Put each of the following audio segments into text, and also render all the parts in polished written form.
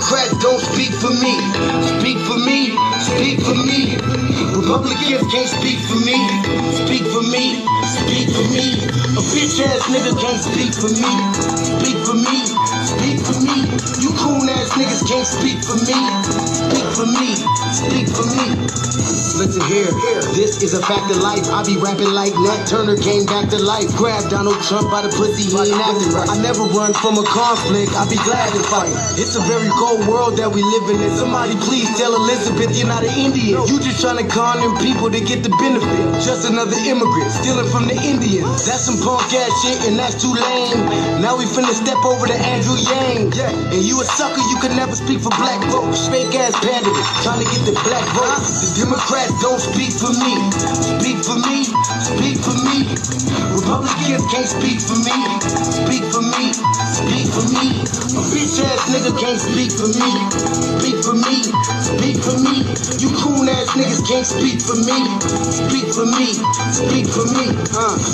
Democrats don't speak for me. Speak for me, speak for me. Republicans can't speak for me. Speak for me, speak for me. A bitch ass nigga can't speak for me. Speak for me, speak for me. You coon ass niggas can't speak for me. Speak for me, speak for me. Listen here, this is a fact of life. I be rapping like Nat Turner came back to life. Grab Donald Trump by the pussy, he ain't acting right. I never run from a conflict, I be glad to fight. It's a very cold world that we live in. Somebody please tell Elizabeth you're not an Indian. You just trying to con them people to get the benefit. Just another immigrant stealing from the Indians. That's some punk ass shit and that's too lame. Now we finna step over to Andrew Yang. And you a sucker, you could never speak for black folks. Fake ass pandering, trying to get the black vote. The Democrats don't speak for me. Speak for me, speak for me. Republicans can't speak for me. Speak for me, speak for me. A bitch ass nigga can't speak for me. Speak for me, speak for me. You coon ass niggas can't speak for me. Speak for me, speak for me.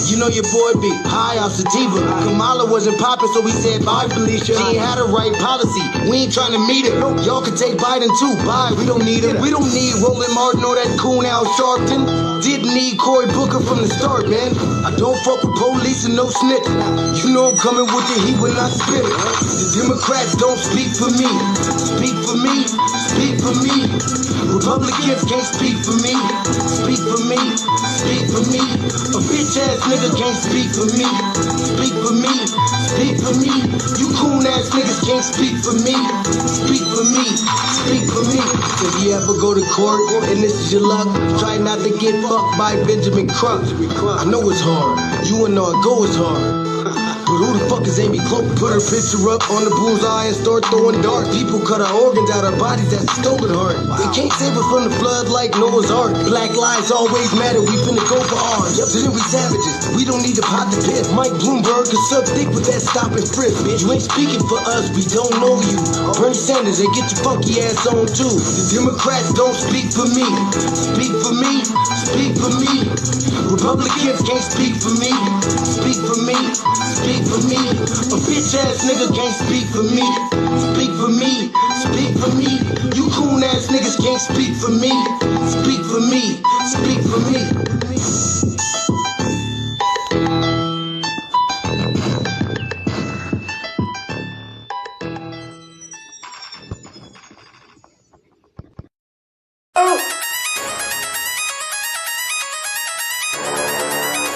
You know your boy be high off sativa. Kamala wasn't popping, so we said bye, Felicia. She ain't had a right policy. We ain't trying to meet her. Y'all can take Biden too. Bye, we don't need her. We don't need Roland Martin or that coon Al Sharpton. Didn't need Cory Booker from the start, man. I don't fuck with police and no snitch. You know I'm coming with the heat when I spit it. The Democrats don't speak for me. Speak for me, speak for me. Republicans can't speak for me. Speak for me, speak for me. A bitch ass nigga can't speak for me. Speak for me, speak for me. You coon ass niggas can't speak for me. Speak for me, speak for me. If you ever go to court and this is your luck, try not to get fucked by Benjamin Crump. I know it's hard. You and all go is hard. But who the fuck is Amy Cloak? Put her picture up on the bullseye and start throwing darts. People cut our organs out our bodies, that's a stolen heart. They can't save us from the flood like Noah's Ark. Black lives always matter, we finna go for ours. So then we savages, we don't need to pot the piss. Mike Bloomberg is suck dick with that stop and frisk, bitch. You ain't speaking for us, we don't know you. Bernie Sanders, they get your funky ass on too. The Democrats don't speak for me. Speak for me, speak for me. Republicans can't speak for me. Speak for me, speak for me. A bitch ass nigga can't speak for me. Speak for me, speak for me. You coon ass niggas can't speak for me. Speak for me, speak for me.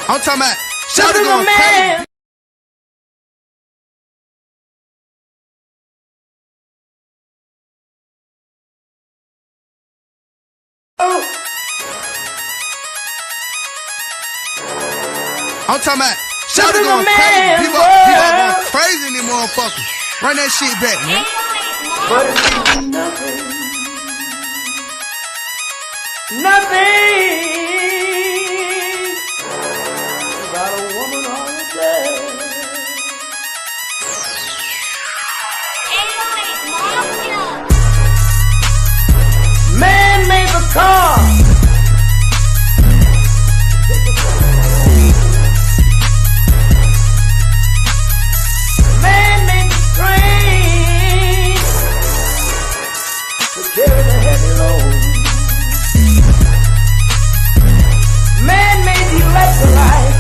I'm talking about shout it going crazy. I'm talking about shout it going crazy. People going crazy in them motherfuckers. Run that shit back, man. But it's nothing. Nothing. Got a woman on the bed. Man made the car. Man made the train to carry the heavy load. Man made the electrolyte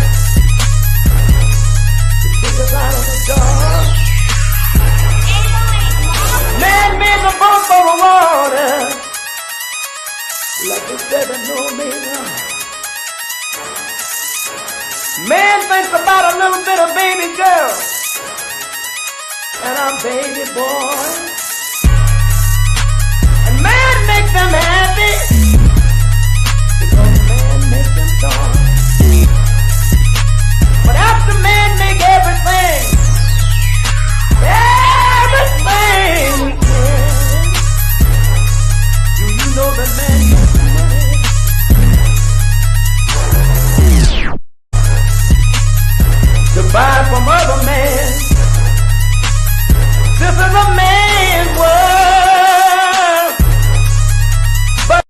to kick us out of the dark. Man made the boat for the water like the 7-no-meter. Man thinks about a little bit of baby girl and a baby boy. And man makes them happy because man makes them joy. But after man make everything we can, do you know that man makes money? To buy from other men. This is a man's world. But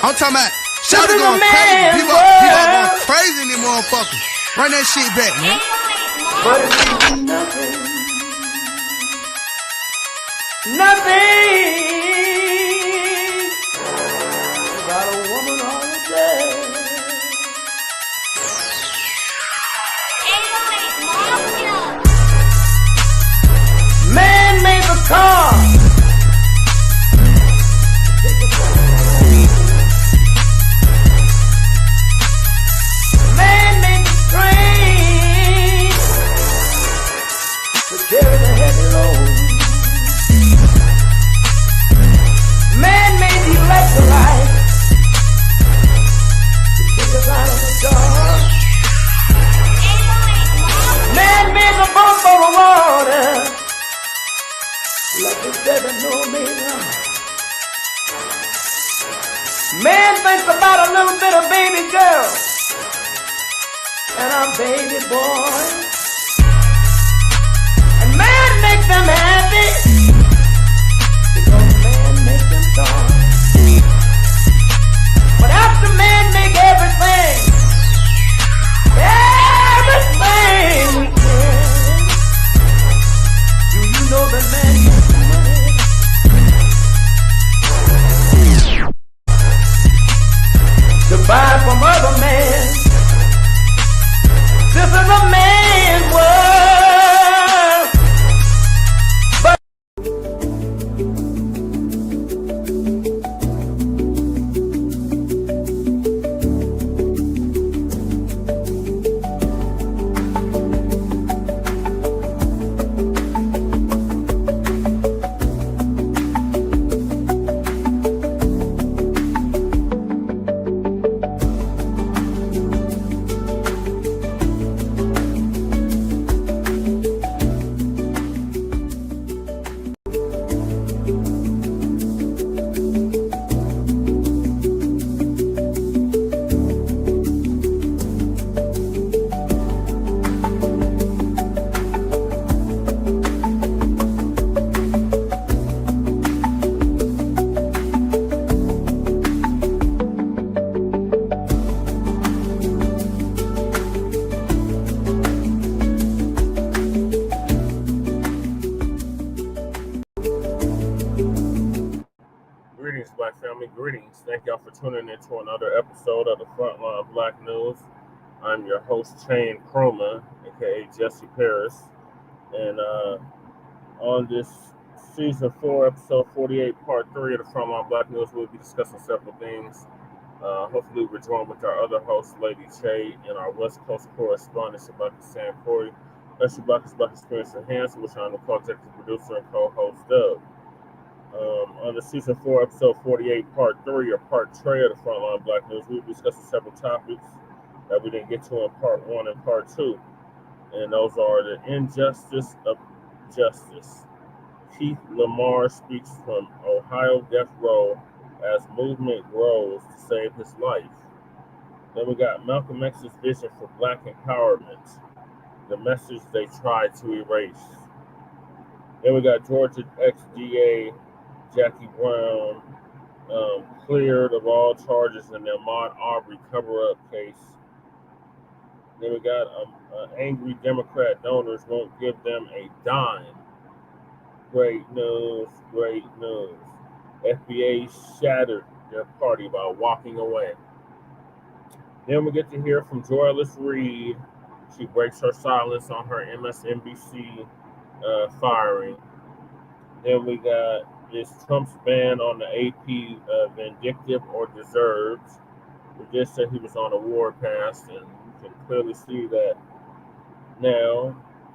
I'm talking about shout it going crazy. People going crazy in them motherfuckers. Run that shit back, man. but it means nothing. Nothing without a woman all day. Man made the car. Man made the train to carry the heavy load. Man made the electrolyte to take us out of the dark. Man made the boat for the water. Like the seven no meter. Man thinks about a little bit of baby girl and a baby boy. And man makes them happy because man makes them strong. But after man make everything we can, do you know that man makes money to buy from other men? This is a man's world. But Greetings, Black family. Greetings. Thank y'all for tuning in to another episode of the Frontline Black News. I'm your host, Chain Chroma, aka Jesse Paris. And on this season 4, episode 48, part 3 of the Frontline Black News, we'll be discussing several things. Hopefully, we're joined with our other host, Lady Che, and our West Coast correspondent, Shabaka Sam Corey. That's Shabaka's Black Experience Enhanced, which I'm the co-executive producer and co-host of. On the season 4, episode 48, part 3, or part 3 of the Frontline Black News, we'll be discussing several topics that we didn't get to in part 1 and part 2. And those are the injustice of justice. Keith LaMar speaks from Ohio death row as movement grows to save his life. Then we got Malcolm X's vision for Black empowerment, the message they tried to erase. Then we got Georgia ex-DA Jackie Brown cleared of all charges in the Ahmaud Arbery cover-up case. Then we got angry Democrat donors won't give them a dime. Great news, great news. FBAs shattered their party by walking away. Then we get to hear from Joyless Reid. She breaks her silence on her MSNBC firing. Then we got is Trump's ban on the AP vindictive or deserves. We just said he was on a war pass, and you can clearly see that now.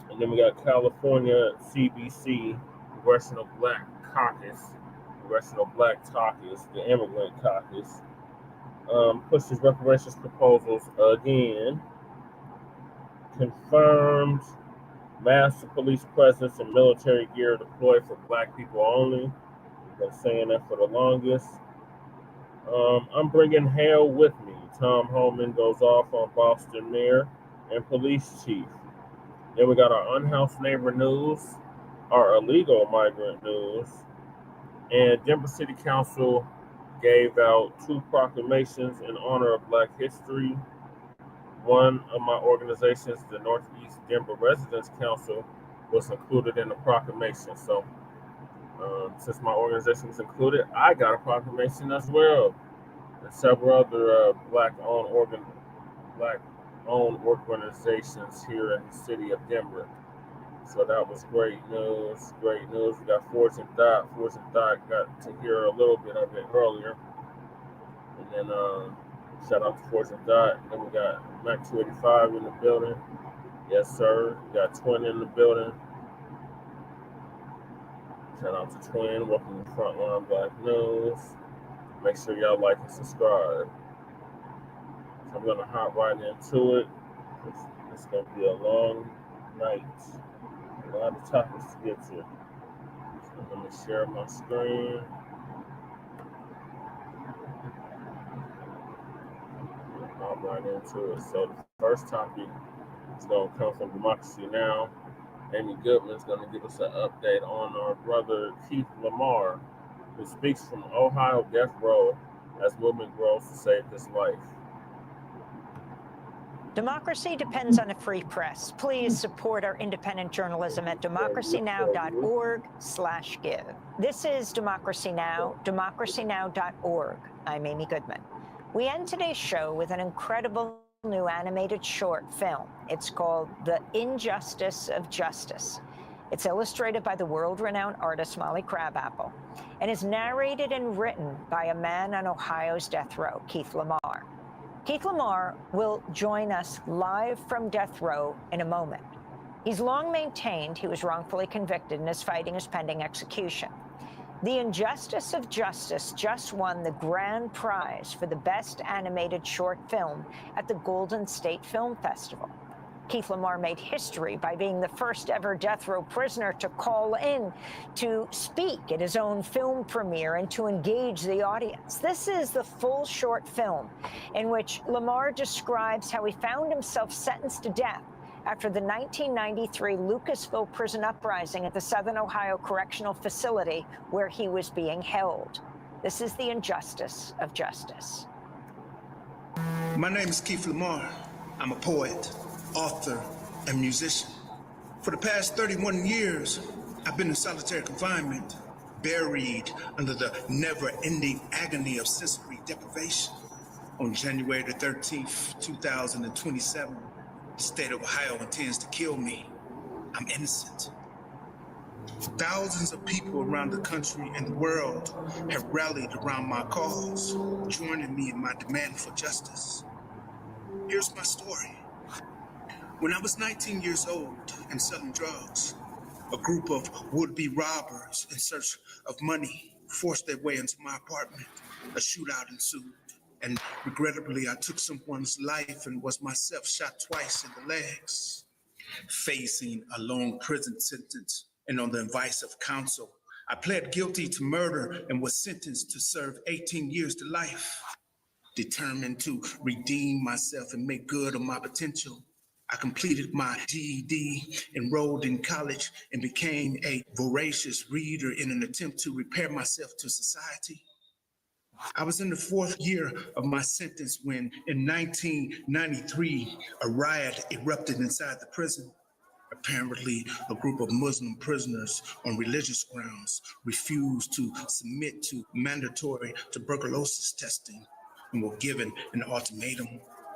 And then we got California CBC, Congressional Black Caucus, the Immigrant Caucus, pushes reparations proposals again. Confirmed massive police presence and military gear deployed for Black people only. Been saying that for the longest. I'm bringing hell with me. Tom Homan goes off on Boston mayor and police chief. Then we got our unhoused neighbor news, our illegal migrant news, and Denver City Council gave out 2 proclamations in honor of Black history. One of my organizations, the Northeast Denver Residents Council, was included in the proclamation. So, since my organization was included, I got a proclamation as well, and several other black-owned organizations here in the city of Denver. So that was great news. Great news. We got Forge and Dot. Forge and Dot got to hear a little bit of it earlier, and then shout out to Forge and Dot. And then we got Mac 285 in the building. Yes, sir. We got Twin in the building. Shout out to Twin. Welcome to Frontline Black News. Make sure y'all like and subscribe. So I'm gonna hop right into it. It's gonna be a long night. A lot of topics to get to. So let me share my screen. Hop right into it. So the first topic is gonna come from Democracy Now! Amy Goodman is going to give us an update on our brother Keith LaMar, who speaks from Ohio death row as movement grows to save his life. Democracy depends on a free press. Please support our independent journalism at democracynow.org/give. This is Democracy Now!, democracynow.org. I'm Amy Goodman. We end today's show with an incredible new animated short film. It's called The Injustice of Justice. It's illustrated by the world-renowned artist Molly Crabapple and is narrated and written by a man on Ohio's death row, Keith LaMar. Keith LaMar will join us live from death row in a moment. He's long maintained he was wrongfully convicted and his fighting is pending execution. The Injustice of Justice just won the grand prize for the best animated short film at the Golden State Film Festival. Keith LaMar made history by being the first ever death row prisoner to call in to speak at his own film premiere and to engage the audience. This is the full short film in which LaMar describes how he found himself sentenced to death after the 1993 Lucasville prison uprising at the Southern Ohio Correctional Facility where he was being held. This is the injustice of justice. My name is Keith LaMar. I'm a poet, author, and musician. For the past 31 years, I've been in solitary confinement, buried under the never-ending agony of sensory deprivation. On January the 13th, 2027, the state of Ohio intends to kill me. I'm innocent. Thousands of people around the country and the world have rallied around my cause, joining me in my demand for justice. Here's my story. When I was 19 years old and selling drugs, a group of would-be robbers in search of money forced their way into my apartment. A shootout ensued. And regrettably, I took someone's life and was myself shot twice in the legs. Facing a long prison sentence and on the advice of counsel, I pled guilty to murder and was sentenced to serve 18 years to life. Determined to redeem myself and make good on my potential, I completed my GED, enrolled in college, and became a voracious reader in an attempt to repair myself to society. I was in the fourth year of my sentence when, in 1993, a riot erupted inside the prison. Apparently, a group of Muslim prisoners on religious grounds refused to submit to mandatory tuberculosis testing and were given an ultimatum: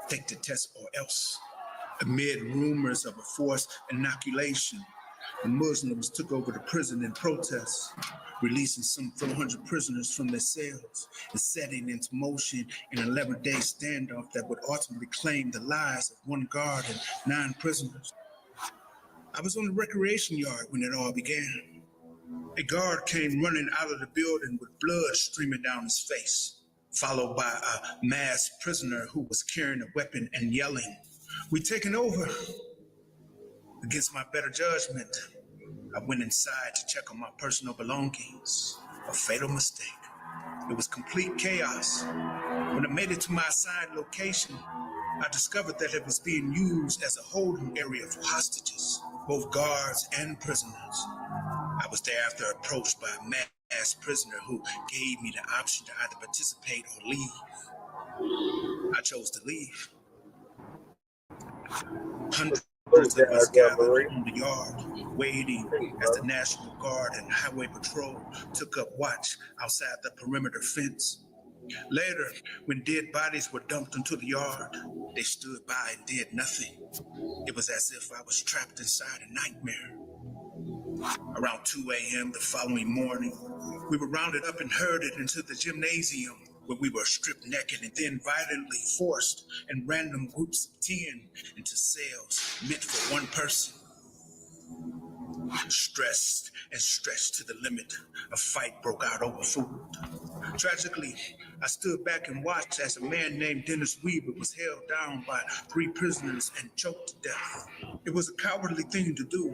take the test or else. Amid rumors of a forced inoculation, the Muslims took over the prison in protest, releasing some 400 prisoners from their cells and setting into motion an 11-day standoff that would ultimately claim the lives of one guard and 9 prisoners. I was on the recreation yard when it all began. A guard came running out of the building with blood streaming down his face, followed by a masked prisoner who was carrying a weapon and yelling, "We taking over." Against my better judgment, I went inside to check on my personal belongings. A fatal mistake. It was complete chaos. When I made it to my assigned location, I discovered that it was being used as a holding area for hostages, both guards and prisoners. I was thereafter approached by a masked prisoner who gave me the option to either participate or leave. I chose to leave. Hundreds Those of us guys, gathered Arbery. on the yard, waiting as the National Guard and Highway Patrol took up watch outside the perimeter fence. Later, when dead bodies were dumped into the yard, they stood by and did nothing. It was as if I was trapped inside a nightmare. Around 2 a.m. the following morning, we were rounded up and herded into the gymnasium, where we were stripped naked and then violently forced in random groups of 10 into cells meant for one person. Stressed and stretched to the limit, a fight broke out over food. Tragically, I stood back and watched as a man named Dennis Weaver was held down by 3 prisoners and choked to death. It was a cowardly thing to do,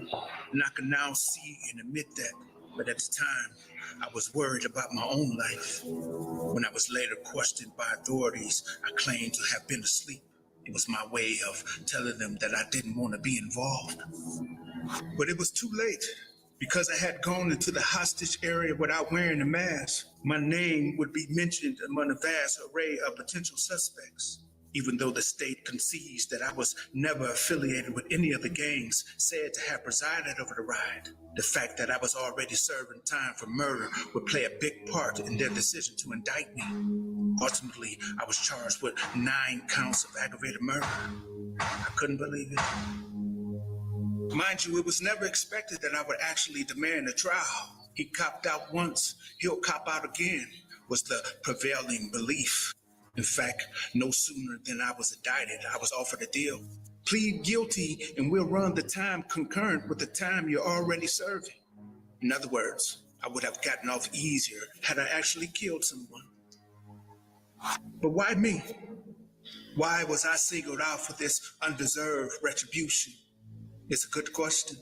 and I can now see and admit that. But at the time, I was worried about my own life. When I was later questioned by authorities, I claimed to have been asleep. It was my way of telling them that I didn't want to be involved. But it was too late. Because I had gone into the hostage area without wearing a mask, my name would be mentioned among a vast array of potential suspects. Even though the state concedes that I was never affiliated with any of the gangs said to have presided over the riot, the fact that I was already serving time for murder would play a big part in their decision to indict me. Ultimately, I was charged with 9 counts of aggravated murder. I couldn't believe it. Mind you, it was never expected that I would actually demand a trial. He copped out once, he'll cop out again, was the prevailing belief. In fact, no sooner than I was indicted, I was offered a deal. Plead guilty and we'll run the time concurrent with the time you're already serving. In other words, I would have gotten off easier had I actually killed someone. But why me? Why was I singled out for this undeserved retribution? It's a good question,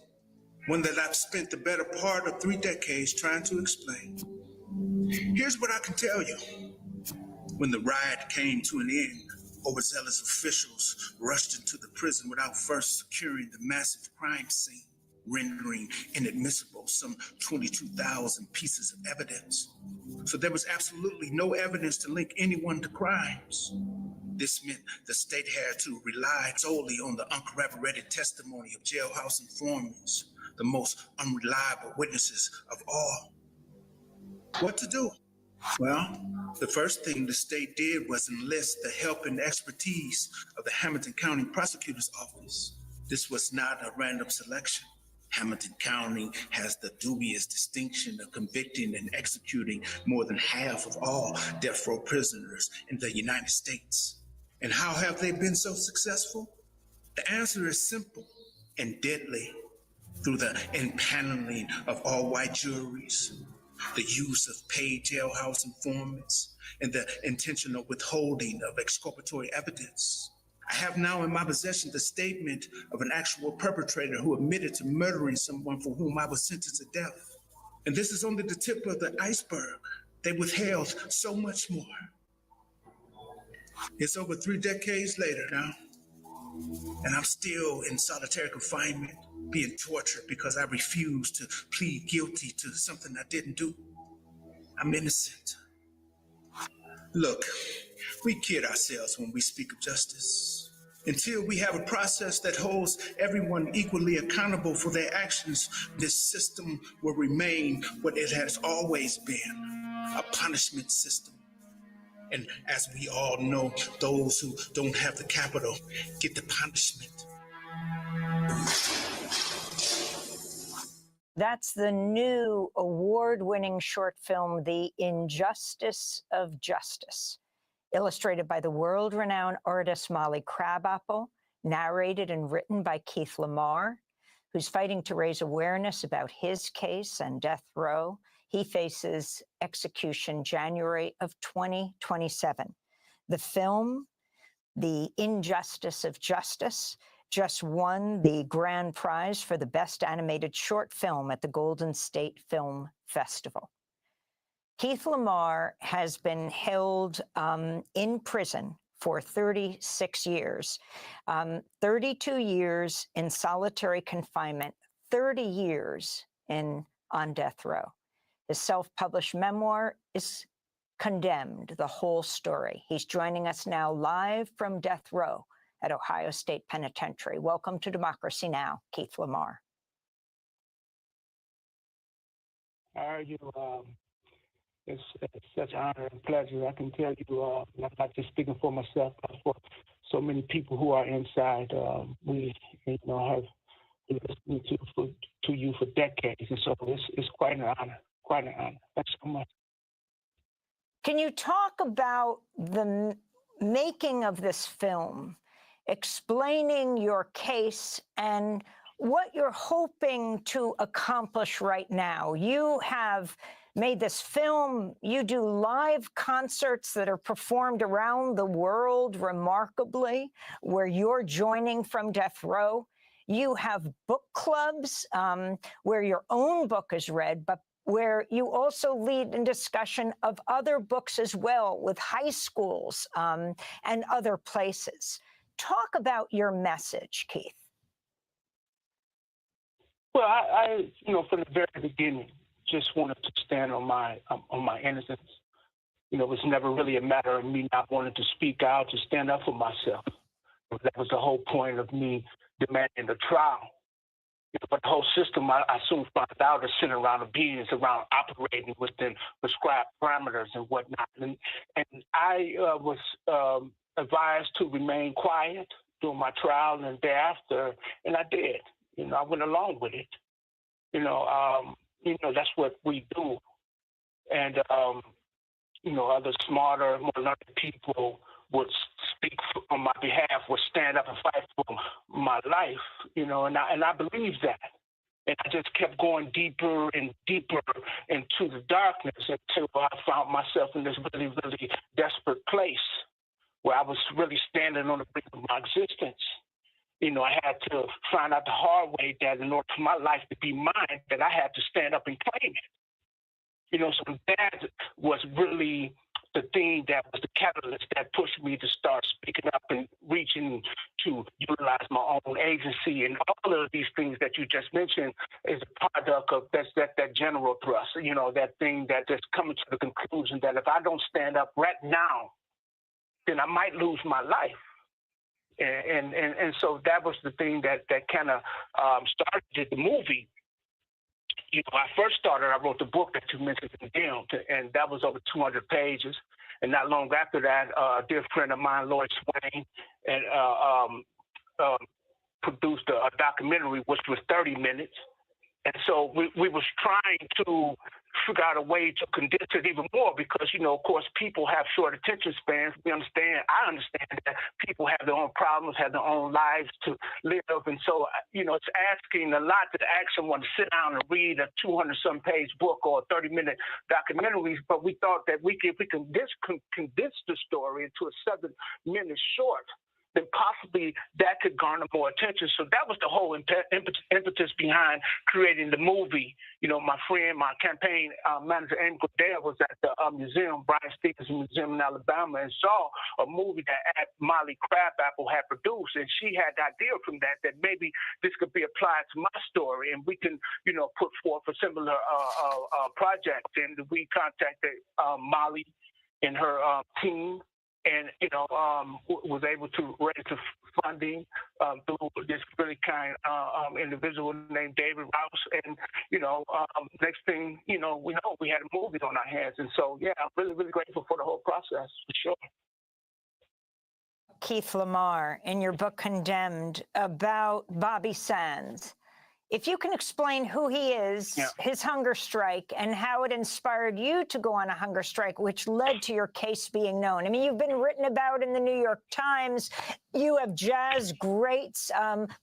one that I've spent the better part of 3 decades trying to explain. Here's what I can tell you. When the riot came to an end, overzealous officials rushed into the prison without first securing the massive crime scene, rendering inadmissible some 22,000 pieces of evidence. So there was absolutely no evidence to link anyone to crimes. This meant the state had to rely solely on the uncorroborated testimony of jailhouse informants, the most unreliable witnesses of all. What to do? Well, the first thing the state did was enlist the help and expertise of the Hamilton County Prosecutor's Office. This was not a random selection. Hamilton County has the dubious distinction of convicting and executing more than half of all death row prisoners in the United States. And how have they been so successful? The answer is simple and deadly. Through the impaneling of all-white juries, the use of paid jailhouse informants, and the intentional withholding of exculpatory evidence. I have now in my possession the statement of an actual perpetrator who admitted to murdering someone for whom I was sentenced to death. And this is only the tip of the iceberg. They withheld so much more. It's over 3 decades later now, and I'm still in solitary confinement, being tortured because I refused to plead guilty to something I didn't do. I'm innocent. Look, we kid ourselves when we speak of justice. Until we have a process that holds everyone equally accountable for their actions, this system will remain what it has always been, a punishment system. And as we all know, those who don't have the capital get the punishment. That's the new award-winning short film, The Injustice of Justice, illustrated by the world-renowned artist Molly Crabapple, narrated and written by Keith LaMar, who's fighting to raise awareness about his case and death row. He faces execution January of 2027. The film, The Injustice of Justice, just won the grand prize for the best animated short film at the Golden State Film Festival. Keith LaMar has been held in prison for 36 years, 32 years in solitary confinement, 30 years on death row. His self-published memoir is Condemned, the whole story. He's joining us now live from death row. at Ohio State Penitentiary. Welcome to Democracy Now!, Keith LaMar. How are you? It's such an honor and pleasure. I can tell you, not just speaking for myself, but for so many people who are inside. We, have been listening to you for decades, and so it's quite an honor. Quite an honor. Thanks so much. Can you talk about the making of this film, explaining your case and what you're hoping to accomplish right now? You have made this film, you do live concerts that are performed around the world remarkably, where you're joining from death row. You have book clubs where your own book is read, but where you also lead in discussion of other books as well with high schools and other places. Talk about your message, Keith. Well, I from the very beginning, just wanted to stand on my innocence. It was never really a matter of me not wanting to speak out, to stand up for myself. That was the whole point of me demanding a trial. But the whole system, I soon found out, is centered around obedience, around operating within prescribed parameters and whatnot. And I was advised to remain quiet during my trial and thereafter, and I did. I went along with it. That's what we do. And, other smarter, more learned people would speak on my behalf, would stand up and fight for my life, and I believe that. And I just kept going deeper and deeper into the darkness until I found myself in this really, really desperate place where I was really standing on the brink of my existence. I had to find out the hard way that in order for my life to be mine, that I had to stand up and claim it. So that was really the thing that was the catalyst that pushed me to start speaking up and reaching to utilize my own agency. And all of these things that you just mentioned is a product of that general thrust, that thing that just coming to the conclusion that if I don't stand up right now, then I might lose my life. And so that was the thing that kind of started the movie. I first started, I wrote the book that you mentioned, Condemned, and that was over 200 pages. And not long after that, a dear friend of mine, Lloyd Swain, and produced a documentary, which was 30 minutes. And so we was trying to figure out a way to condense it even more because, of course, people have short attention spans. I understand that people have their own problems, have their own lives to live. And so, it's asking a lot to ask someone to sit down and read a 200-some page book or a 30-minute documentary. But we thought that if we can condense the story into a 7 minute short, then possibly that could garner more attention. So that was the whole impetus behind creating the movie. My friend, my campaign manager, Amy Goodell, was at the museum, Brian Stevens Museum in Alabama, and saw a movie that Molly Crabapple had produced. And she had the idea from that maybe this could be applied to my story and we can, put forth a similar project. And we contacted Molly and her team. And, was able to raise the funding through this really kind individual named David Rouse. And, next thing, we had a movie on our hands. And so, yeah, I'm really, really grateful for the whole process, for sure. Keith LaMar, in your book Condemned, about Bobby Sands. If you can explain who he is, his hunger strike, and how it inspired you to go on a hunger strike, which led to your case being known. I mean, you've been written about in the New York Times. You have jazz greats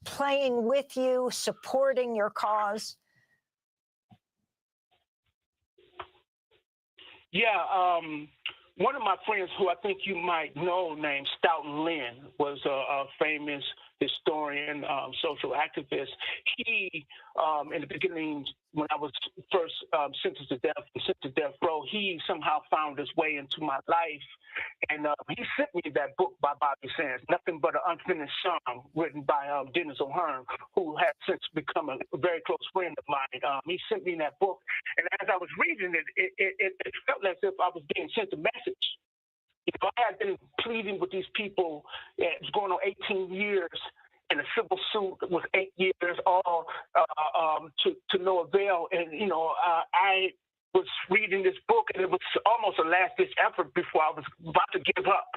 playing with you, supporting your cause. Yeah, one of my friends who I think you might know, named Stoughton Lynn, was a famous historian, social activist. He, in the beginning, when I was first sentenced to death row, he somehow found his way into my life. And he sent me that book by Bobby Sands, Nothing But an Unfinished Song, written by Dennis O'Hearn, who has since become a very close friend of mine. He sent me that book. And as I was reading it, it felt as if I was being sent a message. know, I had been pleading with these people. It's going on 18 years. And a civil suit was 8 years, all to no avail. And, you know, I was reading this book, and it was almost a last-ditch effort before I was about to give up.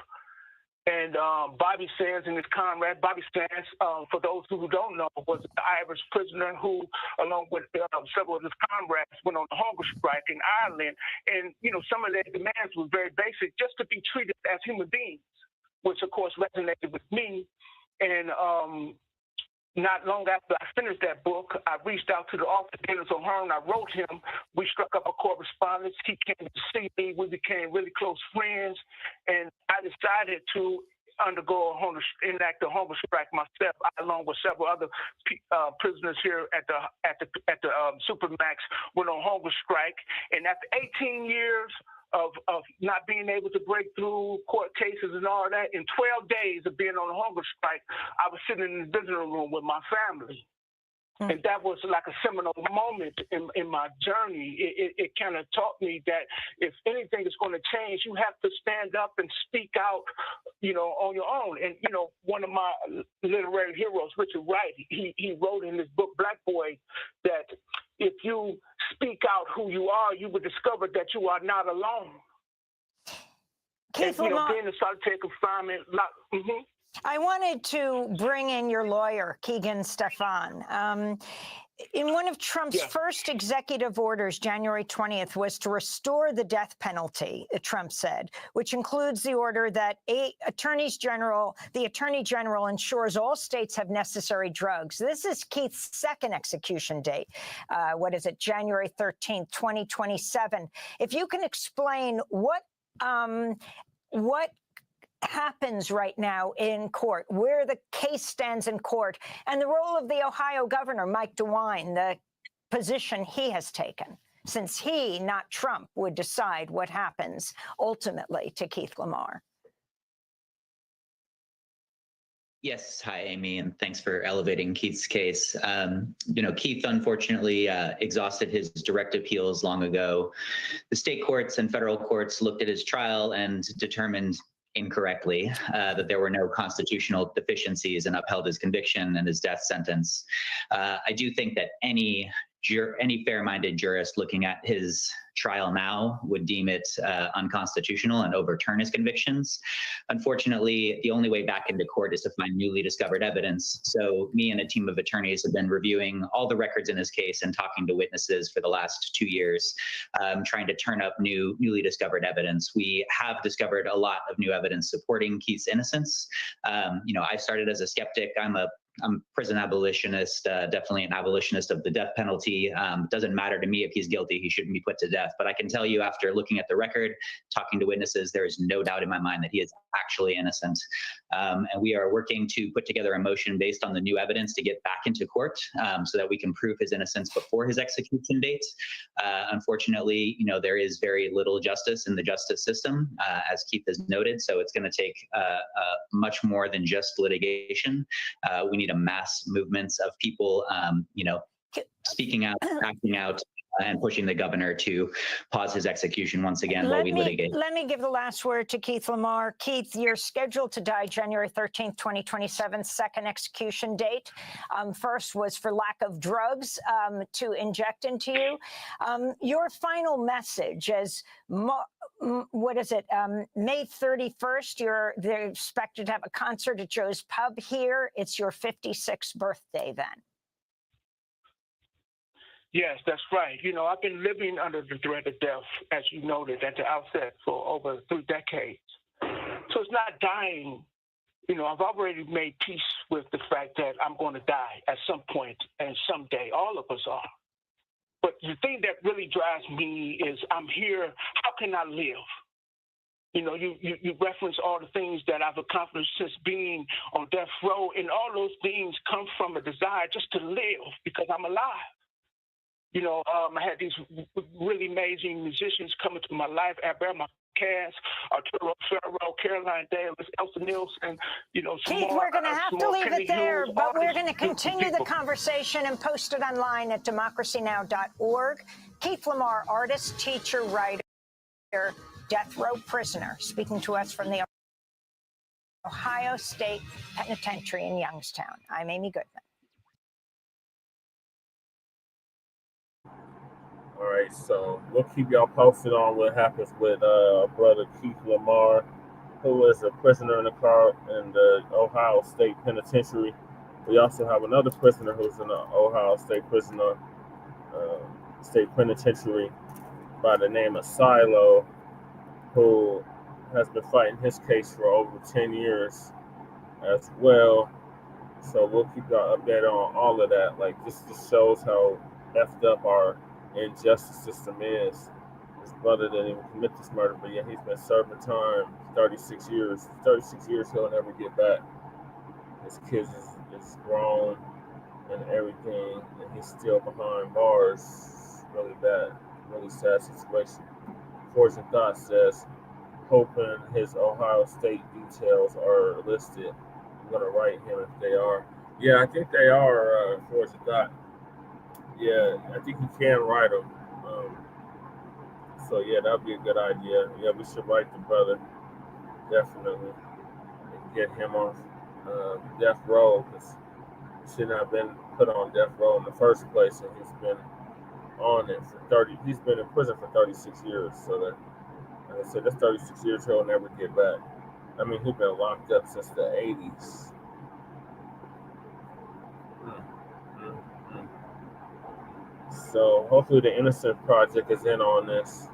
And Bobby Sands and his comrade, Bobby Sands, for those who don't know, was an Irish prisoner who, along with several of his comrades, went on a hunger strike in Ireland. And, you know, some of their demands were very basic, just to be treated as human beings, which, of course, resonated with me. And not long after I finished that book, I reached out to the author, Dennis O'Hearn. I wrote him. We struck up a correspondence. He came to see me. We became really close friends. And I decided to enact a hunger strike myself, along with several other prisoners here at the Supermax, went on hunger strike. And after 18 years of not being able to break through court cases and all that, in 12 days of being on a hunger strike, I was sitting in the visiting room with my family. And that was like a seminal moment in my journey. It kind of taught me that if anything is going to change, you have to stand up and speak out, you know, on your own. And, you know, one of my literary heroes, Richard Reid, he wrote in his book, Black Boy, that if you speak out who you are, you will discover that you are not alone. Keith, and, you know, being in solitary confinement, I wanted to bring in your lawyer, Keegan Stefan. In one of Trump's first executive orders, January 20th, was to restore the death penalty, Trump said, which includes the order that the Attorney General ensures all states have necessary drugs. This is Keith's second execution date. What is it? January 13th, 2027. If you can explain what happens right now in court, where the case stands in court, and the role of the Ohio governor, Mike DeWine, the position he has taken, since he, not Trump, would decide what happens ultimately to Keith LaMar. Yes. Hi, Amy, and thanks for elevating Keith's case. You know, Keith, unfortunately, exhausted his direct appeals long ago. The state courts and federal courts looked at his trial and determined incorrectly that there were no constitutional deficiencies and upheld his conviction and his death sentence. I do think that any fair-minded jurist looking at his trial now would deem it unconstitutional and overturn his convictions. Unfortunately, the only way back into court is to find newly discovered evidence. So me and a team of attorneys have been reviewing all the records in his case and talking to witnesses for the last 2 years, trying to turn up newly discovered evidence. We have discovered a lot of new evidence supporting Keith's innocence. You know, I started as a skeptic. I'm a prison abolitionist, definitely an abolitionist of the death penalty. It doesn't matter to me if he's guilty, he shouldn't be put to death. But I can tell you, after looking at the record, talking to witnesses, there is no doubt in my mind that he is actually innocent. And we are working to put together a motion based on the new evidence to get back into court so that we can prove his innocence before his execution date. Unfortunately, you know, there is very little justice in the justice system, as Keith has noted. So it's going to take much more than just litigation. We need a mass movements of people, you know, speaking out, acting out, and pushing the governor to pause his execution once again while we litigate. Let me give the last word to Keith LaMar. Keith, you're scheduled to die January 13th, 2027, second execution date. First was for lack of drugs to inject into you. Your final message as what is it? May 31st, they're expected to have a concert at Joe's Pub here. It's your 56th birthday then. Yes, that's right. You know, I've been living under the threat of death, as you noted at the outset, for over 3 decades. So it's not dying. You know, I've already made peace with the fact that I'm going to die at some point and someday. All of us are. But the thing that really drives me is I'm here. How can I live? You know, you reference all the things that I've accomplished since being on death row, and all those things come from a desire just to live because I'm alive. You know, I had these really amazing musicians come into my life, Arbery, Arturo Ferro, Caroline Davis, Elsa Nielsen, you know, Keith, we're going to have to leave it there, but we're going to continue the conversation and post it online at democracynow.org. Keith LaMar, artist, teacher, writer, death row prisoner, speaking to us from the Ohio State Penitentiary in Youngstown. I'm Amy Goodman. All right, so we'll keep y'all posted on what happens with brother Keith LaMar, who is a prisoner in the car in the Ohio State Penitentiary. We also have another prisoner who's in the Ohio State State Penitentiary by the name of Silo, who has been fighting his case for over 10 years as well. So we'll keep y'all updated on all of that. Like, this just shows how effed up our injustice system is. His brother didn't even commit this murder, but yeah, he's been serving time 36 years. 36 years he'll never get back. His kids is grown and everything, and he's still behind bars. Really bad, really sad situation. Fortune Thought says, hoping his Ohio State details are listed. I'm gonna write him if they are. Yeah, I think they are, Fortune Thought. Yeah, I think you can write them. So yeah, that'd be a good idea. Yeah, we should write the brother, definitely, and get him off death row, because he shouldn't have been put on death row in the first place, and he's been on it for 30. He's been in prison for 36 years. So that, like I said, that's 36 years he'll never get back. I mean, he's been locked up since the 80s. So hopefully the Innocent Project is in on this,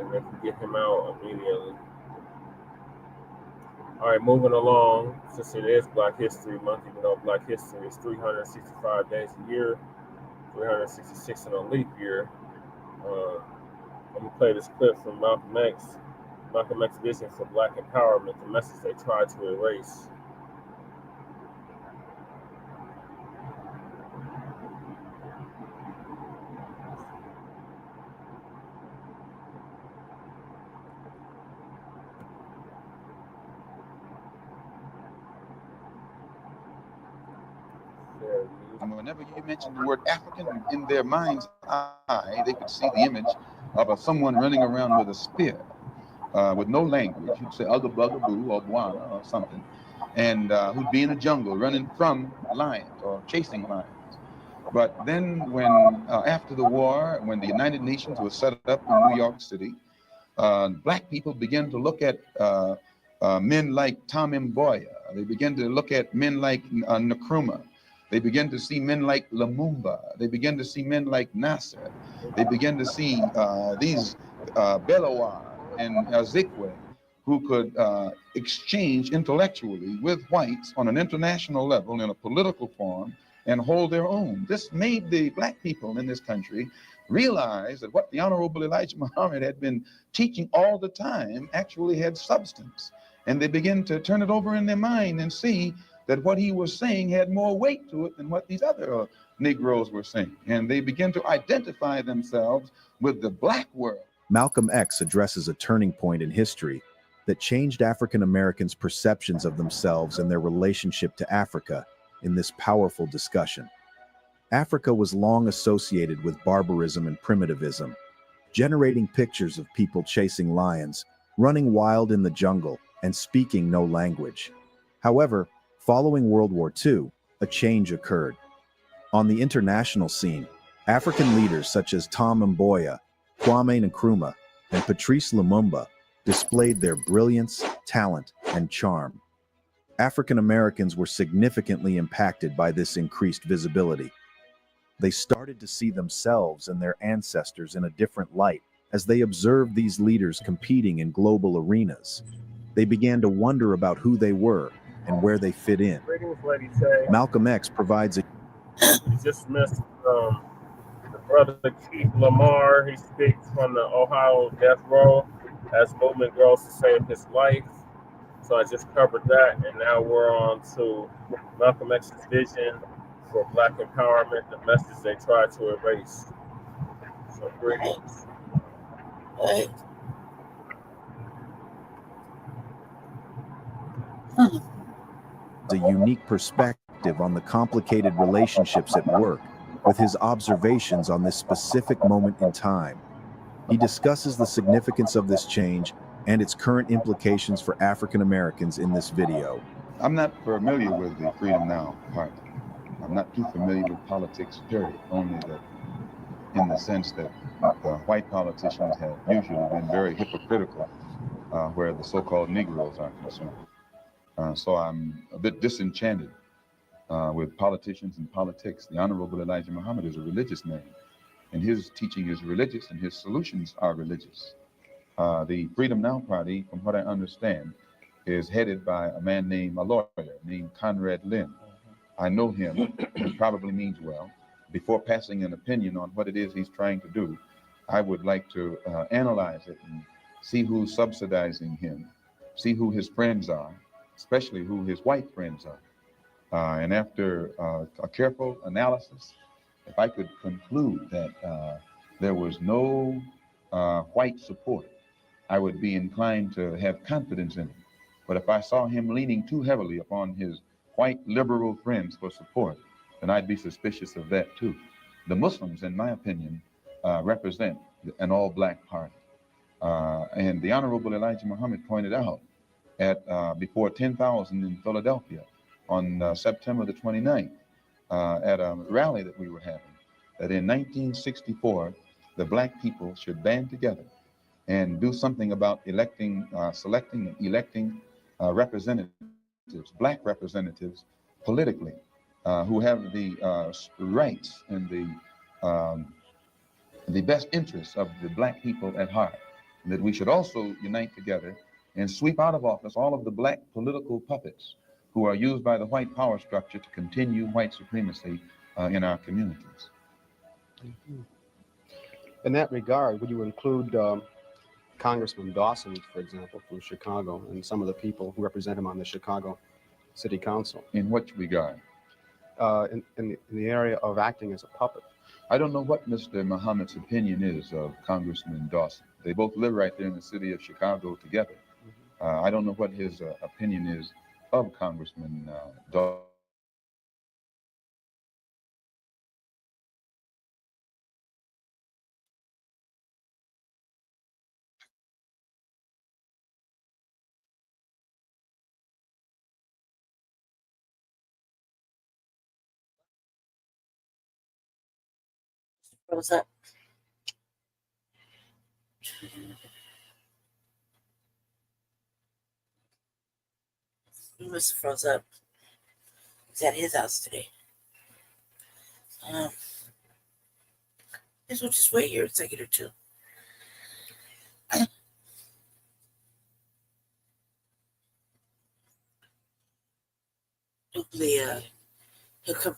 and they can get him out immediately. All right, moving along, since it is Black History Month, even though Black History is 365 days a year, 366 in a leap year. I'm gonna play this clip from Malcolm X vision for Black empowerment, the message they tried to erase. And whenever you mention the word African, in their mind's eye, they could see the image of someone running around with a spear, with no language. You'd say Ugga Bugga Boo or Bwana or something, and who'd be in a jungle running from lions or chasing lions. But then when, after the war, when the United Nations was set up in New York City, Black people began to look at men like Tom Mboya. They began to look at men like Nkrumah. They began to see men like Lumumba. They began to see men like Nasser. They began to see these Belawa and Azikwe, who could exchange intellectually with whites on an international level in a political forum and hold their own. This made the Black people in this country realize that what the Honorable Elijah Muhammad had been teaching all the time actually had substance. And they began to turn it over in their mind and see that what he was saying had more weight to it than what these other Negroes were saying. And they began to identify themselves with the Black world. Malcolm X addresses a turning point in history that changed African Americans' perceptions of themselves and their relationship to Africa in this powerful discussion. Africa was long associated with barbarism and primitivism, generating pictures of people chasing lions, running wild in the jungle, and speaking no language. However, following World War II, a change occurred. On the international scene, African leaders such as Tom Mboya, Kwame Nkrumah, and Patrice Lumumba displayed their brilliance, talent, and charm. African Americans were significantly impacted by this increased visibility. They started to see themselves and their ancestors in a different light as they observed these leaders competing in global arenas. They began to wonder about who they were and where they fit in. Malcolm X provides a... We just missed the brother Keith LaMar. He speaks from the Ohio death row as movement grows to save his life. So I just covered that, and now we're on to Malcolm X's vision for Black empowerment, the message they tried to erase. So greetings. A unique perspective on the complicated relationships at work with his observations on this specific moment in time. He discusses the significance of this change and its current implications for African Americans in this video. I'm not familiar with the Freedom Now Party. I'm not too familiar with politics, period. Only that in the sense that white politicians have usually been very hypocritical where the so-called Negroes are concerned. So I'm a bit disenchanted with politicians and politics. The Honorable Elijah Muhammad is a religious man, and his teaching is religious, and his solutions are religious. The Freedom Now Party, from what I understand, is headed by a man named, a lawyer named Conrad Lynn. I know him, and probably means well. Before passing an opinion on what it is he's trying to do, I would like to analyze it and see who's subsidizing him, see who his friends are, especially who his white friends are. And after a careful analysis, if I could conclude that there was no white support, I would be inclined to have confidence in him. But if I saw him leaning too heavily upon his white liberal friends for support, then I'd be suspicious of that too. The Muslims, in my opinion, represent an all-black party. And the Honorable Elijah Muhammad pointed out at before 10,000 in Philadelphia on September the 29th at a rally that we were having, that in 1964, the black people should band together and do something about selecting and electing representatives, black representatives, politically, who have the rights and the best interests of the black people at heart. And that we should also unite together and sweep out of office all of the black political puppets who are used by the white power structure to continue white supremacy in our communities. In that regard, would you include Congressman Dawson, for example, from Chicago, and some of the people who represent him on the Chicago City Council? In what regard? In the area of acting as a puppet. I don't know what Mr. Muhammad's opinion is of Congressman Dawson. They both live right there in the city of Chicago together. I don't know what his opinion is of Congressman Dawson. What's up? He must have froze up. He's at his house today. Guess we'll just wait here a second or two. Hopefully,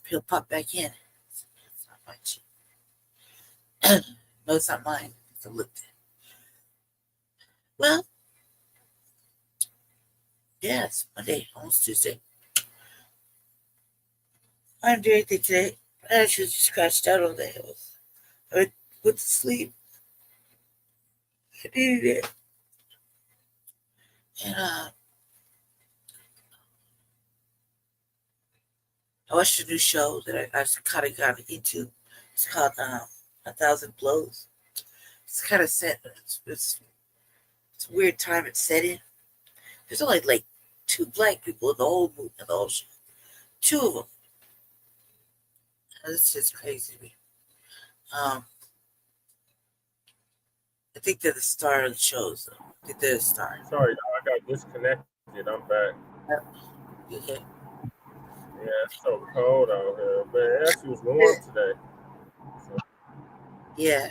he'll pop back in. It's not much. No, it's not mine. It's a look. Well, yeah, it's Monday, almost Tuesday. I didn't do anything today. I actually just scratched out all day. I went to sleep. I needed it. And I watched a new show that I kind of got into. It's called 1,000 Blows. It's kind of set. It's a weird time it's set in. There's only like 2 black people in the whole movie, in the whole show. 2 of them. It's just crazy to me. I think they're the star of the shows, though. I think they're the star. Sorry, I got disconnected. I'm back. Okay. Yeah, it's so cold out here. Man, it actually was warm today. So. Yeah.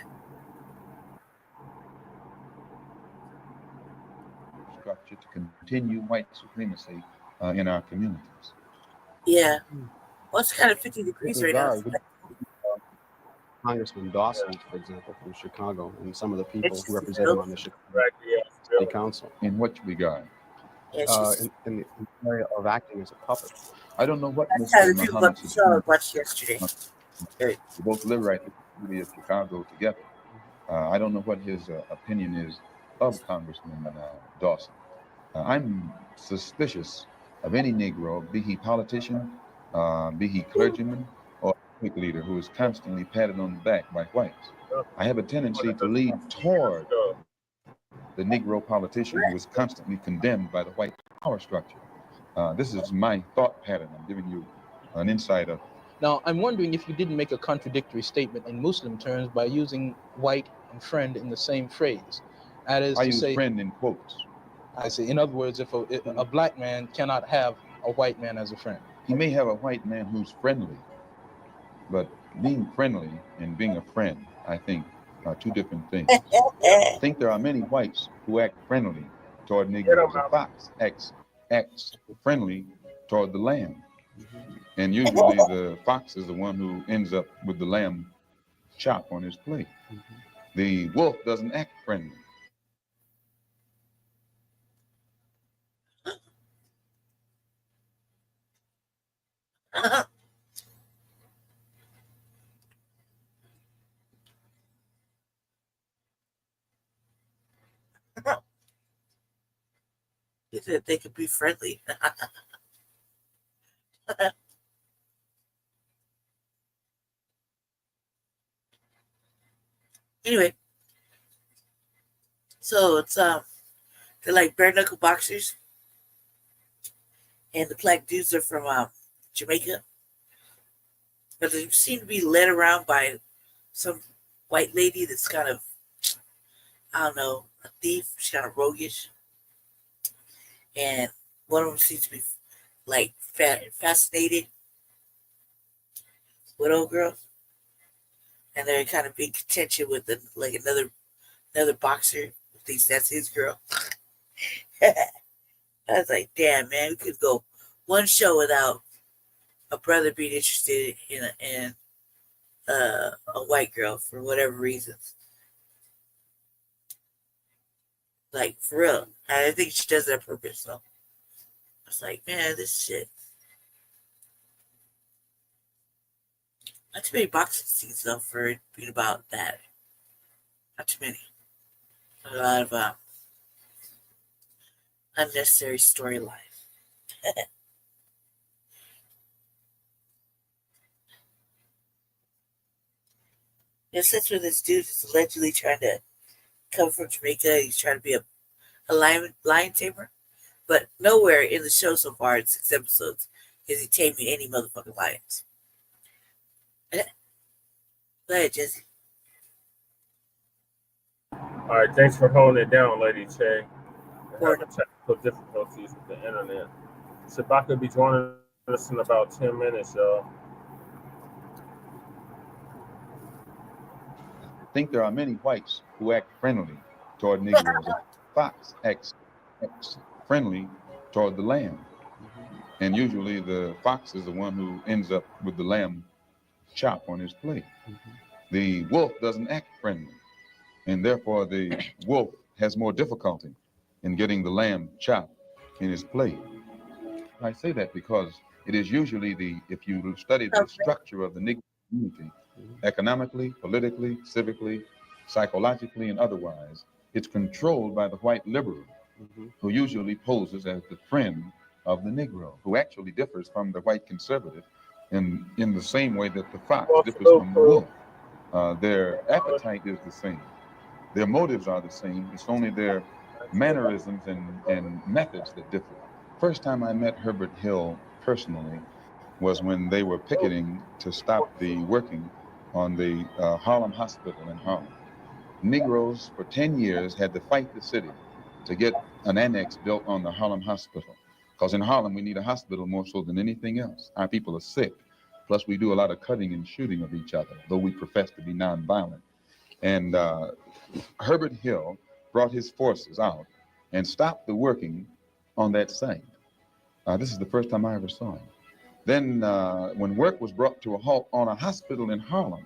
Structure to continue white supremacy in our communities. Yeah. Well, it's kind of 50 degrees right now. Congressman Dawson, for example, from Chicago, and some of the people who represent him on the Chicago City Council. In what regard? In the area of acting as a puppet. I don't know what Mr. Muhammad's show I watched yesterday. They both live right in the city of Chicago together. I don't know what his opinion is of Congressman Dawson. I'm suspicious of any Negro, be he politician, be he clergyman, or ethnic leader who is constantly patted on the back by whites. I have a tendency to lead toward the Negro politician who is constantly condemned by the white power structure. This is my thought pattern. I'm giving you an insight of. Now, I'm wondering if you didn't make a contradictory statement in Muslim terms by using white and friend in the same phrase. That is I to use say, friend in quotes. I see. In other words, if a black man cannot have a white man as a friend. He may have a white man who's friendly, but being friendly and being a friend, I think, are two different things. I think there are many whites who act friendly toward Negroes. A fox acts friendly toward the lamb. And usually the fox is the one who ends up with the lamb chop on his plate. The wolf doesn't act friendly. He said they could be friendly. Anyway, so it's they're like bare knuckle boxers, and the black dudes are from Jamaica, but they seem to be led around by some white lady that's kind of, I don't know, a thief. She's kind of roguish, and one of them seems to be like fascinated with old girls, and they're kind of in contention with like another boxer who thinks that's his girl. I was like, damn, man, we could go one show without a brother being interested in a white girl for whatever reasons. Like, for real. I think she does it on purpose, though. I was like, man, this shit. Not too many boxing scenes, though, for it being about that. Not too many. A lot of unnecessary storyline. Since when this dude is allegedly trying to come from Jamaica, he's trying to be a lion tamer, but nowhere in the show so far in 6 episodes is he taming any motherfucking lions. Go ahead, Jesse. All right, thanks for holding it down, Lady Che. We're having technical difficulties with the internet. Shabaka will be joining us in about 10 minutes, y'all. I think there are many whites who act friendly toward Negroes. A fox acts friendly toward the lamb. And usually the fox is the one who ends up with the lamb chop on his plate. The wolf doesn't act friendly, and therefore the wolf has more difficulty in getting the lamb chop in his plate. I say that because it is usually if you study the structure of the Negro community, economically, politically, civically, psychologically, and otherwise, it's controlled by the white liberal, who usually poses as the friend of the Negro, who actually differs from the white conservative in the same way that the fox differs from the wolf. Their appetite is the same. Their motives are the same. It's only their mannerisms and methods that differ. First time I met Herbert Hill personally was when they were picketing to stop the working on the Harlem Hospital in Harlem. Negroes for 10 years had to fight the city to get an annex built on the Harlem Hospital. Because in Harlem, we need a hospital more so than anything else. Our people are sick. Plus, we do a lot of cutting and shooting of each other, though we profess to be nonviolent. And Herbert Hill brought his forces out and stopped the working on that site. This is the first time I ever saw him. Then when work was brought to a halt on a hospital in Harlem,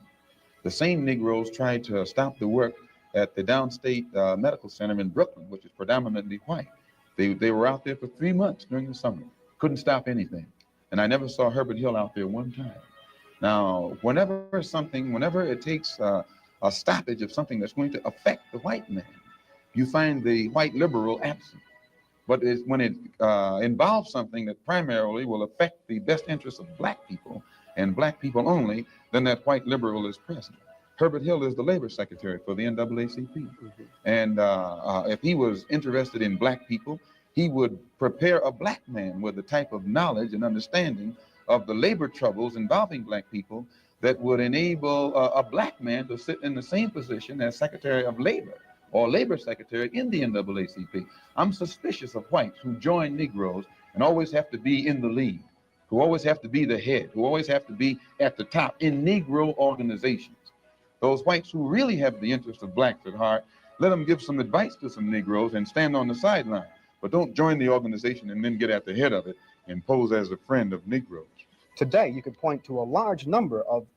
the same Negroes tried to stop the work at the Downstate Medical Center in Brooklyn, which is predominantly white. They were out there for 3 months during the summer, couldn't stop anything. And I never saw Herbert Hill out there one time. Now, whenever it takes a stoppage of something that's going to affect the white man, you find the white liberal absent. But when it involves something that primarily will affect the best interests of black people and black people only, then that white liberal is present. Herbert Hill is the labor secretary for the NAACP. And if he was interested in black people, he would prepare a black man with the type of knowledge and understanding of the labor troubles involving black people that would enable a black man to sit in the same position as Secretary of Labor or Labor Secretary in the NAACP. I'm suspicious of whites who join Negroes and always have to be in the lead, who always have to be the head, who always have to be at the top in Negro organizations. Those whites who really have the interest of blacks at heart, let them give some advice to some Negroes and stand on the sideline. But don't join the organization and then get at the head of it and pose as a friend of Negroes. Today, you could point to a large number of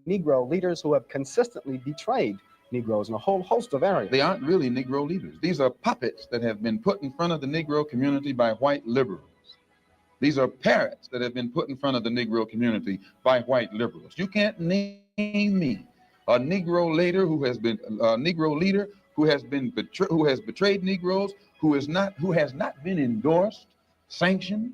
Negro leaders who have consistently betrayed Negroes in a whole host of areas. They aren't really Negro leaders. These are puppets that have been put in front of the Negro community by white liberals. These are parrots that have been put in front of the Negro community by white liberals. You can't name me a Negro leader who has been betrayed Negroes, who has not been endorsed, sanctioned,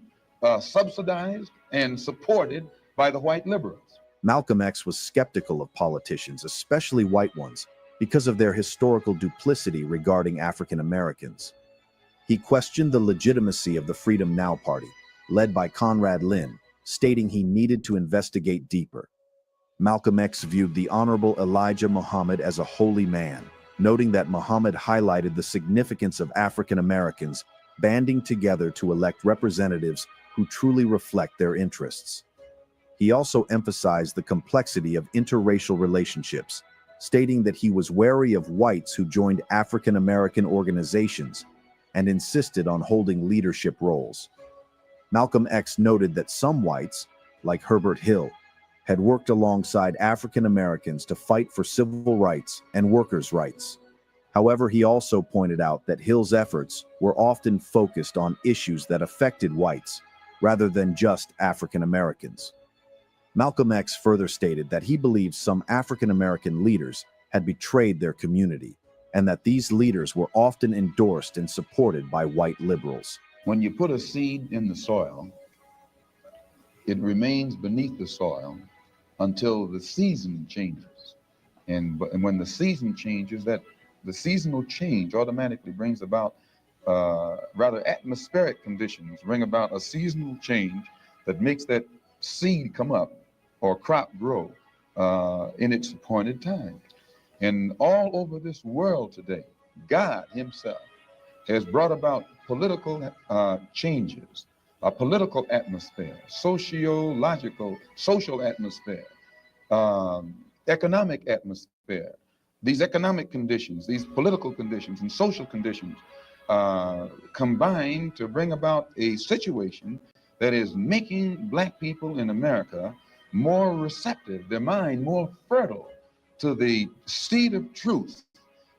subsidized, and supported by the white liberals. Malcolm X was skeptical of politicians, especially white ones, because of their historical duplicity regarding African Americans. He questioned the legitimacy of the Freedom Now Party, led by Conrad Lynn, stating he needed to investigate deeper. Malcolm X viewed the Honorable Elijah Muhammad as a holy man, noting that Muhammad highlighted the significance of African Americans banding together to elect representatives who truly reflect their interests. He also emphasized the complexity of interracial relationships, stating that he was wary of whites who joined African American organizations and insisted on holding leadership roles. Malcolm X noted that some whites, like Herbert Hill, had worked alongside African Americans to fight for civil rights and workers' rights. However, he also pointed out that Hill's efforts were often focused on issues that affected whites, rather than just African Americans. Malcolm X further stated that he believed some African American leaders had betrayed their community, and that these leaders were often endorsed and supported by white liberals. When you put a seed in the soil, it remains beneath the soil until the season changes. And when the season changes, the seasonal change automatically brings about rather atmospheric conditions, bring about a seasonal change that makes that seed come up or crop grow in its appointed time. And all over this world today, God himself has brought about political changes, a political atmosphere, sociological, social atmosphere, economic atmosphere. These economic conditions, these political conditions and social conditions combine to bring about a situation that is making black people in America more receptive, their mind more fertile to the seed of truth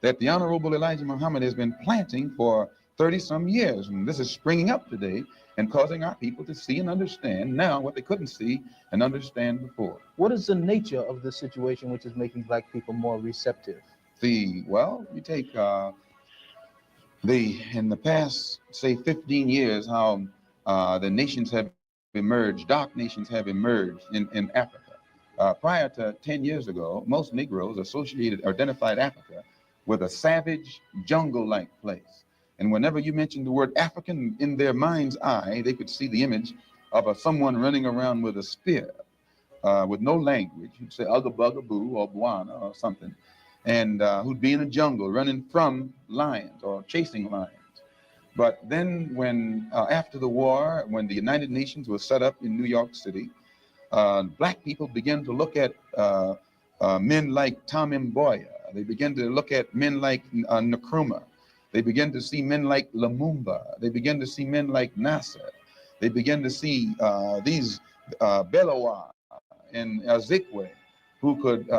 that the Honorable Elijah Muhammad has been planting for 30-some years. And this is springing up today and causing our people to see and understand now what they couldn't see and understand before. What is the nature of this situation which is making black people more receptive? Well, you take in the past, say 15 years, how the nations have emerged, dark nations have emerged in Africa. Prior to 10 years ago, most Negroes identified Africa with a savage, jungle-like place. And whenever you mentioned the word African, in their mind's eye, they could see the image of someone running around with a spear, with no language. You'd say Ugga Bugga Boo or Bwana or something, and who'd be in a jungle running from lions or chasing lions. But then when, after the war, when the United Nations was set up in New York City, black people began to look at men like Tom Mboya. They began to look at men like Nkrumah. They began to see men like Lumumba. They began to see men like Nasser. They began to see these Belawa and Azikwe, who could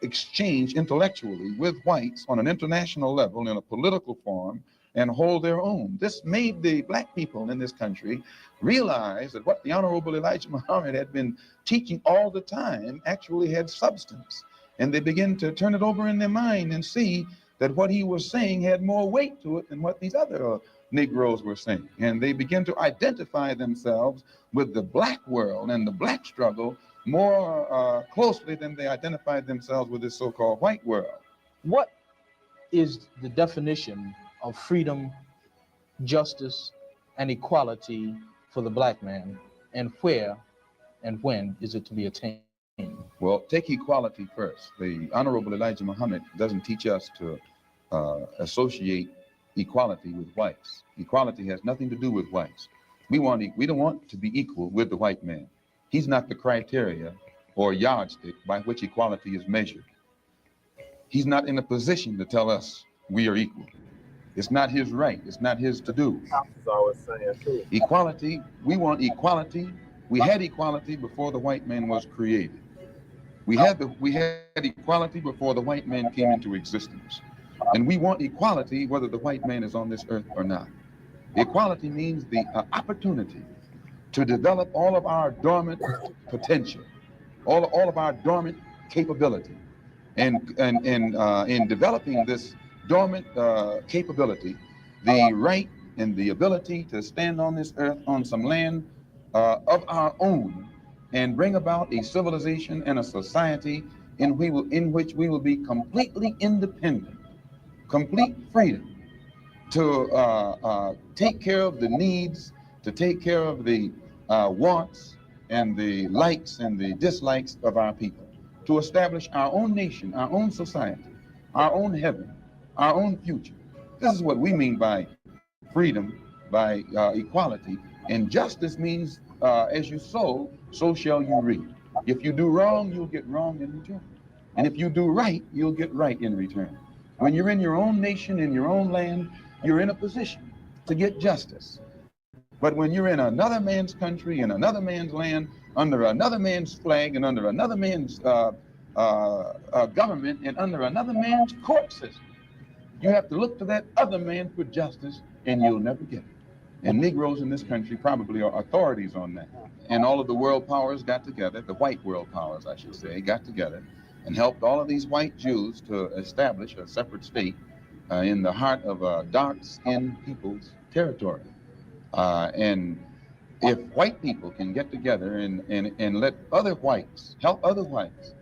exchange intellectually with whites on an international level in a political forum and hold their own. This made the black people in this country realize that what the Honorable Elijah Muhammad had been teaching all the time actually had substance. And they began to turn it over in their mind and see that what he was saying had more weight to it than what these other Negroes were saying. And they began to identify themselves with the black world and the black struggle more closely than they identified themselves with this so-called white world. What is the definition of freedom, justice, and equality for the black man, and where and when is it to be attained? Well, take equality first. The Honorable Elijah Muhammad doesn't teach us to associate equality with whites. Equality has nothing to do with whites. We don't want to be equal with the white man. He's not the criteria or yardstick by which equality is measured. He's not in a position to tell us we are equal. It's not his right. It's not his to do. Always saying too. Equality, we want equality. We had equality before the white man was created. We had equality before the white man came into existence. And we want equality whether the white man is on this earth or not. Equality means the opportunity to develop all of our dormant potential, all of our dormant capability. And in developing this dormant capability, the right and the ability to stand on this earth on some land of our own and bring about a civilization and a society in which we will be completely independent, complete freedom to take care of the needs, to take care of the wants and the likes and the dislikes of our people, to establish our own nation, our own society, our own heaven, our own future. This is what we mean by freedom, by equality. And justice means as you sow, so shall you reap. If you do wrong, you'll get wrong in return. And if you do right, you'll get right in return. When you're in your own nation, in your own land, you're in a position to get justice. But when you're in another man's country, in another man's land, under another man's flag, and under another man's government, and under another man's court system, you have to look to that other man for justice, and you'll never get it. And Negroes in this country probably are authorities on that. And all of the world powers got together, the white world powers, I should say, got together and helped all of these white Jews to establish a separate state in the heart of dark-skinned people's territory. And if white people can get together and let other whites, help other whites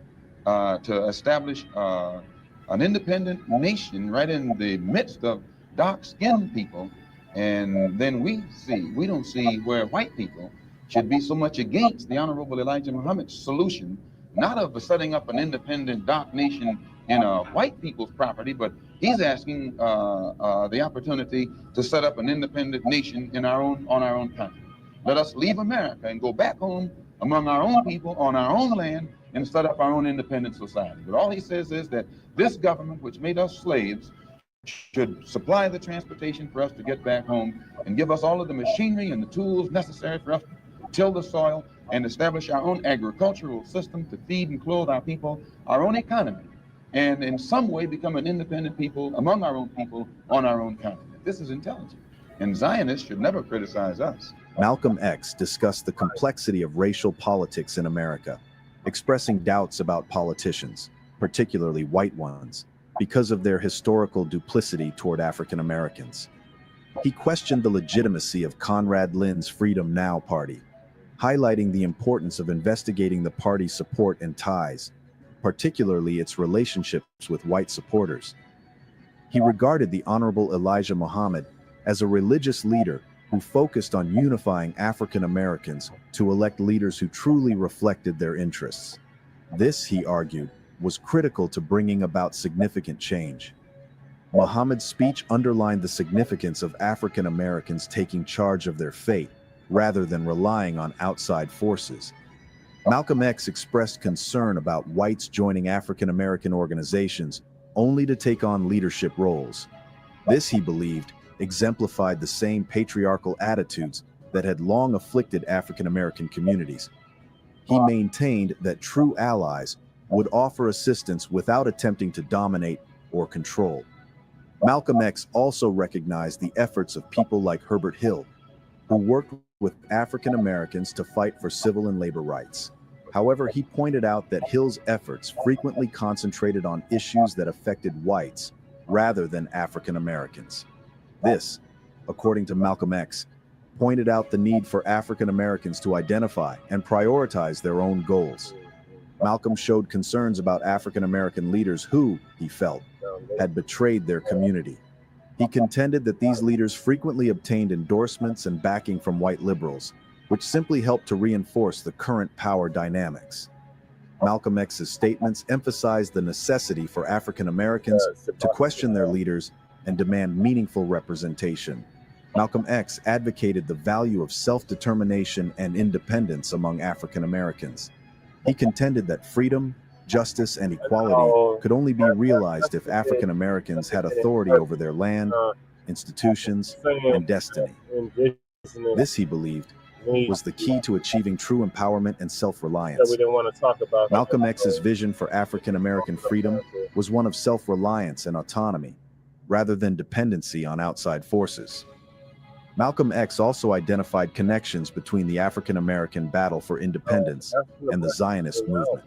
to establish an independent nation right in the midst of dark-skinned people, and then we don't see where white people should be so much against the Honorable Elijah Muhammad's solution, not of setting up an independent dark nation in a white people's property, but he's asking the opportunity to set up an independent nation on our own country. Let us leave America and go back home among our own people on our own land and set up our own independent society. But all he says is that this government, which made us slaves, should supply the transportation for us to get back home and give us all of the machinery and the tools necessary for us to till the soil and establish our own agricultural system to feed and clothe our people, our own economy, and in some way become an independent people among our own people on our own continent. This is intelligent, and Zionists should never criticize us. Malcolm X discussed the complexity of racial politics in America, expressing doubts about politicians, particularly white ones, because of their historical duplicity toward African Americans. He questioned the legitimacy of Conrad Lynn's Freedom Now party, highlighting the importance of investigating the party's support and ties, particularly its relationships with white supporters. He regarded the Honorable Elijah Muhammad as a religious leader who focused on unifying African Americans to elect leaders who truly reflected their interests. This, he argued, was critical to bringing about significant change. Muhammad's speech underlined the significance of African Americans taking charge of their fate rather than relying on outside forces. Malcolm X expressed concern about whites joining African American organizations only to take on leadership roles. This, he believed, exemplified the same patriarchal attitudes that had long afflicted African American communities. He maintained that true allies would offer assistance without attempting to dominate or control. Malcolm X also recognized the efforts of people like Herbert Hill, who worked with African Americans to fight for civil and labor rights. However, he pointed out that Hill's efforts frequently concentrated on issues that affected whites rather than African Americans. This, according to Malcolm X, pointed out the need for African Americans to identify and prioritize their own goals. Malcolm showed concerns about African American leaders who, he felt, had betrayed their community. He contended that these leaders frequently obtained endorsements and backing from white liberals, which simply helped to reinforce the current power dynamics. Malcolm X's statements emphasized the necessity for African Americans to question their leaders and demand meaningful representation. Malcolm X advocated the value of self-determination and independence among African Americans. He contended that freedom, justice, and equality could only be realized if African Americans had authority over their land, institutions, and destiny. This, he believed, was the key to achieving true empowerment and self-reliance. Malcolm X's vision for African American freedom was one of self-reliance and autonomy, rather than dependency on outside forces. Malcolm X also identified connections between the African American battle for independence and the Zionist movement.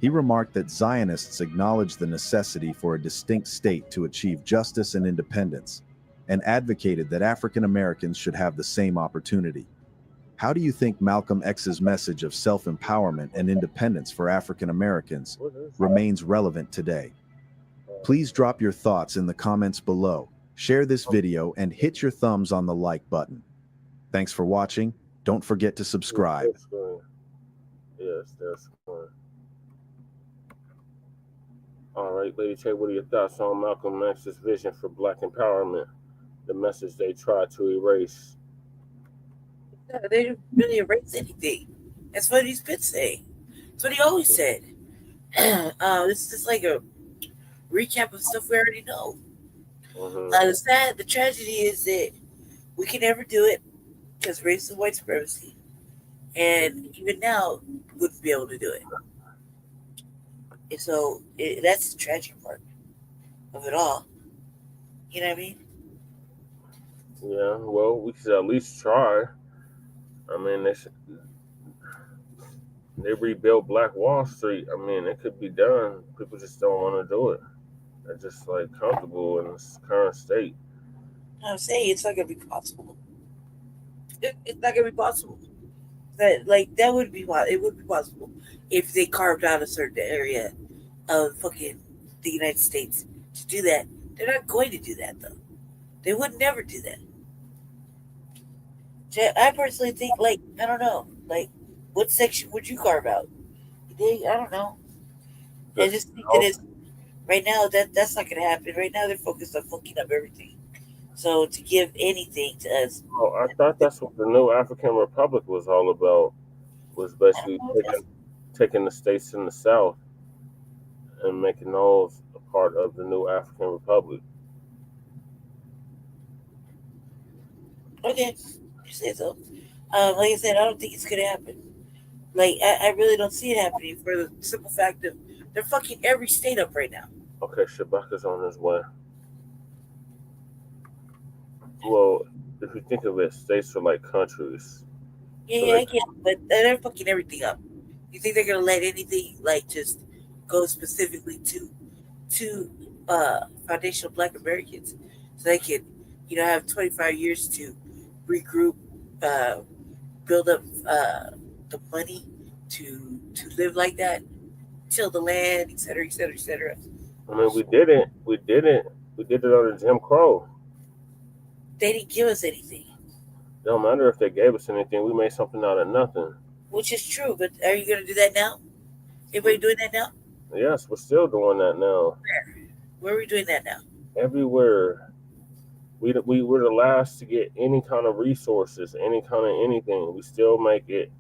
He remarked that Zionists acknowledged the necessity for a distinct state to achieve justice and independence, and advocated that African Americans should have the same opportunity. How do you think Malcolm X's message of self-empowerment and independence for African Americans remains relevant today? Please drop your thoughts in the comments below, share this video, and hit your thumbs on the like button. Thanks for watching. Don't forget to subscribe. Yes, that's fine. All right, Lady Tay, what are your thoughts on Malcolm X's vision for Black empowerment, the message they tried to erase? No, they didn't really erase anything. That's what he's been saying. That's what he always said. This is just like a recap of stuff we already know. The tragedy is that we can never do it because race and white supremacy. And even now, we wouldn't be able to do it. And so that's the tragic part of it all. You know what I mean? Yeah, well, we should at least try. I mean, they rebuilt Black Wall Street. I mean, it could be done. People just don't want to do it. They're just like comfortable in this current state. I'm saying it's not gonna be possible. It's not gonna be possible. That would be it would be possible if they carved out a certain area of fucking the United States to do that. They're not going to do that though. They would never do that. I personally think, I don't know, what section would you carve out? I don't know. I just think that it's right now that's not going to happen. Right now they're focused on fucking up everything. So to give anything to us. Oh, I thought that's what the new African Republic was all about. Was basically taking the states in the South and making those a part of the new African Republic. Okay. You say so. Like I said, I don't think it's gonna happen. I really don't see it happening for the simple fact that they're fucking every state up right now. Okay, Shabaka's on his way. Well, if you think of it, states are like countries. Yeah, I get it, but they're fucking everything up. You think they're gonna let anything just go specifically to foundational Black Americans so they can, have 25 years to regroup, build up the money to live like that, till the land, et cetera, et cetera, et cetera. I mean, we did it under Jim Crow. They didn't give us anything. Don't matter if they gave us anything. We made something out of nothing. Which is true, but are you going to do that now? Everybody doing that now? Yes, we're still doing that now. Where are we doing that now? Everywhere. We were the last to get any kind of resources, any kind of anything. We still make it.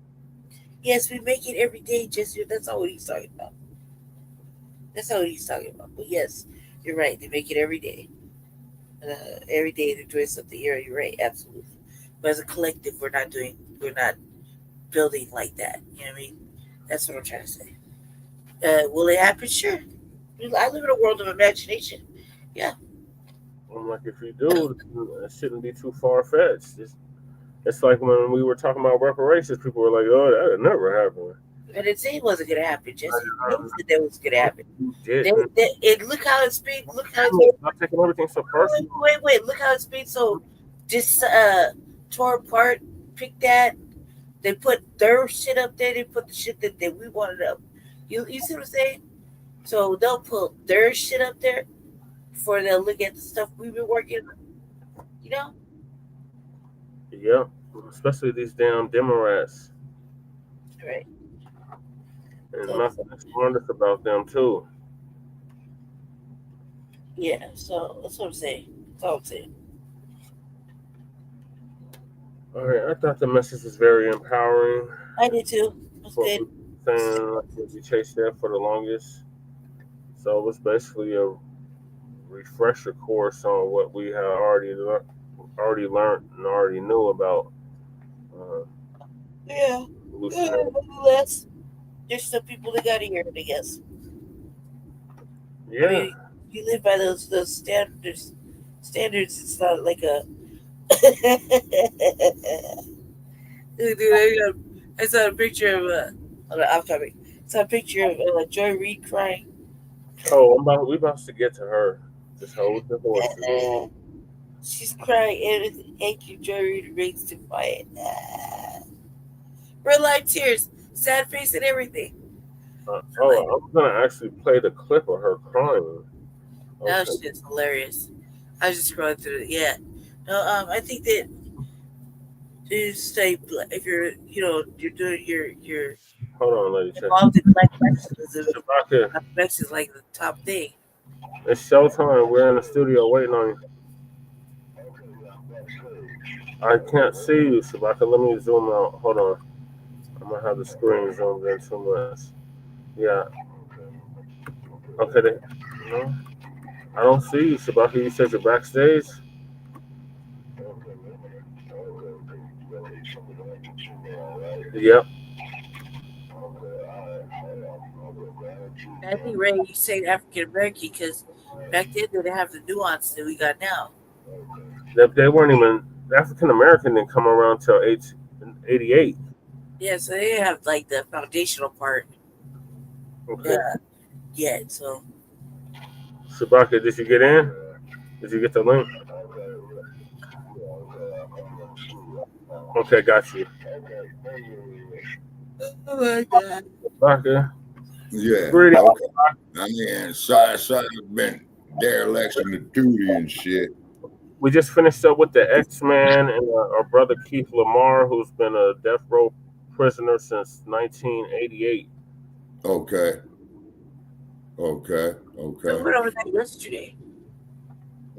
Yes, we make it every day, Jesse. That's not what he's talking about. That's not what he's talking about. But yes, you're right. They make it every day. Every day they're doing something here. You're right, absolutely. But as a collective, we're not building like that. You know what I mean? That's what I'm trying to say. Will it happen? Sure. I live in a world of imagination. Yeah. I'm like, if you do, it shouldn't be too far-fetched. It's like when we were talking about reparations, people were like, oh, that would never happen. I didn't say it wasn't going to happen, Jesse. They said that was going to happen. Look how it's being. Look how it's not taking everything so personal. Wait. Look how it's being so tore apart, picked that. They put their shit up there. They put the shit that we wanted up. You see what I'm saying? So they'll put their shit up there before they'll look at the stuff we've been working on. You know? Yeah, especially these damn Democrats. Right. And nothing smartest about them too. Yeah, so that's what I'm saying. That's all I'm saying. All right, I thought the message was very empowering. I did too. That's What good. we saying, like we chased that for the longest. So it was basically a refresher course on what we had already learned and already knew about. Yeah. Nonetheless, there's some people that got to hear it, I guess. Yeah. I mean, you live by those standards. Standards. It's not like a. Dude, I saw a picture of I'm topic. I saw a picture of Joy Reid crying. Oh, we about to get to her. Just hold the horses. She's crying, and thank you, Joy Reid remains defiant. Real life tears, sad face, and everything. I'm gonna actually play the clip of her crying. Okay. That shit's hilarious. I was just scrolling through it. Yeah. No, I think that you say if you're doing your hold on, lady. involved in black activism, Black is like the top thing. It's showtime. We're in the studio waiting on you. I can't see you, Shabaka. Let me zoom out. Hold on. I'm gonna have the screen zoomed in too much. Yeah. Okay. No, I don't see you, Shabaka. You said you're backstage. Yep. I think Ray, you say African American because back then they didn't have the nuance that we got now. They weren't even African American. Didn't come around till 88. Yeah, so they have like the foundational part. Okay. Yeah. So. Shabaka, did you get in? Did you get the link? Okay, got you. Oh my God. Shabaka. Yeah. Pretty. Okay. I mean, Science been dereliction of duty and shit. We just finished up with the X-Man and our brother Keith LaMar, who's been a death row prisoner since 1988. Okay. I went over that yesterday.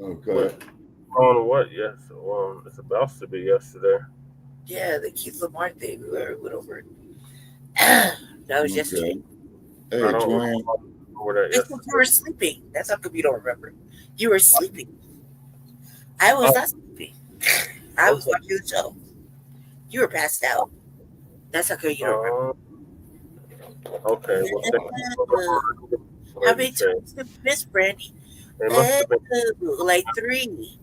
Okay. On what? Yes. Well, it's about to be yesterday. Yeah, the Keith LaMar thing. We went over it. That was yesterday. Hey, Twin. It's because you were sleeping. That's how come you don't remember. You were sleeping. I was not sleeping. I was watching the show. You were passed out. That's how come you don't remember. Okay. Well, how many times did you miss, Brandy? Like 3.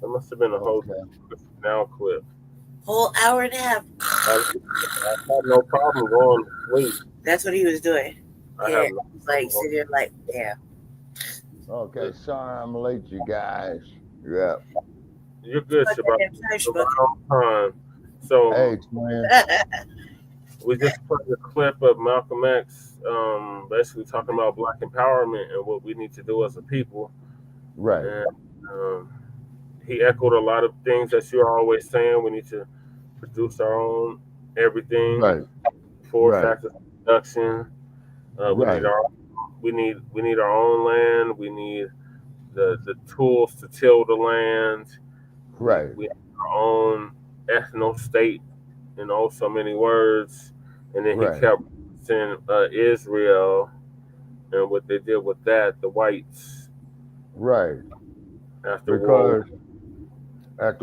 That must have been a whole now clip. Whole hour and a half. I had no problem going to sleep. That's what he was doing. Yeah, like sitting there like, yeah. Okay, sorry I'm late, you guys. Yeah. You're good, Shabbat. So, hey, Twin. We just played a clip of Malcolm X, basically talking about Black empowerment and what we need to do as a people. Right. And he echoed a lot of things that you're always saying. We need to produce our own everything. Right. 4 factors of production. We need our own land. We need the tools to till the land. Right. We have our own ethno state in so many words. And then he kept saying Israel and what they did with that, the whites. Right. After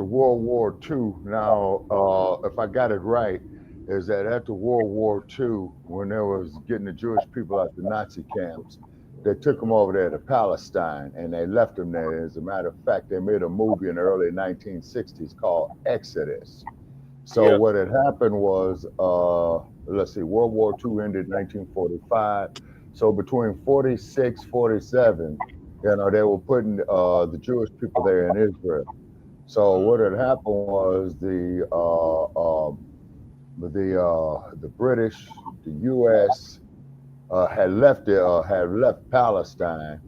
World War II, now, if I got it right, is that after World War II, when they was getting the Jewish people out the Nazi camps, they took them over there to Palestine and they left them there. As a matter of fact, they made a movie in the early 1960s called Exodus. So what had happened was, let's see, World War II ended in 1945. So between 46, 47, they were putting the Jewish people there in Israel. So what had happened was the British, the U.S. Had left Palestine,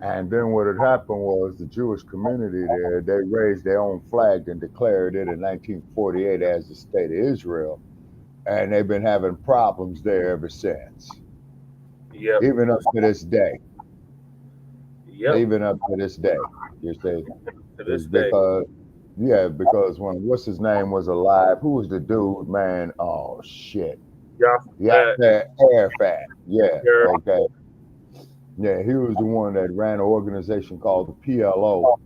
and then what had happened was the Jewish community there, they raised their own flag and declared it in 1948 as the state of Israel, and they've been having problems there ever since. Yep. Even up to this day. Yep. Even up to this day, you see. To this day. Because when what's his name was alive, who was the dude, man? Oh shit. Yasser Arafat. Yeah. Okay. Yeah, he was the one that ran an organization called the PLO,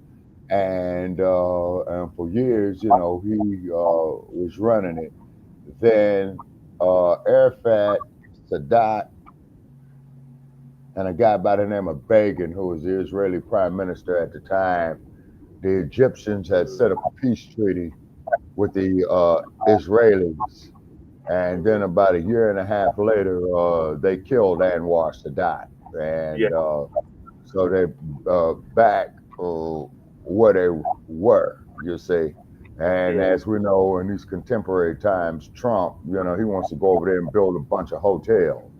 and for years, you know, he was running it. Then Arafat, Sadat, and a guy by the name of Begin, who was the Israeli prime minister at the time, the Egyptians had set up a peace treaty with the Israelis. And then about a year and a half later, they killed Anwar Sadat. And so they back where they were, you see. And as we know, in these contemporary times, Trump, you know, he wants to go over there and build a bunch of hotels.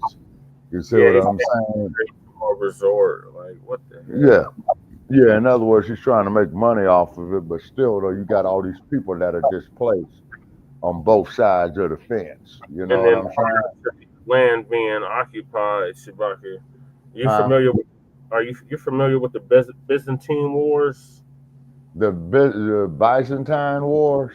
You see what I'm saying? A resort, like what the hell? Yeah. Yeah, in other words, he's trying to make money off of it, but still, though, you got all these people that are displaced on both sides of the fence. You know what I'm saying? Land being occupied, Shabaka. You familiar with? You familiar with the Byzantine Wars? The Byzantine Wars?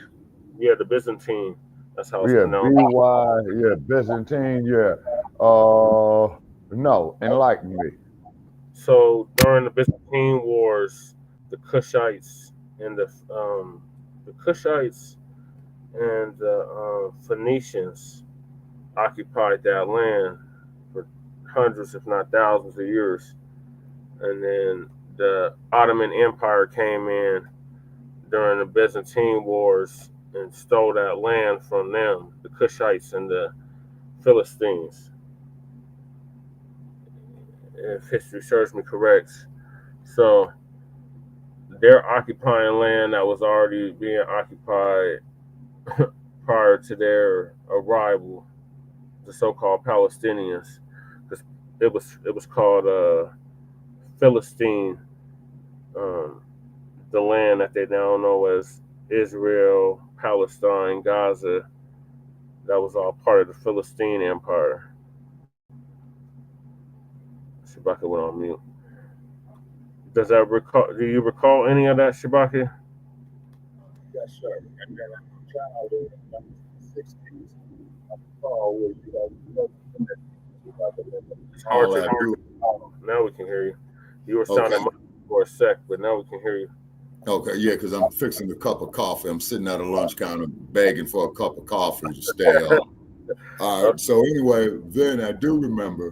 Yeah, the Byzantine. That's how it's pronounced. Byzantine. Yeah. No, enlighten me. So during the Byzantine Wars, the Kushites and the Phoenicians occupied that land for hundreds, if not thousands, of years, and then the Ottoman Empire came in during the Byzantine Wars and stole that land from them, the Kushites and the Philistines. If history serves me correct. So they're occupying land that was already being occupied prior to their arrival, the so-called Palestinians. It was called Philistine, the land that they now know as Israel, Palestine, Gaza. That was all part of the Philistine Empire. Shabaka went on mute. Do you recall any of that, Shabaka? Yes, sir. And then I'm a child in the 1960s. I recall where it's hard to hear you. Now we can hear you. You were sounding much for a sec, but now we can hear you. Okay, yeah, because I'm fixing a cup of coffee. I'm sitting at a lunch counter begging for a cup of coffee to stay up. All right, so anyway, then I do remember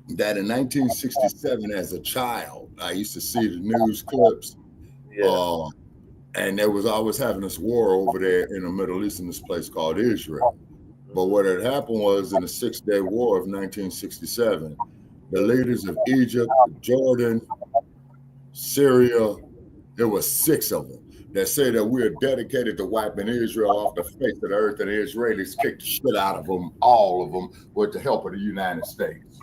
that in 1967, as a child, I used to see the news clips, and there was always having this war over there in the Middle East in this place called Israel. But what had happened was in the 6-Day War of 1967, the leaders of Egypt, Jordan, Syria, there were 6 of them that said that we are dedicated to wiping Israel off the face of the earth, and the Israelis kicked the shit out of them, all of them, with the help of the United States.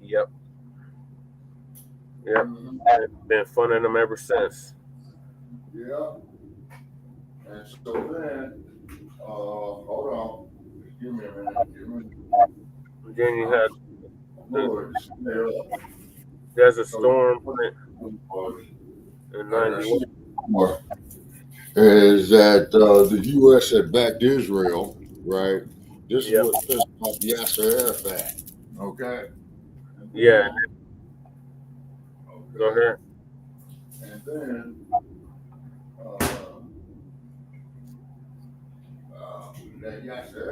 Yep. And it's been funding them ever since. Yeah. And so then, hold on. Give me a minute. Then you had Desert Storm in 91. Is that the U.S. had backed Israel, right? This is what pissed off Yasser Arafat. Okay. Yeah. Go ahead. And then that Yasser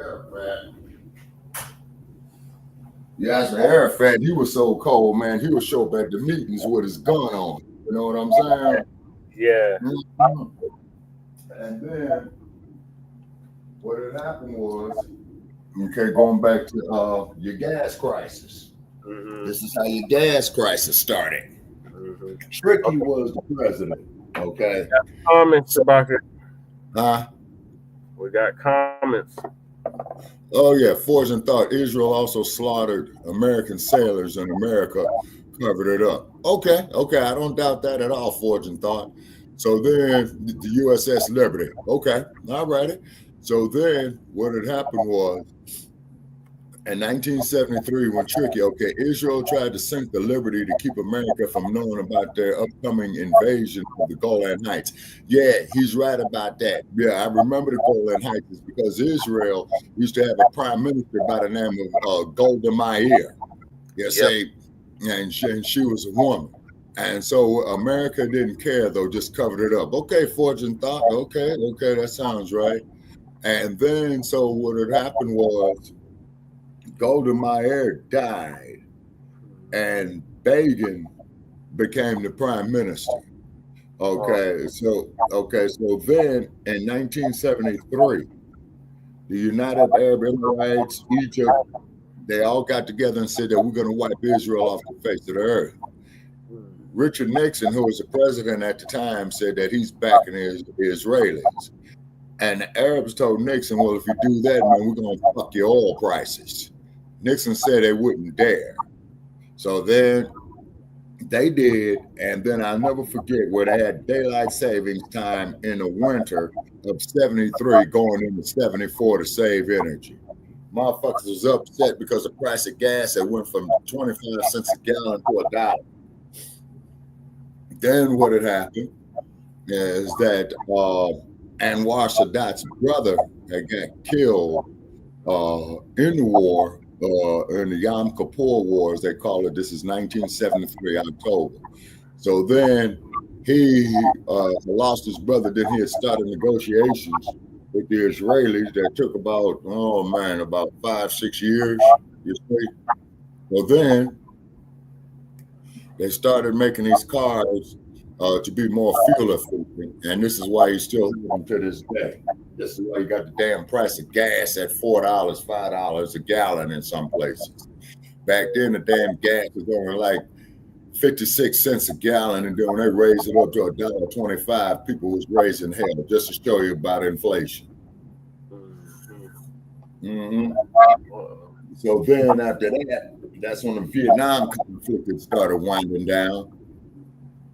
Arafat, he was so cold, man. He would show up at the meetings with his gun on. You know what I'm saying? Yeah. And then what had happened was, going back to your gas crisis. This is how your gas crisis started. Tricky was the president. Okay. Comments about it. Huh? We got comments. Oh yeah, Fortune thought Israel also slaughtered American sailors and America covered it up. Okay, I don't doubt that at all, Fortune thought. So then the USS Liberty. Okay, all righty. So then what had happened was in 1973, when Israel tried to sink the Liberty to keep America from knowing about their upcoming invasion of the Golan Heights. Yeah, he's right about that. Yeah, I remember the Golan Heights is because Israel used to have a prime minister by the name of Golda Meir. Yes, and she was a woman. And so America didn't care, though, just covered it up. Okay, Fortune thought, okay, that sounds right. And then so what had happened was Golda Meir died, and Begin became the prime minister. Okay, so then in 1973, the United Arab Emirates, Egypt, they all got together and said that we're going to wipe Israel off the face of the earth. Richard Nixon, who was the president at the time, said that he's backing the Israelis. And the Arabs told Nixon, well, if you do that, man, we're going to fuck your oil prices. Nixon said they wouldn't dare. So then they did, and then I'll never forget where they had daylight savings time in the winter of 73 going into 74 to save energy. Motherfuckers was upset because the price of gas had went from 25 cents a gallon to $1. Then what had happened is that Anwar Sadat's brother had got killed in the war, in the Yom Kippur War, as they call it. This is 1973, October. So then he lost his brother. Then he had started negotiations with the Israelis that took about 5-6 years, you see. Well, then they started making these cars to be more fuel efficient, and this is why he's still living to this day. This is why you got the damn price of gas at $4, $5 a gallon in some places. Back then, the damn gas was only like 56 cents a gallon, and then when they raised it up to $1.25, people was raising hell, just to show you about inflation. So then after that, that's when the Vietnam conflict had started winding down.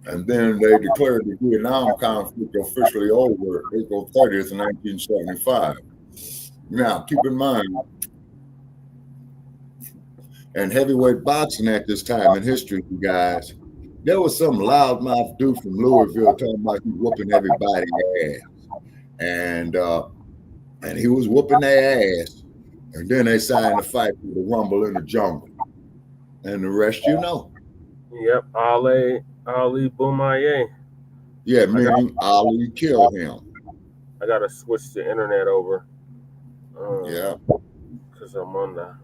And then they declared the Vietnam conflict officially over April 30th, 1975. Now, keep in mind, in heavyweight boxing at this time in history, you guys, there was some loudmouth dude from Louisville talking about he whooping everybody's ass. And he was whooping their ass. And then they signed a fight for the Rumble in the Jungle. And the rest you know. Yep, Ali Boumaier. Yeah, meaning Ali killed him. I gotta switch the internet over. Yeah. Because I'm on the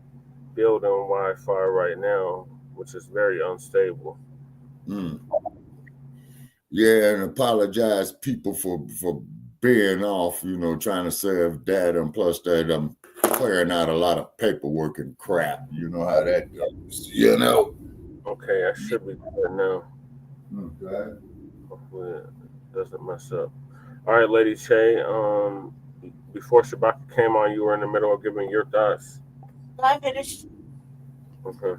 building Wi-Fi right now, which is very unstable. Yeah, and apologize people for being off, trying to save data, and plus that I'm clearing out a lot of paperwork and crap. You know how that goes, Okay, I should be good now. Okay. Hopefully it doesn't mess up. All right, Lady Shay, before Shabaka came on, you were in the middle of giving your thoughts. I finished. Okay.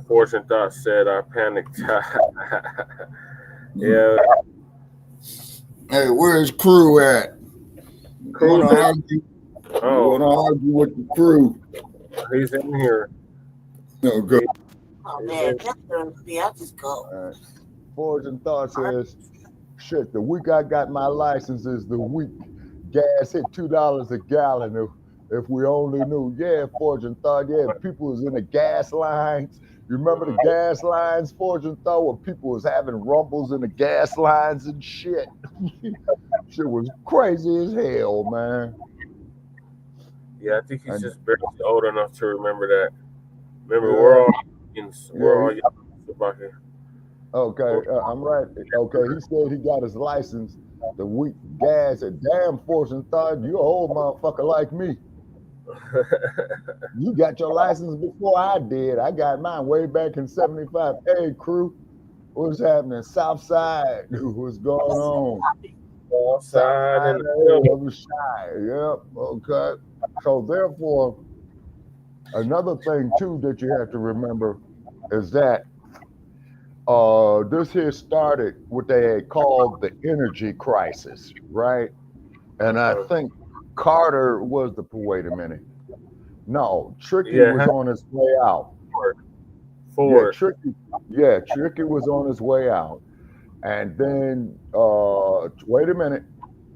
Fortune Thought said I panicked. Yeah. Hey, where's crew at? Crew's want to argue with the crew? He's in here. No, good. Oh man, that's gonna be. I'll just go. Fortune Thought says, shit, the week I got my license is the week gas hit $2 a gallon. If we only knew. Yeah, Fortune Thought, yeah, people was in the gas lines. You remember the gas lines, Fortune Thought, where people was having rumbles in the gas lines and shit. Shit was crazy as hell, man. Yeah, I think he's just barely old enough to remember that. Remember, we're all young about here. Okay, I'm right. Okay, he said he got his license the week gas at damn Fortune Thought. You an old motherfucker like me. You got your license before I did. I got mine way back in 75. Hey, crew, What's happening? South Side. What's going on? Outside and Other side. Yep. Okay. So therefore, another thing too that you have to remember is that this here started what they had called the energy crisis, right? And I think Carter was the wait a minute. No, Tricky was on his way out. Ford. Yeah, Tricky was on his way out. And then wait a minute.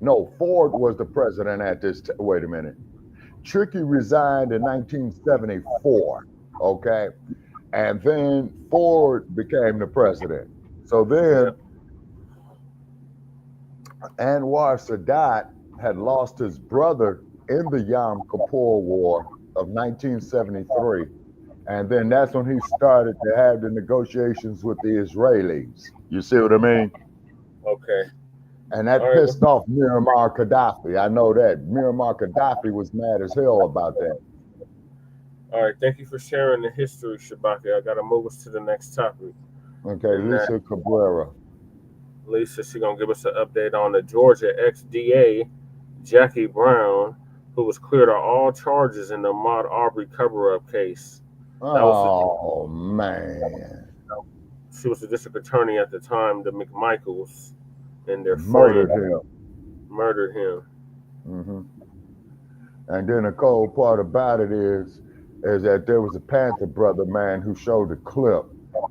No, Ford was the president at this wait a minute. Tricky resigned in 1974. Okay. And then Ford became the president. So then Anwar Sadat had lost his brother in the Yom Kippur War of 1973. And then that's when he started to have the negotiations with the Israelis. You see what I mean? Okay. And that pissed off Muammar Gaddafi. I know that. Muammar Gaddafi was mad as hell about that. All right. Thank you for sharing the history, Shabaka. I got to move us to the next topic. Okay, Lisa Cabrera. Lisa, she's going to give us an update on the Georgia ex-DA, Jackie Brown, who was cleared of all charges in the Ahmaud Arbery cover-up case. Oh, man. She was the district attorney at the time, the McMichaels, and their Murdered friend him. murdered him. Mm-hmm. And then the cold part about it is that there was a Panther brother, man, who showed the clip.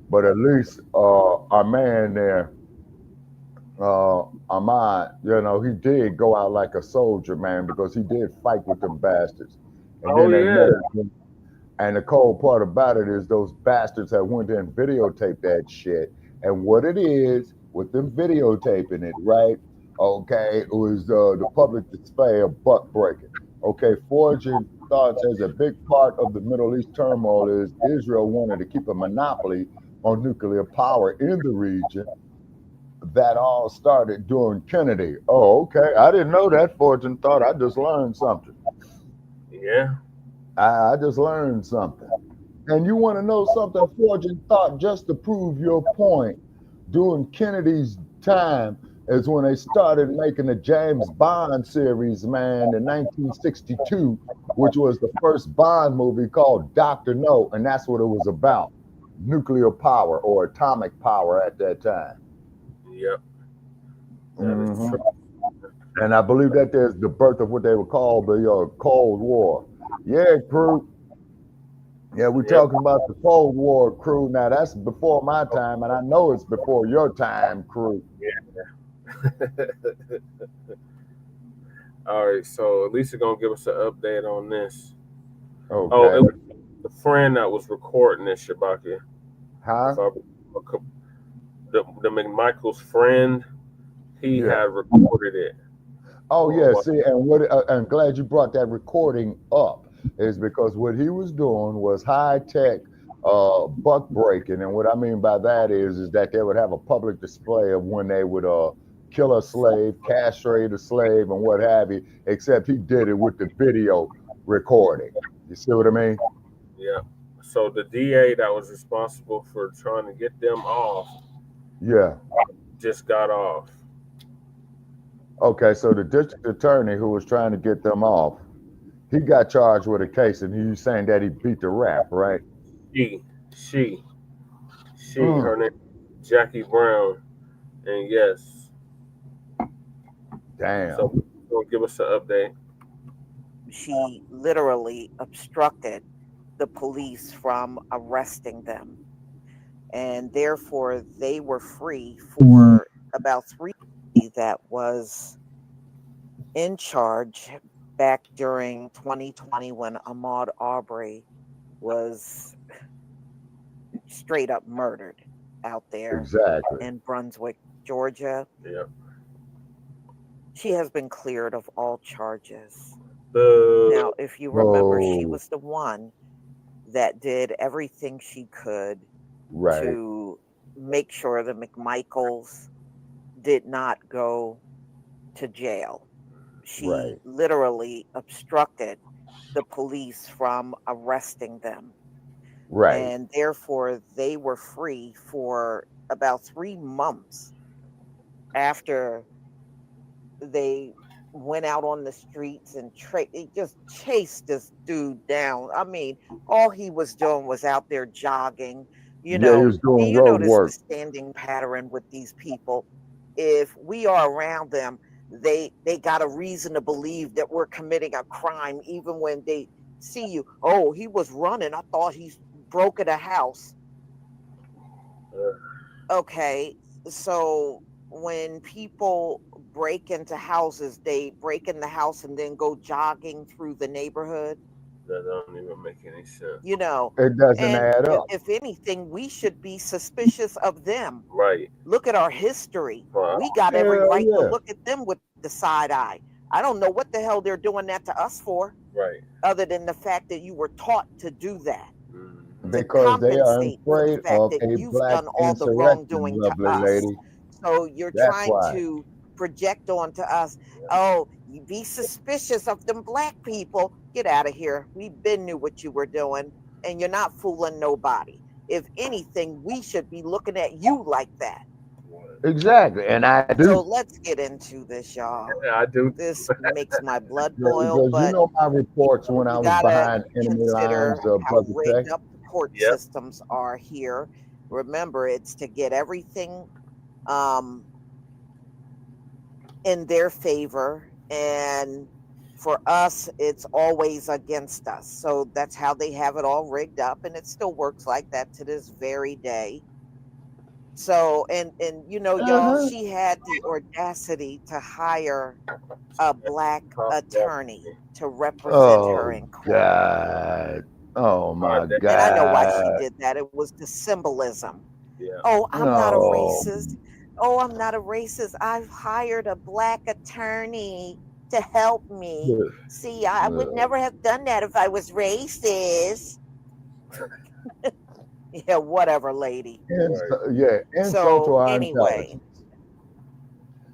But at least our man there, Ahmaud, you know, he did go out like a soldier, man, because he did fight with them bastards. And then they met him. And the cold part about it is those bastards have went there and videotaped that shit. And what it is with them videotaping it, right? Okay, it was the public display of buck breaking. Okay, forging thoughts as a big part of the Middle East turmoil is Israel wanted to keep a monopoly on nuclear power in the region. That all started during Kennedy. Oh, okay. I didn't know that, Fortune thought. I just learned something. Yeah. I just learned something. And you want to know something, Fortune thought, just to prove your point, during Kennedy's time is when they started making the James Bond series, man, in 1962, which was the first Bond movie called Dr. No, and that's what it was about. Nuclear power or atomic power at that time. Yep. Mm-hmm. And I believe that there's the birth of what they would call the Cold War. Yeah, crew. Yeah, we're talking about the Cold War, crew. Now, that's before my time, and I know it's before your time, crew. Yeah. All right, so Lisa going to give us an update on this. Okay. Oh, it was the friend that was recording this, Shabaka. Huh? The McMichael's friend, he had recorded it. Oh, yeah, see, and what I'm glad you brought that recording up, is because what he was doing was high-tech buck breaking, and what I mean by that is that they would have a public display of when they would kill a slave, castrate a slave, and what have you, except he did it with the video recording. You see what I mean? Yeah. So the DA that was responsible for trying to get them off just got off. Okay, so the district attorney who was trying to get them off, he got charged with a case, and he's saying that he beat the rap, right? She, her name Jackie Brown, and yes. Damn. So give us an update. She literally obstructed the police from arresting them, and therefore they were free for about 3 days. That was in charge back during 2020 when Ahmaud Arbery was straight up murdered out there in Brunswick, Georgia. Yeah. She has been cleared of all charges. Now, if you remember, she was the one that did everything she could to make sure the McMichaels did not go to jail. She literally obstructed the police from arresting them. And therefore, they were free for about 3 months after they went out on the streets and just chased this dude down. I mean, all he was doing was out there jogging. He was doing road notice work. the standing pattern with these people. If we are around them, they got a reason to believe that we're committing a crime, even when they see you. Oh, he was running. I thought he broke in a house. Okay, so when people break into houses, they break in the house and then go jogging through the neighborhood. That don't even make any sense. It doesn't add up. If anything, we should be suspicious of them. Right. Look at our history. Wow. We got every right to look at them with the side eye. I don't know what the hell they're doing that to us for. Right. Other than the fact that you were taught to do that. Because they are afraid of a black insurrection, lovely lady. So you're That's trying why. to project onto us, oh, you be suspicious of them black people. Get out of here. We been knew what you were doing, and you're not fooling nobody. If anything, we should be looking at you like that. Exactly, and I do. So let's get into this, y'all. Yeah, I do. This makes my blood boil. Because you know my reports when I was behind enemy lines of how Brother rigged Tech. up the court systems are here. Remember, it's to get everything in their favor, and for us it's always against us. So that's how they have it all rigged up, and it still works like that to this very day. So and y'all, she had the audacity to hire a black attorney to represent her in court. God. Oh my God. And I know why she did that. It was the symbolism. Oh, I'm not a racist. Oh, I'm not a racist. I've hired a black attorney to help me. See, I would never have done that if I was racist. Yeah, whatever, lady. Insult to our intelligence.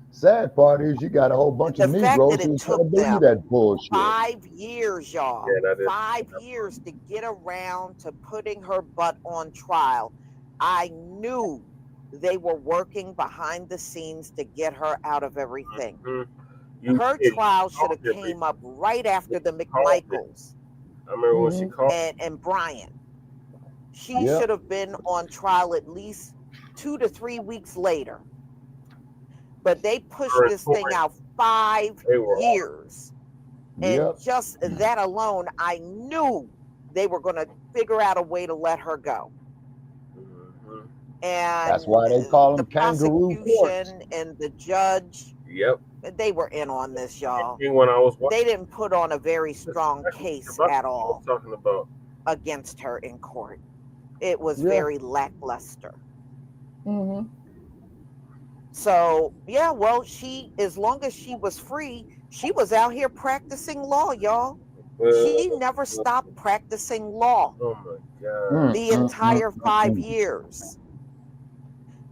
Sad part is you got a whole bunch of Negroes who's going to believe that bullshit. 5 years, y'all. Yeah, 5 years to get around to putting her butt on trial. I knew they were working behind the scenes to get her out of everything. Her trial should have came up right after the McMichaels. I remember when she called and Brian. She should have been on trial at least 2 to 3 weeks later. But they pushed this thing out 5 years. And just that alone, I knew they were going to figure out a way to let her go. And that's why they call them kangaroo courts. And the judge, they were in on this, y'all. They didn't put on a very strong case at all against her in court. It was very lackluster. So well, she, as long as she was free, she was out here practicing law, y'all. She never stopped practicing law. Oh my God. The entire 5 years.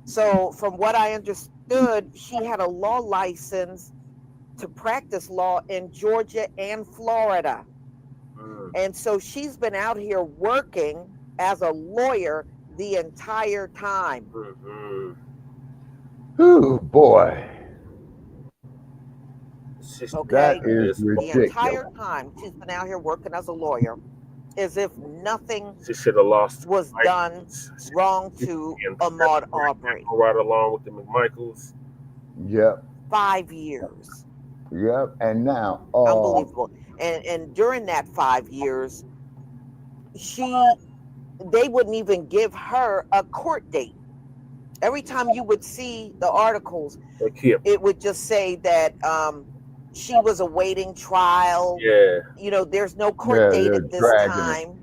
So from what I understood, she had a law license to practice law in Georgia and Florida. And so she's been out here working as a lawyer the entire time. Oh boy. Okay, that is ridiculous. The entire time she's been out here working as a lawyer, as if nothing was done wrong to Ahmaud Arbery. Right along with the McMichaels. 5 years. And now unbelievable. And during that 5 years, they wouldn't even give her a court date. Every time you would see the articles, it would just say that she was awaiting trial. There's no court date at this time.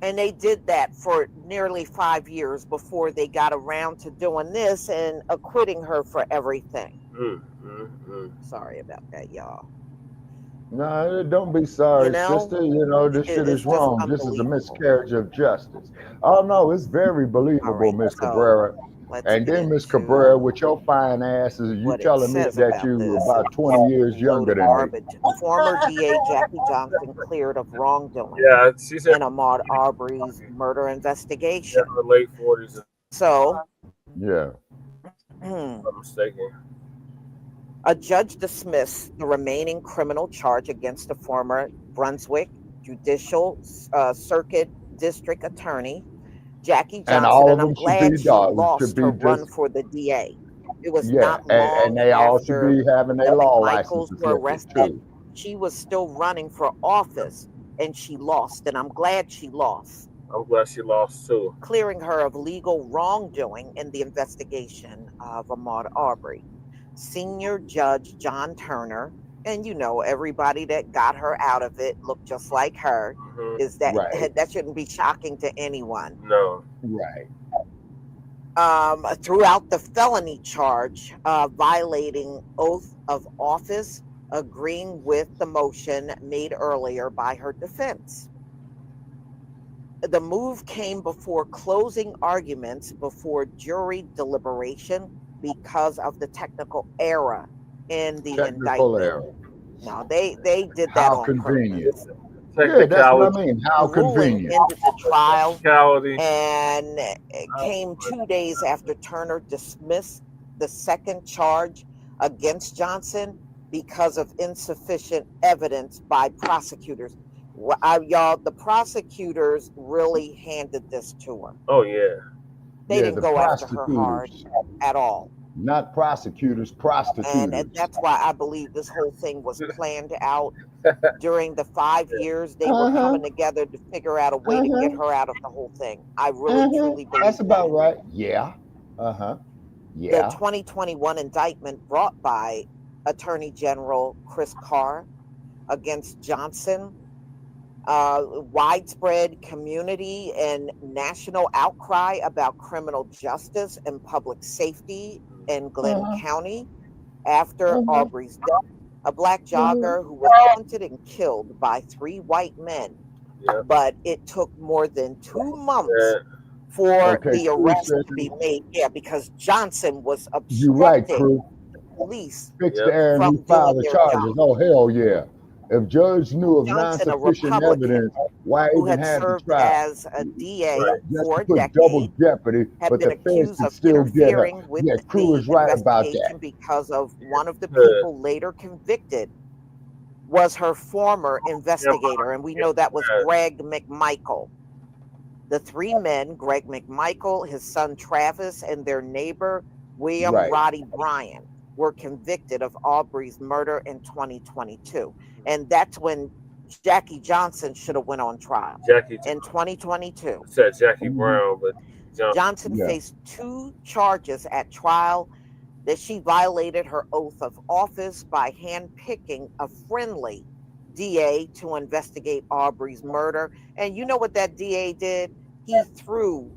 And they did that for nearly 5 years before they got around to doing this and acquitting her for everything. Sorry about that, y'all. No, don't be sorry, sister. This shit is wrong. This is a miscarriage of justice. Oh, no, it's very believable, Miss Cabrera. And then, Miss Cabrera, with your fine asses, you telling me that you about 20 years younger than me. Former DA Jackie Johnson cleared of wrongdoing she's in Ahmaud Arbery's murder investigation. In her late 40s. So, yeah. If I'm not mistaken. A judge dismissed the remaining criminal charge against the former Brunswick Judicial Circuit District Attorney, Jackie And Johnson, all and of I'm them should be glad she lost her run just, for the DA. It was yeah, not long and they all should after be having their the law McMichaels licenses were lifted arrested. too. She was still running for office, and she lost, and I'm glad she lost. I'm glad she lost too. Clearing her of legal wrongdoing in the investigation of Ahmaud Arbery. Senior Judge John Turner, and you know everybody that got her out of it looked just like her. Mm-hmm. Is that Right. that shouldn't be shocking to anyone? No. Right. Throughout the felony charge, violating oath of office, agreeing with the motion made earlier by her defense. The move came before closing arguments before jury deliberation because of the technical error in the Technical indictment. error. No, they did that How on convenient. purpose. Yeah, that's what I mean. How The ruling convenient. ended the trial, Technicality. and it came 2 days after Turner dismissed the second charge against Johnson because of insufficient evidence by prosecutors. Y'all, the prosecutors really handed this to her. Oh yeah. They didn't go after her hard at all. Not prosecutors, prostituters. And that's why I believe this whole thing was planned out during the 5 years they were coming together to figure out a way to get her out of the whole thing. I really, truly believe That's about right. Yeah. Yeah. The 2021 indictment brought by Attorney General Chris Carr against Johnson, widespread community and national outcry about criminal justice and public safety in Glenn County after Arbery's death. A black jogger who was hunted and killed by 3 white men. Yep. But it took more than 2 months for the arrest to be made. Yeah, because Johnson was obstructing the police Fixed the air and he filed the charges. Oh, hell yeah. If judge knew of Johnson, a non-sufficient evidence, why who even had have the served trial? as a DA Just for to a put decade, double jeopardy, had but been the feds accused could of still get her. interfering with Yeah, Crew the is right about that. investigation because of one of the people later convicted was her former investigator, and we know that was Greg McMichael. The 3 men, Greg McMichael, his son Travis, and their neighbor William Roddy Bryan, were convicted of Arbery's murder in 2022, and that's when Jackie Johnson should have went on trial. In 2022, said Jackie Brown, but Johnson faced 2 charges at trial: that she violated her oath of office by handpicking a friendly DA to investigate Arbery's murder. And you know what that DA did? He threw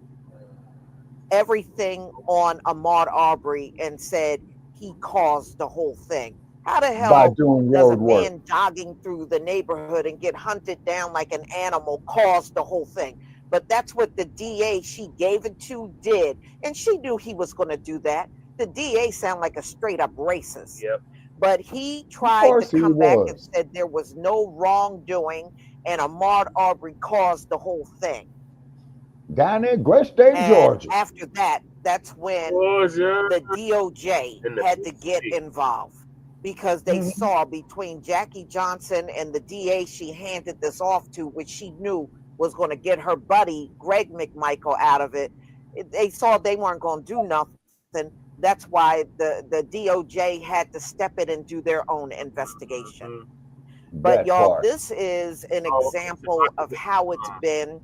everything on Ahmaud Arbery and said he caused the whole thing. How the hell does a man jogging through the neighborhood and get hunted down like an animal cause the whole thing? But that's what the DA she gave it to did. And she knew he was going to do that. The DA sound like a straight up racist. Yep. But he tried to come back and said there was no wrongdoing and Ahmaud Arbery caused the whole thing. Down in Great State, Georgia. After that, that's when the DOJ had to get involved, because they saw between Jackie Johnson and the DA she handed this off to, which she knew was going to get her buddy Greg McMichael out of it. They saw they weren't going to do nothing. That's why the DOJ had to step in and do their own investigation. But y'all, this is an example of how it's been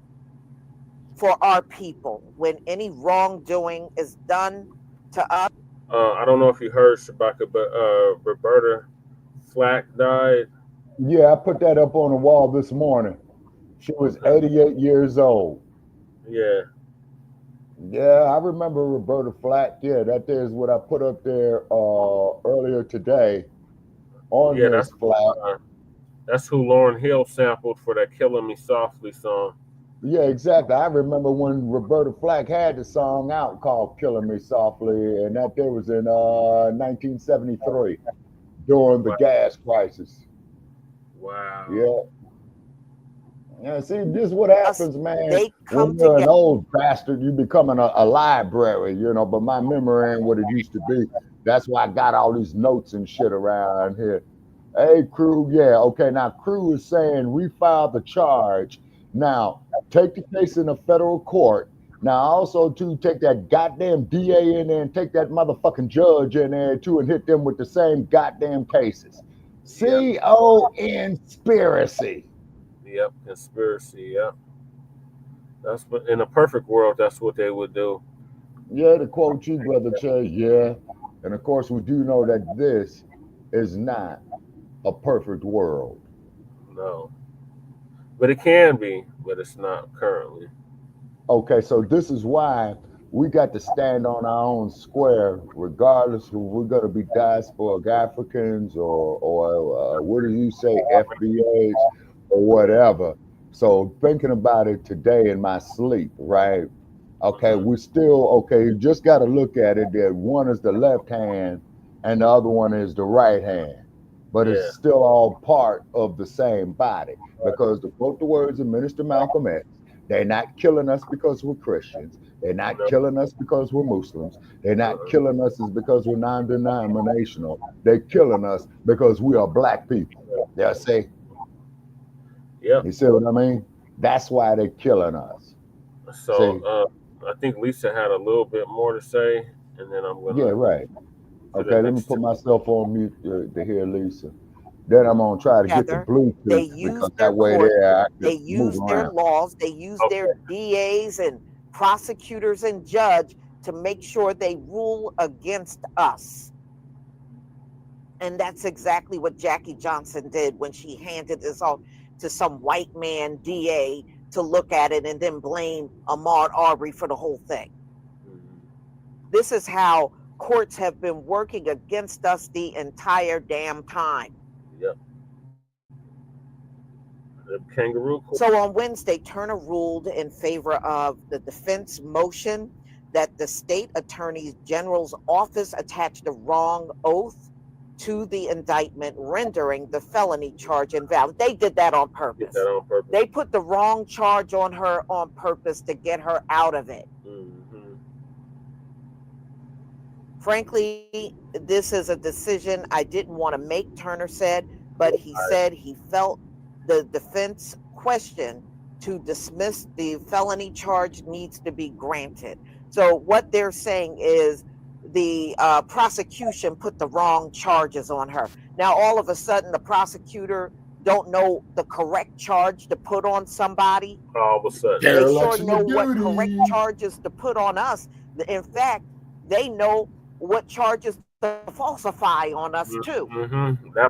for our people when any wrongdoing is done to us. I don't know if you heard, Shabaka, but Roberta Flack died. Yeah, I put that up on the wall this morning. She was 88 years old. Yeah. Yeah, I remember Roberta Flack. Yeah, that there is what I put up there earlier today on this Flack. That's who Lauryn Hill sampled for that "Killing Me Softly" song. Yeah, exactly. I remember when Roberta Flack had the song out called "Killing Me Softly," and that there was in 1973 during the gas crisis. Wow. Yeah. Yeah, see, this is what happens, man. They come When you're an together. old bastard, you becoming a library, you know, but my memory ain't what it used to be. That's why I got all these notes and shit around here. Hey, Crew, yeah, okay, now Crew is saying we filed the charge. Now, take the case in a federal court. Now, also, too, take that goddamn DA in there and take that motherfucking judge in there, too, and hit them with the same goddamn cases. Conspiracy. Yep, conspiracy. Yep. That's what, in a perfect world, that's what they would do. Yeah, to quote you, Brother Che, yeah. And of course, we do know that this is not a perfect world. No. But it can be, but it's not currently. Okay, so this is why we got to stand on our own square, regardless of we're going to be diasporic Africans or what do you say, FBAs or whatever. So thinking about it today in my sleep, right? Okay, we're still, okay, you just got to look at it that one is the left hand and the other one is the right hand. But it's still all part of the same body. Because to quote the words of Minister Malcolm X, they're not killing us because we're Christians. They're not killing us because we're Muslims. They're not killing us because we're non-denominational. They're killing us because we are Black people. They'll say, you see what I mean? That's why they're killing us. So I think Lisa had a little bit more to say, and then I'm going to... Yeah, right. Okay, let me put myself on mute to hear Lisa. Then I'm going to try to get the Bluetooth because that way there I can move around. Their laws, they use their DAs and prosecutors and judge to make sure they rule against us. And that's exactly what Jackie Johnson did when she handed this off to some white man DA to look at it and then blame Ahmaud Arbery for the whole thing. This is how courts have been working against us the entire damn time. Yep. The kangaroo court. So on Wednesday, Turner ruled in favor of the defense motion that the state attorney general's office attached the wrong oath to the indictment, rendering the felony charge invalid. They did that on purpose. They put the wrong charge on her on purpose to get her out of it. Frankly, this is a decision I didn't want to make, Turner said, but he said he felt the defense question to dismiss the felony charge needs to be granted. So what they're saying is the prosecution put the wrong charges on her. Now, all of a sudden, the prosecutor don't know the correct charge to put on somebody. All of a sudden. They sure know what correct charges to put on us. In fact, they know what charges to falsify on us too.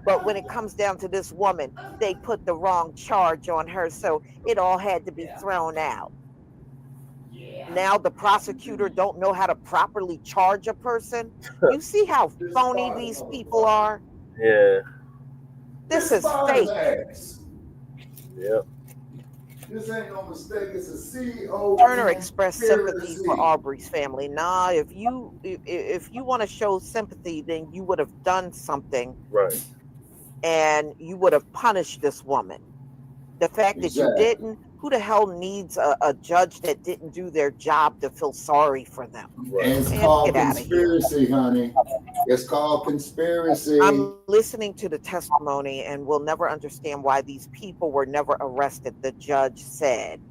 But when it comes down to this woman, they put the wrong charge on her, so it all had to be thrown out. Now the prosecutor don't know how to properly charge a person. You see how phony these people are? Yeah. This is fake. Yep. This ain't no mistake. It's a CEO. Turner expressed sympathy for Arbery's family. Nah, if you want to show sympathy, then you would have done something, right? And you would have punished this woman. The fact that you didn't, who the hell needs a judge that didn't do their job to feel sorry for them? Right. And it's called conspiracy, honey. It's called conspiracy. I'm listening to the testimony and will never understand why these people were never arrested, the judge said.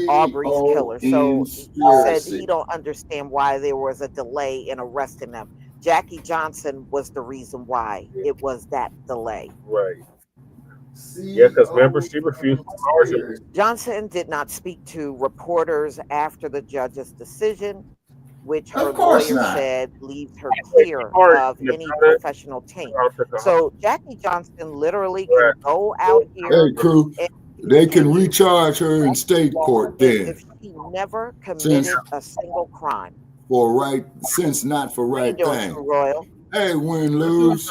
Arbery's killer. So he said he don't understand why there was a delay in arresting them. Jackie Johnson was the reason why it was that delay. Right. Yeah, because remember, she refused to charge him. Johnson did not speak to reporters after the judge's decision, which her lawyer said leaves her clear of any professional taint. So Jackie Johnson literally can go out here. Hey, crew, they can recharge her in state court then. If she never committed a single crime. Not for right thing. Royal. Hey, win, lose.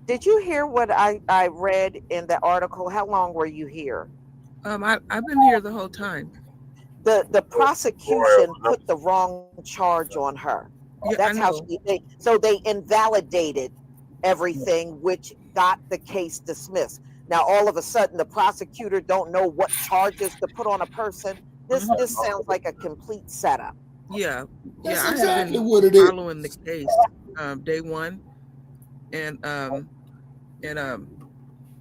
Did you hear what I read in the article? How long were you here? I've been here the whole time. The prosecution put the wrong charge on her. Yeah, that's how they invalidated everything, which got the case dismissed. Now, all of a sudden, the prosecutor don't know what charges to put on a person. This sounds like a complete setup. Yeah, That's yeah. exactly I have been what it is. following the case day one, and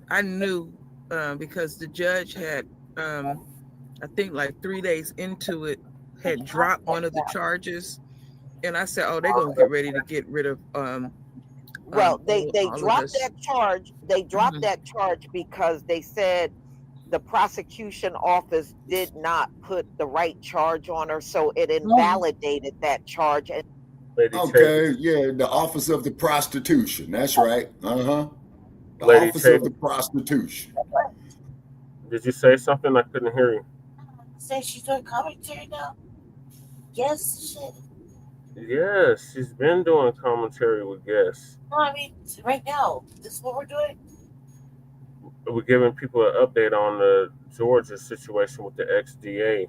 I knew because the judge had I think like 3 days into it had dropped one of the charges, and I said, "Oh, they're gonna get ready to get rid of." Well, they all dropped that charge. They dropped that charge because they said the prosecution office did not put the right charge on her, so it invalidated that charge. Okay, yeah, the office of the prostitution. That's right. The Lady office Chase. of the prostitution. Did you say something? I couldn't hear you. Say she's doing commentary now? Yes, shit. Yes, she's been doing commentary with guests. No, I mean, right now, this is what we're doing. We're giving people an update on the Georgia situation with the ex-DA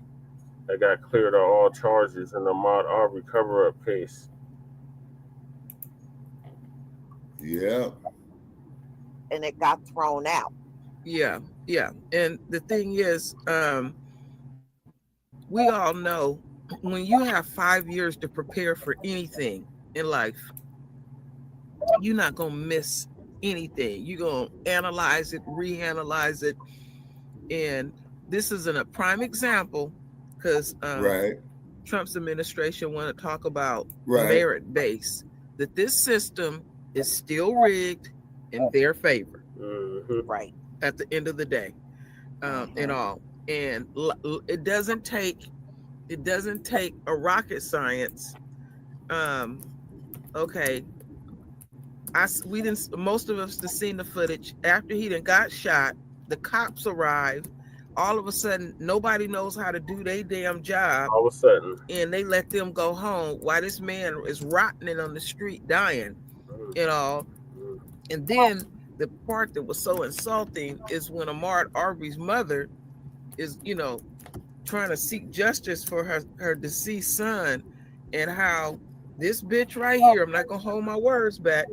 that got cleared of all charges in the Ahmaud Arbery cover-up case. Yeah. And it got thrown out. Yeah, yeah. And the thing is, we all know when you have 5 years to prepare for anything in life, you're not going to miss anything. You're going to analyze it, reanalyze it. And this isn't a prime example because Trump's administration want to talk about merit base, that this system is still rigged in their favor. Right. At the end of the day, and all. And it doesn't take a rocket science. Okay. Most of us have seen the footage after he done got shot. The cops arrived. All of a sudden, nobody knows how to do their damn job. All of a sudden, and they let them go home while this man is rotting on the street, dying, and all. And then the part that was so insulting is when Ahmaud Arbery's mother is, trying to seek justice for her deceased son, and how this bitch right here, I'm not gonna hold my words back.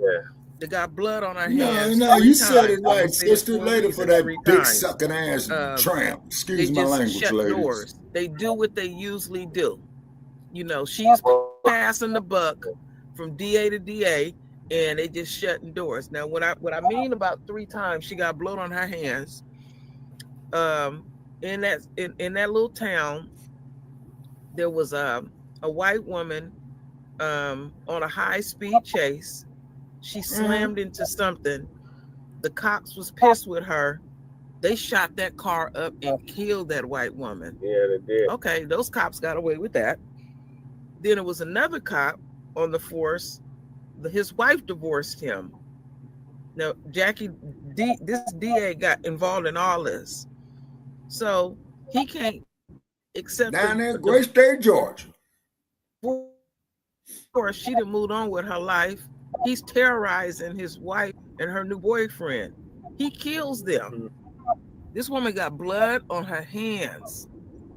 They got blood on her hands. No, you said it right, sister. Later for that big sucking ass tramp. Excuse my language, ladies. Doors. They do what they usually do. She's passing the buck from DA to DA, and they just shutting doors. Now, what I mean about 3 times she got blood on her hands. In that little town, there was a white woman on a high-speed chase. She slammed into something. The cops was pissed with her. They shot that car up and killed that white woman. Yeah, they did. Okay, those cops got away with that. Then it was another cop on the force. His wife divorced him. Now, this DA got involved in all this. So he can't accept down there in Great State, Georgia. Of course, she done moved on with her life. He's terrorizing his wife and her new boyfriend. He kills them. This woman got blood on her hands.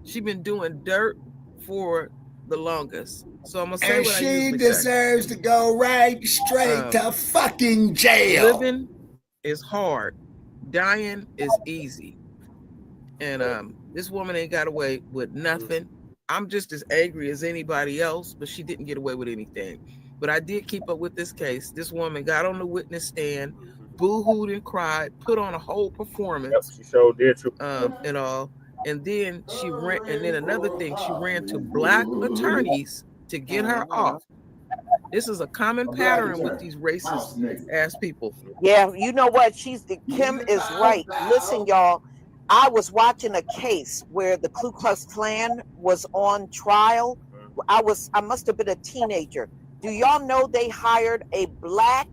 She been doing dirt for the longest. So I'm gonna say what I usually say. And she deserves to go right straight to fucking jail. Living is hard. Dying is easy. And this woman ain't got away with nothing. I'm just as angry as anybody else, but she didn't get away with anything. But I did keep up with this case. This woman got on the witness stand, boo-hooed and cried, put on a whole performance. Yep, she sure did too. And all. And then she ran, and then another thing, she ran to Black attorneys to get her off. This is a common pattern with these racist ass people. Yeah, you know what? Kim is right. Listen, y'all. I was watching a case where the Ku Klux Klan was on trial. I must have been a teenager. Do y'all know they hired a Black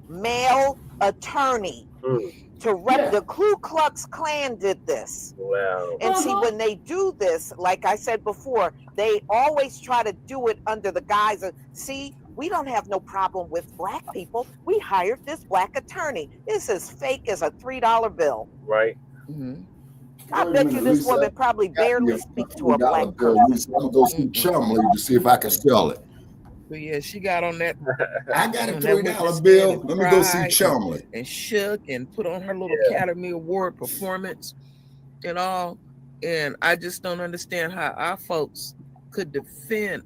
male attorney to rep? The Ku Klux Klan did this. Wow. And see, when they do this, like I said before, they always try to do it under the guise of, see, we don't have no problem with Black people. We hired this Black attorney. This is fake as a $3 bill. Right. Mm-hmm. I bet you this woman probably barely speaks to a Black person. I'm gonna go see Chumley to see if I can sell it. But yeah, she got on that. I got a $3 bill. Let me go see Chumley. And shook and put on her little Academy Award performance and all. And I just don't understand how our folks could defend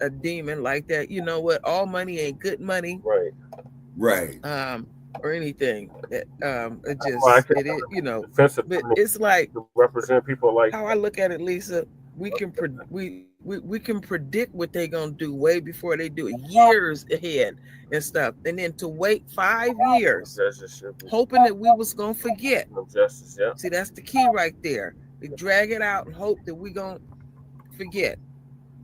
a demon like that. You know what? All money ain't good money. Right. Right. Or anything. It just it is, you know. But it's like represent people like how I look at it, Lisa. We can we can predict what they're gonna do way before they do it, years ahead and stuff. And then to wait 5 years, hoping that we was gonna forget. Justice, yeah. See, that's the key right there. They drag it out and hope that we gonna forget.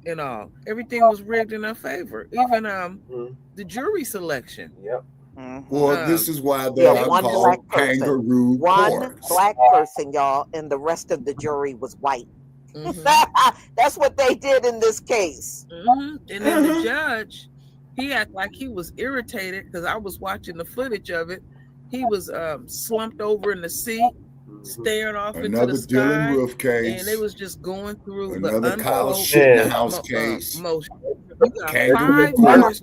And all everything was rigged in our favor. Even the jury selection. Yep. Well, this is why they are called kangaroo courts. One black person, y'all, and the rest of the jury was white. That's what they did in this case. And then the judge, he acted like he was irritated because I was watching the footage of it. He was slumped over in the seat, staring off into the sky. Another Dylan Roof case. And it was just going through another Kyle Shittenhouse case. Motion. Kangaroo court.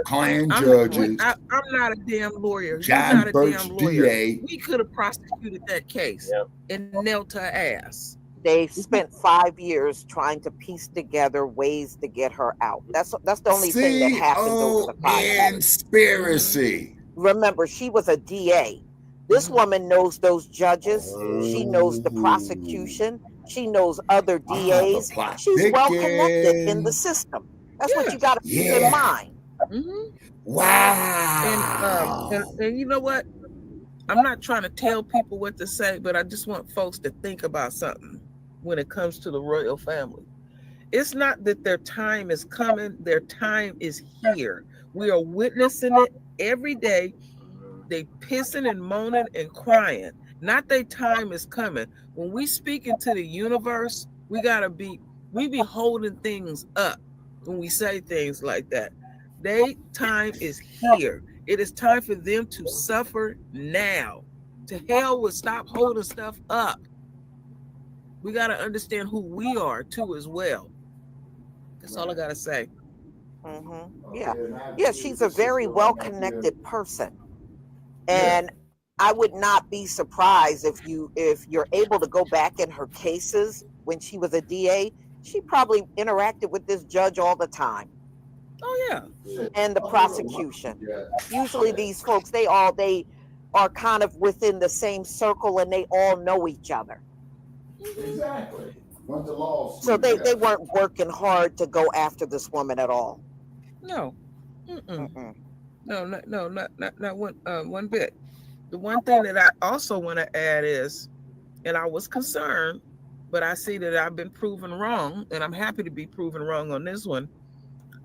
Klan judges. I'm not a damn lawyer. John Birch, DA. We could have prosecuted that case and knelt her ass. They spent 5 years trying to piece together ways to get her out. That's the only thing that happened over the 5 years. Conspiracy. Remember, she was a DA. This woman knows those judges. She knows the prosecution. She knows other DAs. She's well connected in the system. That's what you got to keep in mind. Wow. And you know what? I'm not trying to tell people what to say, but I just want folks to think about something when it comes to the royal family. It's not that their time is coming. Their time is here. We are witnessing it every day. They pissing and moaning and crying. Not their time is coming. When we speak into the universe, we be holding things up when we say things like that. Their time is here. It is time for them to suffer now. To hell with stop holding stuff up. We got to understand who we are too as well. That's all I got to say. Yeah, she's a very well-connected person. And I would not be surprised if you're able to go back in her cases when she was a DA, she probably interacted with this judge all the time. Oh yeah. And the prosecution. Usually these folks, they are kind of within the same circle and they all know each other. Exactly. So they weren't working hard to go after this woman at all. No. No, not one bit. The one thing that I also want to add is, and I was concerned, but I see that I've been proven wrong, and I'm happy to be proven wrong on this one.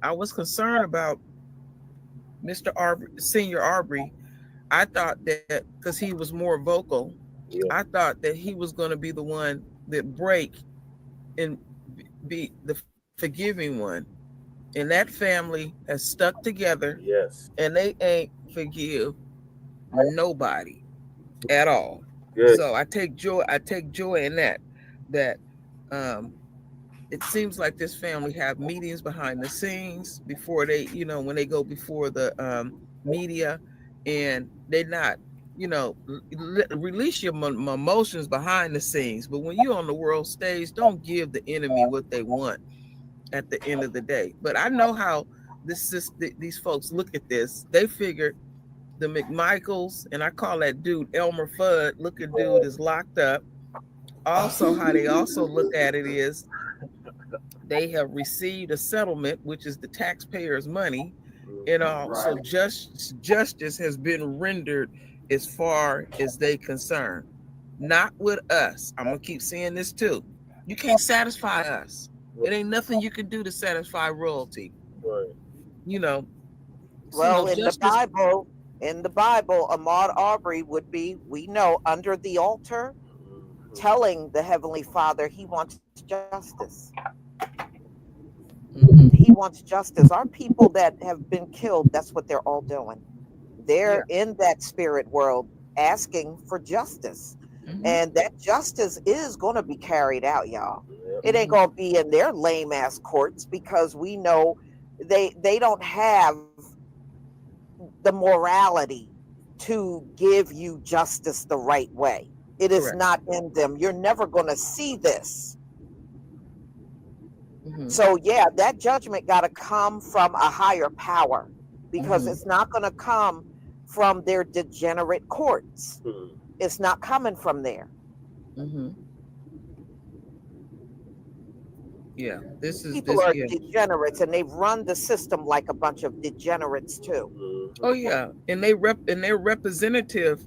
I was concerned about Mr. Senior Arbery. I thought that because he was more vocal, I thought that he was going to be the one that break and be the forgiving one. And that family has stuck together. Yes. And they ain't forgive nobody at all. Good. So I take joy in that it seems like this family have meetings behind the scenes before they, when they go before the media, and they not, release your emotions behind the scenes. But when you're on the world stage, don't give the enemy what they want at the end of the day. But I know how these folks look at this. They figured the McMichaels, and I call that dude Elmer Fudd looking dude, is locked up. Also, how they also look at it is they have received a settlement, which is the taxpayers' money, and so justice has been rendered as far as they concerned. Not with us. I'm gonna keep saying this too. You can't satisfy us. It ain't nothing you can do to satisfy royalty. Right. Well, in the Bible, Ahmaud Arbery would be, we know, under the altar, telling the Heavenly Father he wants justice. He wants justice. Our people that have been killed, that's what they're all doing. They're in that spirit world asking for justice. And that justice is going to be carried out, y'all. It ain't going to be in their lame ass courts, because we know They don't have the morality to give you justice the right way. It is not in them. You're never going to see this. So yeah, that judgment got to come from a higher power, because it's not going to come from their degenerate courts. It's not coming from there. Yeah, people are degenerates, and they've run the system like a bunch of degenerates too. Oh yeah, and their representative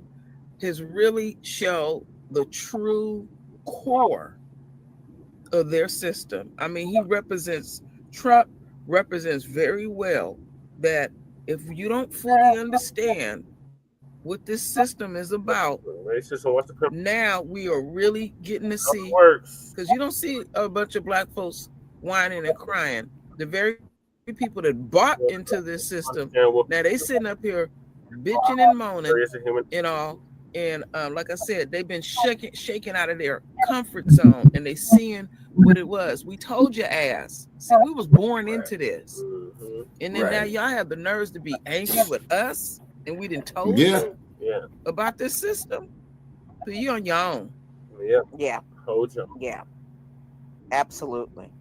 has really shown the true core of their system. I mean, Trump represents very well that if you don't fully understand what this system is about, now we are really getting to see, because you don't see a bunch of black folks whining and crying. The very people that bought into this system, now they sitting up here bitching and moaning and all. And like I said, they've been shaken out of their comfort zone, and they seeing what it was. We told your ass. See, we was born into this. And then now y'all have the nerves to be angry with us, and we didn't told you about this system. So you on your own. Yeah. Yeah. Absolutely.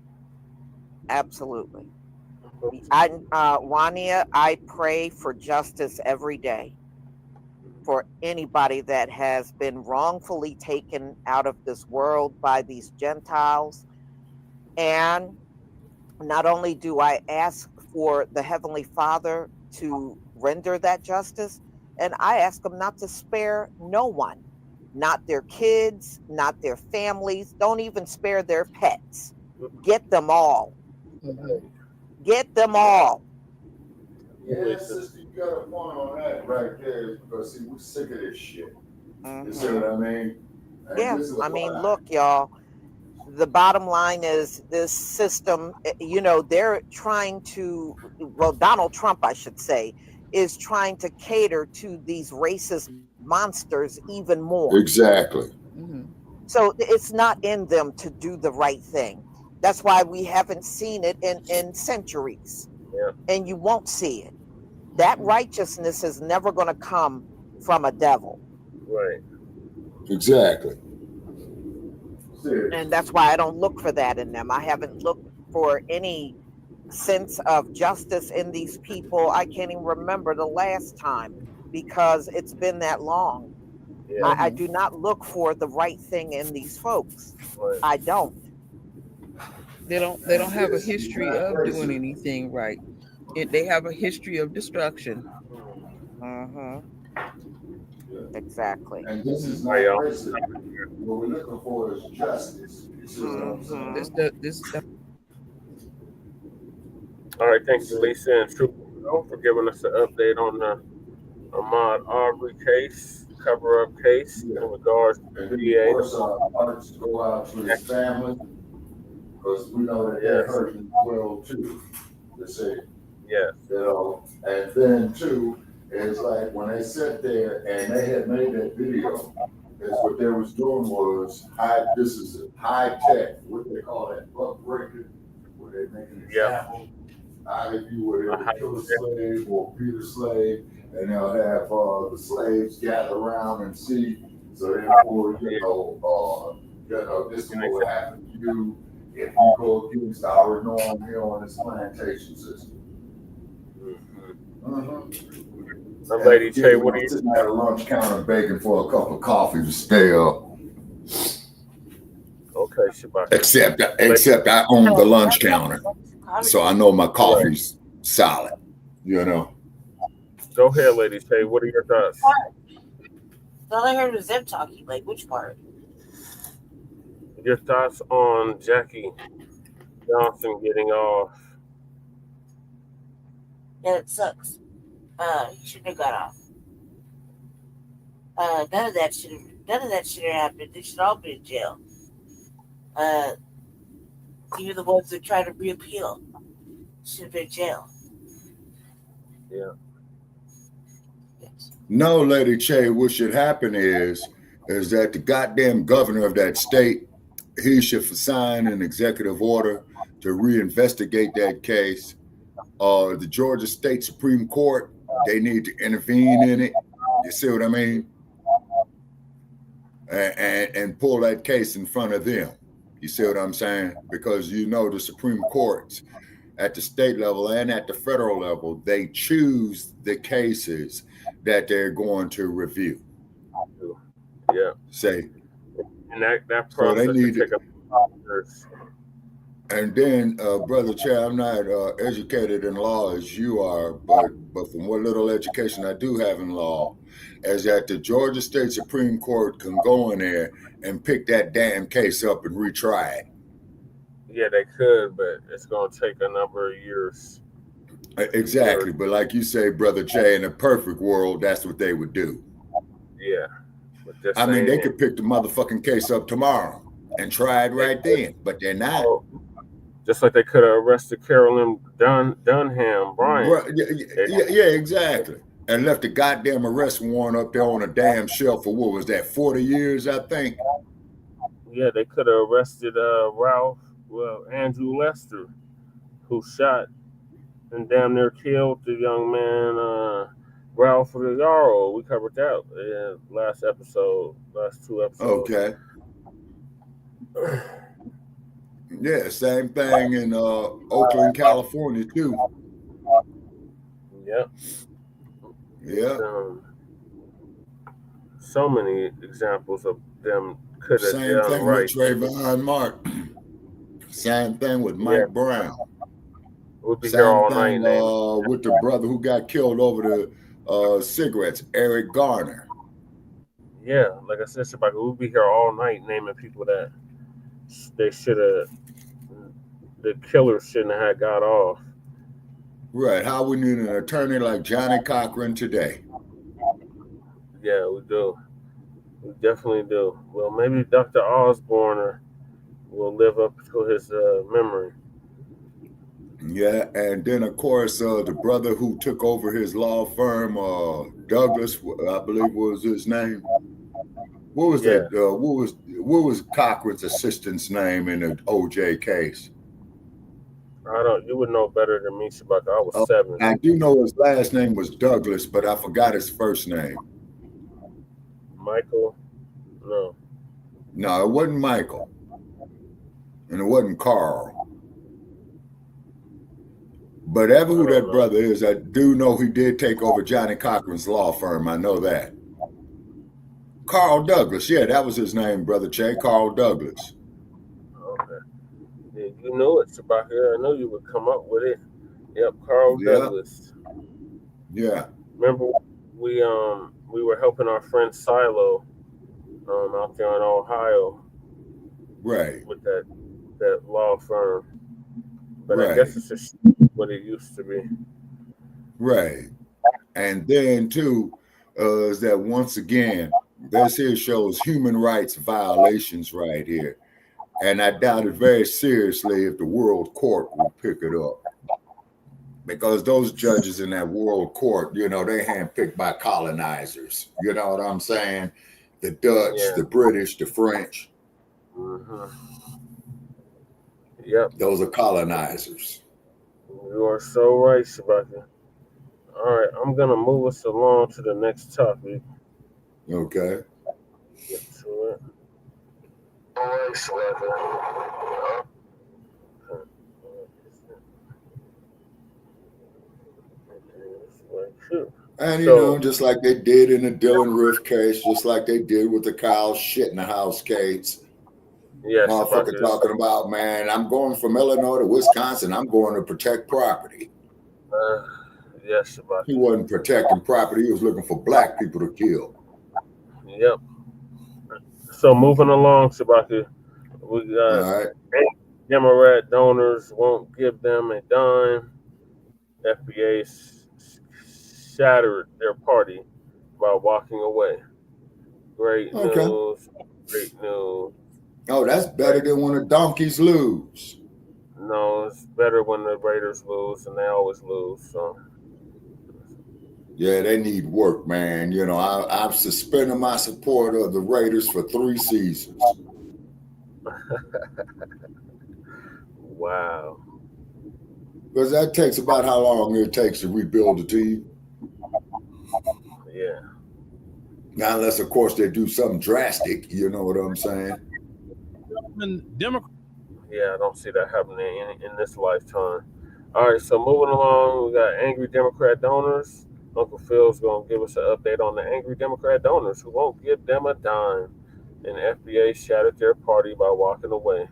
Absolutely. Wania, I pray for justice every day for anybody that has been wrongfully taken out of this world by these Gentiles. And not only do I ask for the Heavenly Father to render that justice, and I ask them not to spare no one, not their kids, not their families, don't even spare their pets. Get them all. Get them all. Yeah, sister, you got a point on that right there, because see, we're sick of this shit. You see what I mean? And yeah, I mean, look, y'all, the bottom line is this system, you know, they're trying to, well, Donald Trump, I should say, is trying to cater to these racist monsters even more. Exactly. So it's not in them to do the right thing. That's why we haven't seen it in centuries. And you won't see it. That righteousness is never going to come from a devil. Right. Exactly. And that's why I don't look for that in them. I haven't looked for any sense of justice in these people. I can't even remember the last time, because it's been that long. I do not look for the right thing in these folks. I don't. They don't have a history of doing anything right. They have a history of destruction. Exactly. And this is not racism. What we're looking for is justice. All right, thanks to Lisa and Trooper for giving us an update on the Ahmaud Arbery case, cover-up case in regards to the VA. Of course, our hearts go out to his family, because we know that they're hurting well too. They say, you know, and then too, it's like when they sat there and they had made that video, is what they was doing was this is a high tech, what they call that buck breaker, where they make an example out of you, where they would kill a slave or beat a slave, and they'll have the slaves gather around and see. So therefore, you know, this is what will happen to you if you go against our norm here on this plantation system. Lady Che, what are you sitting at a lunch counter begging for a cup of coffee to stay up? Okay, Shabbat. Except I own the lunch counter, so I know my coffee's solid. You know. Go ahead, Lady Che. What are your thoughts? All I heard was them talking. Like, which part? Your thoughts on Jackie Johnson getting off? Yeah, it sucks. He shouldn't have got off. None of that should have happened. They should all be in jail. Even the ones that try to reappeal should have been in jail. Yeah. No, Lady Che, what should happen is that the goddamn governor of that state, he should sign an executive order to reinvestigate that case the Georgia State Supreme Court, they need to intervene in it. You see what I mean? And pull that case in front of them. You see what I'm saying? Because you know the Supreme Courts at the state level and at the federal level, they choose the cases that they're going to review. Yeah. Say. And that process so they need can take a couple years. And then, Brother Chad, I'm not educated in law as you are, but from what little education I do have in law, is that the Georgia State Supreme Court can go in there and pick that damn case up and retry it. Yeah, they could, but it's going to take a number of years. Exactly. But like you say, Brother Jay, in a perfect world, that's what they would do. Yeah. I mean, they could pick the motherfucking case up tomorrow and try it right then, but they're not. Just like they could have arrested Carolyn Dunham Bryant. Right. Yeah, exactly. And left the goddamn arrest warrant up there on a damn shelf for what was that, 40 years, I think? Yeah, they could have arrested Andrew Lester, who shot and damn near killed the young man, Ralph Yarrow. We covered that in last two episodes. Okay. Yeah, same thing in Oakland, California, too. Yep. Yeah. So many examples of them could have Same done thing right. with Trayvon Martin. Same thing with Mike Brown. We'll be Same here all thing night, with the brother who got killed over the cigarettes, Eric Garner. Yeah, like I said, Shabaka, we'll be here all night naming people that they should have, the killer shouldn't have got off. Right. How we need an attorney like Johnny Cochran today. Yeah, we do. We definitely do. Well, maybe Dr. Osborne will live up to his memory. Yeah, and then of course the brother who took over his law firm, Douglas, I believe was his name. What was that? What was Cochran's assistant's name in the OJ case? You would know better than me, Shabaka. I was 7. I do know his last name was Douglas, but I forgot his first name. Michael? No, it wasn't Michael. And it wasn't Carl. But ever who that brother is, I do know he did take over Johnny Cochran's law firm. I know that. Carl Douglas. Yeah, that was his name, Brother Che. Carl Douglas. Okay. Yeah, you know it, Shabaka. I know you would come up with it. Yep, Carl Douglas. Yeah. Remember we were helping our friend Silo out there in Ohio. Right. With that law firm. But I guess it's just what it used to be. Right. And then too, is that once again, this here shows human rights violations right here. And I doubt it very seriously if the World Court will pick it up. Because those judges in that World Court, you know, they handpicked by colonizers. You know what I'm saying? The Dutch, the British, the French. Mm-hmm. Yep. Those are colonizers. You are so right, Shabaka. All right, I'm going to move us along to the next topic. Okay. Get to it. All right, Shabaka. And, you know, just like they did in the Dylan Roof case, just like they did with the Kyle Shit in the House case. Yes, motherfucker talking about, man, I'm going from Illinois to Wisconsin. I'm going to protect property. Yes, Shabaka. He wasn't protecting property. He was looking for black people to kill. Yep. So moving along, Shabaka, we got Democrat donors won't give them a dime. FBAs shattered their party by walking away. Great news. Great news. Oh, that's better than when the donkeys lose. No, it's better when the Raiders lose, and they always lose. So. Yeah, they need work, man. You know, I've suspended my support of the Raiders for 3 seasons. Wow. Because that takes about how long it takes to rebuild a team. Yeah. Now, unless, of course, they do something drastic, you know what I'm saying? Yeah, I don't see that happening in this lifetime. All right, so moving along, we got angry Democrat donors. Uncle Phil's going to give us an update on the angry Democrat donors who won't give them a dime. And FBA shattered their party by walking away.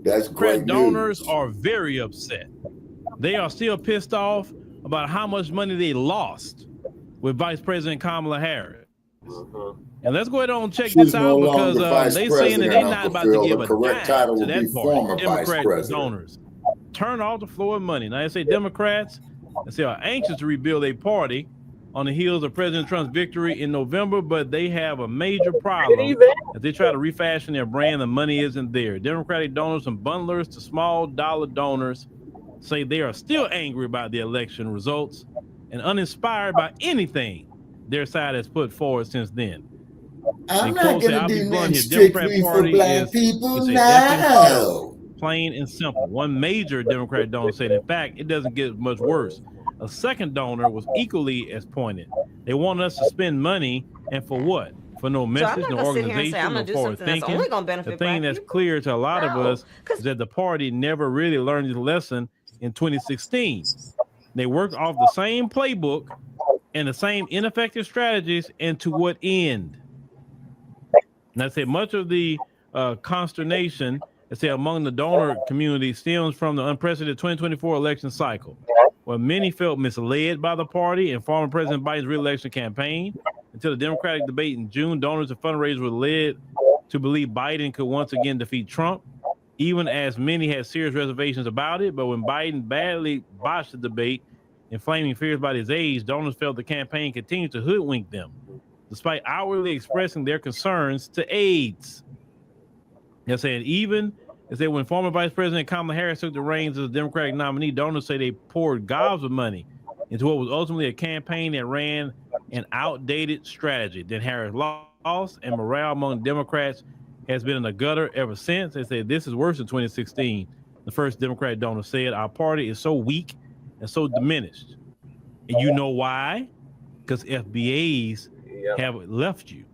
That's great donors news. are very upset. They are still pissed off about how much money they lost with Vice President Kamala Harris. And let's go ahead and check this out because they saying that they're not about to give a dime to that party. Democrat donors turn off the flow of money. Now they say Democrats are anxious to rebuild a party on the heels of President Trump's victory in November, but they have a major problem as they try to refashion their brand. The money isn't there. Democratic donors from bundlers to small dollar donors say they are still angry about the election results and uninspired by anything their side has put forward since then. I'm not going to do nothing strictly for black people now. Plain and simple. One major Democratic donor said, in fact, it doesn't get much worse. A second donor was equally as pointed. They want us to spend money, and for what? For no message, no organization, no forward thinking. The thing that's clear to a lot of us is that the party never really learned this lesson in 2016. They worked off the same playbook and the same ineffective strategies, and to what end? And I say much of the consternation among the donor community stems from the unprecedented 2024 election cycle, where many felt misled by the party and former President Biden's re-election campaign. Until the Democratic debate in June, donors and fundraisers were led to believe Biden could once again defeat Trump, even as many had serious reservations about it. But when Biden badly botched the debate, inflaming fears about his age, donors felt the campaign continued to hoodwink them, despite outwardly expressing their concerns to aides. They're saying even when former Vice President Kamala Harris took the reins as the Democratic nominee, donors say they poured gobs of money into what was ultimately a campaign that ran an outdated strategy. Then Harris lost, and morale among Democrats has been in the gutter ever since. They say this is worse than 2016. The first Democratic donor said, our party is so weak and so diminished. And you know why? Because FBAs have left you.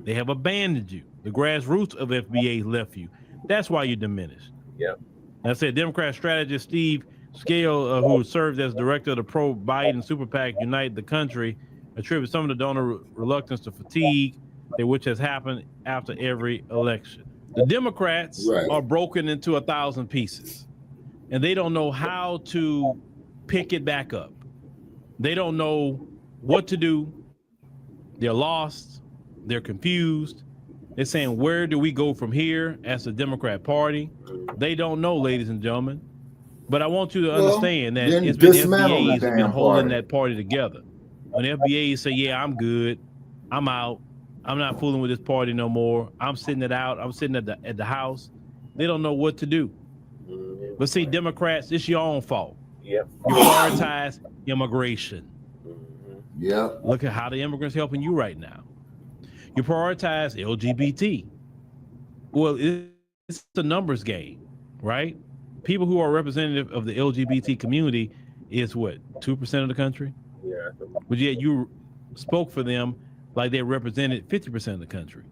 They have abandoned you. The grassroots of FBAs left you. That's why you're diminished. Yeah. I said Democrat strategist Steve Scale, who served as director of the pro-Biden super PAC Unite the Country, attributes some of the donor reluctance to fatigue, which has happened after every election. The Democrats are broken into 1,000 pieces, and they don't know how to pick it back up. They don't know what to do. They're lost. They're confused. They're saying, where do we go from here as a Democrat Party? They don't know, ladies and gentlemen. But I want you to understand that it's been FBAs that have been holding that party together. When FBAs say, yeah, I'm good, I'm out, I'm not fooling with this party no more, I'm sitting it out, I'm sitting at the house, they don't know what to do. But see, Democrats, it's your own fault. Yep. You prioritize immigration. Yep. Look at how the immigrants helping you right now. You prioritize LGBT. Well, it's a numbers game, right? People who are representative of the LGBT community is what, 2% of the country? Yeah. But yet you spoke for them like they represented 50% of the country.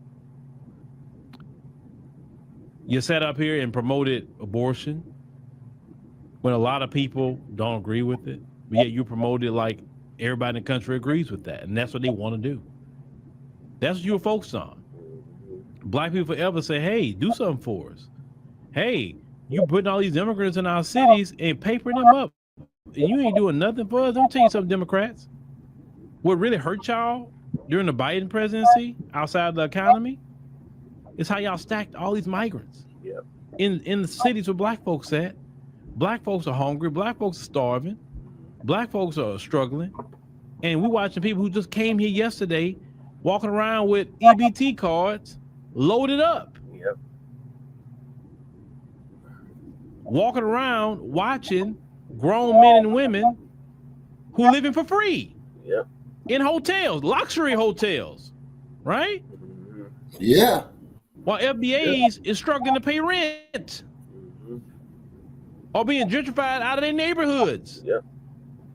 You sat up here and promoted abortion when a lot of people don't agree with it, but yet you promoted like everybody in the country agrees with that, and that's what they want to do. That's what you were focused on. Black people forever say, hey, do something for us. Hey, you putting all these immigrants in our cities and papering them up, and you ain't doing nothing for us. Let me tell you something, Democrats. What really hurt y'all during the Biden presidency outside of the economy is how y'all stacked all these migrants in the cities where black folks at. Black folks are hungry. Black folks are starving. Black folks are struggling. And we watching people who just came here yesterday walking around with EBT cards loaded up. Yep. Walking around watching grown men and women who living for free. Yep. In hotels, luxury hotels, right? Yeah. While FBAs is struggling to pay rent. are being gentrified out of their neighborhoods. Yeah.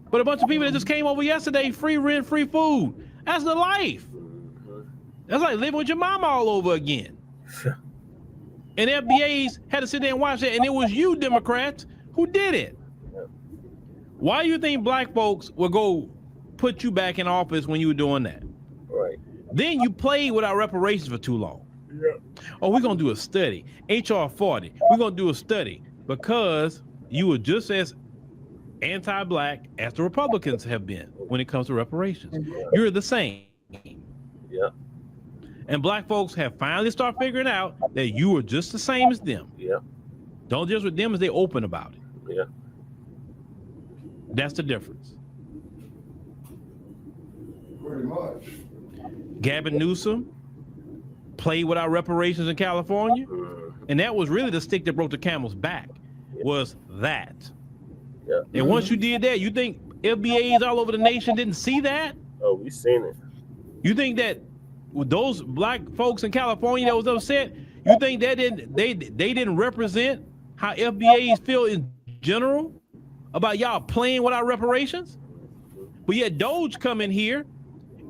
But a bunch of people that just came over yesterday, free rent, free food. That's the life. That's like living with your mama all over again. And FBAs had to sit there and watch it, and it was you, Democrats, who did it. Why do you think black folks will go put you back in office when you were doing that? Right. Then you played with our reparations for too long. Yeah. Oh, we're going to do a study. HR 40. We're going to do a study because you were just as anti-black as the Republicans have been when it comes to reparations. You're the same. Yeah. And black folks have finally started figuring out that you are just the same as them. Yeah. Don't just with them as they open about it. Yeah. That's the difference. Pretty much. Gavin Newsom played with our reparations in California, and that was really the stick that broke the camel's back, was that. Yeah. And once you did that, you think FBAs all over the nation didn't see that? Oh, we seen it. You think that with those black folks in California that was upset, you think that they didn't represent how FBAs feel in general about y'all playing with our reparations? But yet Doge come in here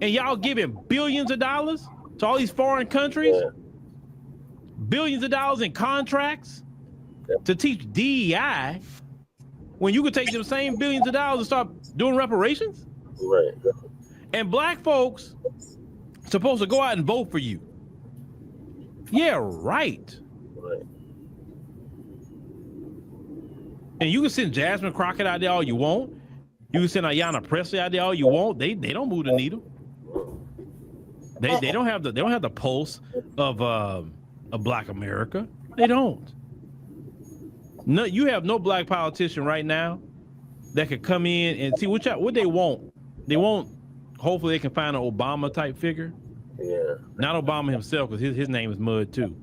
and y'all giving billions of dollars to all these foreign countries, billions of dollars in contracts to teach DEI, when you could take them same billions of dollars and start doing reparations? Right. And black folks supposed to go out and vote for you. Yeah, right. Right. And you can send Jasmine Crockett out there all you want. You can send Ayanna Presley out there all you want. They don't move the needle. They don't have the pulse of Black America. They don't. No, you have no black politician right now that could come in and see what they want. They want. Hopefully, they can find an Obama type figure. Yeah. Not Obama himself, because his name is Mud too.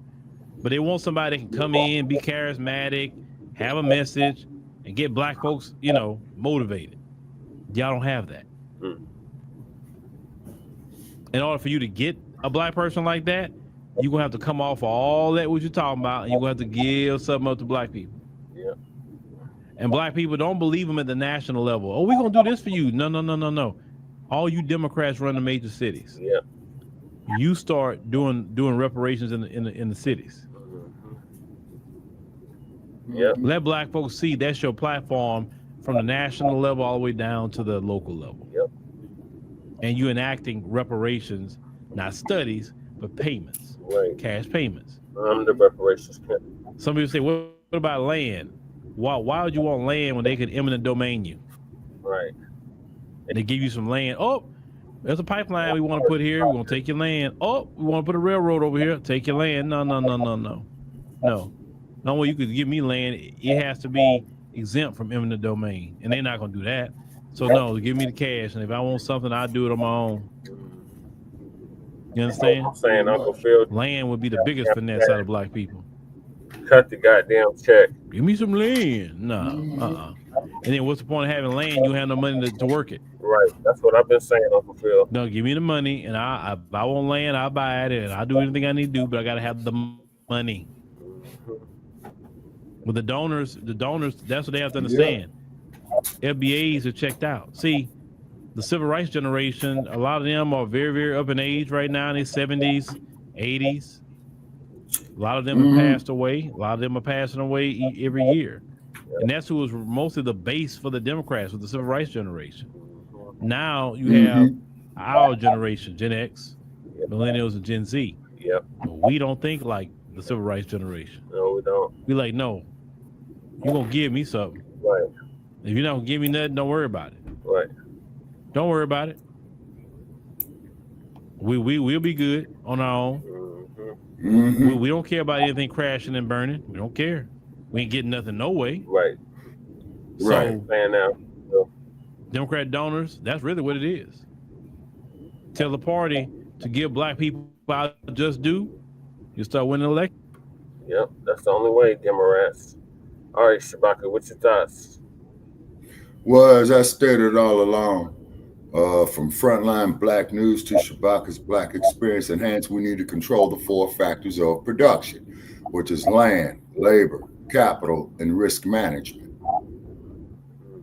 But they want somebody that can come in, be charismatic, have a message, and get black folks, motivated. Y'all don't have that. In order for you to get a black person like that, you're gonna have to come off all that what you're talking about, and you're gonna have to give something up to black people. Yeah. And black people don't believe them at the national level. Oh, we're gonna do this for you. No. All you Democrats run the major cities. Yeah. You start doing reparations in the cities. Yeah. Let black folks see that's your platform from the national level all the way down to the local level. Yep. And you enacting reparations, not studies, but payments. Right. Cash payments. I'm the reparations camp. Some people say, what about land? Why would you want land when they could eminent domain you? Right. And they give you some land. Oh, there's a pipeline we want to put here. We're going to take your land. Oh, we want to put a railroad over here. Take your land. No. No way you could give me land. It has to be exempt from eminent domain. And they're not going to do that. So no, give me the cash. And if I want something, I'll do it on my own. You understand? I'm saying Uncle Phil. Land would be the biggest finesse out of black people. Cut the goddamn check. Give me some land. No. And then what's the point of having land? You have no money to work it. Right. That's what I've been saying, Uncle Phil. No, give me the money, and if I want land, I'll buy it, and I'll do anything I need to do, but I got to have the money. With the donors, that's what they have to understand. Yeah. FBAs are checked out. See, the civil rights generation, a lot of them are very, very up in age right now in their 70s, 80s. A lot of them have passed away. A lot of them are passing away every year. And that's who was mostly the base for the Democrats with the civil rights generation. Now you have our generation, Gen X, millennials, and Gen Z. Yep. We don't think like the civil rights generation. No, we don't. We like, no, you're going to give me something. Right. If you're not going to give me nothing, don't worry about it. Right. Don't worry about it. We'll be good on our own. We don't care about anything crashing and burning. We don't care. We ain't getting nothing no way. Right. So, right. Saying now. Democrat donors, that's really what it is. Tell the party to give black people just due, you start winning the election. Yep, that's the only way, Democrats. All right, Shabaka, what's your thoughts? Well, as I stated all along, from frontline black news to Shabaka's Black Experience Enhanced, we need to control the 4 factors of production, which is land, labor, capital, and risk management.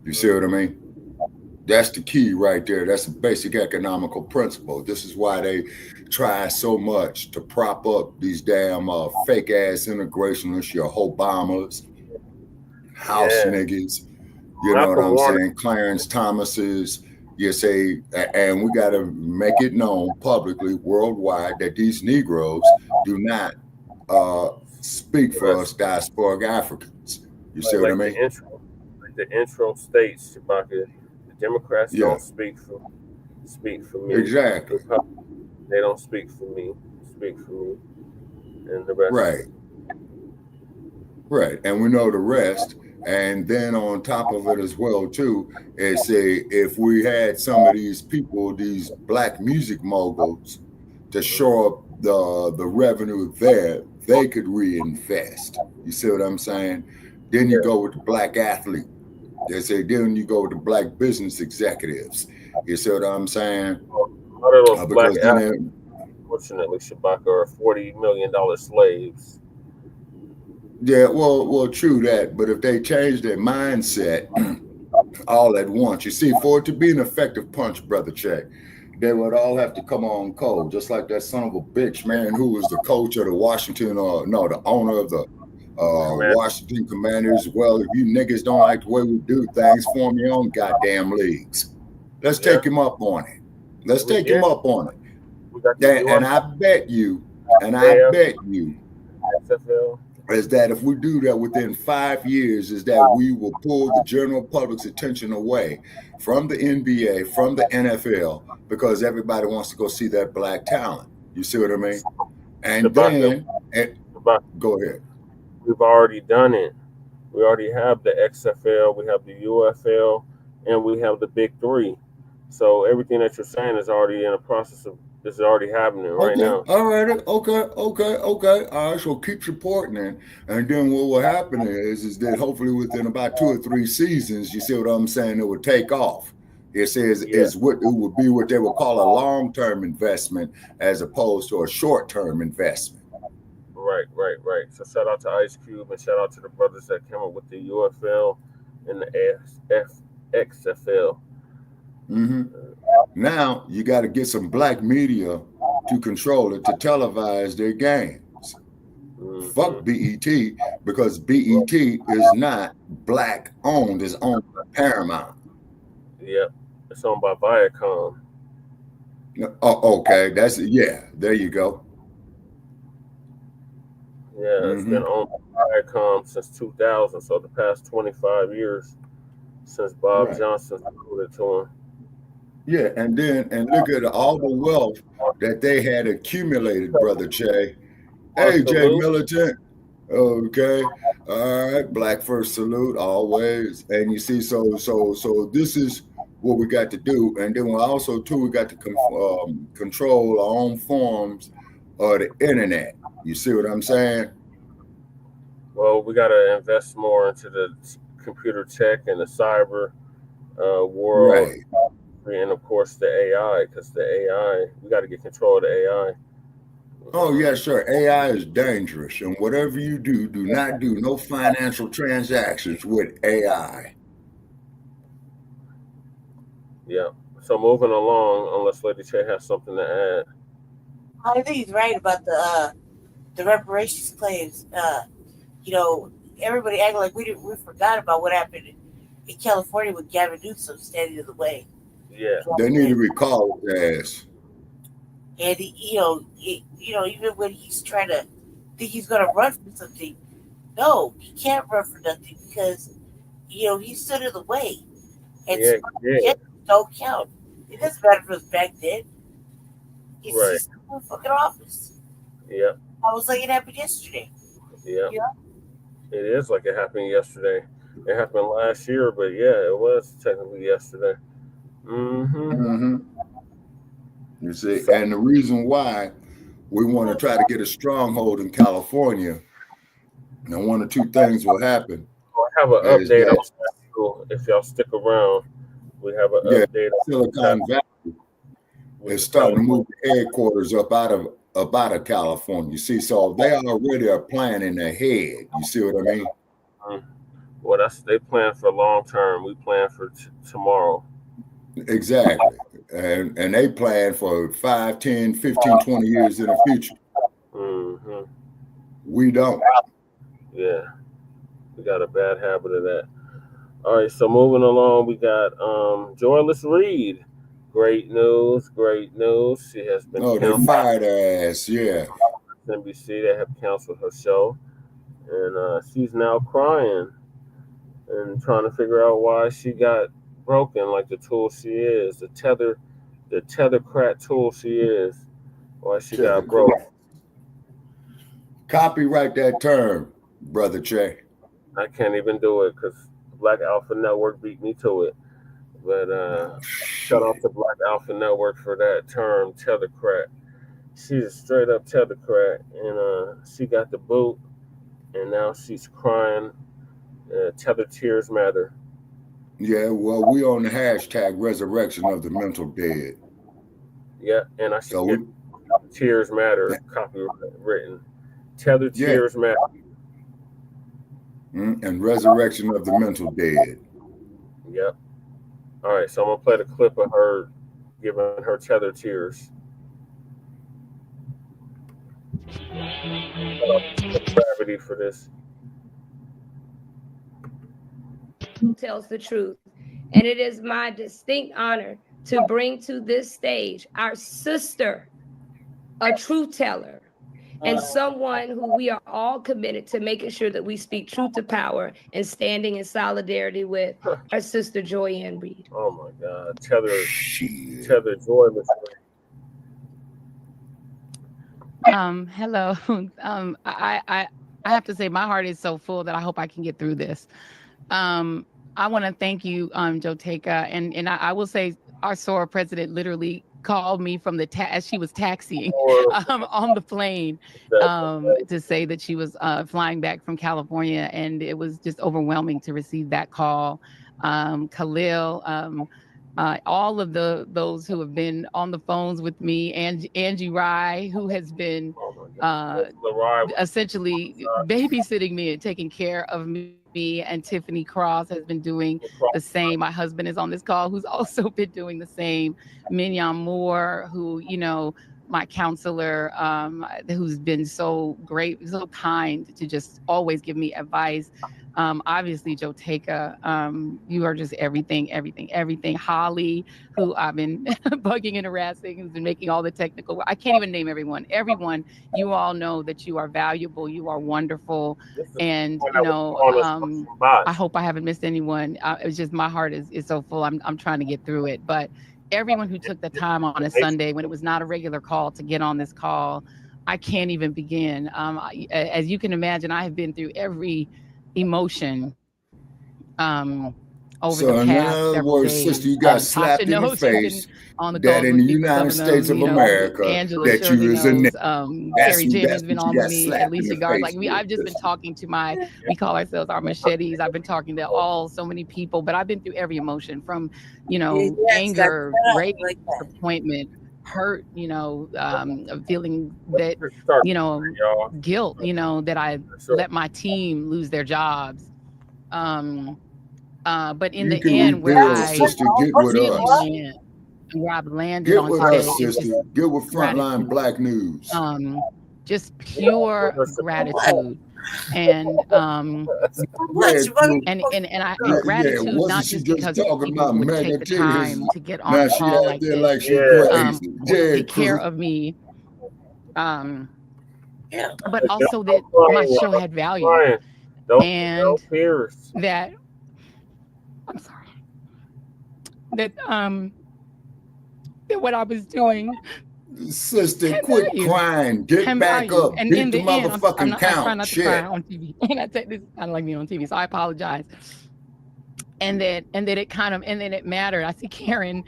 You see what I mean? That's the key right there. That's a basic economical principle. This is why they try so much to prop up these damn fake ass integrationists, your Obamas, house niggas, you know what I'm saying? Clarence Thomases, you say, and we got to make it known publicly, worldwide, that these Negroes do not speak for us diasporic Africans. You see what I mean? The intro states, Shabaka, the Democrats don't speak for me. Exactly. They don't speak for me. Speak for me. And the rest. Right. Right. And we know the rest. And then on top of it as well, too, is say if we had some of these people, these black music moguls, to show up the revenue there, they could reinvest. You see what I'm saying? Then you go with the black athlete. They say then you go with the black business executives. You see what I'm saying? A lot of those black athletes, unfortunately, Shabaka, are $40 million slaves. Yeah, well, true that. But if they change their mindset all at once, you see, for it to be an effective punch, Brother Che, they would all have to come on code, just like that son of a bitch, man, who was the coach of the Washington, the owner of the Washington Commanders. Well, if you niggas don't like the way we do things, form your own goddamn leagues. Let's take him up on it. Let's take him up on it. And I bet you, is that if we do that within 5 years, is that we will pull the general public's attention away from the NBA, from the NFL, because everybody wants to go see that black talent. You see what I mean? And then, go ahead. We've already done it. We already have the XFL, we have the UFL, and we have the Big Three. So everything that you're saying is already in the process of, is already happening right now. All right. Okay. All right. So keep supporting it. And then what will happen is that hopefully within about 2 or 3 seasons, you see what I'm saying, it will take off. It says is what it would be what they would call a long-term investment as opposed to a short-term investment. Right. So shout out to Ice Cube and shout out to the brothers that came up with the UFL and the XFL. Now you got to get some black media to control it, to televise their games. Fuck BET, because BET is not black owned, it's owned by Paramount. Yep, it's owned by Viacom. Oh, okay, there you go. Yeah, it's been owned by Viacom since 2000, so the past 25 years since Bob Johnson sold it to him. Yeah, and look at all the wealth that they had accumulated, Brother Che. Hey, Jay Militant. Okay. All right. Black first salute always. And you see, so this is what we got to do. And then we also, too, we got to control our own forms of the internet. You see what I'm saying? Well, we got to invest more into the computer tech and the cyber world. Right. And of course the AI, because the AI, we got to get control of the AI. Oh yeah, sure. AI is dangerous, and whatever you do, do not do no financial transactions with AI. Yeah. So moving along, unless Lady Che has something to add. I think he's right about the reparations claims. Everybody acting like we forgot about what happened in California with Gavin Newsom standing in the way. Yeah, they need to recall his ass. And even when he's trying to think he's going to run for something, no, he can't run for nothing because he stood in the way. And don't count. It doesn't matter if it was back then. He's still in fucking office. Yeah. I was like, it happened yesterday. Yeah. It is like it happened yesterday. It happened last year, but yeah, it was technically yesterday. You see, and the reason why we want to try to get a stronghold in California, and one or two things will happen. I have an update on that, if y'all stick around. We have an update on Silicon Valley is starting to move the headquarters up out of California. You see, so they already are planning ahead. You see what I mean? Well, they plan for long term. We plan for tomorrow. Exactly. And they plan for 5, 10, 15, 20 years in the future. Mm-hmm. We don't. Yeah. We got a bad habit of that. All right, so moving along, we got Joyless Reid. Great news, great news. She has been they fired her ass, yeah. MSNBC, they have canceled her show. And she's now crying and trying to figure out why she got broken like the tool she is, the tethercrat tool she is, why she got broken. Copyright that term, Brother Che. I can't even do it because Black Alpha Network beat me to it. But shout out to Black Alpha Network for that term, tethercrat. She's a straight up tethercrat, and she got the boot, and now she's crying. Tether tears matter. Yeah, well, we on the hashtag resurrection of the mental dead. Yeah, and I should get tears matter copywritten. Tether tears matter. And resurrection of the mental dead. Yep. All right, so I'm gonna play the clip of her giving her tether tears. Gravity for this. Who tells the truth? And it is my distinct honor to bring to this stage our sister, a truth teller, and someone who we are all committed to making sure that we speak truth to power and standing in solidarity with, our sister Joy Reid. Oh my God, tether Joyless. Hello. I have to say my heart is so full that I hope I can get through this. I want to thank you, Joteka, and I will say our SOAR president literally called me from as she was taxiing on the plane to say that she was flying back from California, and it was just overwhelming to receive that call. Khalil, all of those who have been on the phones with me, and Angie Rye, who has been essentially babysitting me and taking care of me, and Tiffany Cross has been doing the same. My husband is on this call, who's also been doing the same. Mignon Moore, who, my counselor, who's been so great, so kind to just always give me advice. Obviously, Joteka, you are just everything. Holly, who I've been bugging and harassing, who's been making all the technical work. I can't even name everyone. Everyone, you all know that you are valuable, you are wonderful, and I hope I haven't missed anyone. It's just my heart is so full. I'm trying to get through it, but everyone who took the time on a Sunday when it was not a regular call to get on this call, I can't even begin. As you can imagine, I have been through every emotion over the past in other words, days. Sister, you got slapped in the face on the that in the United States of America Angela that Shirley you is a knows, nigga. Carrie Jim has been on with me, Alicia Gard. Like I've just been talking to we call ourselves our machetes. I've been talking to so many people, but I've been through every emotion from, anger, rage, disappointment, hurt, feeling that, guilt, that I let my team lose their jobs. But in the end, where I've landed get on with today, us, sister. Get with Frontline Black News. Just pure gratitude. And gratitude, not just because people would take the time to get on a call like this, take care of me, but also that my show had value, and that I'm sorry, that what I was doing. Sister, quit crying. Get back up. And beat in the motherfucking I count. try not to cry on TV. And I take this, I don't like being on TV, so I apologize. And that it mattered. I see Karen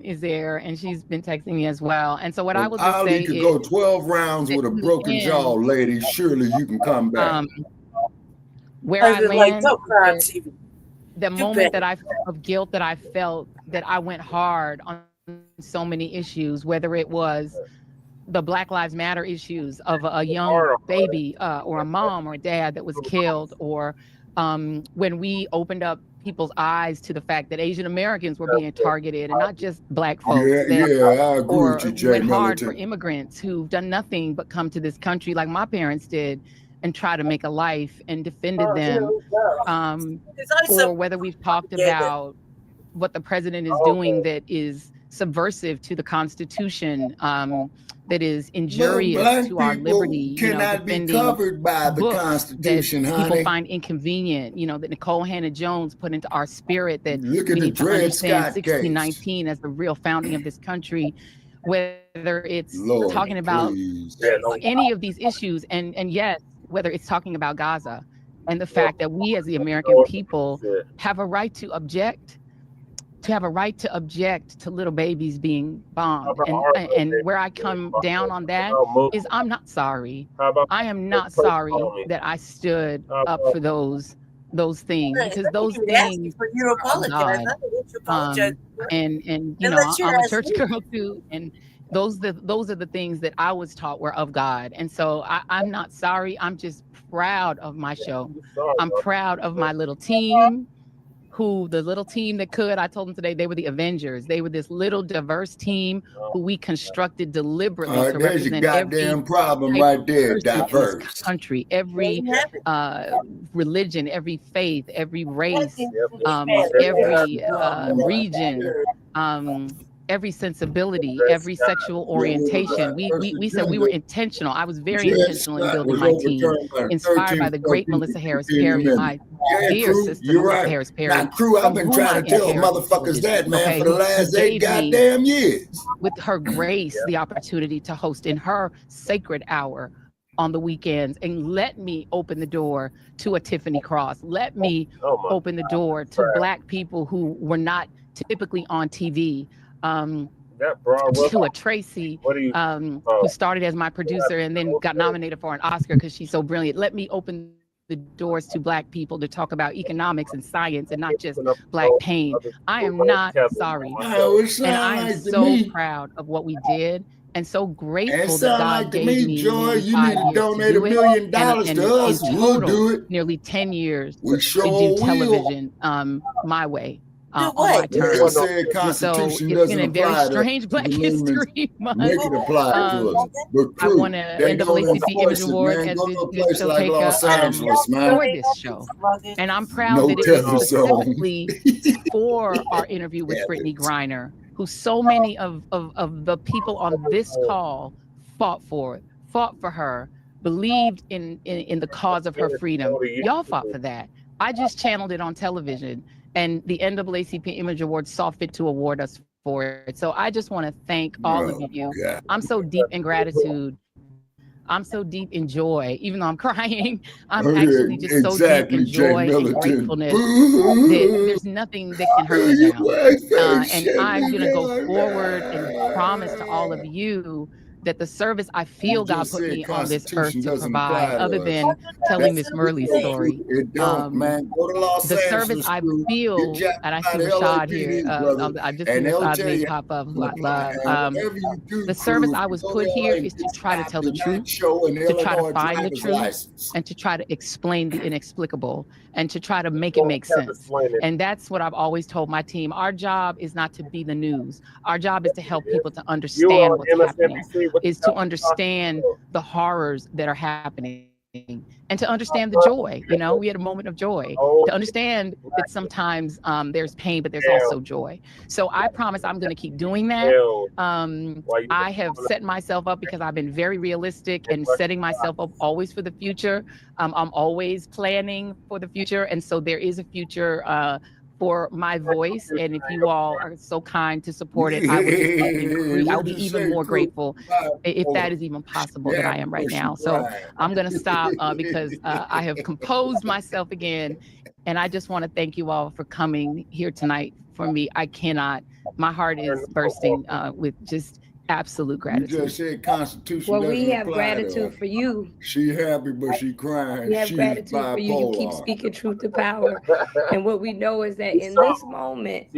is there, and she's been texting me as well. And so what I will just Ali say could is, go 12 rounds with a broken jaw, lady. Surely you can come back. Where I land, the moment that of guilt that I felt, that I went hard on so many issues, whether it was the Black Lives Matter issues of a young baby or a mom or a dad that was killed, or when we opened up people's eyes to the fact that Asian Americans were being targeted, and not just Black folks. I agree or with you, Jay went hard Militant. for immigrants who've done nothing but come to this country like my parents did and try to make a life and defended them. Or whether we've talked about what the president is doing that is subversive to the Constitution, that is injurious to our liberty, cannot be covered by the Constitution, that honey. people find inconvenient, that Nicole Hannah-Jones put into our spirit, that Look we at the need to Dred understand Scott 1619 as the real founding of this country, whether it's Lord, talking about please. any of these issues, and yes, whether it's talking about Gaza and the fact that we as the American people have a right to object, to little babies being bombed. And where I come down on that is I'm not sorry. I am not sorry that I stood up for those things, because those things for you to apologize. And I'm a church girl too, and those are the things that I was taught were of God. And so I'm not sorry. I'm just proud of my show. I'm proud of my little team. The little team that could, I told them today, they were the Avengers. They were this little diverse team who we constructed deliberately to there's your represent goddamn every problem right there, diverse. in this country, every religion, every faith, every race, every region, every sensibility, every sexual orientation. We said we were intentional. I was very intentional in building my team, inspired by the great Melissa Harris Perry, my dear sister Melissa Harris Perry. Now, crew, I've been trying to tell motherfuckers that, man, for the last 8 goddamn years. With her grace, the opportunity to host in her sacred hour on the weekends, and let me open the door to a Tiffany Cross. Let me open the door to Black people who were not typically on TV. To a Tracy, who started as my producer and then got nominated for an Oscar because she's so brilliant. Let me open the doors to Black people to talk about economics and science and not just Black pain. I am not sorry. And I am so proud of what we did, and so grateful that God gave me Joy, you 5 need to years donate to $1 do million and to us. in We'll total, do it. nearly 10 years We to sure do will. television my way. On my terms. So it's been a very strange Black History Month. Make it apply to us. But I won an NAACP Image Award as this for this show. And I'm proud that it was specifically for our interview with Brittany Griner, who so many of the people on this call fought for her, believed in the cause of her freedom. Y'all fought for that. I just channeled it on television, and the NAACP Image Awards saw fit to award us for it. So I just want to thank all of you. God. I'm so deep in gratitude. I'm so deep in joy, even though I'm crying. I'm actually just so deep in joy and gratefulness that there's nothing that can hurt me now. And I'm going to go forward and promise to all of you that the service I feel God put me on this earth to provide, other than telling Miss Murley's story, man. Go to Los the service Angeles, I crew. feel, Get jacked and I by see the Rashad LAPD, here, brother. I just see And they'll Rashad's tell name you, pop up, who I love. whatever you do, The service crew, I was go put there here and is to get try to stopped tell the and truth, not show an to try to Illinois find the driver's truth, license. and to try to explain the inexplicable, and to try to make it make sense. And that's what I've always told my team. Our job is not to be the news. Our job is to help people to understand what's happening, is to understand the horrors that are happening, and to understand the joy. We had a moment of joy, to understand that sometimes there's pain, but there's also joy. So I promise I'm going to keep doing that. I have set myself up because I've been very realistic and setting myself up always for the future. I'm always planning for the future. And so there is a future for my voice, and if you all are so kind to support it, I will be even more grateful if that is even possible than I am right now. So I'm going to stop because I have composed myself again, and I just want to thank you all for coming here tonight. For me, I cannot. My heart is bursting with just absolute gratitude. You just said Constitution. Well, we have gratitude for you. She happy, but she crying. We have gratitude for you. You keep speaking truth to power. And what we know is that in this moment,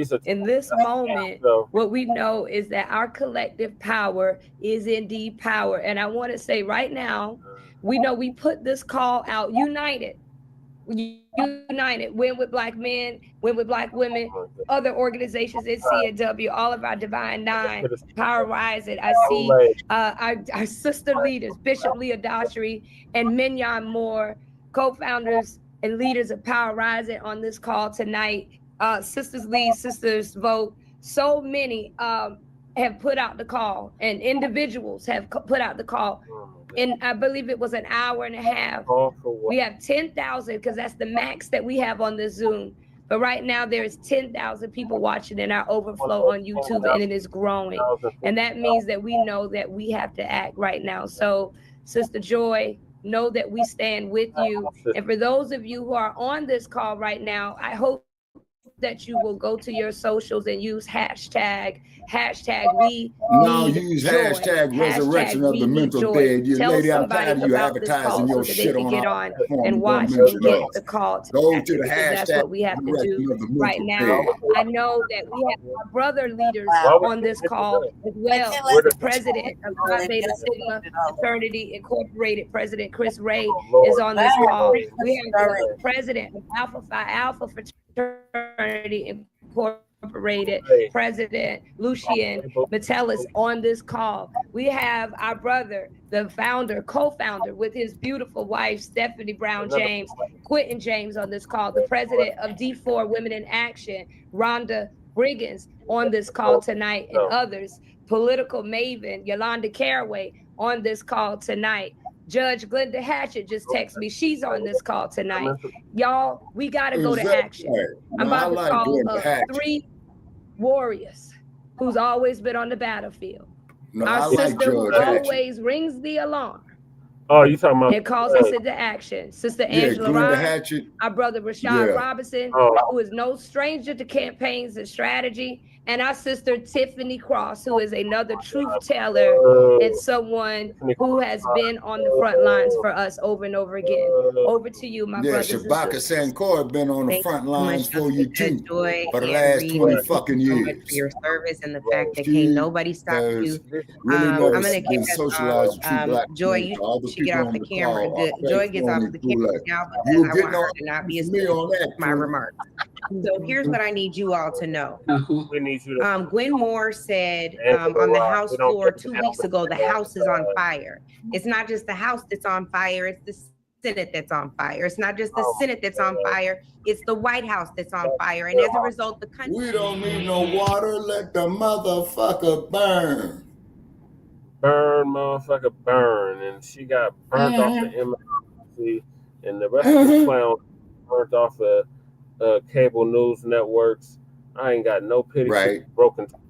what we know is that our collective power is indeed power. And I want to say right now, we know we put this call out united. United, Win with Black Men, Win with Black Women, other organizations, NCNW, all of our Divine Nine, Power Rising. I see our sister leaders, Bishop Leah Daughtry and Mignon Moore, co-founders and leaders of Power Rising on this call tonight. Sisters Lead, Sisters Vote. So many have put out the call, and individuals have put out the call. And I believe it was an hour and a half. We have 10,000 because that's the max that we have on the Zoom. But right now there's 10,000 people watching in our overflow on YouTube, and it is growing. And that means that we know that we have to act right now. So Sister Joy, know that we stand with you. And for those of you who are on this call right now, I hope that you will go to your socials and use hashtag we use hashtag resurrection of the mental dead. You lady, I'm tired of you advertising your shit on our platform. And watch and get the call. Go to the hashtag. That's what we have to do right now. I know that we have our brother leaders on this call as well. The president of Phi Beta Sigma Fraternity Incorporated, President Chris Reid, is on this call. We have the president of Alpha Phi Alpha Fraternity Incorporated, President Lucian Metellus, on this call. We have our brother, the founder, co-founder with his beautiful wife, Stephanie Brown James, Quentin James, on this call. The president of D4 Women in Action, Rhonda Briggins, on this call tonight, and others. Political maven, Yolanda Caraway, on this call tonight. Judge Glenda Hatchett just texted me. She's on this call tonight. Y'all, we got to go to action. I'm about to call up 3 warriors who's always been on the battlefield. Our sister who always rings the alarm. Oh, you talking about? It calls us into action. Sister Angela Ryan, our brother Rashad Robinson, who is no stranger to campaigns and strategy, and our sister Tiffany Cross, who is another truth teller and someone who has been on the front lines for us over and over again. Over to you, my brothers and sisters. Shabaka Sankor been on the front lines for you too for the last 20 fucking years. For your service and the fact that can't nobody stop you. I'm gonna give us Joy. You should get off the camera. Good. Joy gets off the camera now because I want her to not be as my remarks. So here's what I need you all to know. Gwen Moore said on the House floor 2 weeks ago, the House is on fire. It's not just the House that's on fire, it's the Senate that's on fire. It's not just the Senate that's on fire, it's the White House that's on fire. And as a result, the country... We don't need no water, let the motherfucker burn. Burn, motherfucker, burn. And she got burnt off the MSNBC, and the rest of the clowns burnt off the cable news networks. I ain't got no pity for broken tools.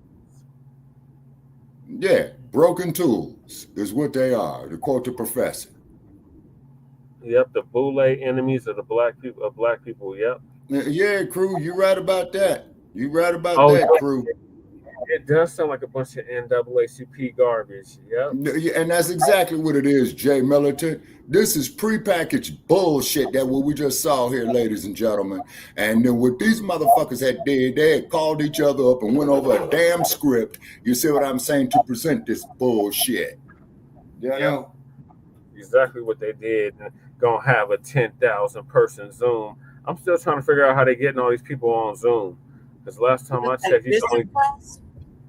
Yeah, broken tools is what they are, to quote the professor. Yep, the boule enemies of the black people, yep. Yeah, crew, you right about that. You right about that, crew. It does sound like a bunch of NAACP garbage. Yep. And that's exactly what it is, Jay Militant. This is prepackaged bullshit that what we just saw here, ladies and gentlemen. And then what these motherfuckers had did, they had called each other up and went over a damn script. You see what I'm saying? To present this bullshit. You know? Exactly what they did. Gonna have a 10,000 person Zoom. I'm still trying to figure out how they're getting all these people on Zoom. Because last time I checked,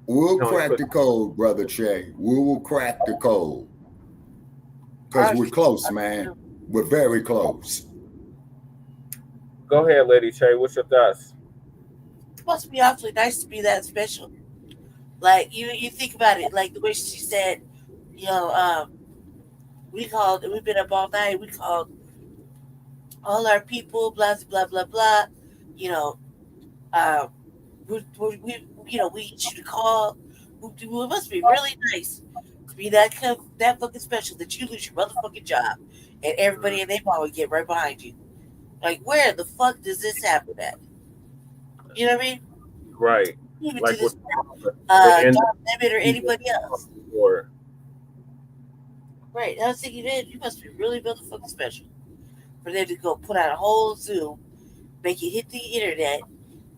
we'll crack the code, Brother Che. We will crack the code. Because we're close, man. We're very close. Go ahead, Lady Che. What's your thoughts? It must be awfully nice to be that special. Like, you think about it, like the way she said, we've been up all night. We called all our people, blah, blah, blah, blah. We need you to call. It must be really nice to be that fucking special that you lose your motherfucking job and everybody and their mom would get right behind you. Like, where the fuck does this happen at? You know what I mean? Right. Even like to this John Lemon or anybody else. Right. I was thinking, man, you must be really motherfucking special for them to go put out a whole Zoom, make it hit the internet,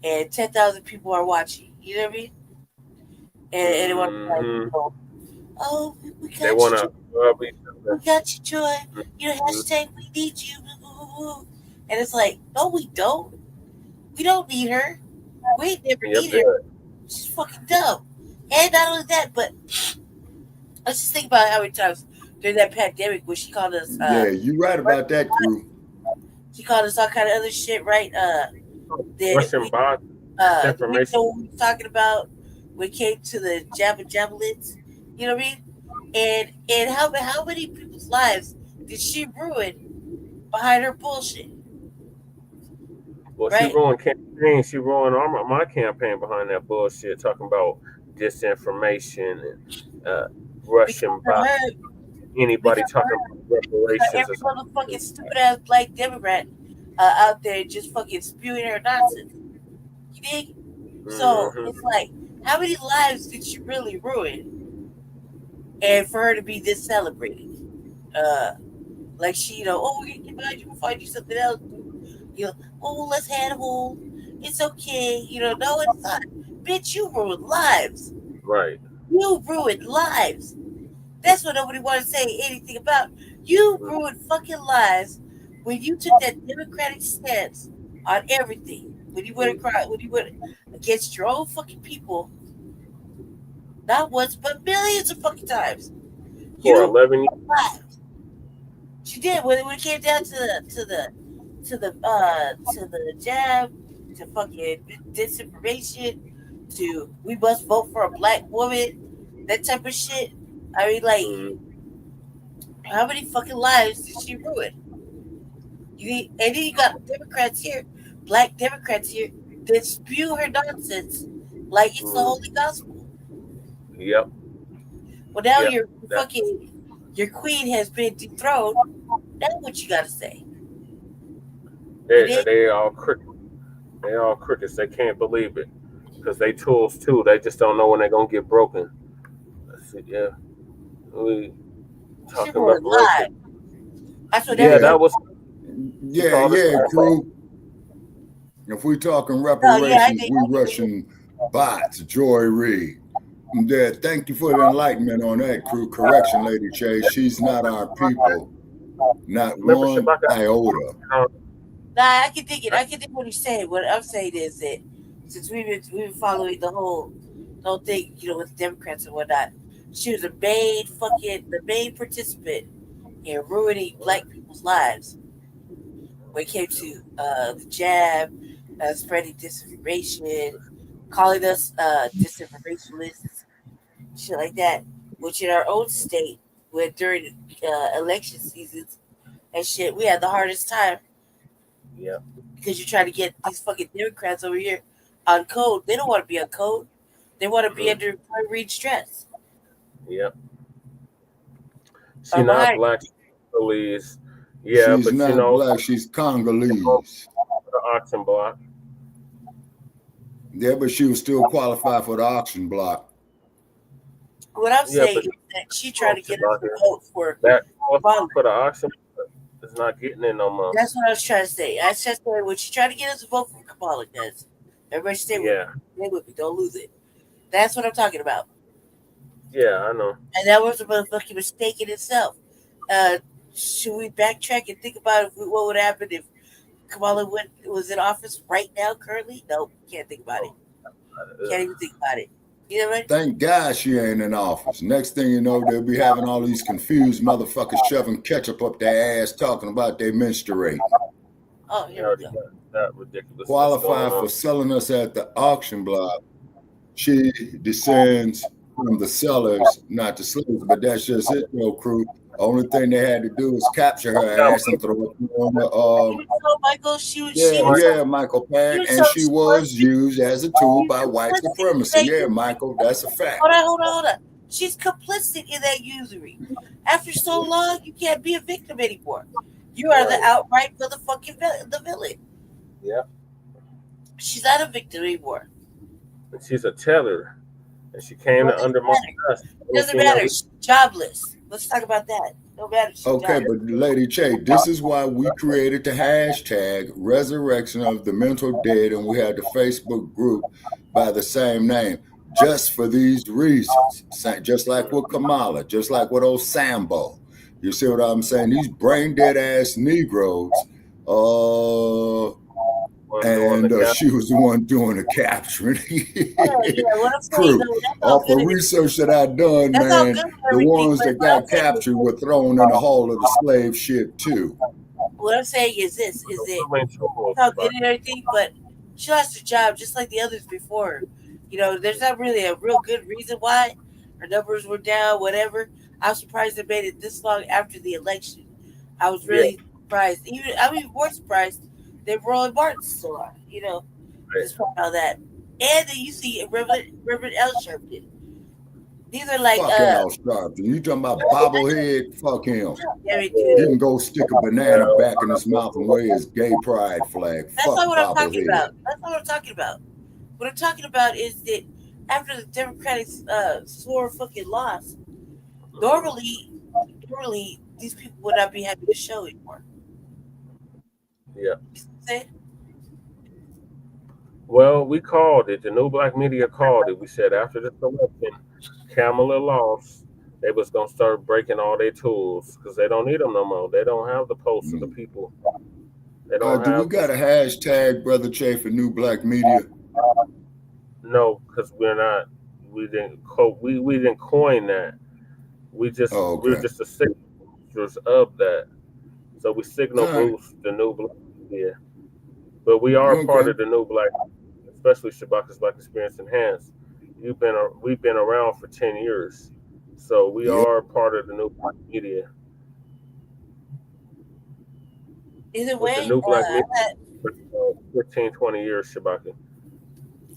and 10,000 people are watching. You know what I mean? And they want to we got you, Joy. Hashtag we need you. And it's like, no, we don't. We don't need her. We never needed her. She's fucking dumb. And not only that, but let's just think about how many times during that pandemic when she called us. Yeah, you're right about that, crew. She called us all kind of other shit, right? Russian bot information. What we were talking about when it came to the javelins. You know what I mean? And how many people's lives did she ruin behind her bullshit? Well, right? She ruined campaign. She ruined my campaign behind that bullshit, talking about disinformation and Russian bots. Anybody talking about reparations? Every motherfucking stupid ass black Democrat out there just fucking spewing her nonsense. You dig? So it's like, how many lives did she really ruin? And for her to be this celebrated, like she, oh, we can get behind you, we'll find you something else. Oh, let's handhold. It's okay. No, it's not. Bitch, you ruined lives. Right. You ruined lives. That's what nobody wanted to say anything about. You ruined fucking lives when you took that Democratic stance on everything. When you went against your own fucking people, not once but millions of fucking times. For 11 years. Lives. She did when it came down to the jab, to fucking disinformation, to we must vote for a black woman, that type of shit. I mean, like, how many fucking lives did she ruin? And then you got Democrats here, black Democrats here, that spew her nonsense like it's the holy gospel. Yep. Well, now your queen has been dethroned. That's what you gotta say. They all crickets. They all crickets. They can't believe it because they tools too. They just don't know when they're gonna get broken. That's it. Yeah. We talking reparations. That's what that was. Yeah, crew. If we talking reparations, we Russian bots. Joy Reid. Yeah, thank you for the enlightenment on that, crew. Correction, Lady Chase. She's not our people. Not one iota. Nah, I can dig it. I can dig what he's saying. What I'm saying is that since we've been following the whole thing, with the Democrats and whatnot, she was the main participant in ruining black people's lives. When it came to the jab, spreading disinformation, calling us disinformationists, shit like that. Which in our own state, when during election seasons and shit, we had the hardest time. Yeah. Because you try to get these fucking Democrats over here on code. They don't want to be on code. They want to be under Reid stress. Yep. She's not black. Congolese. Yeah, she's not black. She's Congolese. The auction block. Yeah, but she was still qualified for the auction block. What I'm saying is that she tried to get us to vote for that for the auction. It's not getting in no more. That's what I was trying to say. I was just saying when she tried to get us to vote for Kamala, guys. Everybody stay with me. Don't lose it. That's what I'm talking about. Yeah, I know. And that was a motherfucking mistake in itself. Should we backtrack and think about what would happen if Kamala was in office right now, currently? No, can't think about it. Can't even think about it. You know what I mean? Thank God she ain't in office. Next thing you know, they'll be having all these confused motherfuckers shoving ketchup up their ass, talking about they menstruate. Oh, here we go. That ridiculous. Qualified for selling us at the auction block. She descends from the sellers, not the slaves, but that's just it, though, crew. Only thing they had to do was capture her ass and throw it on the Michael, Michael Pat, and she was used as a tool by white supremacy. Yeah, Michael, that's a fact. Hold on. She's complicit in that usury. After so long, you can't be a victim anymore. You are the outright motherfucking the villain. Yeah. She's not a victim anymore. But she's a teller, and she came to undermine us. Doesn't matter. She's jobless. Let's talk about that. No matter. Okay, but Lady Che, this is why we created the hashtag Resurrection of the Mental Dead, and we had the Facebook group by the same name, just for these reasons. Just like with Kamala, just like with old Sambo. You see what I'm saying? These brain dead ass Negroes And she was the one doing the capturing. What I'm saying, Crew. that's Off the research that I done, man, the ones that got captured were thrown in the hall of the slave ship too. What I'm saying is this: is that how good and everything, but she lost her job just like the others before her. You know, there's not really a real good reason why her numbers were down. Whatever. I was surprised they made it this long after the election. I was really surprised. More surprised that Roland Martin's still on. You know, just all that. And then you see Reverend L. Sharpton. These are like fuck Al Sharpton. You talking about bobblehead? Fuck him. He can go stick a banana back in his mouth and wave his gay pride flag. That's fuck not what I'm talking bobblehead. about. That's not what I'm talking about. What I'm talking about is that after the Democratic swore fucking loss, normally these people would not be having the show anymore. Yeah. Say? Well, we called it. The New Black Media called it. We said after this election, Kamala lost, they was gonna start breaking all their tools because they don't need them no more. They don't have the posts of the people. They don't Do we got a hashtag, Brother Che, for New Black Media? No, because we're not. We didn't coin that. We just we're just the signatures of that. So we signal boost the New Black Media. But we are part of the New Black, especially Shabaka's Black Experience Enhanced. We've been around for 10 years. So we are part of the New Black Media. Either way, the New Black Media for 15, 20 years, Shabaka.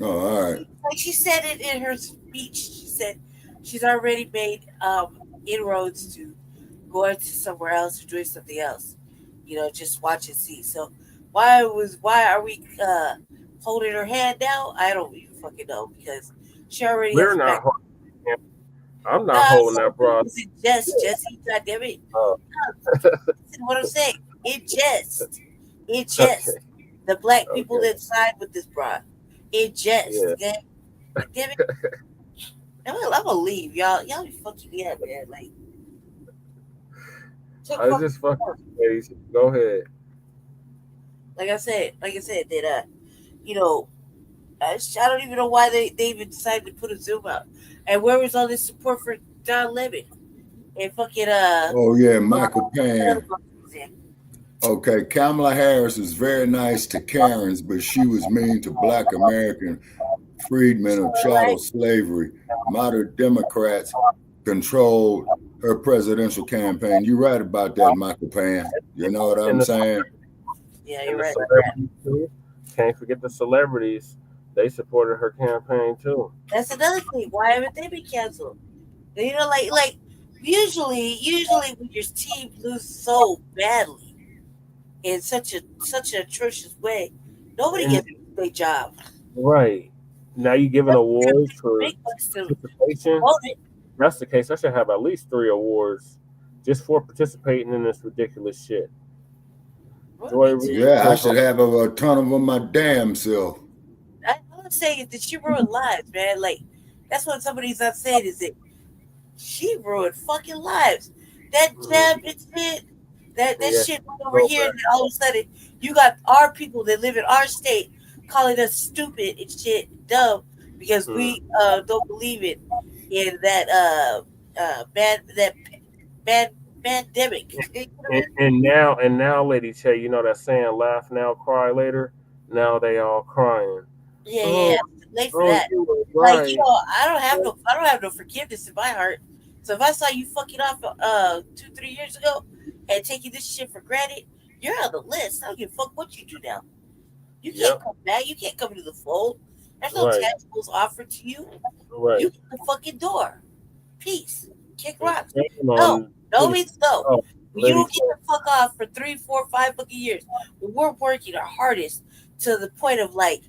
Oh, all right. Like she said it in her speech, she said she's already made inroads to going to somewhere else or doing something else. You know, just watch and see. So why are we holding her hand now? I don't even fucking know because she already We're has not back. I'm not holding that, bro. Jesse, goddammit. Listen what I'm saying. It just the black people that side with this broad. It just okay? Damn it. I'm gonna leave, y'all. Y'all be fucking me up, man. Like I just fucking crazy. Go ahead. Like I said, that you know, I don't even know why they even decided to put a Zoom out. And where was all this support for Don Lemon and fucking Oh yeah, Michael Pan. Okay, Kamala Harris is very nice to Karens, but she was mean to Black American freedmen of chattel slavery. Moderate Democrats controlled her presidential campaign. You're right about that, Michael Pan. You know what I'm saying? Yeah, you're right. Can't forget the celebrities. They supported her campaign too. That's another thing. Why haven't they been canceled? You know, like usually when your team loses so badly in such an atrocious way, nobody gets a big job. Right. Now you give an award for participation. That's the case. I should have at least 3 awards just for participating in this ridiculous shit. Yeah, I should have a ton of them my damn self. I'm saying that she ruined lives, man. Like that's what somebody's not saying is that she ruined fucking lives. That jab shit, that shit went over here, and all of a sudden you got our people that live in our state calling us stupid and shit, dumb because we don't believe it in that bad pandemic. and now, Lady Che, you know that saying, laugh now, cry later. Now they all crying. Yeah. Late for that. Right. Like, you know, I don't have no forgiveness in my heart. So if I saw you fucking off 2-3 years ago and taking this shit for granted, you're on the list. I don't give a fuck what you do now. You can't come back. You can't come into the fold. There's no tangibles offered to you. Right. You get the fucking door. Peace. Kick rocks. No means no. Oh, you don't get the fuck off for 3, 4, 5 fucking years. We're working our hardest to the point of like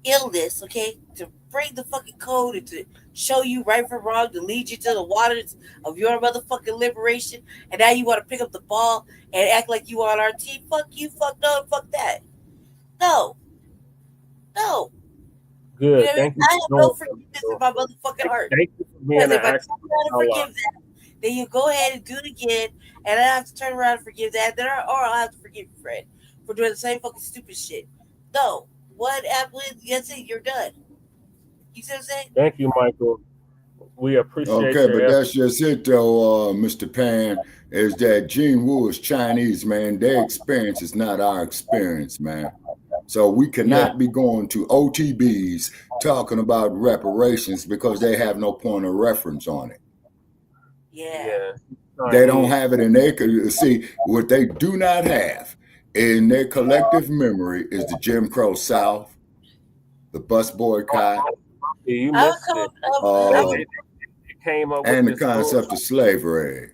illness, okay? To bring the fucking code and to show you right from wrong, to lead you to the waters of your motherfucking liberation. And now you want to pick up the ball and act like you on our team. Fuck you, fuck no, fuck that. No. Good. You know, Thank you. I have no forgiveness in my motherfucking heart. Thank you for being because if I an turn around and forgive that, then you go ahead and do it again, and I have to turn around and forgive that, or I'll have to forgive you, Fred. for doing the same fucking stupid shit. No, what happened? Yes, you're done. You see what I'm saying? Thank you, Michael. We appreciate Okay, but effort. that's just it, though, Mr. Pan, is that Gene Wu is Chinese, man. Their experience is not our experience, man. So we cannot be going to OTBs talking about reparations because they have no point of reference on it. Yeah. They don't have it in their, see, what they do not have in their collective memory is the Jim Crow South, the bus boycott, you missed it. Came up and with the concept of slavery.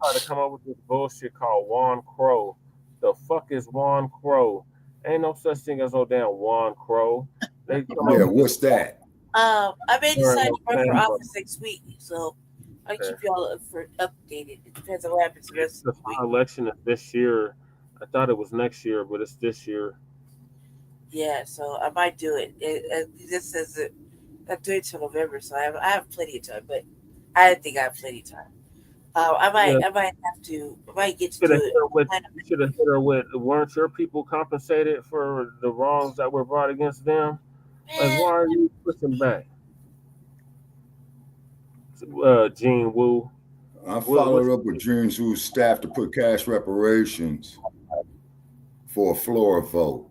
Tried to come up with this bullshit called Juan Crow. The fuck is Juan Crow? Ain't no such thing as no damn Juan Crow. What's that? I may decide to run for office next week, so I'll keep y'all updated. It depends on what happens the rest of the week. Election is this year. I thought it was next year, but it's this year. Yeah, so I might do it. This says that I'm doing it till November, so I have plenty of time. But I think I have plenty of time. I might get to do it. You should have hit her with. Weren't your people compensated for the wrongs that were brought against them? Like, why are you pushing back? Gene Wu. I followed up with Gene Wu's staff to put cash reparations for a floor vote.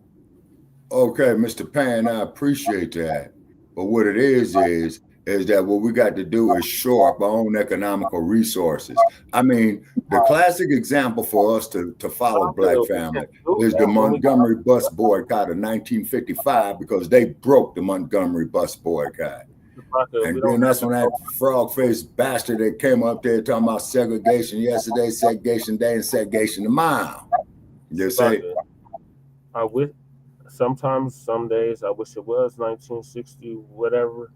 Okay, Mr. Pan, I appreciate that. But what it is that what we got to do is shore up our own economical resources. I mean, the classic example for us to follow, Black family, is the Montgomery bus boycott of 1955 because they broke the Montgomery bus boycott. And then that's when that frog-faced bastard that came up there talking about segregation yesterday, segregation day, and segregation tomorrow. You say? I wish sometimes, some days, I wish it was 1960, whatever.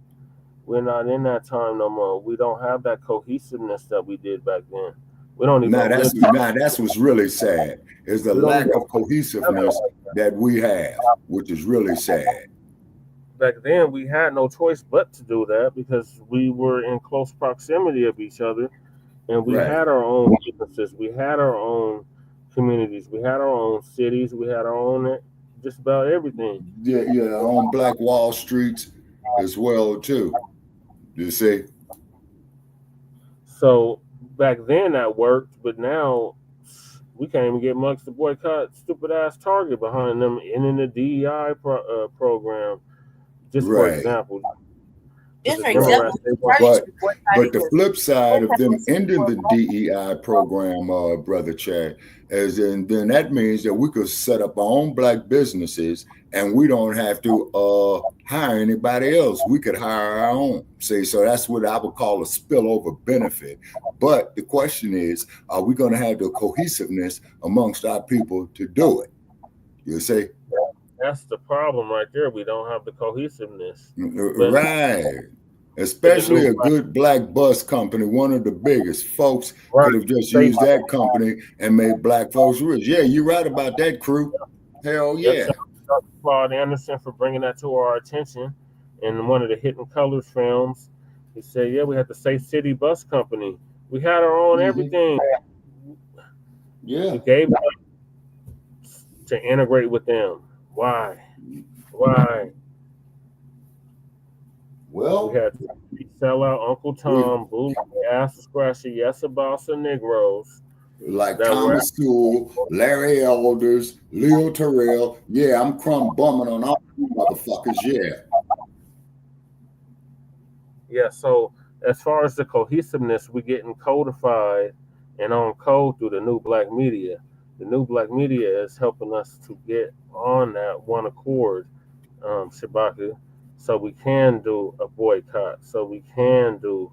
We're not in that time no more. We don't have that cohesiveness that we did back then. We don't even. That's what's really sad. Is the lack of cohesiveness that we have, which is really sad. Back then, we had no choice but to do that because we were in close proximity of each other, and we had our own businesses, we had our own communities, we had our own cities, we had our own just about everything. Yeah, our own Black Wall Streets as well too. You see. So back then that worked, but now we can't even get much to boycott stupid ass Target behind them and in the DEI program. Just for example. But the flip side of them ending the DEI program, Brother Chad, then that means that we could set up our own Black businesses and we don't have to hire anybody else. We could hire our own. See, so that's what I would call a spillover benefit. But the question is, are we going to have the cohesiveness amongst our people to do it? You see? That's the problem right there. We don't have the cohesiveness. Right. Especially a good Black bus company, one of the biggest. Folks could have just used that company and made Black folks rich. Yeah, you're right about that, crew. Hell yeah. Claude Anderson for bringing that to our attention in one of the Hidden Colors films. He said, yeah, we had the Safe City Bus Company. We had our own everything. Yeah. We gave them to integrate with them. Why? Well, we had to sell out Uncle Tom, Boo, Ass Scratcher, Yes, a Boss of Negroes. Like Thomas Sewell, Larry Elders, Leo Terrell. Yeah, I'm crumb bumming on all you motherfuckers. Yeah, so as far as the cohesiveness, we're getting codified and on code through the new Black media. The new Black media is helping us to get on that one accord, Shabaka, so we can do a boycott, so we can do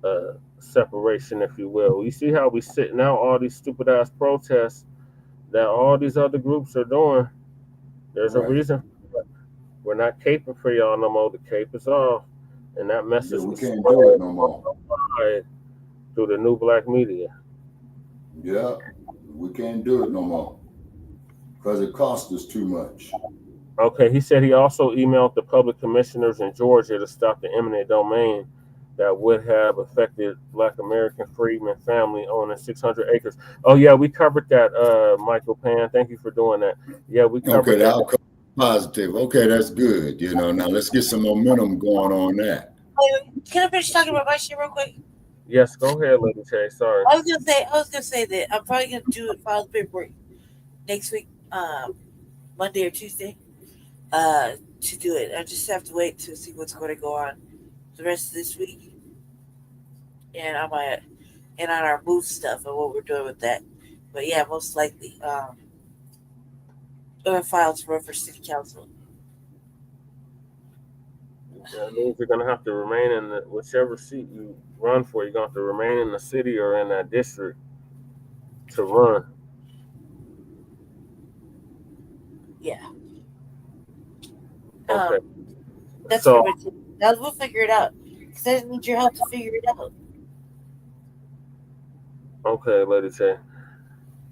a separation, if you will. You see how we sitting out all these stupid ass protests that all these other groups are doing. There's a reason. We're not caping for y'all no more. The cape is off, and that message we can't do it no more through the new Black media. Yeah. We can't do it no more because it costs us too much. Okay, he said he also emailed the public commissioners in Georgia to stop the eminent domain. that would have affected Black American freedmen family owning 600 acres. Oh yeah, we covered that, Michael Pan. Thank you for doing that. Yeah, we covered okay, the that. outcome positive. Okay, that's good. You know, now let's get some momentum going on that. Can I finish talking about my shit real quick? Yes, go ahead, Lady J. Sorry. I was gonna say that I'm probably gonna file the paperwork next week, Monday or Tuesday, to do it. I just have to wait to see what's going to go on the rest of this week, and on our move stuff and what we're doing with that. But yeah, most likely, I'm gonna file to run for city council. That means you're gonna have to remain in whichever seat you run for. You're gonna have to remain in the city or in that district to run. Yeah. Okay. That's so pretty much it. Now we'll figure it out. Because I just need your help to figure it out. Okay, Lady J.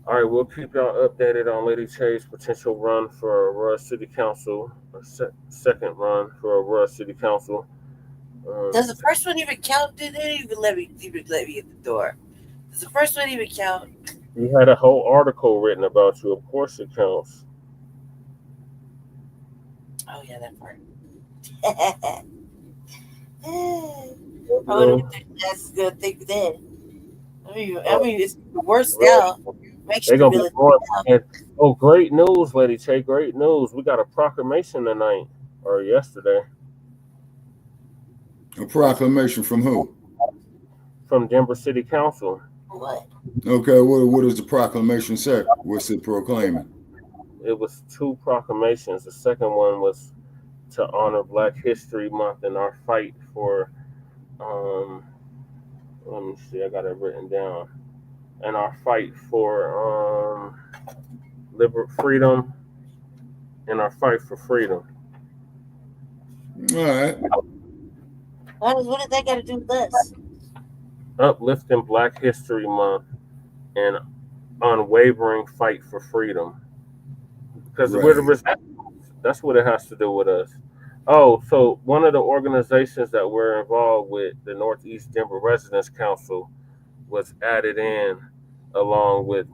All right, we'll keep y'all updated on Lady J's potential run for Aurora City Council, or second run for Aurora City Council. Does the first one even count? Did they even let me at the door? Does the first one even count? You had a whole article written about you. Of course it counts. Oh yeah, that part. I that's a good thing then. I mean, it's worse now. They're gonna be more. Oh, great news, Lady J! Great news. We got a proclamation tonight or yesterday. A proclamation from who? From Denver City Council. What? Okay, what does the proclamation say? What's it proclaiming? It was 2 proclamations. The second one was to honor Black History Month and our fight for, let me see, I got it written down. And our fight for freedom and our fight for freedom. All right. What does that got to do with us? Uplifting Black History Month and unwavering fight for freedom. Because we're the resistance. That's what it has to do with us. Oh, so one of the organizations that we're involved with, the Northeast Denver Residents Council, was added in along with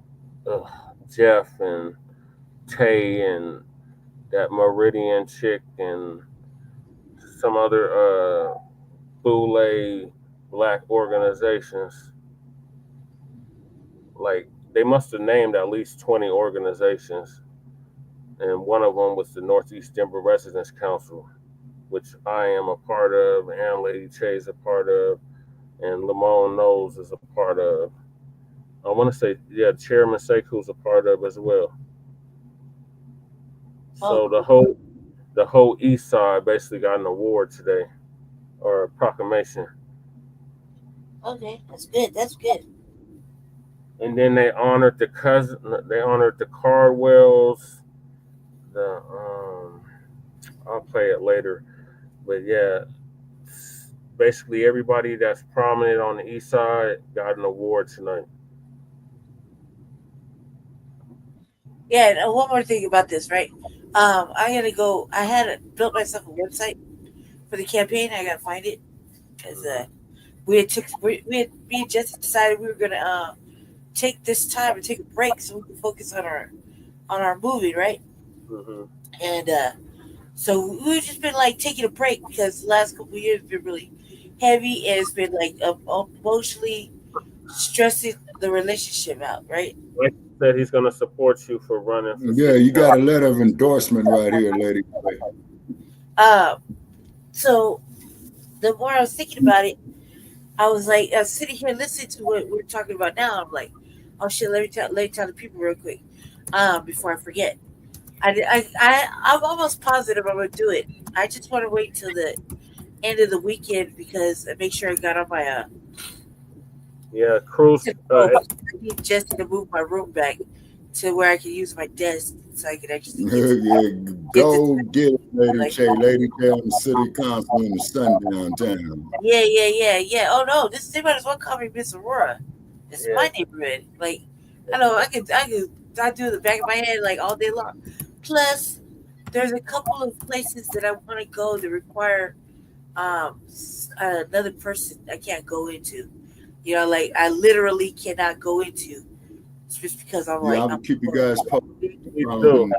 Jeff and Tay and that Meridian chick and some other Boule Black organizations. Like, they must have named at least 20 organizations. And one of them was the Northeast Denver Residents Council, which I am a part of, and Lady Che is a part of, and LaMar Knowles is a part of. I want to say, yeah, Chairman Sekou's a part of as well. So the whole East Side basically got an award today, or a proclamation. Okay, that's good. That's good. And then they honored the Cardwells. I'll play it later, but yeah, basically everybody that's prominent on the East Side got an award tonight. Yeah, and one more thing about this, right? I gotta go. I had built myself a website for the campaign. I gotta find it because me and Jesse decided we were gonna take this time and take a break so we can focus on our movie, right? Mm-hmm. And so we've just been like taking a break because the last couple of years have been really heavy and it's been like emotionally stressing the relationship out, right? Like he said, he's gonna support you for running. Yeah, you got a letter of endorsement right here, lady. So the more I was thinking about it, I was sitting here listening to what we're talking about now. I'm like, oh shit, let me tell the people real quick, before I forget. I'm almost positive I'm gonna do it. I just want to wait till the end of the weekend because I make sure I got on my cruise. I need Jesse to move my room back to where I can use my desk so I can actually go get it, Lady Che. Lady Che on the city council in the sundown town. Yeah. Oh no, this they might as well call me Miss Aurora. This is my neighborhood. Like, I know I do the back of my head like all day long. Plus, there's a couple of places that I want to go that require another person I can't go into. You know, like I literally cannot go into just because I'm like, I'm I'm keep you guys posted from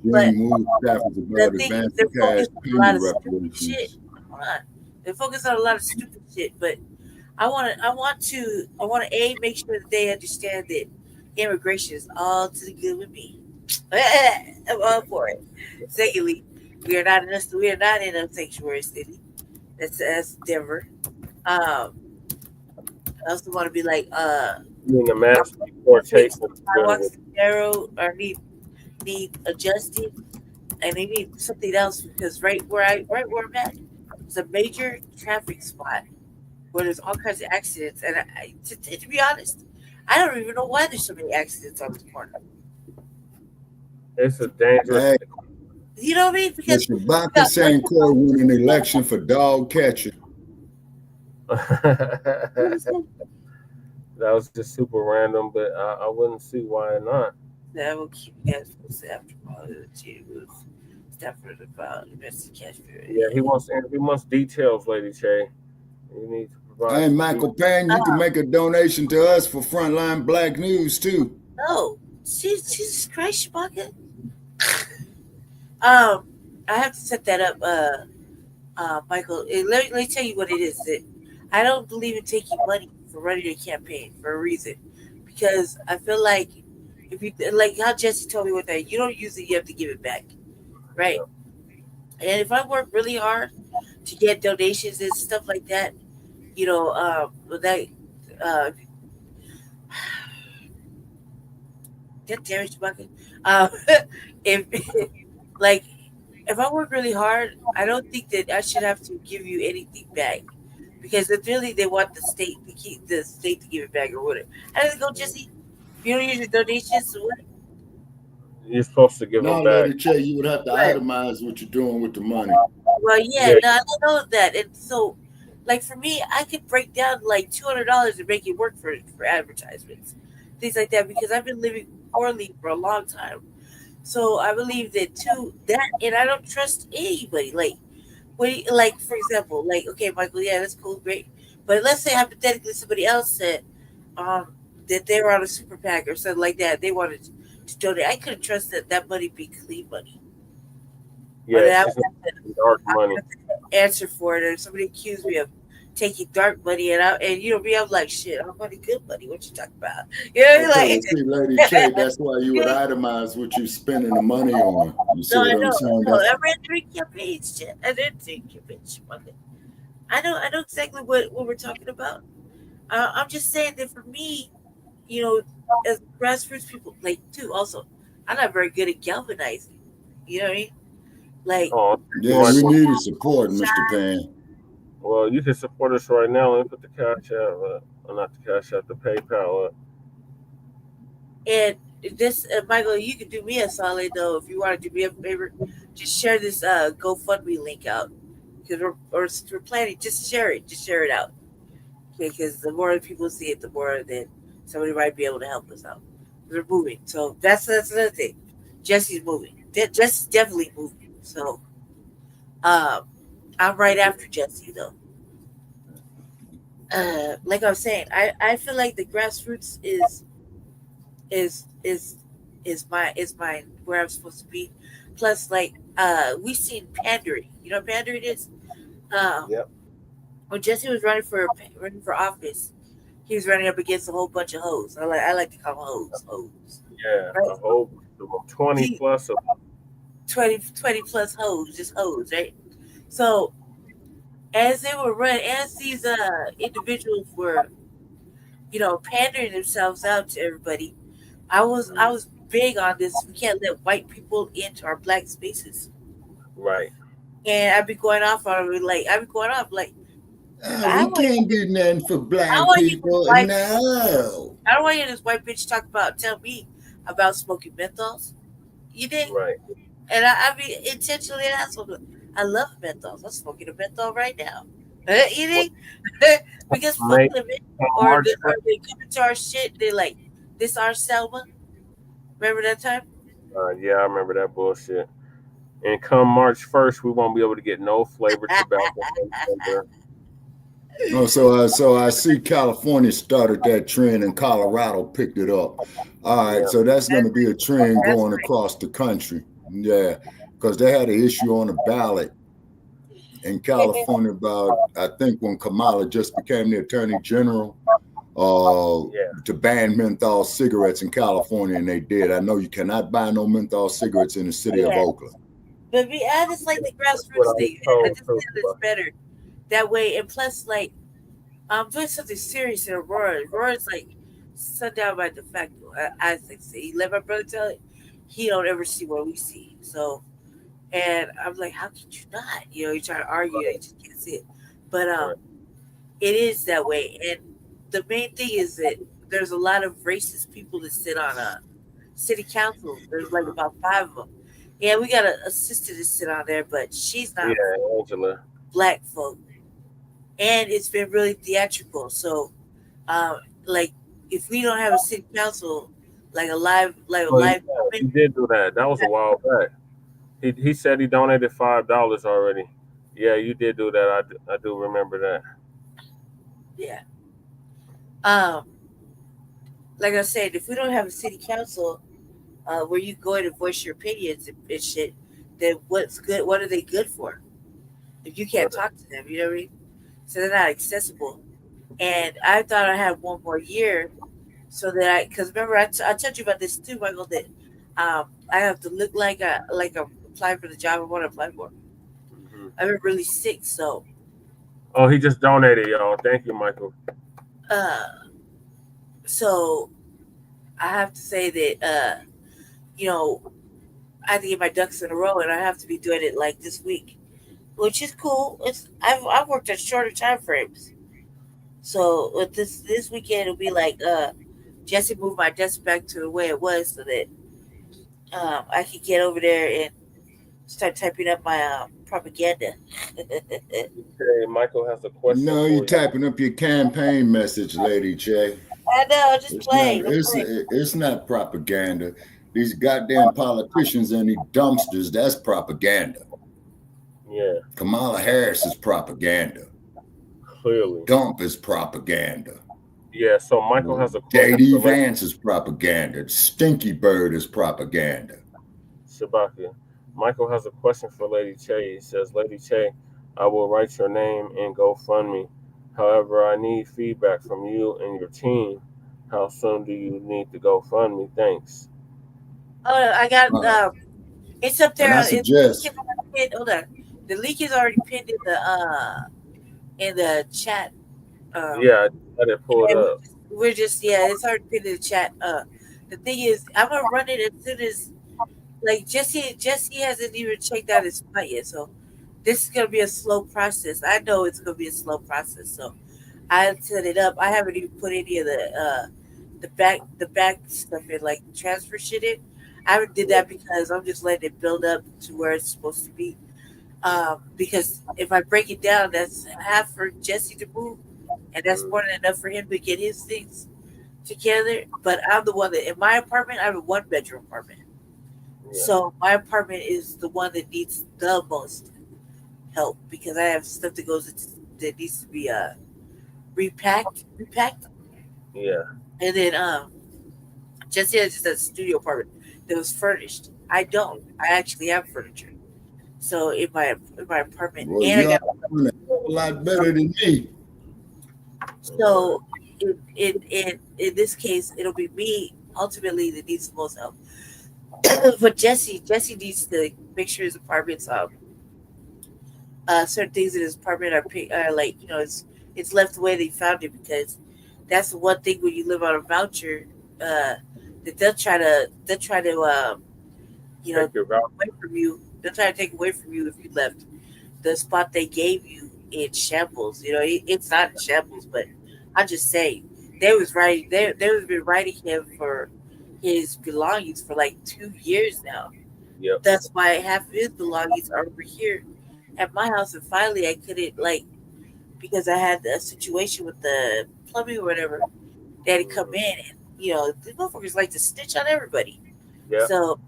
but Move staff is the about thing is, advancing they're cash focused on a lot payment of stupid shit. reparations. Hold on. They're focused on a lot of stupid shit, but I want to make sure that they understand that immigration is all to the good with me. I'm all for it. Secondly, we are not in a sanctuary city. That's Denver. I also want to be like the mass deportation. sidewalks narrow or need adjusted, and they need something else because right where I'm at, it's a major traffic spot where there's all kinds of accidents. And to be honest, I don't even know why there's so many accidents on this corner. It's a dangerous. Hey, you know what I mean? Because Mr. Baca St. Croix won an election for dog catcher. That was just super random, but I wouldn't see why not. I will keep you guys posted after all the Stafford about domestic cash period. Yeah, he wants details, Lady Che. You need to provide. Hey, Michael Pan, you can make a donation to us for Frontline Black News too. No, Jesus Christ, Shabaka. I have to set that up, Michael. Let me tell you what it is. That I don't believe in taking money for running a campaign for a reason, because I feel like if you like how Jesse told me one day, you don't use it, you have to give it back, right? And if I work really hard to get donations and stuff like that, you know, that God damn it, Shabaka. If like if I work really hard, I don't think that I should have to give you anything back, because if really they want the state to give it back or whatever. How does it go, Jesse? If you don't use your donations, what? You're supposed to give them back. Lady Che, you would have to itemize what you're doing with the money. Well, yeah, no, I don't know that. And so, like for me, I could break down like $200 and make it work for advertisements, things like that, because I've been living poorly for a long time. So I believe that too. That, and I don't trust anybody. Like for example, like okay, Michael, yeah, that's cool, great. But let's say hypothetically somebody else said that they were on a super PAC or something like that. They wanted to donate. I couldn't trust that money be clean money. Yeah, dark money. Answer for it, or somebody accused me of taking dark money, and you know me, I'm like, shit, I'm money, good money. What you talking about? You know, okay, see, Lady Che, that's why you would itemize what you're spending the money on. You see what I'm saying? I ran 3 campaigns, shit. I did 3 campaigns. I know exactly what we're talking about. I'm just saying that for me, you know, as grassroots people, like too. Also, I'm not very good at galvanizing. You know what I mean? Like, yeah, we need your support, Mr. Pan. Well, you can support us right now. Let me put the cash out, not the cash out, the PayPal up. And this, Michael, you can do me a solid though. If you want to do me a favor, just share this GoFundMe link out. Because we're planning, just share it out. Okay, because the more people see it, the more that somebody might be able to help us out. We're moving, so that's another thing. Jesse's moving. Jesse's definitely moving. So, I'm right after Jesse though. Like I was saying, I feel like the grassroots is my where I'm supposed to be. Plus, like we've seen pandering. You know what pandering is? Yep. When Jesse was running for office, he was running up against a whole bunch of hoes. I like to call them hoes. Yeah, right? A whole 20 plus of 20 plus hoes, just hoes, right? So as they were running, as these individuals were, you know, pandering themselves out to everybody, I was big on this. We can't let white people into our black spaces. Right. And I'd be going off on it, like we can't do nothing for black people. No. I don't want to hear this white bitch tell me about smoking menthols. You did? Right. And I be intentionally an asshole. I love menthols. I'm smoking a menthol right now. You think? Because fucking the or they come into our shit, they like, this our Selma. Remember that time? Yeah, I remember that bullshit. And come March 1st, we won't be able to get no flavored tobacco. So I see California started that trend and Colorado picked it up. All right, so that's going to be a trend going across the country. Yeah, because they had an issue on the ballot in California about, I think, when Kamala just became the Attorney General, to ban menthol cigarettes in California, and they did. I know you cannot buy no menthol cigarettes in the city of Oakland. But I just like the grassroots thing. I just feel it's better that way. And plus, like, I'm doing something serious in Aurora. Aurora's like sundown by de facto. I think so. He let my brother tell it. He don't ever see what we see. So, and I'm like, how could you not? You know, you try to argue that you just can't see it. But it is that way. And the main thing is that there's a lot of racist people that sit on a city council. There's like about 5 of them. Yeah, we got a sister to sit on there, but she's not Angela. Black folk. And it's been really theatrical. So, like, if we don't have a city council, like a live, he did do that. That was a while back. He said he donated $5 already. Yeah, you did do that. I do remember that. Yeah. Like I said, if we don't have a city council, where you go in and voice your opinions and shit, then what's good? What are they good for? If you can't talk to them, you know what I mean? So they're not accessible. And I thought I had 1 more year, so that because remember I told you about this too, Michael, that I have to look like I'm applying for the job I want to apply for. Mm-hmm. I've been really sick, so. Oh, he just donated, y'all. Thank you, Michael. So I have to say that you know, I have to get my ducks in a row, and I have to be doing it like this week, which is cool. I've worked at shorter time frames, so with this weekend it'll be like Jesse moved my desk back to the way it was so that I could get over there and start typing up my propaganda. Okay, Michael has a question. No, you're typing up your campaign message, Lady J. I know, just play. It's not propaganda. These goddamn politicians and these dumpsters, that's propaganda. Yeah. Kamala Harris is propaganda. Clearly. Dump is propaganda. Yeah, so Michael has a question. J.D. Vance is propaganda. Stinky Bird is propaganda. Shabaka. Michael has a question for Lady Che. He says, Lady Che, I will write your name in GoFundMe. However, I need feedback from you and your team. How soon do you need to GoFundMe? Thanks. Oh, I got it's up there. And I suggest. Hold on. The link is already pinned in the chat. Yeah, I didn't pull it up. We're just it's already pinned in the chat. The thing is, I'm gonna run it as soon as Jesse hasn't even checked out his spot yet, so this is gonna be a slow process. I know it's gonna be a slow process, so I set it up. I haven't even put any of the back stuff in, like transfer shit in. I haven't did that because I'm just letting it build up to where it's supposed to be. Because if I break it down, that's half for Jesse to move, and that's more than enough for him to get his things together. But I'm the one that in my apartment, I have a 1-bedroom apartment. Yeah. So my apartment is the one that needs the most help because I have stuff that needs to be repacked. Yeah. And then Jesse has just a studio apartment that was furnished. I don't. I actually have furniture. So in my apartment, well, and I got a lot better than me. So in this case, it'll be me ultimately that needs the most help. But Jesse needs to make sure his apartment's certain things in his apartment are like, it's left the way they found it, because that's the one thing when you live on a voucher that they'll try to away from you. They'll try to take away from you if you left the spot they gave you in shambles. It's not in shambles, but I'm just saying they was been writing him for his belongings for like 2 years now. Yep. That's why half of his belongings are over here at my house, and finally I couldn't, because I had a situation with the plumbing or whatever. They had to come in, and the motherfuckers like to snitch on everybody. Yep. So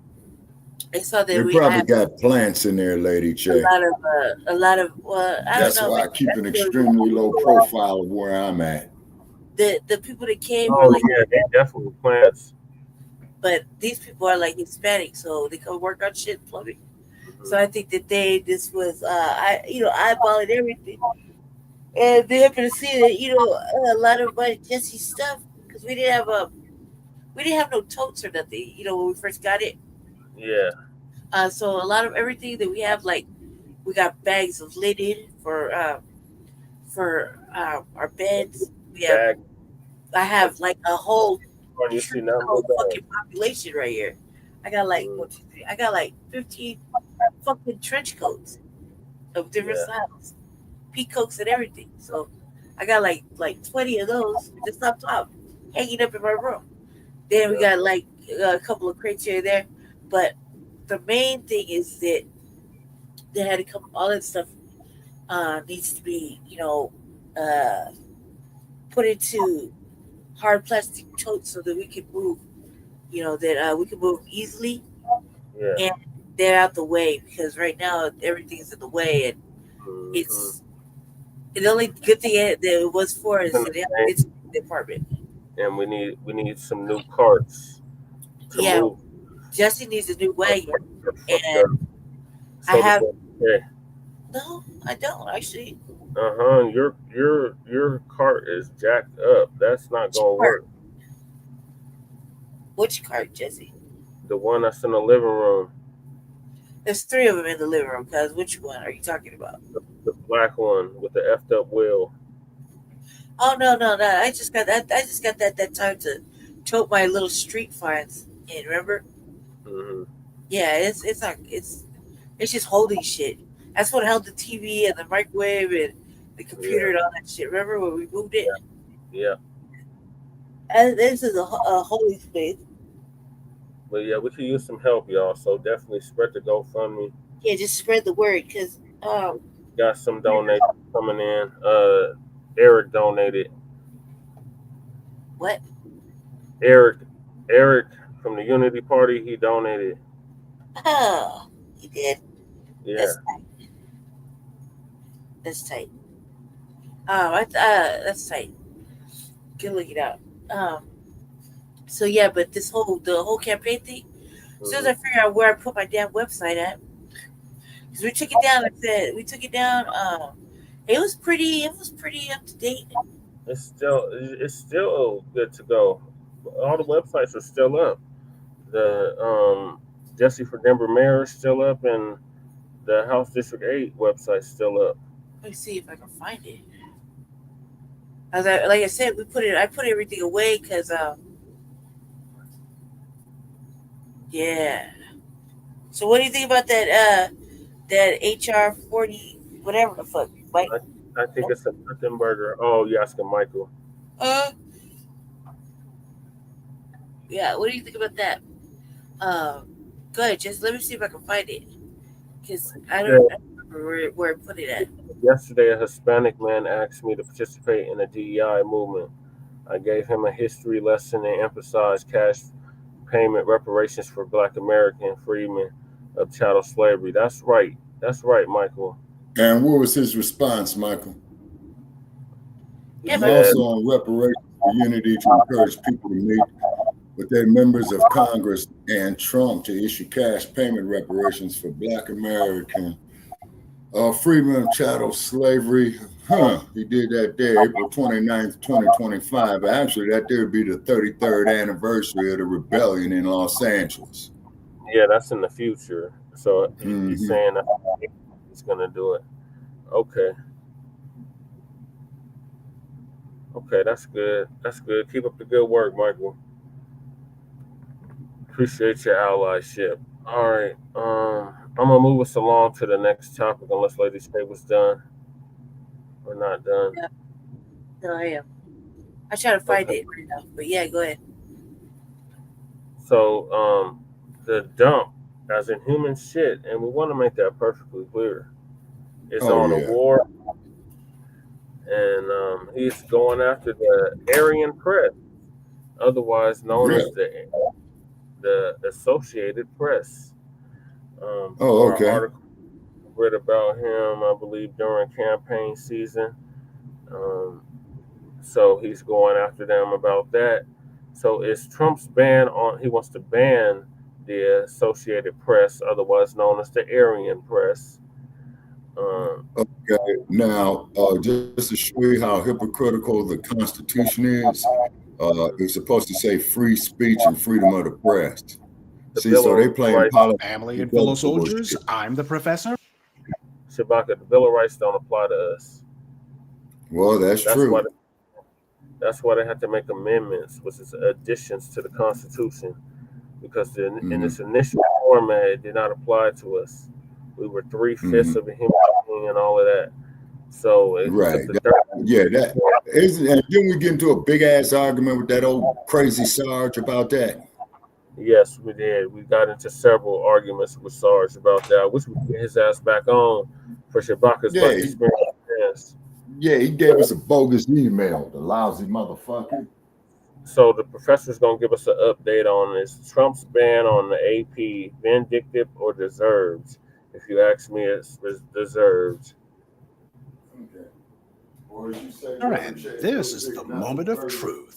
I saw that They we probably have got plants in there, Lady Che. a lot of. Well, I That's don't know. why I keep an extremely low profile of where I'm at. The people that came Oh are like, yeah, they definitely plants. but these people are like Hispanic, so they come work on shit plumbing. So I think that this was I eyeballing everything, and they happen to see that a lot of my Jesse stuff because we didn't have no totes or nothing when we first got it. Yeah. So a lot of everything that we have, like we got bags of linen for our beds. We have I have like a whole fucking population right here. I got like 1, 2, 3. I got like 15 fucking trench coats of different styles, peacoats and everything. So I got like 20 of those just up top, hanging up in my room. Then we got like a couple of crates here and there, but the main thing is that they had to come. All that stuff needs to be put into hard plastic totes so that we can move. That we can move easily. Yeah. And they're out the way because right now everything's in the way, and it's the only good thing that it was for is that it's the department. And we need some new carts to move. Jesse needs a new wagon, and I have. No, I don't actually. Your cart is jacked up. That's not gonna work. Which cart, Jesse? The one that's in the living room. There's 3 of them in the living room. Cause which one are you talking about? The black one with the effed up wheel. Oh no! I just got that. I just got that time to tote my little street finds in. Remember? Mm-hmm. Yeah, it's just holding shit. That's what held the TV and the microwave and the computer and all that shit. Remember when we moved it? Yeah. And this is a holy space. But yeah, we could use some help, y'all. So definitely spread the GoFundMe. Yeah, just spread the word because got some donations coming in. Eric donated. What? Eric from the Unity Party, he donated. Oh, he did. Yeah. That's tight. That's tight. Good looking out. So yeah, but the whole campaign thing. As soon as I figure out where I put my damn website at, because we took it down. Like I said, we took it down. It was pretty up to date. It's still good to go. All the websites are still up. The Jesse for Denver Mayor is still up, and the House District 8 website's still up. Let me see if I can find it. Like I said, I put everything away because yeah. So what do you think about that HR 40 whatever the fuck? Mike? I think it's a chicken burger. Oh, you asking Michael? Yeah. What do you think about that? Go ahead. Just let me see if I can find it because I don't remember where I put it at. Yesterday, a Hispanic man asked me to participate in the DEI movement. I gave him a history lesson and emphasized cash payment reparations for Black American freedmen of chattel slavery. That's right, Michael. And what was his response, Michael? Yeah, also on reparations for unity to encourage people to meet with their members of Congress and Trump to issue cash payment reparations for Black American freedmen of chattel slavery. He did that day, April 29th, 2025. Actually, that day would be the 33rd anniversary of the rebellion in Los Angeles. Yeah, that's in the future. So he's saying that he's going to do it. Okay, that's good. Keep up the good work, Michael. Appreciate your allyship. All right. I'm going to move us along to the next topic unless Lady Spade was done. We're not done. Yeah. No, I am. I try to find it right now, but yeah, go ahead. So, the dump, as in human shit, and we want to make that perfectly clear, is on a war, and he's going after the Aryan Press, otherwise known as the Associated Press. Okay. Article read about him, I believe, during campaign season. So he's going after them about that. So it's Trump's ban on, he wants to ban the Associated Press, otherwise known as the Aryan Press. Okay, now just to show you how hypocritical the Constitution is, it's supposed to say free speech and freedom of the press. See, so they playing politics. Family and fellow soldiers, I'm the professor. Shabaka, the Bill of Rights don't apply to us. Well, that's true. That's why they had to make amendments, which is additions to the Constitution, because in its initial format, it did not apply to us. We were 3/5 of a human being and all of that. So it right, that isn't. And then we get into a big ass argument with that old crazy Sarge about that. Yes, we did. We got into several arguments with Sarge about that. I wish we could get his ass back on for Shabaka's experience. Yeah, he gave us a bogus email, the lousy motherfucker. So the professor's going to give us an update on this. Trump's ban on the AP, vindictive or deserved? If you ask me, it's deserved. Okay. All right, this is the moment of truth.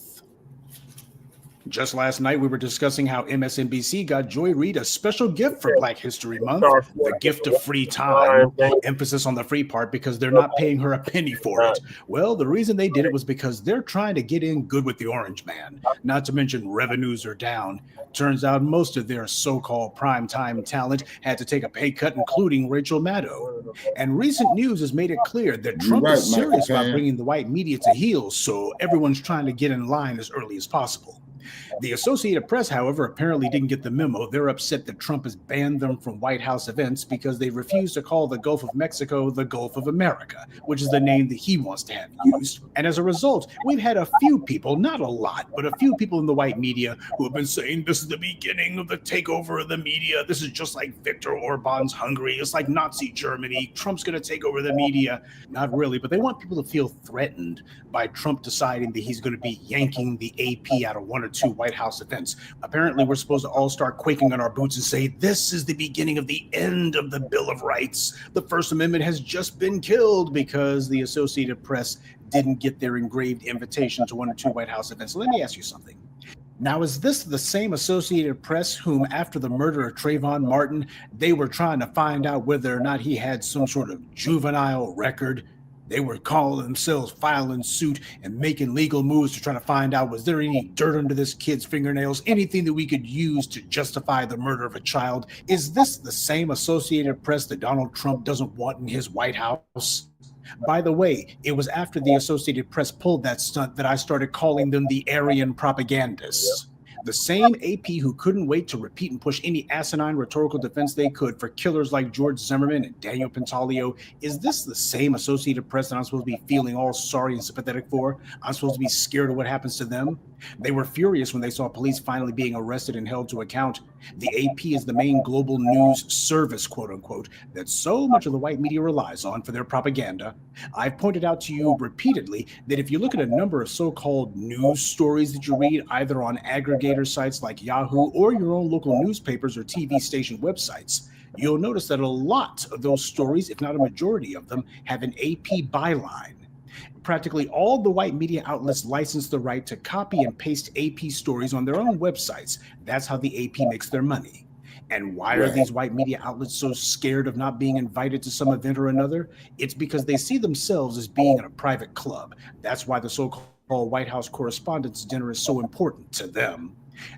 Just last night, we were discussing how MSNBC got Joy Reid a special gift for Black History Month, the gift of free time. Emphasis on the free part because they're not paying her a penny for it. Well, the reason they did it was because they're trying to get in good with the orange man. Not to mention revenues are down. Turns out most of their so-called primetime talent had to take a pay cut, including Rachel Maddow. And recent news has made it clear that Trump is serious about bringing the white media to heel, so everyone's trying to get in line as early as possible. The Associated Press, however, apparently didn't get the memo. They're upset that Trump has banned them from White House events because they refuse to call the Gulf of Mexico the Gulf of America, which is the name that he wants to have used. And as a result, we've had a few people, not a lot, but a few people in the white media who have been saying this is the beginning of the takeover of the media. This is just like Viktor Orban's Hungary. It's like Nazi Germany. Trump's going to take over the media. Not really, but they want people to feel threatened by Trump deciding that he's going to be yanking the AP out of one or two White House events. Apparently, we're supposed to all start quaking on our boots and say, this is the beginning of the end of the Bill of Rights. The First Amendment has just been killed because the Associated Press didn't get their engraved invitation to one or two White House events. So let me ask you something. Now, is this the same Associated Press whom, after the murder of Trayvon Martin, they were trying to find out whether or not he had some sort of juvenile record? They were calling themselves filing suit and making legal moves to try to find out, was there any dirt under this kid's fingernails, anything that we could use to justify the murder of a child? Is this the same Associated Press that Donald Trump doesn't want in his White House? By the way, it was after the Associated Press pulled that stunt that I started calling them the Aryan propagandists. The same AP who couldn't wait to repeat and push any asinine rhetorical defense they could for killers like George Zimmerman and Daniel Pantaleo. Is this the same Associated Press that I'm supposed to be feeling all sorry and sympathetic for? I'm supposed to be scared of what happens to them? They were furious when they saw police finally being arrested and held to account. The AP is the main global news service, quote unquote, that so much of the white media relies on for their propaganda. I've pointed out to you repeatedly that if you look at a number of so-called news stories that you read either on aggregator sites like Yahoo or your own local newspapers or TV station websites, you'll notice that a lot of those stories, if not a majority of them, have an AP byline. Practically all the white media outlets license the right to copy and paste AP stories on their own websites. That's how the AP makes their money. And why are these white media outlets so scared of not being invited to some event or another? It's because they see themselves as being in a private club. That's why the so-called White House Correspondents' Dinner is so important to them.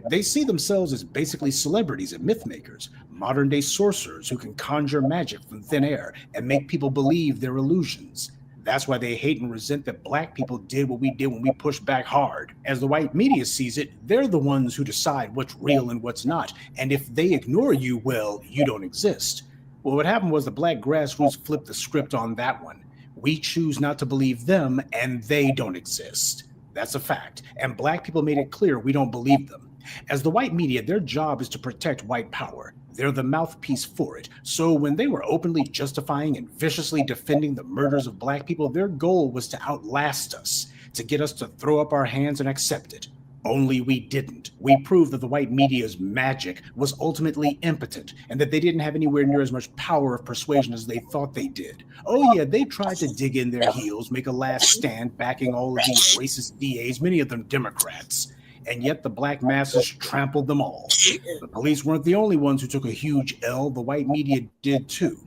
They see themselves as basically celebrities and myth makers, modern-day sorcerers who can conjure magic from thin air and make people believe their illusions. That's why they hate and resent that Black people did what we did when we pushed back hard. As the white media sees it, they're the ones who decide what's real and what's not. And if they ignore you, well, you don't exist. Well, what happened was the Black grassroots flipped the script on that one. We choose not to believe them, and they don't exist. That's a fact. And Black people made it clear we don't believe them. As the white media, their job is to protect white power. They're the mouthpiece for it. So when they were openly justifying and viciously defending the murders of Black people, their goal was to outlast us, to get us to throw up our hands and accept it. Only we didn't. We proved that the white media's magic was ultimately impotent and that they didn't have anywhere near as much power of persuasion as they thought they did. Oh yeah, they tried to dig in their heels, make a last stand backing all of these racist DAs, many of them Democrats. And yet the black masses trampled them all. The police weren't the only ones who took a huge L. The white media did too.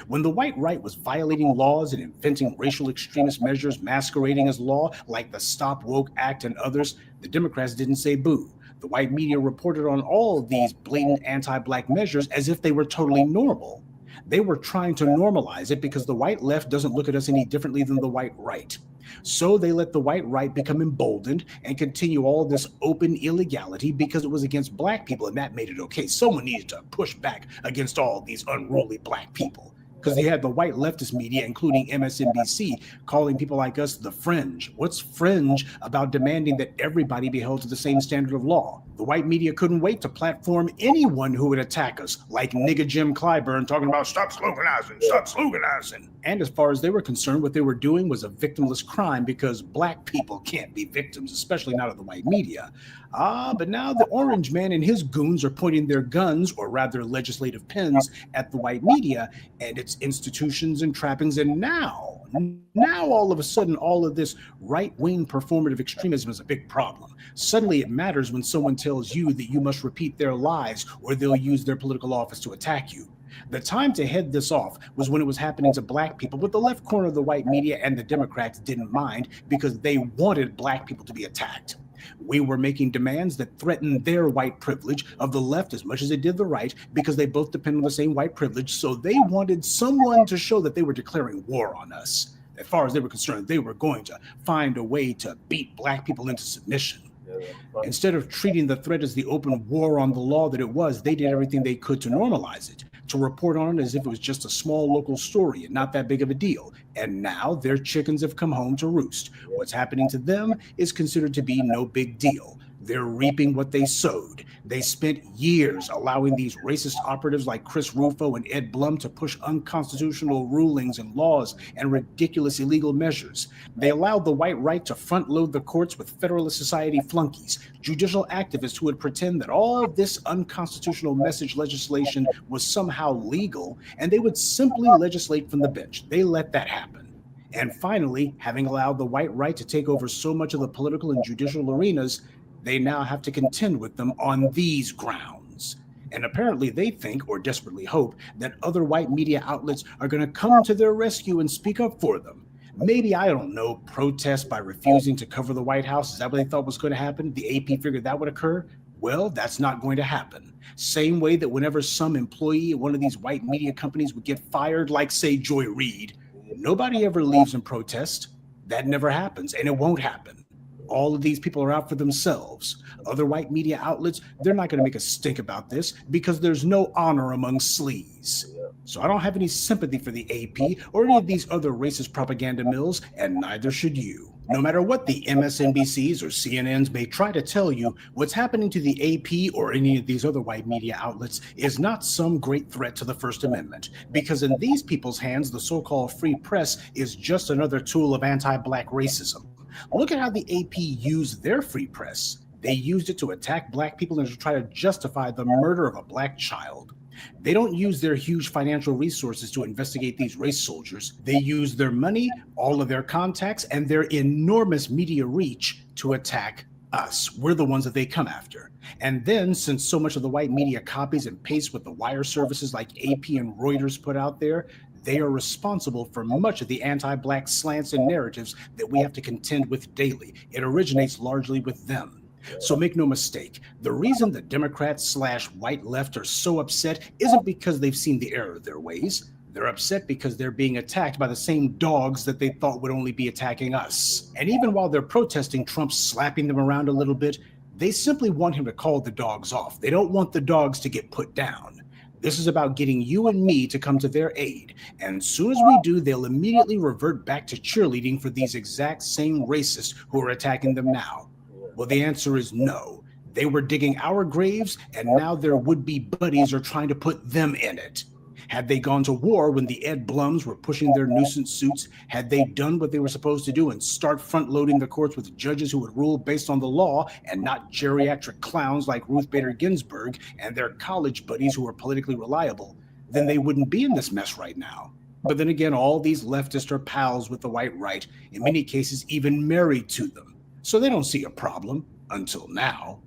When the white right was violating laws and inventing racial extremist measures masquerading as law, like the Stop Woke Act and others, the Democrats didn't say boo. The white media reported on all of these blatant anti-black measures as if they were totally normal. They were trying to normalize it because the white left doesn't look at us any differently than the white right. So they let the white right become emboldened and continue all this open illegality because it was against black people, and that made it okay. Someone needed to push back against all these unruly black people. Because they had the white leftist media, including MSNBC, calling people like us the fringe. What's fringe about demanding that everybody be held to the same standard of law? The white media couldn't wait to platform anyone who would attack us, like nigga Jim Clyburn talking about stop sloganizing, stop sloganizing. And as far as they were concerned, what they were doing was a victimless crime because black people can't be victims, especially not of the white media. But now the orange man and his goons are pointing their guns, or rather legislative pens, at the white media and its institutions and trappings. And now all of a sudden, all of this right-wing performative extremism is a big problem. Suddenly it matters when someone tells you that you must repeat their lies or they'll use their political office to attack you. The time to head this off was when it was happening to black people, but the left corner of the white media and the Democrats didn't mind because they wanted black people to be attacked. We were making demands that threatened their white privilege of the left as much as it did the right because they both depend on the same white privilege, so they wanted someone to show that they were declaring war on us. As far as they were concerned, they were going to find a way to beat black people into submission. Instead of treating the threat as the open war on the law that it was, they did everything they could to normalize it, to report on it as if it was just a small local story and not that big of a deal. And now their chickens have come home to roost. What's happening to them is considered to be no big deal. They're reaping what they sowed. They spent years allowing these racist operatives like Chris Rufo and Ed Blum to push unconstitutional rulings and laws and ridiculous illegal measures. They allowed the white right to front load the courts with Federalist Society flunkies, judicial activists who would pretend that all this unconstitutional message legislation was somehow legal, and they would simply legislate from the bench. They let that happen. And finally, having allowed the white right to take over so much of the political and judicial arenas, they now have to contend with them on these grounds. And apparently they think, or desperately hope, that other white media outlets are going to come to their rescue and speak up for them. Maybe, I don't know, protest by refusing to cover the White House. Is that what they thought was going to happen? The AP figured that would occur? Well, that's not going to happen. Same way that whenever some employee at one of these white media companies would get fired, like, say, Joy Reid, nobody ever leaves in protest. That never happens, and it won't happen. All of these people are out for themselves. Other white media outlets, they're not going to make a stink about this because there's no honor among sleaze. So I don't have any sympathy for the AP or any of these other racist propaganda mills, and neither should you. No matter what the MSNBCs or CNNs may try to tell you, what's happening to the AP or any of these other white media outlets is not some great threat to the First Amendment, because in these people's hands, the so-called free press is just another tool of anti-black racism. Look at how the AP used their free press. They used it to attack black people and to try to justify the murder of a black child. They don't use their huge financial resources to investigate these race soldiers. They use their money, all of their contacts, and their enormous media reach to attack us. We're the ones that they come after. And then, since so much of the white media copies and pastes what the wire services like AP and Reuters put out there, they are responsible for much of the anti-black slants and narratives that we have to contend with daily. It originates largely with them. So make no mistake, the reason the Democrats/white left are so upset isn't because they've seen the error of their ways. They're upset because they're being attacked by the same dogs that they thought would only be attacking us. And even while they're protesting Trump slapping them around a little bit, they simply want him to call the dogs off. They don't want the dogs to get put down. This is about getting you and me to come to their aid. And as soon as we do, they'll immediately revert back to cheerleading for these exact same racists who are attacking them now. Well, the answer is no. They were digging our graves, and now their would-be buddies are trying to put them in it. Had they gone to war when the Ed Blums were pushing their nuisance suits? Had they done what they were supposed to do and start front-loading the courts with judges who would rule based on the law and not geriatric clowns like Ruth Bader Ginsburg and their college buddies who were politically reliable, then they wouldn't be in this mess right now. But then again, all these leftists are pals with the white right, in many cases even married to them. So they don't see a problem, until now.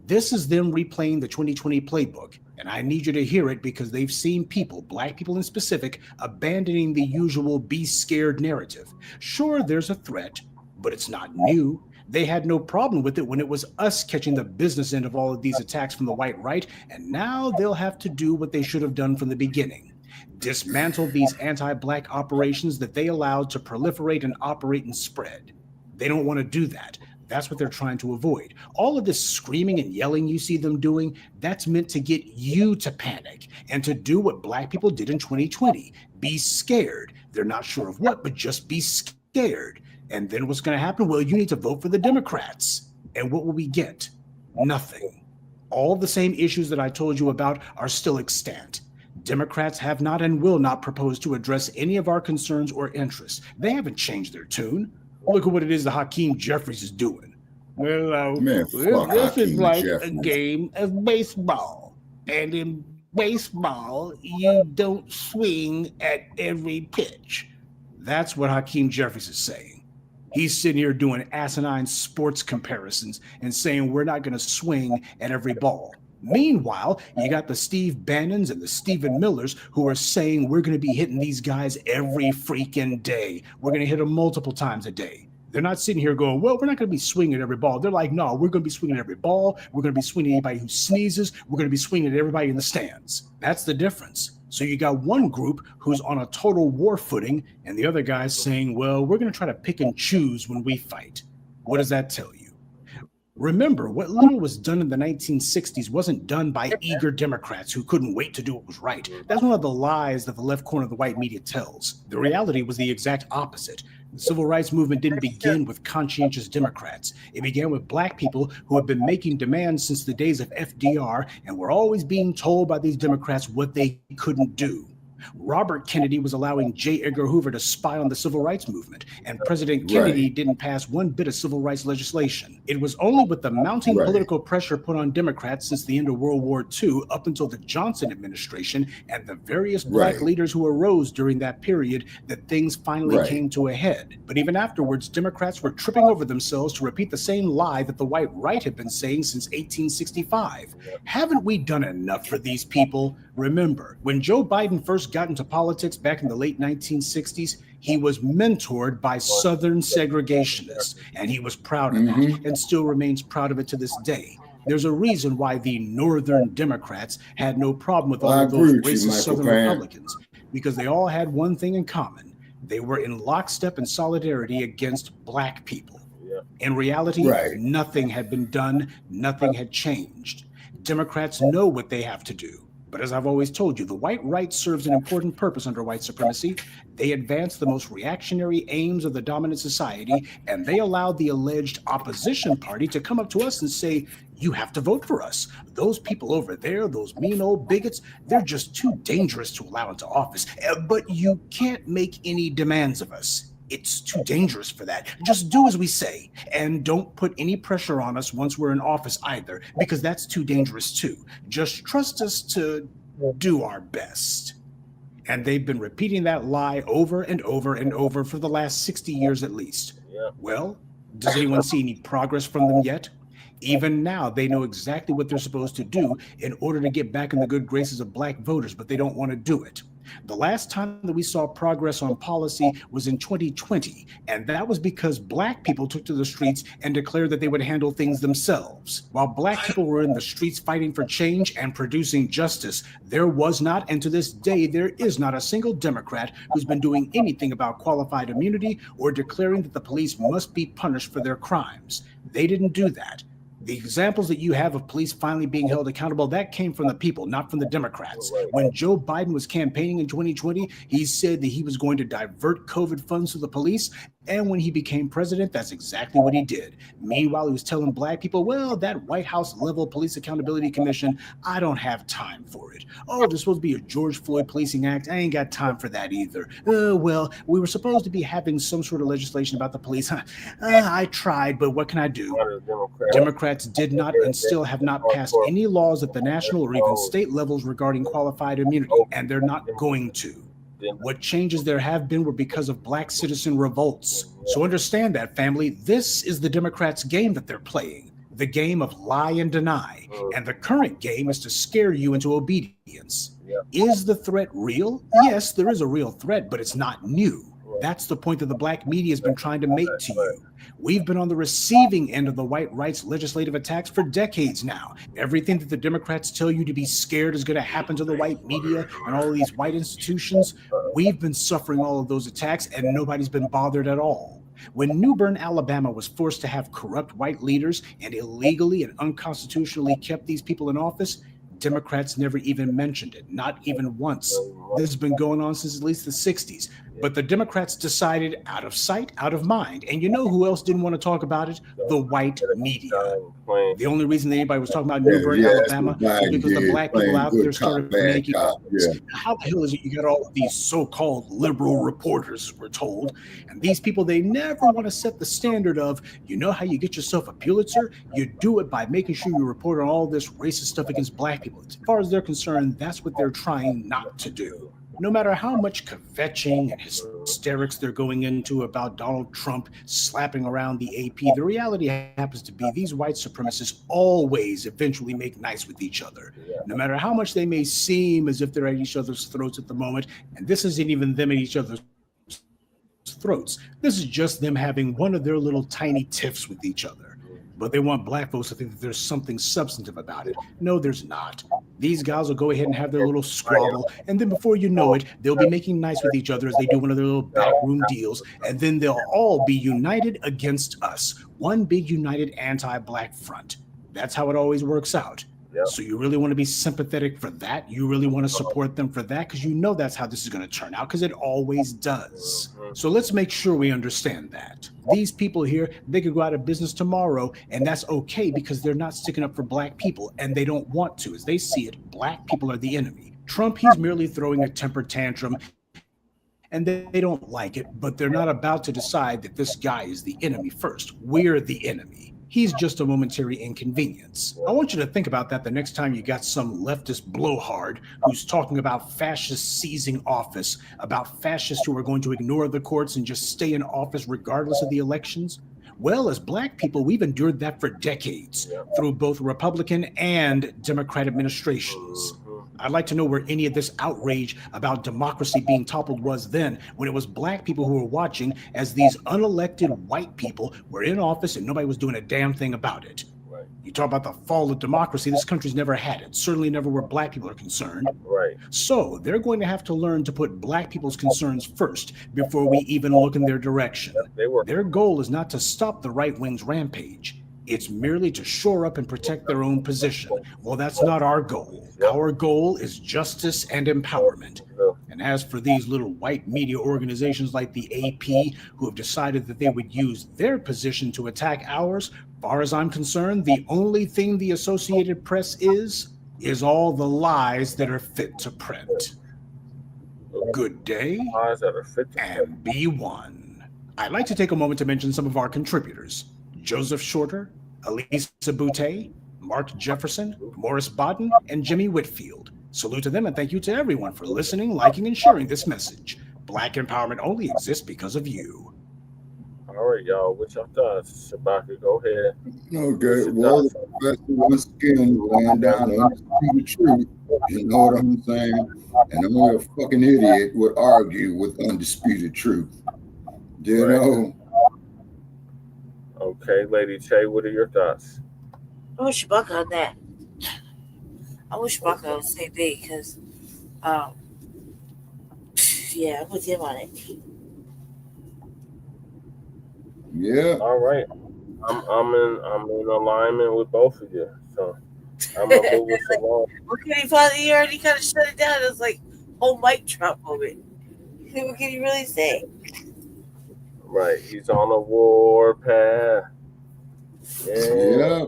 This is them replaying the 2020 playbook, and I need you to hear it because they've seen people, black people in specific, abandoning the usual be scared narrative. Sure, there's a threat, but it's not new. They had no problem with it when it was us catching the business end of all of these attacks from the white right, and now they'll have to do what they should have done from the beginning. Dismantle these anti-black operations that they allowed to proliferate and operate and spread. They don't want to do that. That's what they're trying to avoid. All of this screaming and yelling you see them doing, that's meant to get you to panic and to do what black people did in 2020. Be scared. They're not sure of what, but just be scared. And then what's going to happen? Well, you need to vote for the Democrats. And what will we get? Nothing. All the same issues that I told you about are still extant. Democrats have not and will not propose to address any of our concerns or interests. They haven't changed their tune. Look at what it is that Hakeem Jeffries is doing. Well, this is like a game of baseball. And in baseball, you don't swing at every pitch. That's what Hakeem Jeffries is saying. He's sitting here doing asinine sports comparisons and saying we're not going to swing at every ball. Meanwhile, you got the Steve Bannons and the Stephen Millers who are saying we're going to be hitting these guys every freaking day. We're going to hit them multiple times a day. They're not sitting here going, well, we're not going to be swinging at every ball. They're like, no, we're going to be swinging at every ball. We're going to be swinging at anybody who sneezes. We're going to be swinging at everybody in the stands. That's the difference. So you got one group who's on a total war footing and the other guy's saying, well, we're going to try to pick and choose when we fight. What does that tell you? Remember, what little was done in the 1960s wasn't done by eager Democrats who couldn't wait to do what was right. That's one of the lies that the left corner of the white media tells. The reality was the exact opposite. The civil rights movement didn't begin with conscientious Democrats. It began with black people who have been making demands since the days of FDR and were always being told by these Democrats what they couldn't do. Robert Kennedy was allowing J. Edgar Hoover to spy on the civil rights movement, and President Kennedy didn't pass one bit of civil rights legislation. It was only with the mounting political pressure put on Democrats since the end of World War II up until the Johnson administration and the various black leaders who arose during that period that things finally came to a head. But even afterwards, Democrats were tripping over themselves to repeat the same lie that the white right had been saying since 1865. Haven't we done enough for these people? Remember, when Joe Biden first got into politics back in the late 1960s, he was mentored by Southern segregationists, and he was proud of that and still remains proud of it to this day. There's a reason why the Northern Democrats had no problem with all of those racist Southern Republicans, because they all had one thing in common. They were in lockstep and solidarity against black people. In reality, nothing had been done, nothing had changed. Democrats know what they have to do. But as I've always told you, the white right serves an important purpose under white supremacy. They advance the most reactionary aims of the dominant society, and they allowed the alleged opposition party to come up to us and say, you have to vote for us. Those people over there, those mean old bigots, they're just too dangerous to allow into office. But you can't make any demands of us. It's too dangerous for that. Just do as we say, and don't put any pressure on us once we're in office either, because that's too dangerous too. Just trust us to do our best. And they've been repeating that lie over and over and over for the last 60 years at least. Well, does anyone see any progress from them yet? Even now, they know exactly what they're supposed to do in order to get back in the good graces of black voters, but they don't want to do it. The last time that we saw progress on policy was in 2020, and that was because black people took to the streets and declared that they would handle things themselves. While black people were in the streets fighting for change and producing justice, there was not, and to this day, there is not a single Democrat who's been doing anything about qualified immunity or declaring that the police must be punished for their crimes. They didn't do that. The examples that you have of police finally being held accountable, that came from the people, not from the Democrats. When Joe Biden was campaigning in 2020, he said that he was going to divert COVID funds to the police, And when he became president, that's exactly what he did. Meanwhile, he was telling black people, well, that White House level Police Accountability Commission, I don't have time for it. Oh, there's supposed to be a George Floyd Policing Act. I ain't got time for that either. Well, we were supposed to be having some sort of legislation about the police. I tried, but what can I do? Democrats did not and still have not passed any laws at the national or even state levels regarding qualified immunity, and they're not going to. What changes there have been were because of black citizen revolts. So understand that, family. This is the Democrats' game that they're playing, the game of lie and deny. And the current game is to scare you into obedience. Is the threat real? Yes, there is a real threat, but it's not new. That's the point that the black media has been trying to make to you. We've been on the receiving end of the white rights legislative attacks for decades now. Everything that the Democrats tell you to be scared is going to happen to the white media and all of these white institutions, we've been suffering all of those attacks and nobody's been bothered at all. When New Bern, Alabama was forced to have corrupt white leaders and illegally and unconstitutionally kept these people in office, Democrats never even mentioned it, not even once. This has been going on since at least the 60s. But the Democrats decided out of sight, out of mind. And you know who else didn't want to talk about it? The white media. The only reason that anybody was talking about New Bern, Alabama is because the black people out there started making how the hell is it you got all of these so-called liberal reporters, we're told, and these people, they never want to set the standard of, you know how you get yourself a Pulitzer? You do it by making sure you report on all this racist stuff against black people. As far as they're concerned, that's what they're trying not to do. No matter how much kvetching and hysterics they're going into about Donald Trump slapping around the AP, the reality happens to be these white supremacists always eventually make nice with each other. No matter how much they may seem as if they're at each other's throats at the moment, and this isn't even them at each other's throats. This is just them having one of their little tiny tiffs with each other. But they want black folks to think that there's something substantive about it. No, there's not. These guys will go ahead and have their little squabble, and then before you know it, they'll be making nice with each other as they do one of their little backroom deals, and then they'll all be united against us. One big united anti-black front. That's how it always works out. So you really want to be sympathetic for that? You really want to support them for that? Because you know that's how this is going to turn out, because it always does. So let's make sure we understand that. These people here, they could go out of business tomorrow, and that's okay because they're not sticking up for black people, and they don't want to. As they see it, black people are the enemy. Trump, he's merely throwing a temper tantrum, and they don't like it, but they're not about to decide that this guy is the enemy first. We're the enemy. He's just a momentary inconvenience. I want you to think about that the next time you got some leftist blowhard who's talking about fascists seizing office, about fascists who are going to ignore the courts and just stay in office regardless of the elections. Well, as black people, we've endured that for decades through both Republican and Democrat administrations. I'd like to know where any of this outrage about democracy being toppled was then, when it was black people who were watching as these unelected white people were in office and nobody was doing a damn thing about it. You talk about the fall of democracy, this country's never had it, certainly never where black people are concerned. So they're going to have to learn to put black people's concerns first before we even look in their direction. Their goal is not to stop the right wing's rampage. It's merely to shore up and protect their own position. Well, that's not our goal. Our goal is justice and empowerment. And as for these little white media organizations like the AP, who have decided that they would use their position to attack ours, far as I'm concerned, the only thing the Associated Press is all the lies that are fit to print. Good day, and be one. I'd like to take a moment to mention some of our contributors. Joseph Shorter, Elisa Boutte, Mark Jefferson, Morris Bodden, and Jimmy Whitfield. Salute to them and thank you to everyone for listening, liking, and sharing this message. Black empowerment only exists because of you. All right, y'all. What's your thoughts? Shabaka, go ahead. Okay, well, the professor once again laying down the truth. You know what I'm saying? And only a fucking idiot would argue with undisputed truth. You know? Okay, Lady Che, what are your thoughts? I wish Shabaka on that. I wish Shabaka on the same thing because, yeah, I'm with him on it. Yeah. All right. I'm in alignment with both of you. So I'm gonna move us along. Okay, Father, he already kind of shut it down. It was like whole mic drop moment. What can you really say? Right, he's on a war path. Yeah.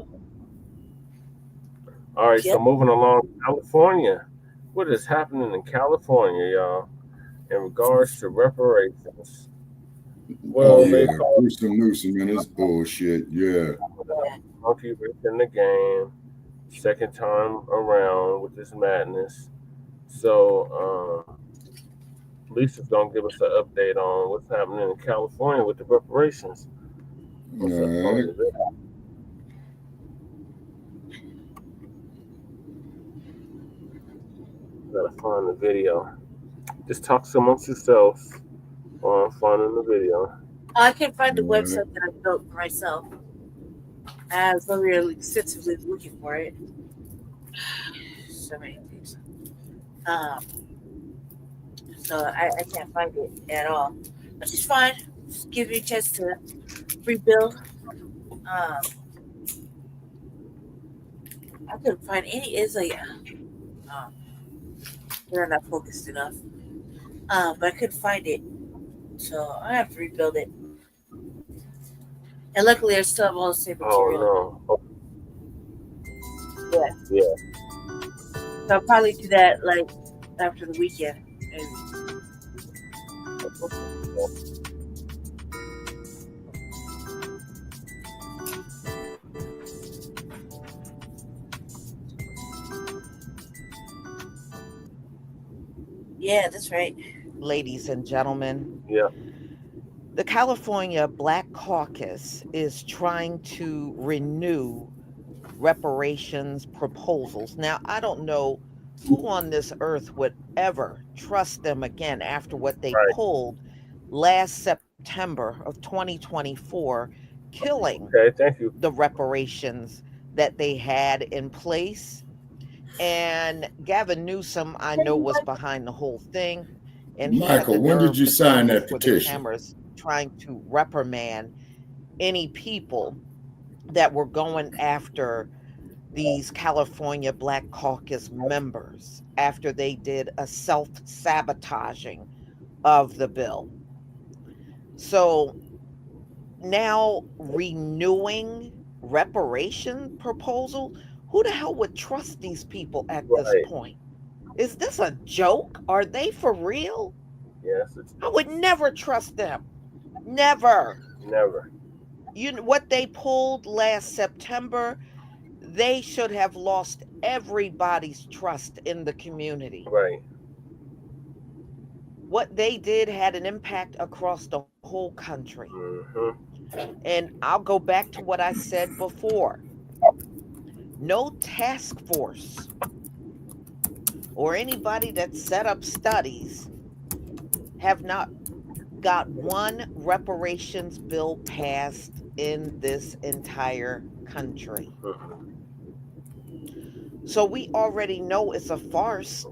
All right, so moving along, California. What is happening in California, y'all, in regards to reparations? Well, Oh they yeah, call Newsom, man, it's bullshit. Yeah. monkey wrench in the game, second time around with this madness. So, Lisa's gonna give us an update on what's happening in California with the reparations. All right. Gotta find the video. Just talk amongst yourselves while I'm finding the video. I can find the website that I built for myself. I was really extensively looking for it. So many things. So I can't find it at all. Which is fine. Just give me a chance to rebuild. I couldn't find any. It's like they're not focused enough. But I couldn't find it, so I have to rebuild it. And luckily, I still have all the same material. Oh no! Yeah. So I'll probably do that like after the weekend. Yeah, that's right. Ladies and gentlemen. Yeah. The California Black Caucus is trying to renew reparations proposals. Now, I don't know who on this earth would ever trust them again after what they pulled last September of 2024, killing the reparations that they had in place. And Gavin Newsom, I know, was behind the whole thing. And Michael, when did you sign that petition? Cameras trying to reprimand any people that were going after these California Black Caucus members after they did a self-sabotaging of the bill. So now renewing reparation proposal, who the hell would trust these people at this point? Is this a joke? Are they for real? Yes. I would never trust them. Never. You know what they pulled last September? They should have lost everybody's trust in the community. Right. What they did had an impact across the whole country. And I'll go back to what I said before. No task force or anybody that set up studies have not got one reparations bill passed in this entire country. So we already know it's a farce.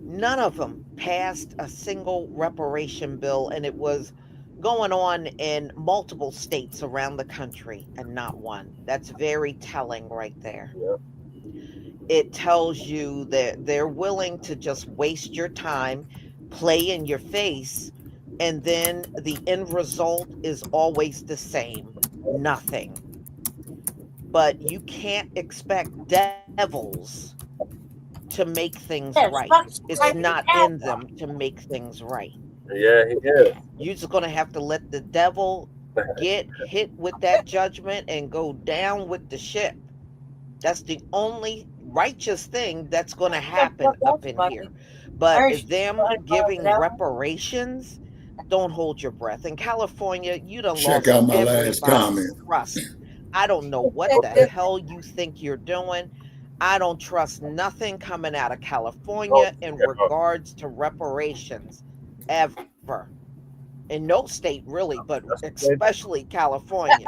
None of them passed a single reparation bill, and it was going on in multiple states around the country and not one. That's very telling right there. It tells you that they're willing to just waste your time, play in your face, and then the end result is always the same, nothing. But you can't expect devils to make things right. It's not in them to make things right. Yeah, he is. You're just going to have to let the devil get hit with that judgment and go down with the ship. That's the only righteous thing that's going to happen up in here. But them giving reparations, don't hold your breath. In California, you done Check lost out my last comment. trust. I don't know what the hell you think you're doing. I don't trust nothing coming out of California in regards to reparations, ever. In no state, really, but especially California.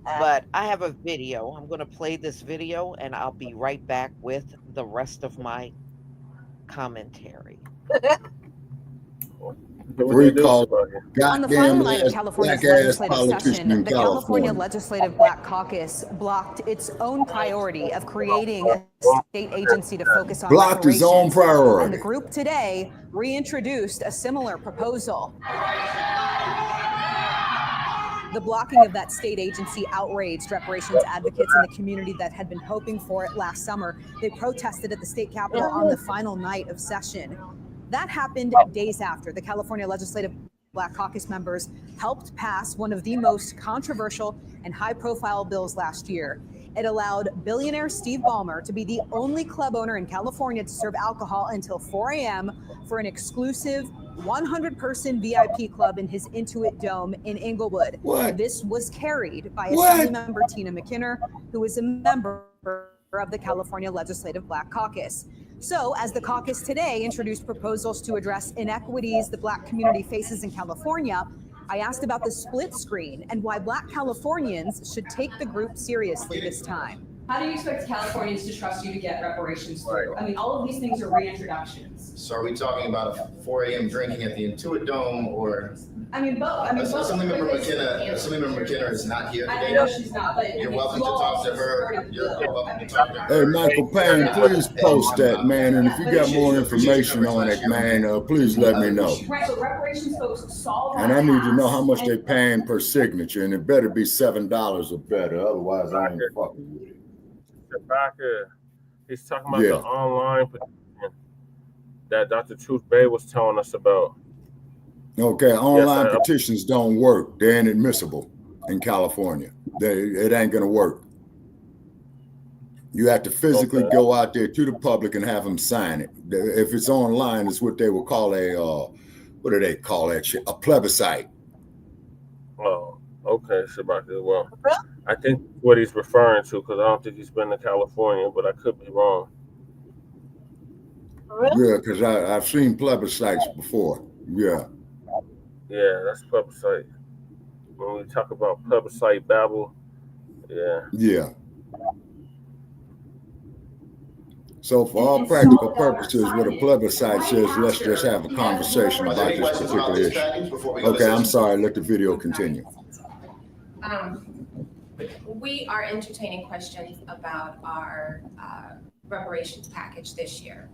But I have a video. I'm going to play this video, and I'll be right back with the rest of my commentary. before he called On the final goddamn night of ass California's black ass legislative politician session, in the California California. Legislative Black Caucus blocked its own priority of creating a state agency to focus on Blocked his own reparations. And the priority. group today reintroduced a similar proposal. The blocking of that state agency outraged reparations advocates in the community that had been hoping for it last summer. They protested at the state capitol on the final night of session. That happened days after the California Legislative Black Caucus members helped pass one of the most controversial and high-profile bills last year. It allowed billionaire Steve Ballmer to be the only club owner in California to serve alcohol until 4 a.m. for an exclusive 100-person VIP club in his Intuit Dome in Inglewood. What? This was carried by Assembly Member Tina McKinnon, who is a member of the California Legislative Black Caucus. So, as the caucus today introduced proposals to address inequities the Black community faces in California, I asked about the split screen and why Black Californians should take the group seriously this time. How do you expect Californians to trust you to get reparations through? I mean, all of these things are reintroductions. So are we talking about a 4 a.m. drinking at the Intuit Dome, or? I mean, both. Assemblymember McKinnon is not here today. I know she's not, but you're welcome to talk to her. You're welcome to talk to her. Hey, Michael Payne, please post that, man. And if you got more information on it, man, please let me know. Right, but reparations folks solve that. And I need to know how much they're paying per signature, and it better be $7 or better. Otherwise, I ain't fucking with it. He's talking about the online petition that Dr. Truth Bay was telling us about. Okay, online petitions don't work. They're inadmissible in California. It ain't gonna work. You have to physically go out there to the public and have them sign it. If it's online, it's what they would call what do they call that shit? A plebiscite. Oh, okay, Shabaka. Well, I think what he's referring to, because I don't think he's been to California, but I could be wrong. Yeah, because I've seen plebiscites before. Yeah. Yeah, that's plebiscite. When we talk about plebiscite babble, yeah. So for all practical purposes, what a plebiscite says, let's just have a conversation about this particular issue. Okay, I'm sorry. Let the video continue. We are entertaining questions about our reparations package this year.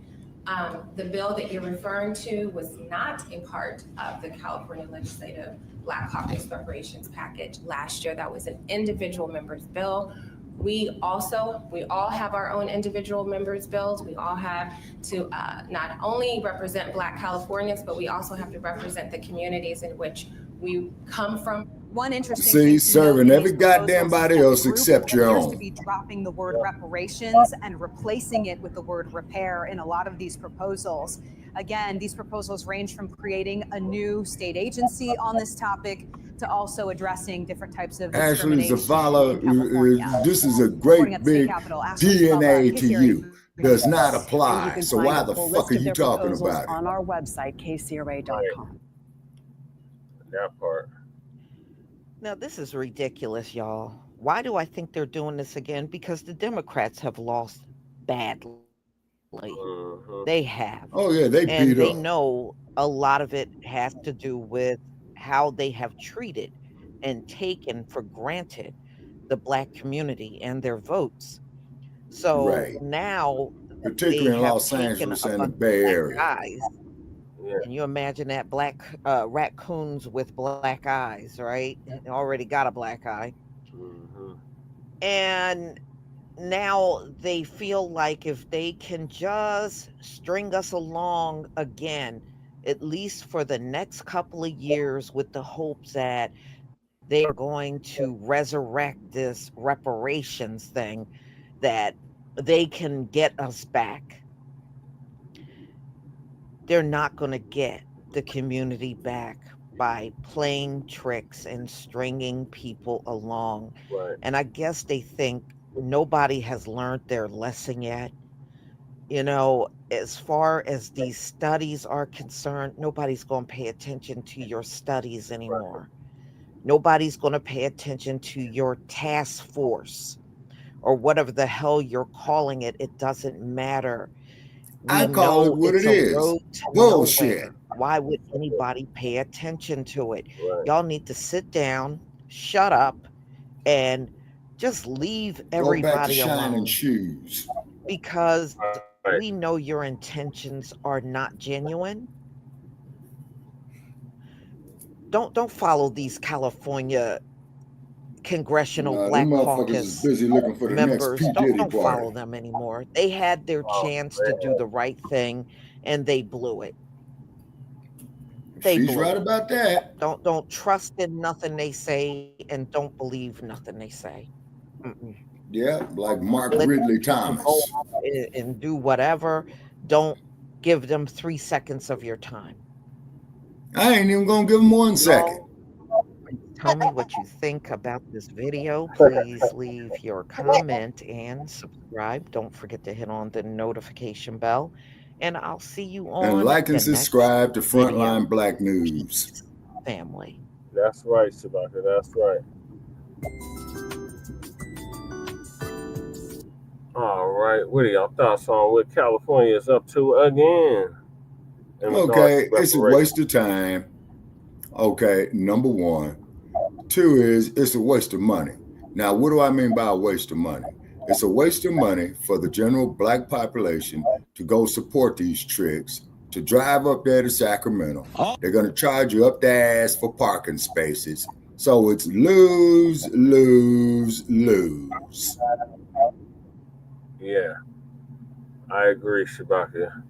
The bill that you're referring to was not a part of the California Legislative Black Caucus reparations package last year. That was an individual member's bill. We all have our own individual members' bills. We all have to not only represent Black Californians, but we also have to represent the communities in which we come from. One interesting thing serving every goddamn body else except your own. To be dropping the word reparations and replacing it with the word repair in a lot of these proposals. Again, these proposals range from creating a new state agency on this topic to also addressing different types of Ashley Zavala, this is a great big DNA to you. Does not apply. So why the fuck are you talking about it? On our website, kcra.com. That part. Now, this is ridiculous, y'all. Why do I think they're doing this again? Because the Democrats have lost badly. They have. Oh, yeah, they beat up. And they know a lot of it has to do with how they have treated and taken for granted the Black community and their votes. So now, particularly in Los Angeles and the Bay Area. Guys, can you imagine that? Black raccoons with black eyes, right? They already got a black eye. And now they feel like if they can just string us along again, at least for the next couple of years, with the hopes that they are going to resurrect this reparations thing, that they can get us back. They're not going to get the community back by playing tricks and stringing people along. And I guess they think nobody has learned their lesson yet. You know, as far as these studies are concerned, nobody's going to pay attention to your studies anymore. Nobody's going to pay attention to your task force or whatever the hell you're calling it. It doesn't matter. I call it what it is. Bullshit. Why would anybody pay attention to it? Right. Y'all need to sit down, shut up, and just leave everybody alone. Shoes. Because we know your intentions are not genuine. Don't follow these California Congressional Black Caucus busy looking for the members. next P. Diddy Don't party. follow them anymore. They had their chance to do the right thing, and they blew it. She's right about that. Don't trust in nothing they say, and don't believe nothing they say. Yeah, like Mark Ridley Thomas. Go and do whatever. Don't give them 3 seconds of your time. I ain't even gonna give them 1 second. Tell me what you think about this video. Please leave your comment and subscribe. Don't forget to hit on the notification bell. And I'll see you on and like and the subscribe to next Frontline Black News. Family. That's right, Shabaka. That's right. All right. What are y'all thoughts on what California is up to again? Okay, it's a waste of time. Okay, number one. 2 is it's a waste of money. Now, what do I mean by a waste of money? It's a waste of money for the general Black population to go support these tricks, to drive up there to Sacramento. They're going to charge you up the ass for parking spaces. So it's lose, lose, lose. Yeah, I agree, Shabaka.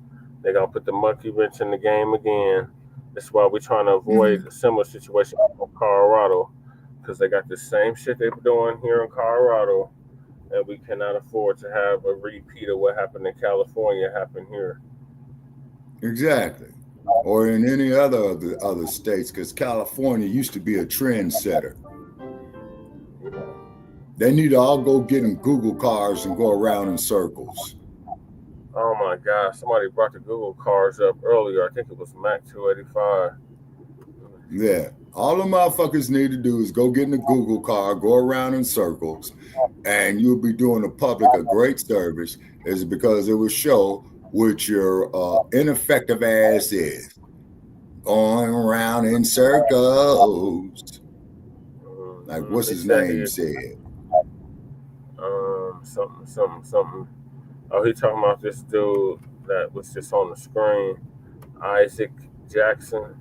They're going to put the monkey wrench in the game again. That's why we're trying to avoid a similar situation in Colorado, because they got the same shit they're doing here in Colorado, and we cannot afford to have a repeat of what happened in California happen here. Exactly. Or in any other states, because California used to be a trendsetter. They need to all go get in Google cars and go around in circles. Oh my God, somebody brought the Google cars up earlier. I think it was Mac 285. Yeah. All the motherfuckers need to do is go get in the Google car, go around in circles, and you'll be doing the public a great service, is because it will show what your ineffective ass is. Going around in circles. Like what's his name said? Something. Oh, he talking about this dude that was just on the screen, Isaac Jackson.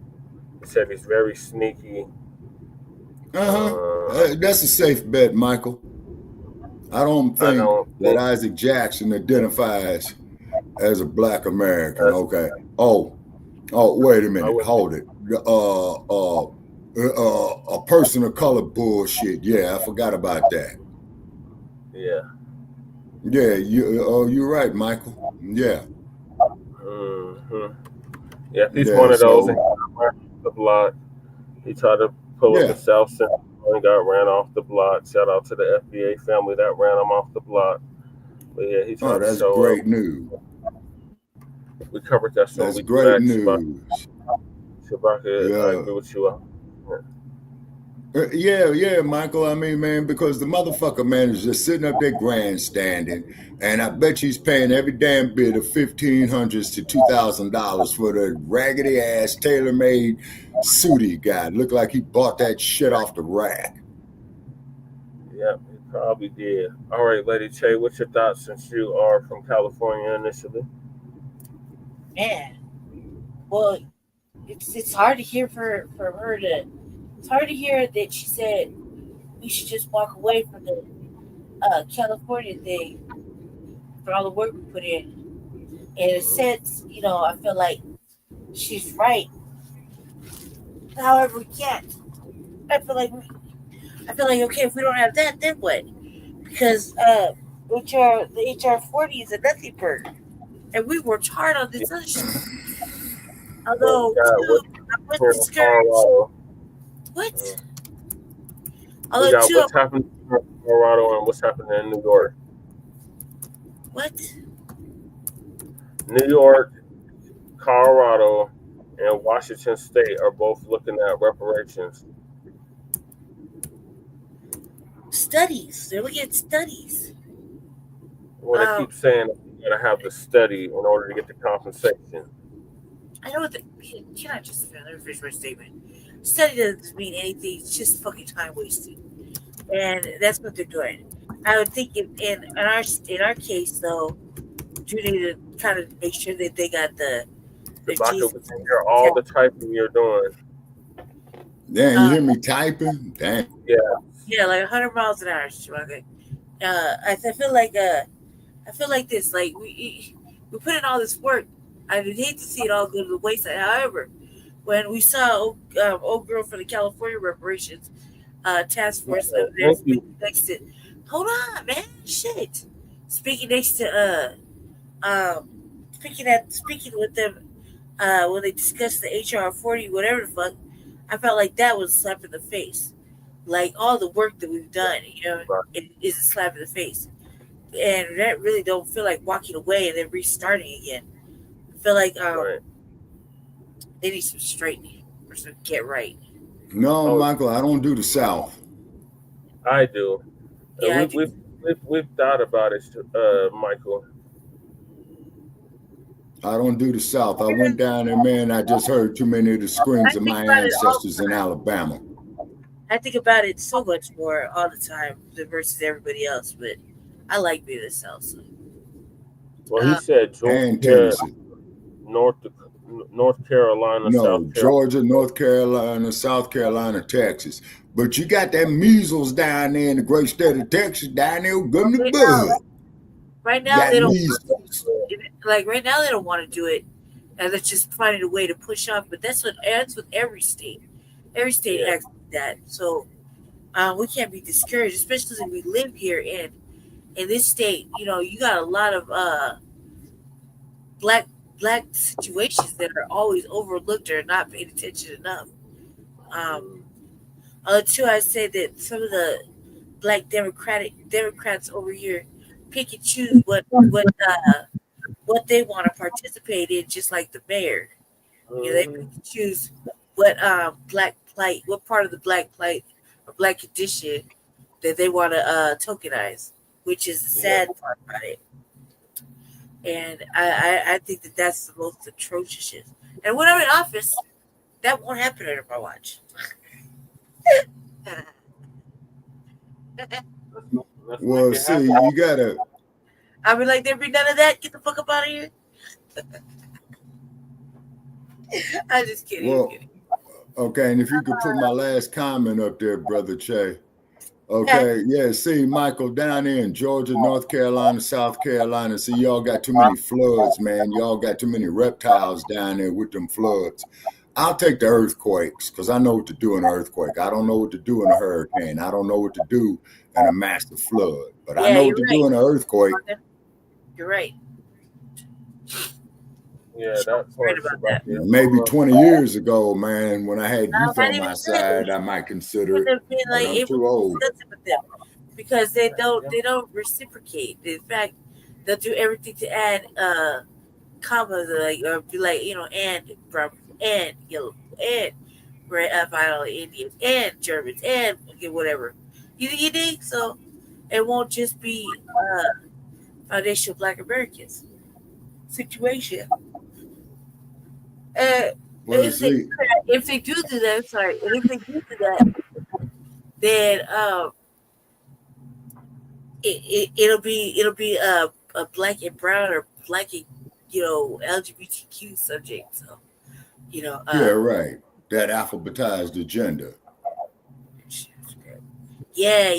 He said he's very sneaky. That's a safe bet, Michael. I don't think that Isaac Jackson identifies as a Black American. Okay. Oh, wait a minute. Hold it. A person of color bullshit. Yeah, I forgot about that. Yeah. Yeah, you're right, Michael. Yeah. Yeah, he's one of those. The block. He tried to pull up the South Central and got ran off the block. Shout out to the FBA family that ran him off the block. But yeah, he tried to show great news. We covered that so that's great news. Shabaka, I agree with you. Yeah, Michael. I mean, man, because the motherfucker, man, is just sitting up there grandstanding, and I bet he's paying every damn bit of $1,500 to $2,000 for the raggedy ass tailor-made suit he got. Looked like he bought that shit off the rack. Yep, he probably did. All right, Lady Che, what's your thoughts since you are from California initially? Man, well, it's hard to hear for her to. It's hard to hear that she said we should just walk away from the California thing for all the work we put in. In a sense, I feel like she's right. However, we can't. I feel like okay, if we don't have that, then what? Because the HR 40 is a nothing bird, and we worked hard on this other shit. Although I was discouraged. What? We got what's happening in Colorado and what's happening in New York. What? New York, Colorado, and Washington State are both looking at reparations. Studies. They're looking at studies. Well, they keep saying you're going to have the study in order to get the compensation. I know cannot justify. Let me finish my statement. Study doesn't mean anything. It's just fucking time wasted, and that's what they're doing. I would think in our case though, you need to kind of make sure that they got the Blacc was in here all the typing you're doing. Damn, you hear me typing? Damn. Yeah, like 100 miles an hour, Chewbacca. I feel like this. Like we put in all this work. I would hate to see it all go to the wayside. However, when we saw old girl from the California reparations task force next to, hold on, man, shit. Speaking next to speaking with them when they discussed the HR 40, whatever the fuck, I felt like that was a slap in the face. Like all the work that we've done, it is a slap in the face. And that really don't feel like walking away and then restarting again. I feel like they need some straightening or some get right. No, Michael, I don't do the South. I do. Yeah, we've thought about it, Michael. I don't do the South. I went down there, man. I just heard too many of the screams of my ancestors in Alabama. I think about it so much more all the time versus everybody else, but I like being in the South. So. Well, he said Georgia, North Carolina, South Georgia, North Carolina, South Carolina, Texas. But you got that measles down there in the great state of Texas, down there with the bud. Right now they don't right now they don't want to do it, and they're just finding a way to push off. But that's with every state. Every state acts like that. So we can't be discouraged, especially if we live here in this state. You got a lot of black situations that are always overlooked or not paid attention enough. Too, I say that some of the black Democrats over here pick and choose what they want to participate in, just like the mayor. They pick and choose what black plight, what part of the black plight or black condition that they want to tokenize, which is the sad part about it. And I think that that's the most atrocious shit. And when I'm in office, that won't happen under my watch. Well, see, you gotta. I'll be like, there be none of that. Get the fuck up out of here. I'm just kidding. Well, okay, and if you could put my last comment up there, Brother Che. Okay, yeah, see, Michael, down there in Georgia, North Carolina, South Carolina, see, y'all got too many floods, man. Y'all got too many reptiles down there with them floods. I'll take the earthquakes because I know what to do in an earthquake. I don't know what to do in a hurricane. I don't know what to do in a massive flood. But I know what to do in an earthquake. You're right. Yeah, that's right about that. Maybe 20 years ago, man, when I had youth on my side, I might consider it. But I'm too old. Because they don't reciprocate. In fact, they'll do everything to add commas or be like, and brown, and yellow, and red, violent Indians, and Germans, and whatever. You think so? It won't just be foundational Black Americans situation. If they do that, sorry, and if they do that, then it'll be a black and brown or black and LGBTQ subject. So yeah, right. That alphabetized agenda. Yeah.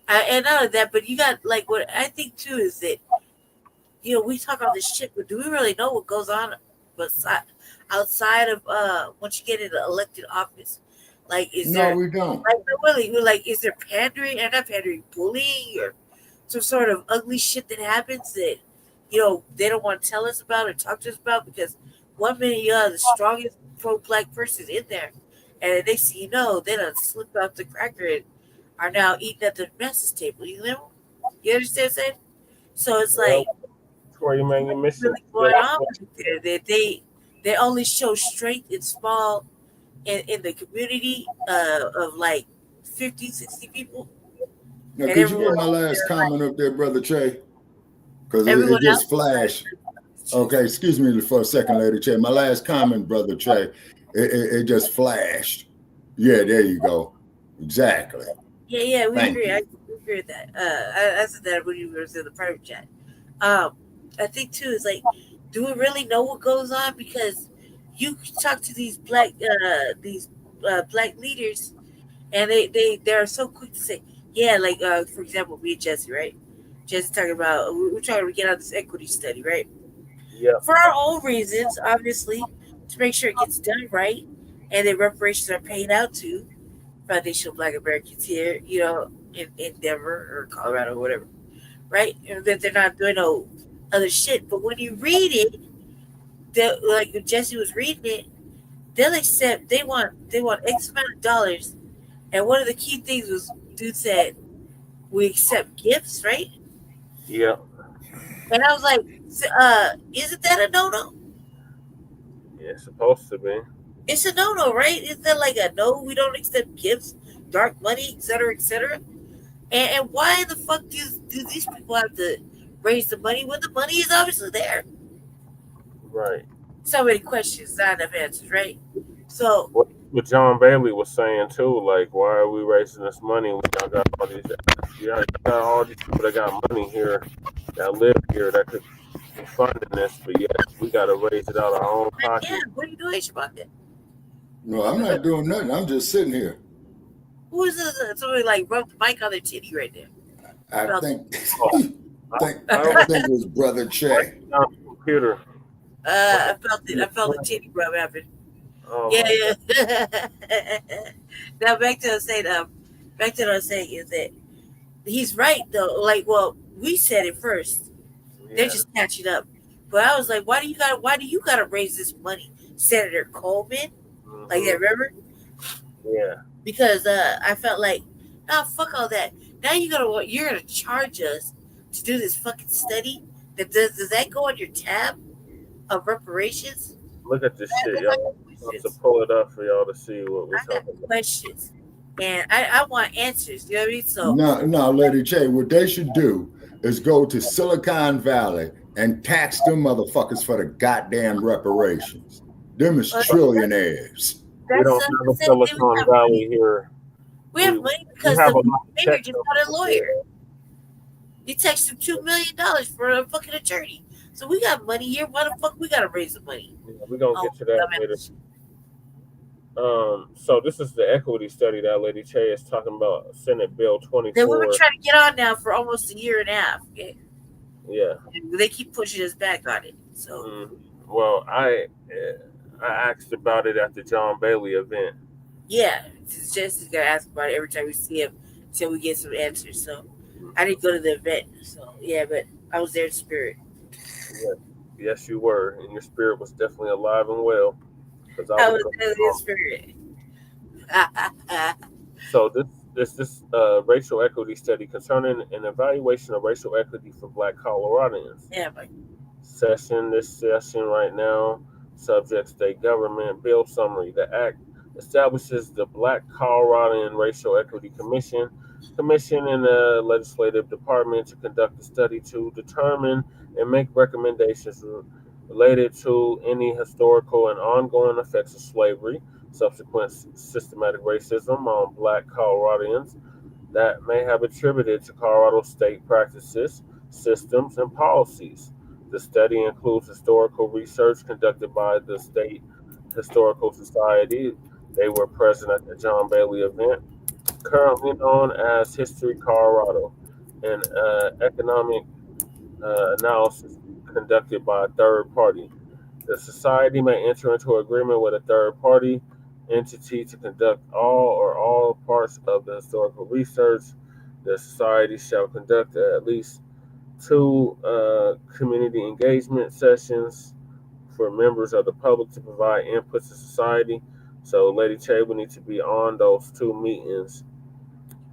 And none of that, but you got like what I think too is that we talk all this shit, but do we really know what goes on? But outside of once you get into elected office, like we don't. Like really, we're like, is there pandering and not pandering, bullying or some sort of ugly shit that happens that they don't want to tell us about or talk to us about because 1 minute you're the strongest pro-black person in there, and the next thing you know, they done slipped off the cracker and are now eating at the master's table. You understand what I'm saying? So it's like. Where you man, you missing going on there. They only show strength in small in the community of like 50, 60 people. Now, could you put my last comment up there, Brother Che? Because it just flashed. Okay, excuse me for a second, Lady Che. My last comment, Brother Che, it just flashed. Yeah, there you go. Exactly. Yeah, we Thank agree. you. I agree with that. I said that when you were in the private chat. I think too is like, do we really know what goes on? Because you talk to these black leaders, and they're so quick to say, yeah, like for example, me and Jesse, right? Jesse talking about we're trying to get out this equity study, right? Yeah. For our own reasons, obviously, to make sure it gets done right, and the reparations are paid out to foundational Black Americans here, you know, in Denver or Colorado or whatever, right? And that they're not doing no other shit. But when you read it, like if Jesse was reading it, they'll accept they want X amount of dollars. And one of the key things was dude said, we accept gifts, right? Yeah. And I was like, isn't that a no-no? Yeah, it's supposed to be. It's a no-no, right? Isn't that like a no, we don't accept gifts, dark money, etc., etc.? And why the fuck do these people have to raise the money when the money is obviously there? Right. So many questions, not enough answers, right? So what John Bailey was saying too, like, why are we raising this money? Y'all got all these, people that got money here, that live here, that could be funding this, but yet we got to raise it out of our own pocket. Yeah, what are you doing, Shabaka? No, I'm not doing nothing. I'm just sitting here. Who is this? Somebody like rubbed the mic on their titty right there. I think it was Brother Che. Computer. I felt it. I felt the titty rub happen. Oh, yeah. Now back to what I was saying is that he's right though. Like, well, we said it first. Yeah. They're just catching up. But I was like, why do you gotta raise this money, Senator Coleman? Mm-hmm. Like that, remember? Yeah. Because I felt like, nah, fuck all that. Now you're gonna charge us to do this fucking study. Does that go on your tab of reparations? Look at this shit, y'all. I have to pull it up for y'all to see what we're talking about. Questions. And I want answers. You know what I mean? So no, Lady Che, what they should do is go to Silicon Valley and tax them motherfuckers for the goddamn reparations. Them is trillionaires. We don't have a Silicon Valley here. We have money because the mayor just got a lawyer. He texted $2 million for a fucking attorney. So we got money here. Why the fuck we gotta raise the money? Yeah, we're gonna get to that later. So this is the equity study that Lady Che is talking about, Senate Bill 24. That we've been trying to get on now for almost a year and a half. Okay? Yeah. And they keep pushing us back on it. So well, I asked about it at the John Bailey event. Yeah, Jesse's gonna ask about it every time we see him until we get some answers. So I didn't go to the event. So yeah, but I was there in spirit. Yes, you were, and your spirit was definitely alive and well. Because I was in spirit. So this racial equity study concerning an evaluation of racial equity for Black Coloradans. Yeah, Mike. This session right now, subject state government bill summary. The act establishes the Black Coloradan Racial Equity Commission in the legislative department to conduct a study to determine and make recommendations related to any historical and ongoing effects of slavery, subsequent systematic racism on Black Coloradans that may have attributed to Colorado state practices, systems, and policies. The study includes historical research conducted by the State Historical Society. They were present at the John Bailey event, currently known as History Colorado, and economic analysis conducted by a third party. The society may enter into agreement with a third party entity to conduct all parts of the historical research. The society shall conduct at least 2 community engagement sessions for members of the public to provide input to society. So, Lady Che, we need to be on those 2 meetings.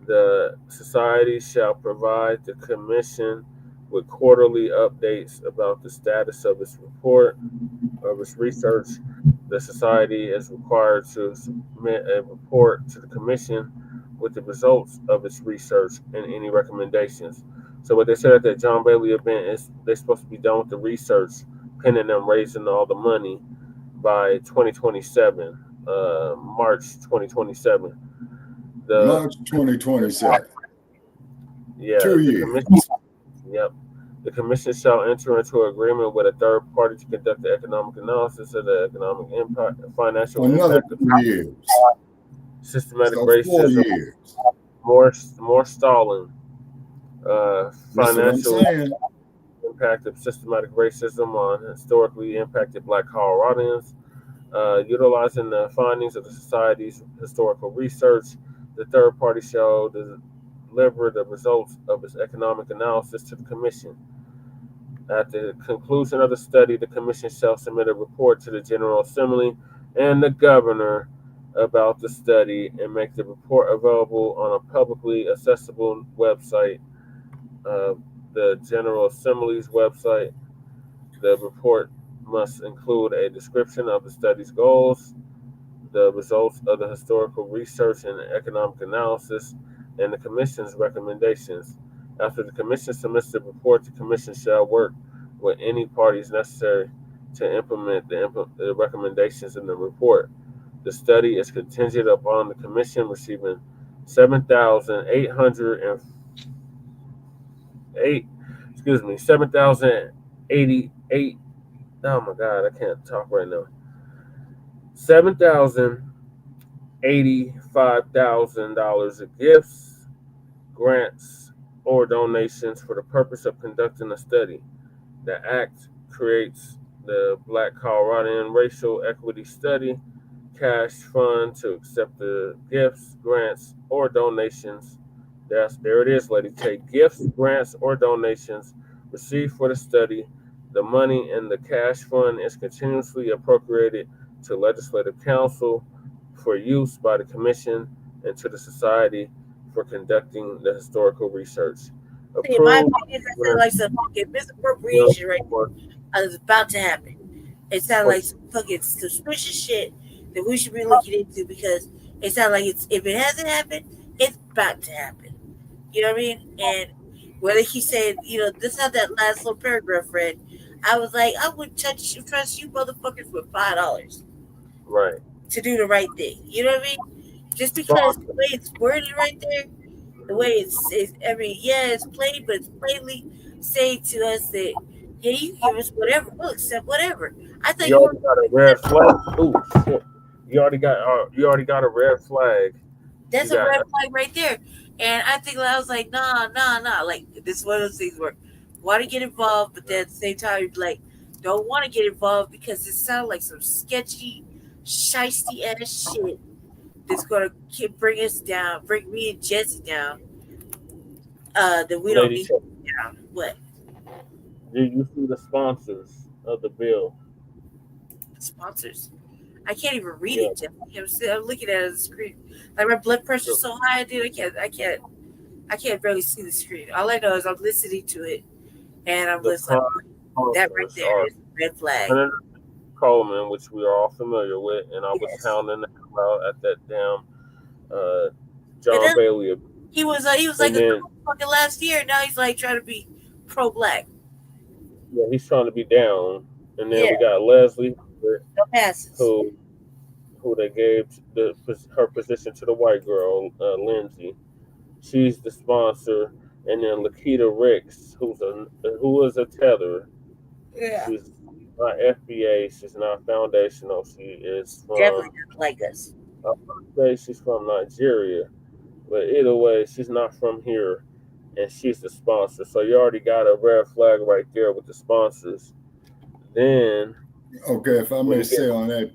The society shall provide the commission with quarterly updates about the status of its report, of its research. The society is required to submit a report to the commission with the results of its research and any recommendations. So what they said at the John Bailey event is they're supposed to be done with the research pending them raising all the money by 2027, March 2027. March 2027. Yeah. 2 years. Yep. The commission shall enter into agreement with a third party to conduct the economic analysis of the economic impact, financial Another impact of 2 years. systematic So racism, 4 years. more stalling, That's what I'm financial saying. impact of systematic racism on historically impacted Black Coloradans, utilizing the findings of the Society's historical research. The third party shall deliver the results of its economic analysis to the Commission. At the conclusion of the study, the Commission shall submit a report to the General Assembly and the Governor about the study and make the report available on a publicly accessible website, the General Assembly's website. The report must include a description of the study's goals, the results of the historical research and economic analysis, and the Commission's recommendations. After the Commission submits the report, the Commission shall work with any parties necessary to implement the recommendations in the report. The study is contingent upon the Commission receiving 7,088. Oh my God, I can't talk right now. $7,085,000 of gifts, grants, or donations for the purpose of conducting a study. The Act creates the Black Coloradan Racial Equity Study Cash Fund to accept the gifts, grants, or donations. There it is, Lady K. Gifts, grants, or donations received for the study. The money in the cash fund is continuously appropriated to Legislative Council for use by the Commission and to the Society for conducting the historical research. In my opinion, that sounds like some fucking misappropriation right there. It's about to happen. It sounds like some fucking suspicious shit that we should be looking into, because it sounds like if it hasn't happened, it's about to happen. You know what I mean? And whether he said, this how that last little paragraph read, I was like, I would trust you motherfuckers with $5. Right. To do the right thing. You know what I mean? Just because the way it's worded right there, the way it's plain, but it's plainly saying to us that, yeah, you can give us whatever, we'll accept whatever. I thought you already got a red flag. Oh shit! You already got a red flag. That's a red flag right there. And I think I was like, nah. Like, this is one of those things where want to get involved, but then at the same time, you're like, don't want to get involved because it sounds like some sketchy, shiesty ass shit that's gonna bring us down, bring me and Jesse down. That we don't need to down. What? Did you see the sponsors of the bill? Sponsors? I can't even read it, Jesse. I'm looking at it on the screen. Like, my blood pressure's so high, dude. I can't barely see the screen. All I know is I'm listening to it, and I'm listening. That right there is a red flag. Senator Coleman, which we are all familiar with, and I was hounding the hell out at that damn John Bailey. He was like a fucking last year. Now he's like trying to be pro-Black. Yeah, he's trying to be down. And then we got Leslie, who they gave her position to the white girl, Lindsay. She's the sponsor. And then Lakita Ricks, who is a tether. Yeah. She's not FBA. She's not foundational. She is from, definitely not like us. I'm going to say she's from Nigeria. But either way, she's not from here. And she's the sponsor. So you already got a red flag right there with the sponsors. Then, okay, if I may say on that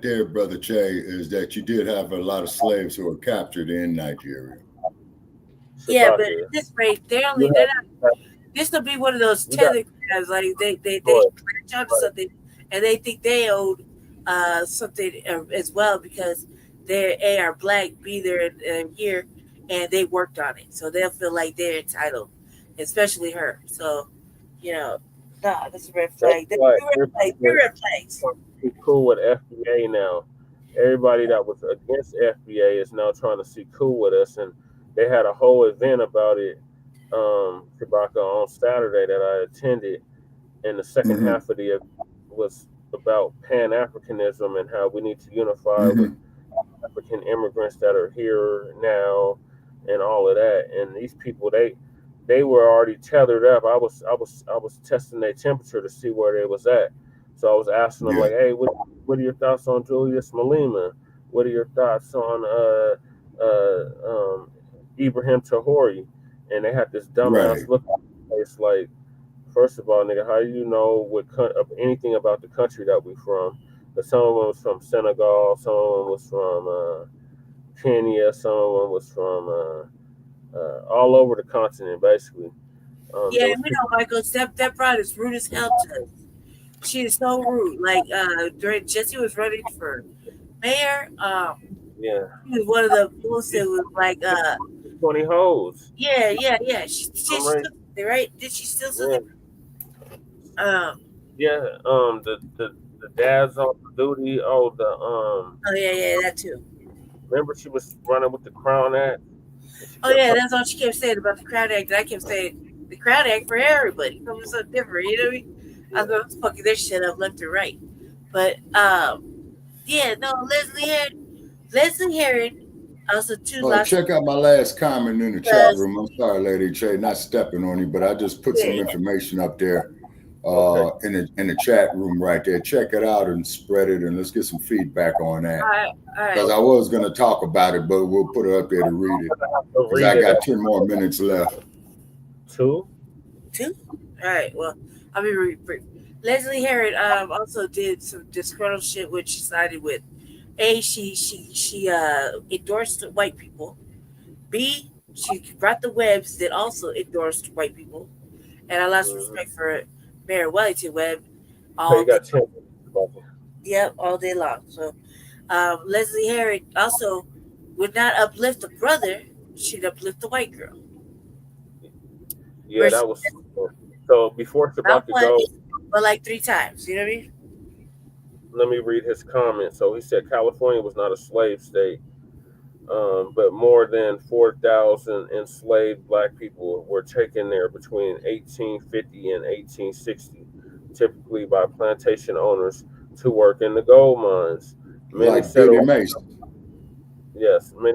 there, Brother Che, is that you did have a lot of slaves who were captured in Nigeria. Yeah, but at this rate, they're not. This will be one of those tether guys. Like they latch onto something, and they think they owed something as well because they are Black, B they're here, and they worked on it, so they'll feel like they're entitled, especially her. So, that's a red flag. Red flags. Be cool with FBA now. Everybody that was against FBA is now trying to see cool with us, and they had a whole event about it Chewbacca on Saturday that I attended, and the second half of the event was about Pan-Africanism and how we need to unify with African immigrants that are here now and all of that. And these people, they were already tethered up. I was testing their temperature to see where they was at. So I was asking them like, hey, what are your thoughts on Julius Malema? What are your thoughts on Ibrahim Traore? And they had this dumbass look on their face like, first of all, nigga, how do you know anything about the country that we from? But some of them was from Senegal, some of them was from Kenya, some of them was from all over the continent, basically. Yeah, we know, Michael. That bride is rude as hell to us. She is so rude. Like during Jesse was running for mayor. Yeah, he was one of the fools that was like 20 hoes. Yeah. She still there, right? Did she still there? The dad's on duty. Oh, yeah, that too. Remember she was running with the Crown Act? Oh yeah, that's all she kept saying about the Crown Act. I kept saying the Crown Act for everybody. It was so different, you know what I mean? I was fucking this shit up left and right. But Leslie Herod also too. Check out my last comment in the chat room. I'm sorry, Lady J, not stepping on you, but I just put some information up there in the chat room right there. Check it out and spread it, and let's get some feedback on that. All right. Because I was going to talk about it, but we'll put it up there to read it. Because I got 10 more minutes left. Two? All right. Well, I'll be brief. Leslie Herod also did some disgruntled shit, which she sided with. A, she endorsed white people. B, she brought the Webbs that also endorsed white people. And I lost respect for Mayor Wellington Webb. Yep, all day long. So Leslie Herod also would not uplift the brother, she'd uplift the white girl. Yeah, that was so before Chewbacca goes. But like 3 times, you know what I mean? Let me read his comment. So he said California was not a slave state, but more than 4,000 enslaved Black people were taken there between 1850 and 1860, typically by plantation owners to work in the gold mines. Many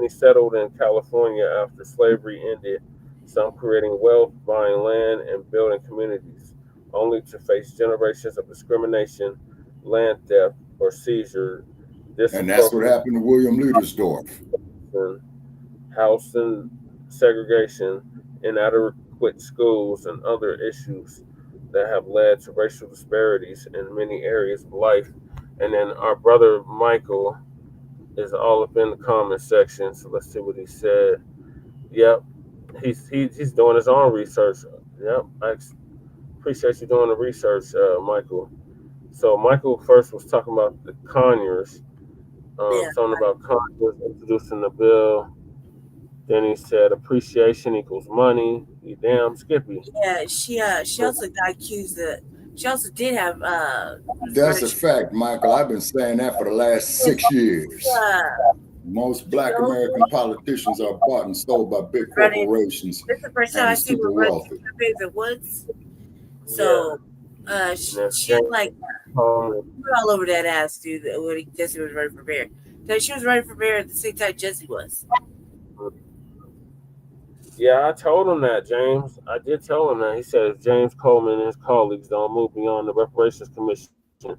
settled in California after slavery ended, some creating wealth, buying land, and building communities, only to face generations of discrimination, land theft, or seizure. And that's what happened to William Ludersdorf. Housing segregation, inadequate schools, and other issues that have led to racial disparities in many areas of life. And then our brother Michael is all up in the comment section. So let's see what he said. Yep, he's doing his own research. Yep, I appreciate you doing the research, Michael. So Michael first was talking about the Conyers, something about Conyers introducing the bill. Then he said appreciation equals money. You damn Skippy. Yeah, she also got accused of. She also did have. That's a fact, Michael. I've been saying that for the last 6 years. Most Black American politicians are bought and sold by big corporations. This is the first time I see her running in the woods. So she like all over that ass, dude. When Jesse was running for mayor, she was running for mayor at the same time Jesse was. Yeah, I told him that, James. I did tell him that. He said if James Coleman and his colleagues don't move beyond the Reparations Commission, then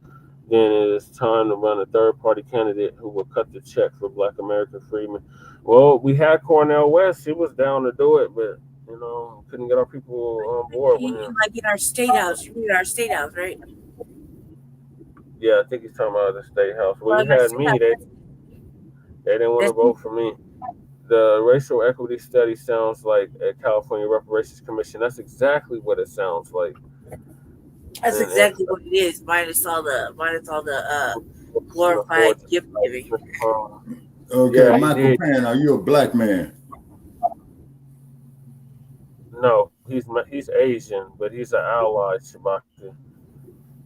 it is time to run a third-party candidate who will cut the check for Black American freedmen. Well, we had Cornel West. He was down to do it, but, couldn't get our people on board with him. Like in our state house. You mean our state house, right? Yeah, I think he's talking about the state house. Well, he had me. They didn't want to vote for me. The racial equity study sounds like a California Reparations Commission. That's exactly what it sounds like. That's exactly what it is. Minus all the glorified gift giving. Okay, yeah, Michael Pan, are you a Black man? No, he's Asian, but he's an ally, Chewbacca.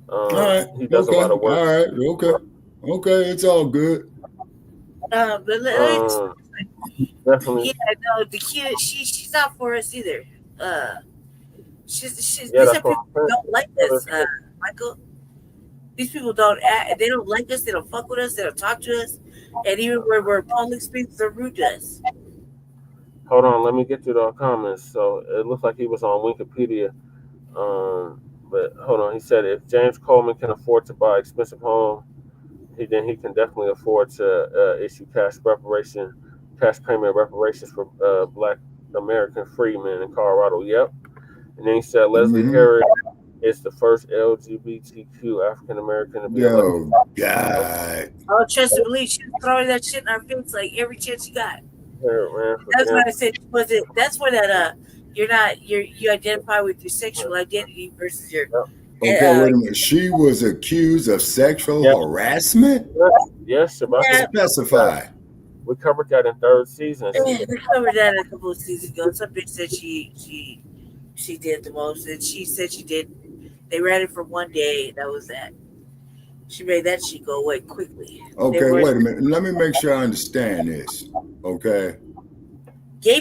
All right. He does a lot of work. All right. Okay, it's all good. But definitely. Yeah, no, the kid, she's not for us either. these are people who don't like us, Michael. These people they don't like us, they don't fuck with us, they don't talk to us, and even when we're public speakers, they're rude to us. Hold on, let me get to the comments. So it looks like he was on Wikipedia. But hold on, he said if James Coleman can afford to buy expensive home, then he can definitely afford to issue cash payment reparations for Black American freedmen in Colorado. Yep. And then he said Leslie Harris is the first LGBTQ African American to be elected. God. Oh, trust and believe, she's throwing that shit in our face like every chance she got. That's why I said that's where that you identify with your sexual identity versus your okay, wait a minute. She was accused of sexual harassment? Yes, Specify. We covered that in third season. We covered that a couple of seasons ago. Some bitch said she did the most, and she said she did. They ran it for one day. That was that. She made that shit go away quickly. Okay, wait a minute. Let me make sure I understand this. Okay.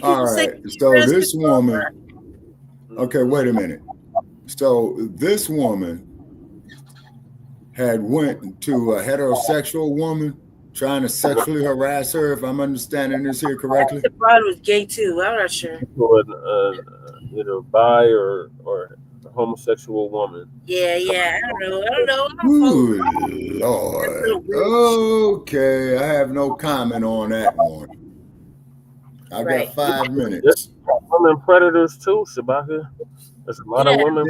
All right. So this woman. Okay, wait a minute. So this woman had went to a heterosexual woman trying to sexually harass her, if I'm understanding this here correctly. The bride was gay too. I'm not sure. Either bi or a homosexual woman. Yeah. I don't know. Good Lord. Okay, I have no comment on that one. I got 5 minutes. Women predators too, Shabaka. There's a lot of women.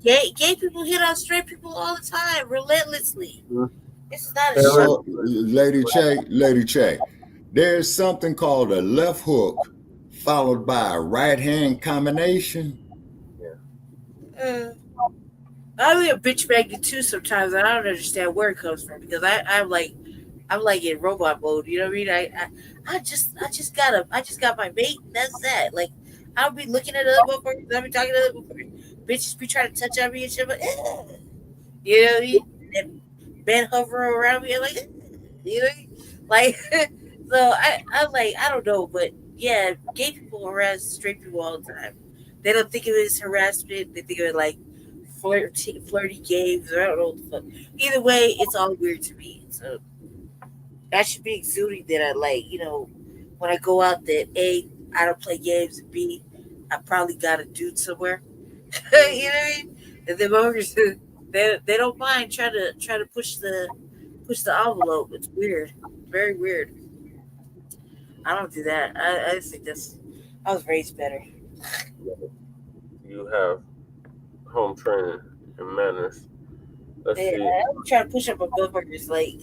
Gay people hit on straight people all the time, relentlessly. This is not a show. Lady Che, there's something called a left hook followed by a right hand combination. I'm a bitch magnet too sometimes. I don't understand where it comes from because I'm like in robot mode. You know what I mean? I just got my mate. And that's that. Like I'll be looking at other motherfuckers. I'll be talking to other motherfuckers. Bitches be trying to touch on me and shit. But, you know what I mean? And men hover around me. I'm like, you know, like so. I'm like, I don't know, but yeah, gay people harass straight people all the time. They don't think of it as harassment. They think of it like flirty games, or I don't know what the fuck. Either way, it's all weird to me. So that should be exuding that I like, you know, when I go out that A, I don't play games, and B, I probably got a dude somewhere. You know what I mean? And the motherfuckers, they don't mind trying to push the envelope. It's weird. Very weird. I don't do that. I just think I was raised better. You have home training and manners. Let's see. I don't try to push up on motherfuckers like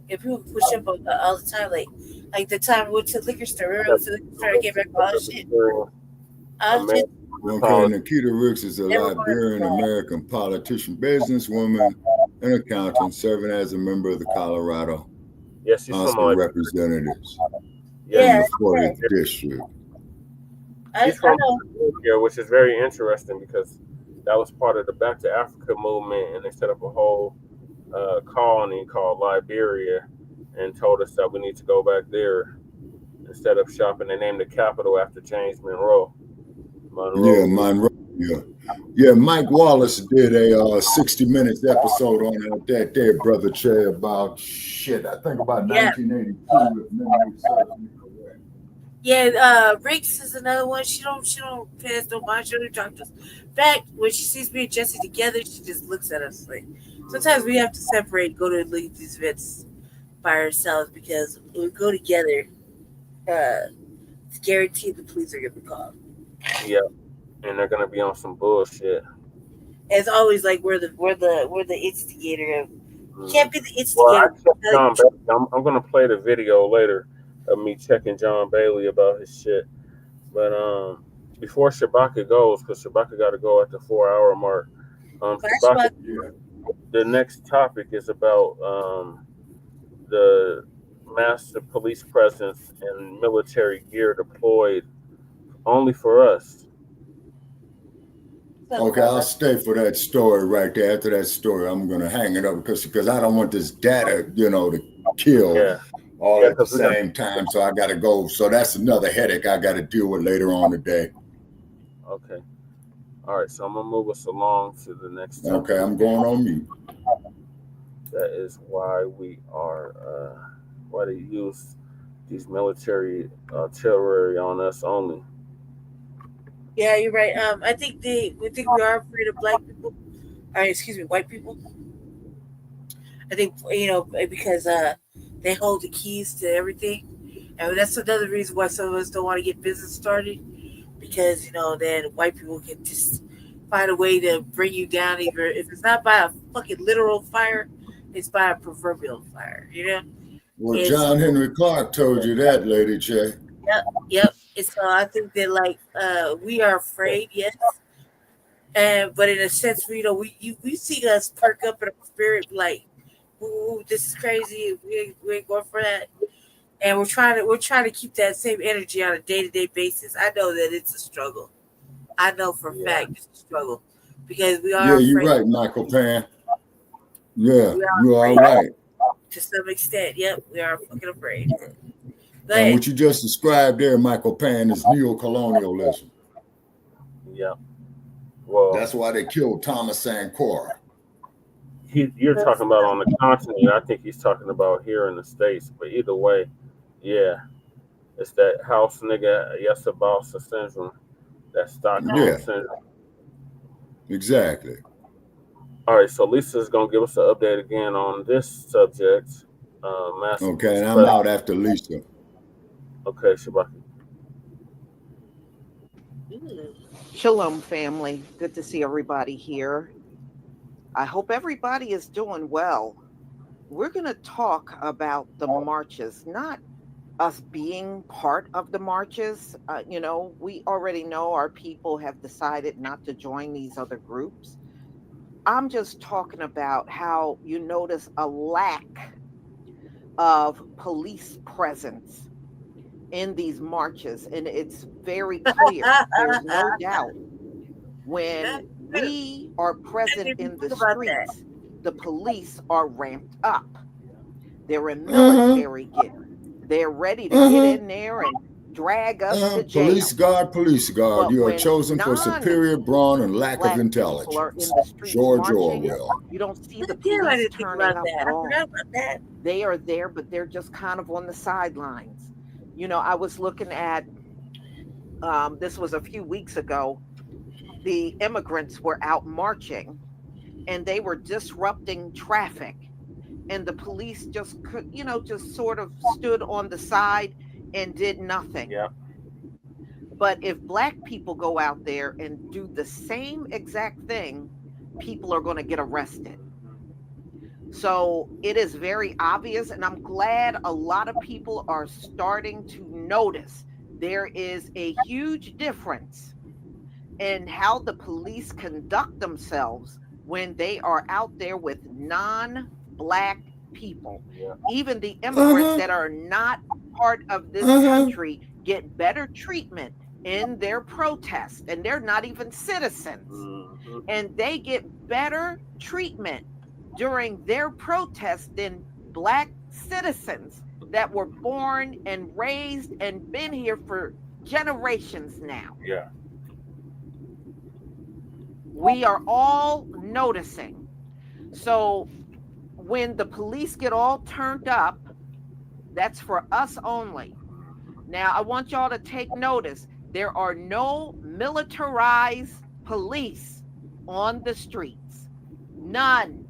if people push up on all the time, like the time I went to the liquor store, remember I went to the liquor store to get back all that shit. Okay, Nikita Ricks is a Liberian American politician, businesswoman, and accountant, serving as a member of the Colorado House of Representatives in the 40th District. She's from here, which is very interesting because that was part of the Back to Africa movement, and they set up a whole colony called Liberia and told us that we need to go back there instead of shopping. They named the capital after James Monroe. Yeah, Monroe. Yeah. Mike Wallace did a 60 Minutes episode on that there, Brother Che, about shit. I think about 1982. If memory serves me correct. Yeah, Riggs is another one. She don't pay us no mind. She don't talk to us. In fact, when she sees me and Jesse together, she just looks at us like. Sometimes we have to separate, go to these events by ourselves because when we go together, it's guaranteed the police are gonna be called. Yeah, and they're gonna be on some bullshit. It's always like we're the instigator of. You can't be the instigator. Well, I'm gonna play the video later of me checking John Bailey about his shit. But before Shabaka goes, because Shabaka got to go at the 4-hour mark. The next topic is about the massive police presence and military gear deployed only for us. Okay, I'll stay for that story right there. After that story, I'm going to hang it up because I don't want this data, to kill all at the same time. So I got to go. So that's another headache I got to deal with later on today. Okay. All right. So I'm gonna move us along to the next topic. Okay, I'm going on mute. That is why we are. Why they use these military artillery on us only. Yeah, you're right. I think we are afraid of black people. Excuse me, white people. I think because they hold the keys to everything, and that's another reason why some of us don't want to get business started, because then white people can just find a way to bring you down, either if it's not by a fucking literal fire, it's by a proverbial fire. Well, John Henry Clark told you that, Lady J. Yep. And so I think that we are afraid, yes, but in a sense, we see us perk up in our spirit, like, ooh, this is crazy. We ain't going for that. And we're trying to keep that same energy on a day-to-day basis. I know that it's a struggle. I know for a fact it's a struggle, because we are. Yeah, you're right, Michael Pan. Yeah, you are right. To some extent, yep, we are fucking afraid. And what you just described there, Michael Pan, is neo-colonialism. Yeah. Well, that's why they killed Thomas Sankara. You're talking about on the continent. I think he's talking about here in the States. But either way, yeah, it's that house nigga, yes, boss syndrome, that Stockholm syndrome. Exactly. All right, so Lisa's gonna give us an update again on this subject. Okay, and I'm out after Lisa. Okay, Shabaki. Shalom, family. Good to see everybody here. I hope everybody is doing well. We're going to talk about the marches, not us being part of the marches. We already know our people have decided not to join these other groups. I'm just talking about how you notice a lack of police presence in these marches, and it's very clear. There's no doubt when we are present in the streets, the police are ramped up. They're in military gear. They're ready to get in there and drag us to jail. Police guard, you are chosen for superior brawn and lack of intelligence. George Orwell. You don't see the police turning up at all. They are there, but they're just kind of on the sidelines. I was looking at, this was a few weeks ago, the immigrants were out marching and they were disrupting traffic. And the police just sort of stood on the side and did nothing. Yeah. But if Black people go out there and do the same exact thing, people are going to get arrested. So it is very obvious, and I'm glad a lot of people are starting to notice there is a huge difference in how the police conduct themselves when they are out there with non-Black people. Yeah. Even the immigrants that are not part of this country get better treatment in their protests, and they're not even citizens. And they get better treatment during their protests than Black citizens that were born and raised and been here for generations now. Yeah. We are all noticing. So when the police get all turned up, that's for us only. Now, I want y'all to take notice. There are no militarized police on the streets. None.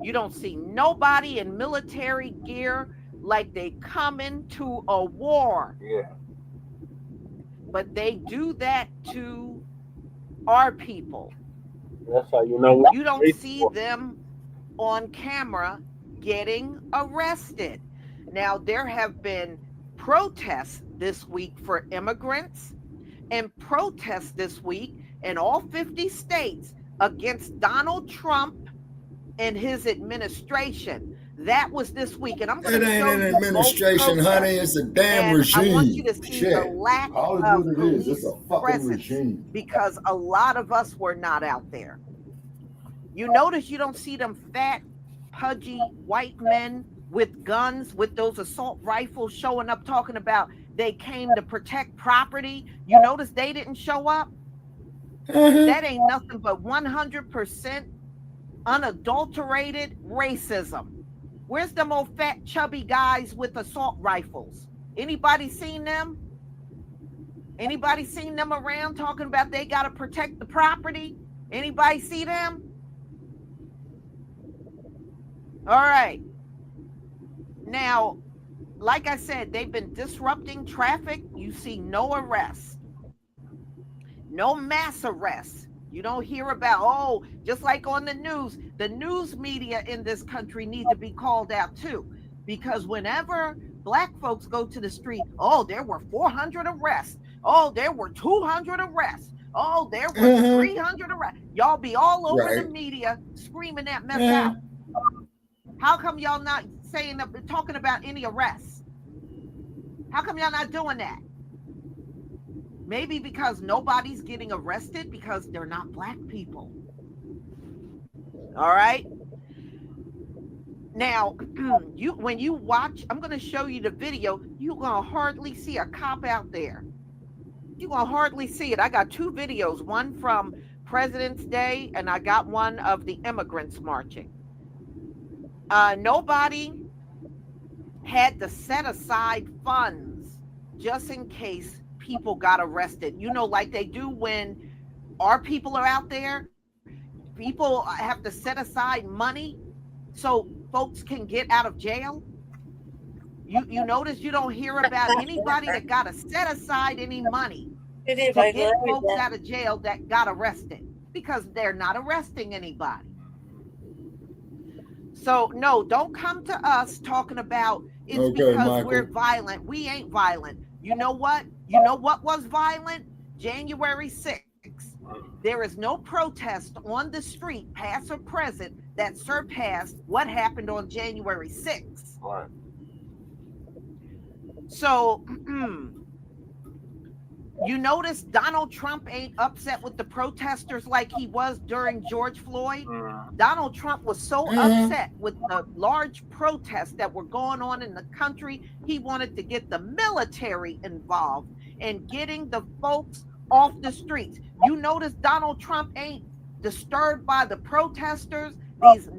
You don't see nobody in military gear like they come into a war. Yeah. But they do that to our people. That's how you know. You don't see them on camera getting arrested. Now, there have been protests this week for immigrants and protests this week in all 50 states against Donald Trump and his administration. That was this week, and I'm going to show you. It ain't an administration, honey. It's a damn regime. I want you to see the lack of police presence because a lot of us were not out there. You notice you don't see them fat, pudgy white men with guns, with those assault rifles showing up talking about they came to protect property. You notice they didn't show up. That ain't nothing but 100% unadulterated racism. Where's them old fat chubby guys with assault rifles? Anybody seen them? Anybody seen them around talking about they got to protect the property? Anybody see them? All right. Now, like I said, they've been disrupting traffic. You see no arrests, no mass arrests. You don't hear about, oh, just like on the news media in this country need to be called out too. Because whenever Black folks go to the street, oh, there were 400 arrests. Oh, there were 200 arrests. Oh, there were 300 arrests. Y'all be all over the media screaming that mess out. How come y'all not talking about any arrests? How come y'all not doing that? Maybe because nobody's getting arrested because they're not Black people. All right. Now, when you watch, I'm going to show you the video. You're going to hardly see a cop out there. You're going to hardly see it. I got two videos, one from President's Day, and I got one of the immigrants marching. Nobody had to set aside funds just in case people got arrested. You know, like they do when our people are out there. People have to set aside money so folks can get out of jail. You notice you don't hear about anybody that got to set aside any money to get folks out of jail that got arrested, because they're not arresting anybody. So no, don't come to us talking about it's because Michael, we're violent. We ain't violent. You know what? You know what was violent? January 6th. There is no protest on the street, past or present, that surpassed what happened on January 6th. Right. So you notice Donald Trump ain't upset with the protesters like he was during George Floyd. Donald Trump was so upset with the large protests that were going on in the country, he wanted to get the military involved in getting the folks off the streets. You notice Donald Trump ain't disturbed by the protesters, these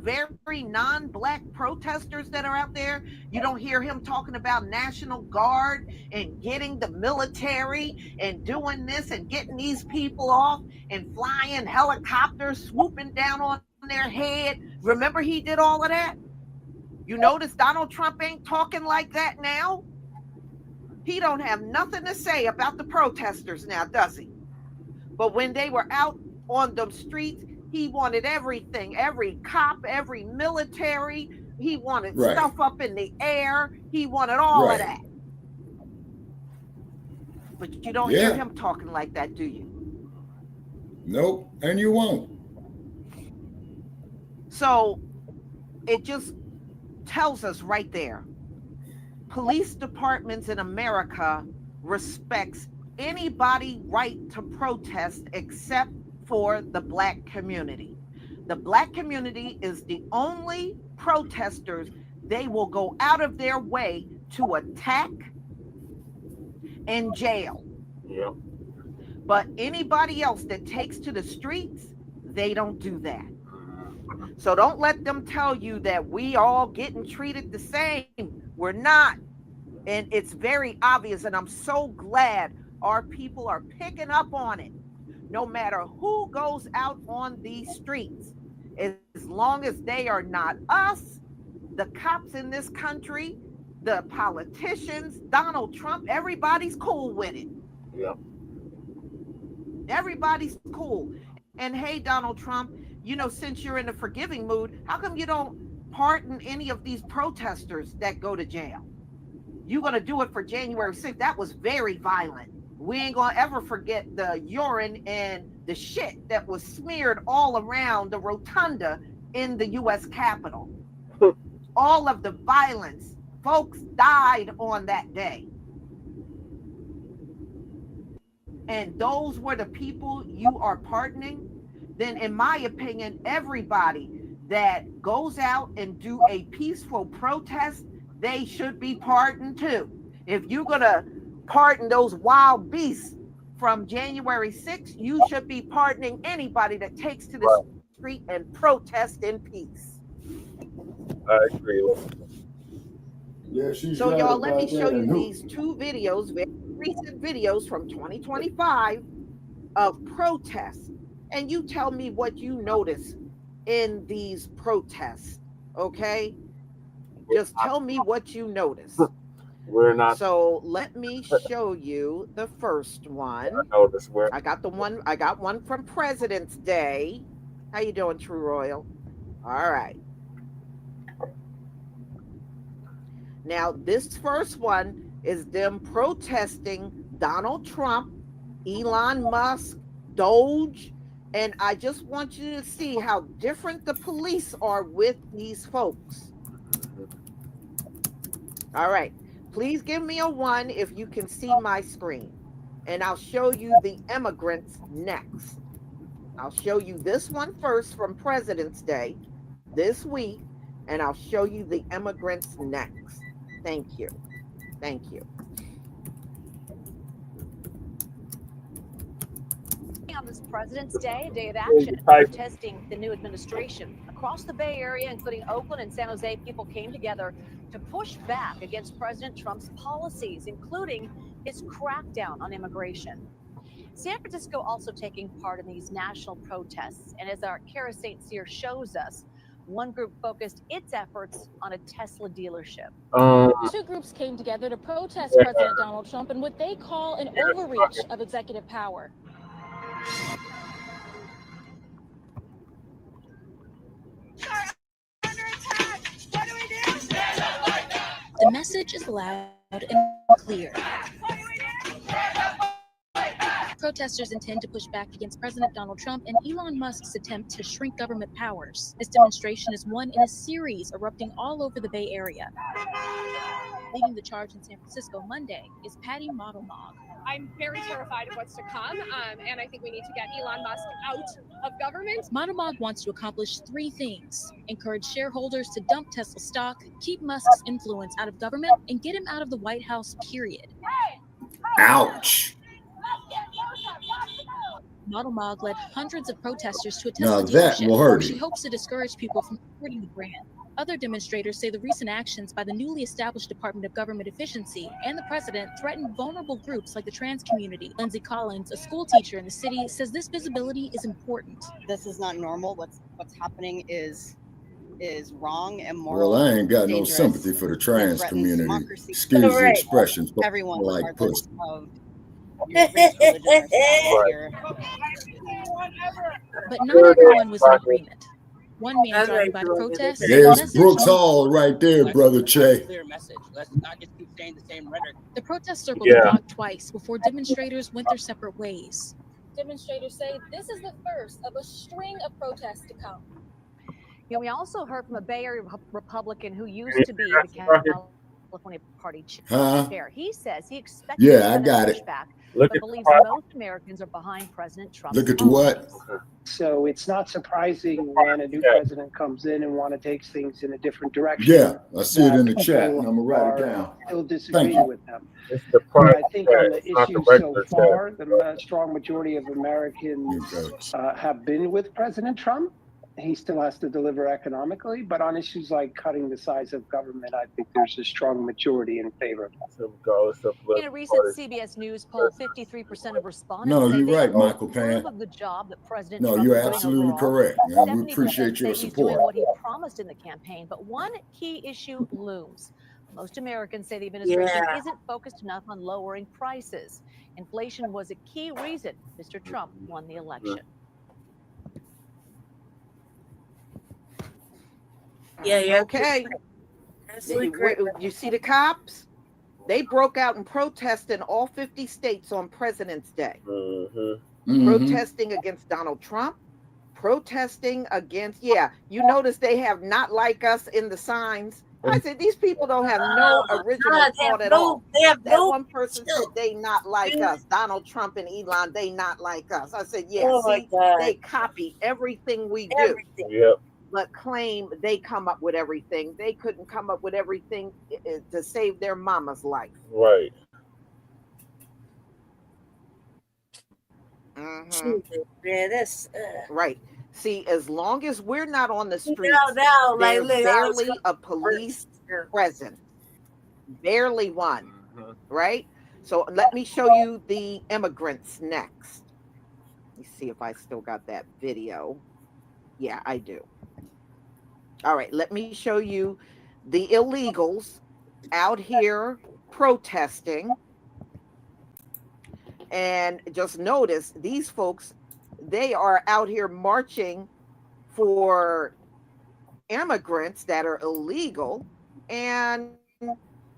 very non-Black protesters that are out there. You don't hear him talking about National Guard and getting the military and doing this and getting these people off and flying helicopters, swooping down on their head. Remember he did all of that? You notice Donald Trump ain't talking like that now? He don't have nothing to say about the protesters now, does he? But when they were out on the streets, he wanted everything, every cop, every military. He wanted stuff up in the air. He wanted all of that. But you don't hear him talking like that, do you? Nope, and you won't. So it just tells us right there. Police departments in America respects anybody right to protest except for the Black community. The Black community is the only protesters they will go out of their way to attack and jail. Yeah. But anybody else that takes to the streets, they don't do that. So don't let them tell you that we all getting treated the same. We're not. And it's very obvious, and I'm so glad our people are picking up on it. No matter who goes out on these streets, as long as they are not us, the cops in this country, the politicians, Donald Trump, everybody's cool with it. Yeah. Everybody's cool. And hey, Donald Trump, you know, since you're in a forgiving mood, how come you don't pardon any of these protesters that go to jail? You're going to do it for January 6th. That was very violent. We ain't going to ever forget the urine and the shit that was smeared all around the rotunda in the U.S. Capitol. All of the violence. Folks died on that day. And those were the people you are pardoning. Then in my opinion, everybody that goes out and do a peaceful protest, they should be pardoned too. If you're going to pardon those wild beasts from January 6th, you should be pardoning anybody that takes to the street and protest in peace. I agree. Yeah, she's so right y'all, let me about show that. you these two videos, very recent videos from 2025 of protests. And you tell me what you notice in these protests, okay? Just tell me what you notice. We're not. So let me show you the first one. I got one from President's Day. How you doing, True Royal? All right. Now, this first one is them protesting Donald Trump, Elon Musk, Doge, and I just want you to see how different the police are with these folks. All right. Please give me a 1 if you can see my screen. And I'll show you the immigrants next. I'll show you this one first from President's Day this week, and I'll show you the immigrants next. Thank you. Thank you. On this President's Day, a day of action, protesting the new administration. Across the Bay Area, including Oakland and San Jose, people came together to push back against President Trump's policies, including his crackdown on immigration. San Francisco also taking part in these national protests. And as our Kara St. Cyr shows us, one group focused its efforts on a Tesla dealership. Two groups came together to protest President Donald Trump and what they call an overreach of executive power. The message is loud and clear. Protesters intend to push back against President Donald Trump and Elon Musk's attempt to shrink government powers. This demonstration is one in a series erupting all over the Bay Area. Leading the charge in San Francisco Monday is Patty Model-Mog. I'm very terrified of what's to come, and I think we need to get Elon Musk out of government. Model-Mog wants to accomplish 3 things: encourage shareholders to dump Tesla stock, keep Musk's influence out of government, and get him out of the White House, period. Ouch. Model-Mog led hundreds of protesters to a Tesla Now that dealership, will hurt where she him. hopes to discourage people from supporting the brand. Other demonstrators say the recent actions by the newly established Department of Government Efficiency and the president threaten vulnerable groups like the trans community. Lindsay Collins, a school teacher in the city, says this visibility is important. This is not normal. What's happening is wrong and moral. Well, I ain't got no dangerous, sympathy for the trans threatens community. democracy. Excuse the expression, but Everyone, like regardless pussy. of your race, religion, or status, your- But not everyone was in agreement. One man driving by the protest said the There's message Brooks was Hall right there, brother Che. Clear message. Let's not just keep saying the same rhetoric. The protest circled the block twice before demonstrators went their separate ways. Demonstrators say this is the first of a string of protests to come. You know, we also heard from a Bay Area Republican who used to be the California Party chair. He says he expects Yeah, I got it. pushback, Look but at believes the- most Americans are behind President Trump. Look at the what? So it's not surprising when a new president comes in and want to take things in a different direction. Yeah, I see it in the that chat. people I'm gonna write it are down. Still Thank disagree you. with them. The But I think on the not issue the so regular far, the strong majority of Americans have been with President Trump. He still has to deliver economically, but on issues like cutting the size of government, I think there's a strong majority in favor of that. In a recent CBS News poll, 53% of respondents No, say you're they right, Michael approve Pan. of the job that President No, Trump you're is doing absolutely overall. correct. Yeah, we 70% appreciate say your he's doing support. what he promised in the campaign, but one key issue looms. Most Americans say the administration isn't focused enough on lowering prices. Inflation was a key reason Mr. Trump won the election. Yeah. Okay. You see the cops? They broke out and protested in all 50 states on President's Day. Protesting against Donald Trump, protesting against, you notice they have "not like us" in the signs. I said, these people don't have no original thought at all. That one person said they not like us. Donald Trump and Elon, they not like us. I said, they copy everything we do. Yep. But claim they come up with everything. They couldn't come up with everything to save their mama's life. Right. Yeah, that's right. See, as long as we're not on the streets, no, like, there's barely a police presence, barely one, right? So let me show you the immigrants next. Let me see if I still got that video. Yeah, I do. All right, let me show you the illegals out here protesting. And just notice these folks, they are out here marching for immigrants that are illegal, and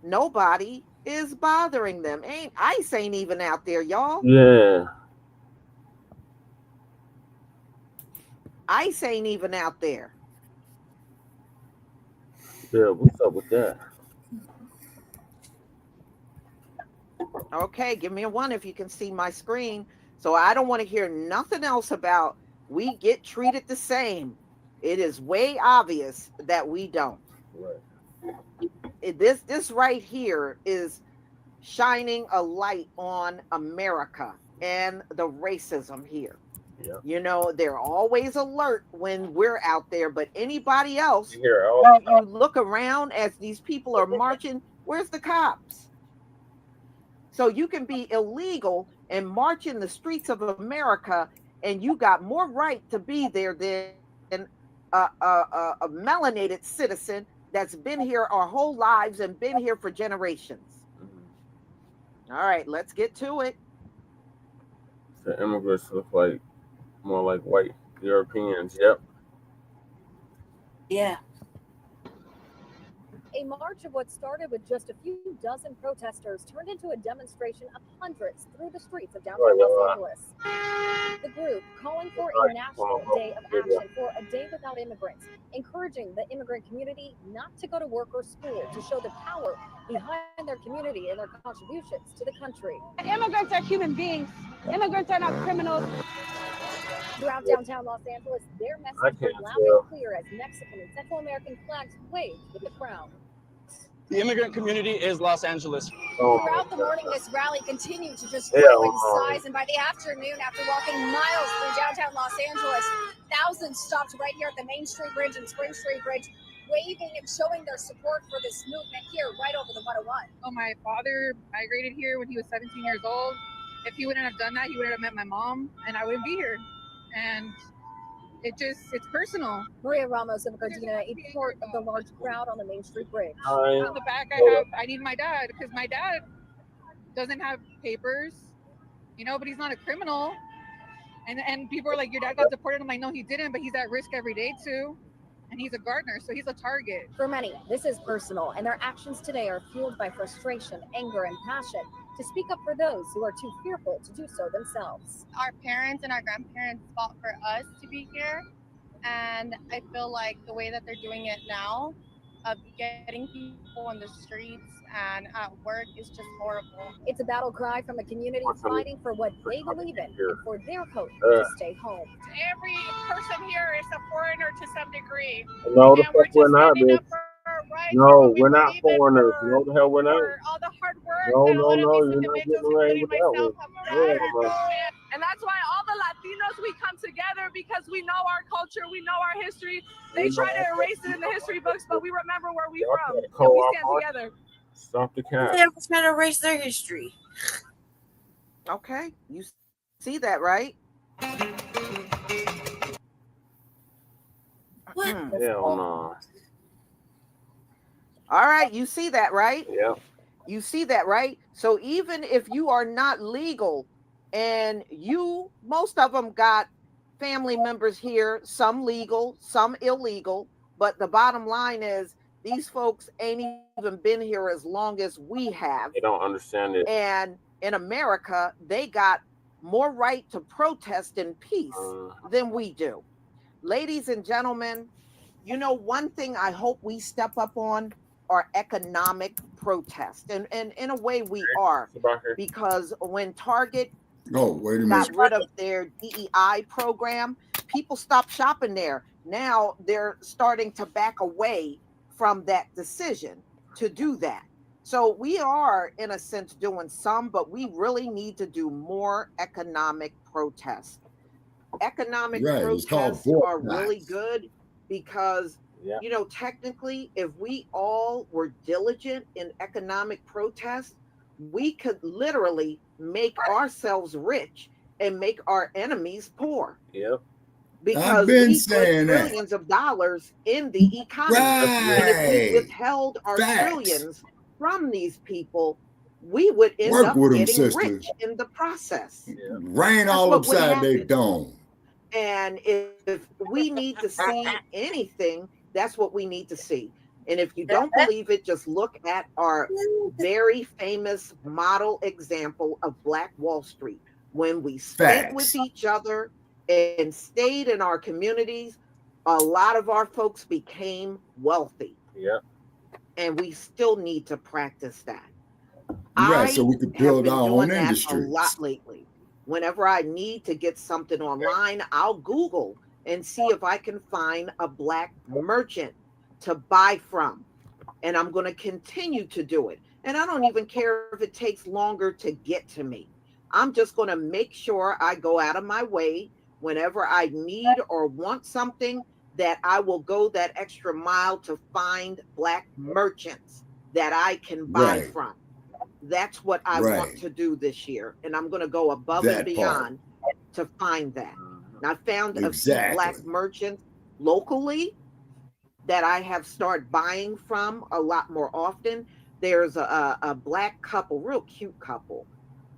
nobody is bothering them. ICE ain't even out there, y'all. Yeah. ICE ain't even out there. Yeah, what's up with that? Okay, give me a 1 if you can see my screen. So I don't want to hear nothing else about we get treated the same. It is way obvious that we don't. Right. This right here is shining a light on America and the racism here. Yeah. You know, they're always alert when we're out there, but anybody else, you look around as these people are marching, where's the cops? So you can be illegal and march in the streets of America, and you got more right to be there than a melanated citizen that's been here our whole lives and been here for generations. All right, let's get to it. The immigrants look like more like white Europeans. Yep. Yeah. A march of what started with just a few dozen protesters turned into a demonstration of hundreds through the streets of downtown Los Angeles. The group calling for a national day of action for a day without immigrants, encouraging the immigrant community not to go to work or school to show the power behind their community and their contributions to the country. Immigrants are human beings. Immigrants are not criminals. Throughout downtown Los Angeles, their message was loud and clear as Mexican and Central American flags waved with the crowd. The immigrant community is Los Angeles. Throughout the morning, this rally continued to just grow in size, and by the afternoon, after walking miles through downtown Los Angeles, thousands stopped right here at the Main Street Bridge and Spring Street Bridge, waving and showing their support for this movement here right over the 101. Oh, my father migrated here when he was 17 years old. If he wouldn't have done that, he wouldn't have met my mom, and I wouldn't be here. And it's personal. Maria Ramos and Gardena, a part of the large crowd on the Main Street Bridge. On the back, I need my dad, because my dad doesn't have papers, but he's not a criminal. And people are like, your dad got deported. I'm like, no, he didn't, but he's at risk every day too. And he's a gardener, so he's a target. For many, this is personal, and their actions today are fueled by frustration, anger, and passion to speak up for those who are too fearful to do so themselves. Our parents and our grandparents fought for us to be here, and I feel like the way that they're doing it now, of getting people on the streets and at work, is just horrible. It's a battle cry from a community fighting for what they believe in and for their hope to stay home. Every person here is a foreigner to some degree. No, the fuck we're not, bitch. No, we're not foreigners. No, the hell we're not. All the hard work. No, you're not getting away with that one. And that's why all the Latinos, we come together because we know our culture, we know our history. They try to erase it in the history books, but we remember where we're from. And we stand together. Stop the cat. They're trying to erase their history. Okay, you see that, right? What? Hell no. All right, you see that, right? Yeah. You see that, right? So even if you are not legal, and most of them got family members here, some legal, some illegal, but the bottom line is these folks ain't even been here as long as we have. They don't understand it. And in America, they got more right to protest in peace than we do. Ladies and gentlemen, one thing I hope we step up on are economic protests. And in a way we are, because when Target got rid of their DEI program, people stopped shopping there. Now they're starting to back away from that decision to do that. So we are, in a sense, doing some, but we really need to do more economic protests. Economic protests are really good because, you know, technically, if we all were diligent in economic protests, we could literally make ourselves rich and make our enemies poor. Yep. Because we put trillions of dollars in the economy. And if we withheld our trillions from these people, we would end up getting rich in the process. Rain all upside their dome. And if we need to see anything, that's what we need to see. And if you don't believe it, just look at our very famous model example of Black Wall Street. When we spent with each other and stayed in our communities, a lot of our folks became wealthy. Yeah. And we still need to practice that. Right, so we could build our own industry. A lot lately. Whenever I need to get something online, I'll Google and see if I can find a Black merchant to buy from. And I'm going to continue to do it. And I don't even care if it takes longer to get to me. I'm just going to make sure I go out of my way whenever I need or want something, that I will go that extra mile to find Black merchants that I can buy from. That's what I want to do this year. And I'm going to go above and beyond to find that. And I found a few Black merchants locally that I have started buying from a lot more often. There's a Black couple, real cute couple,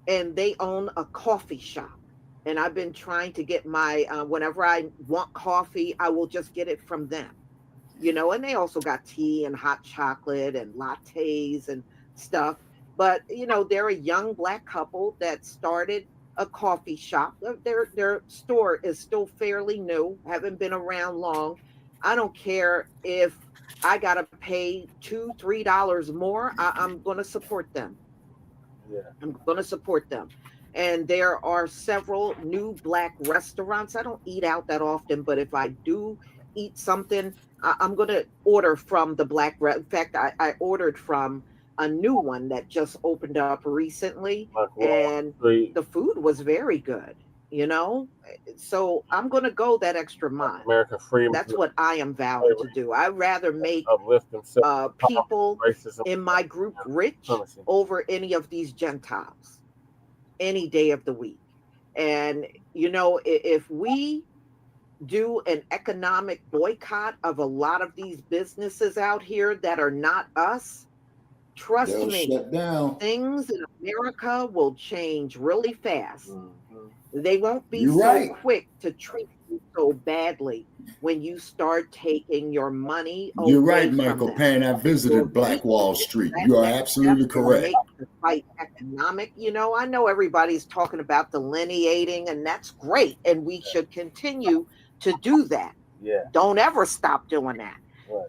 and they own a coffee shop. And I've been trying to get my, whenever I want coffee, I will just get it from them. You know, and they also got tea and hot chocolate and lattes and stuff. But, you know, they're a young Black couple that started a coffee shop. Their store is still fairly new, haven't been around long. I don't care if I got to pay $2, $3 more. I'm going to support them. Yeah. I'm going to support them. And there are several new Black restaurants. I don't eat out that often, but if I do eat something, I'm going to order from the Black. In fact, I ordered from a new one that just opened up recently, and the food was very good, you know? So I'm going to go that extra mile. American freedom. That's what I am vowing to do. I'd rather make people in my group rich over any of these Gentiles any day of the week. And, you know, if we do an economic boycott of a lot of these businesses out here that are not us, trust me, things in America will change really fast. They won't be so quick to treat you so badly when you start taking your money away. You're right, Michael Payne. I visited Black Wall Street. You are absolutely correct. Make the fight economic. You know, I know everybody's talking about delineating, and that's great, and we should continue to do that. Yeah. Don't ever stop doing that.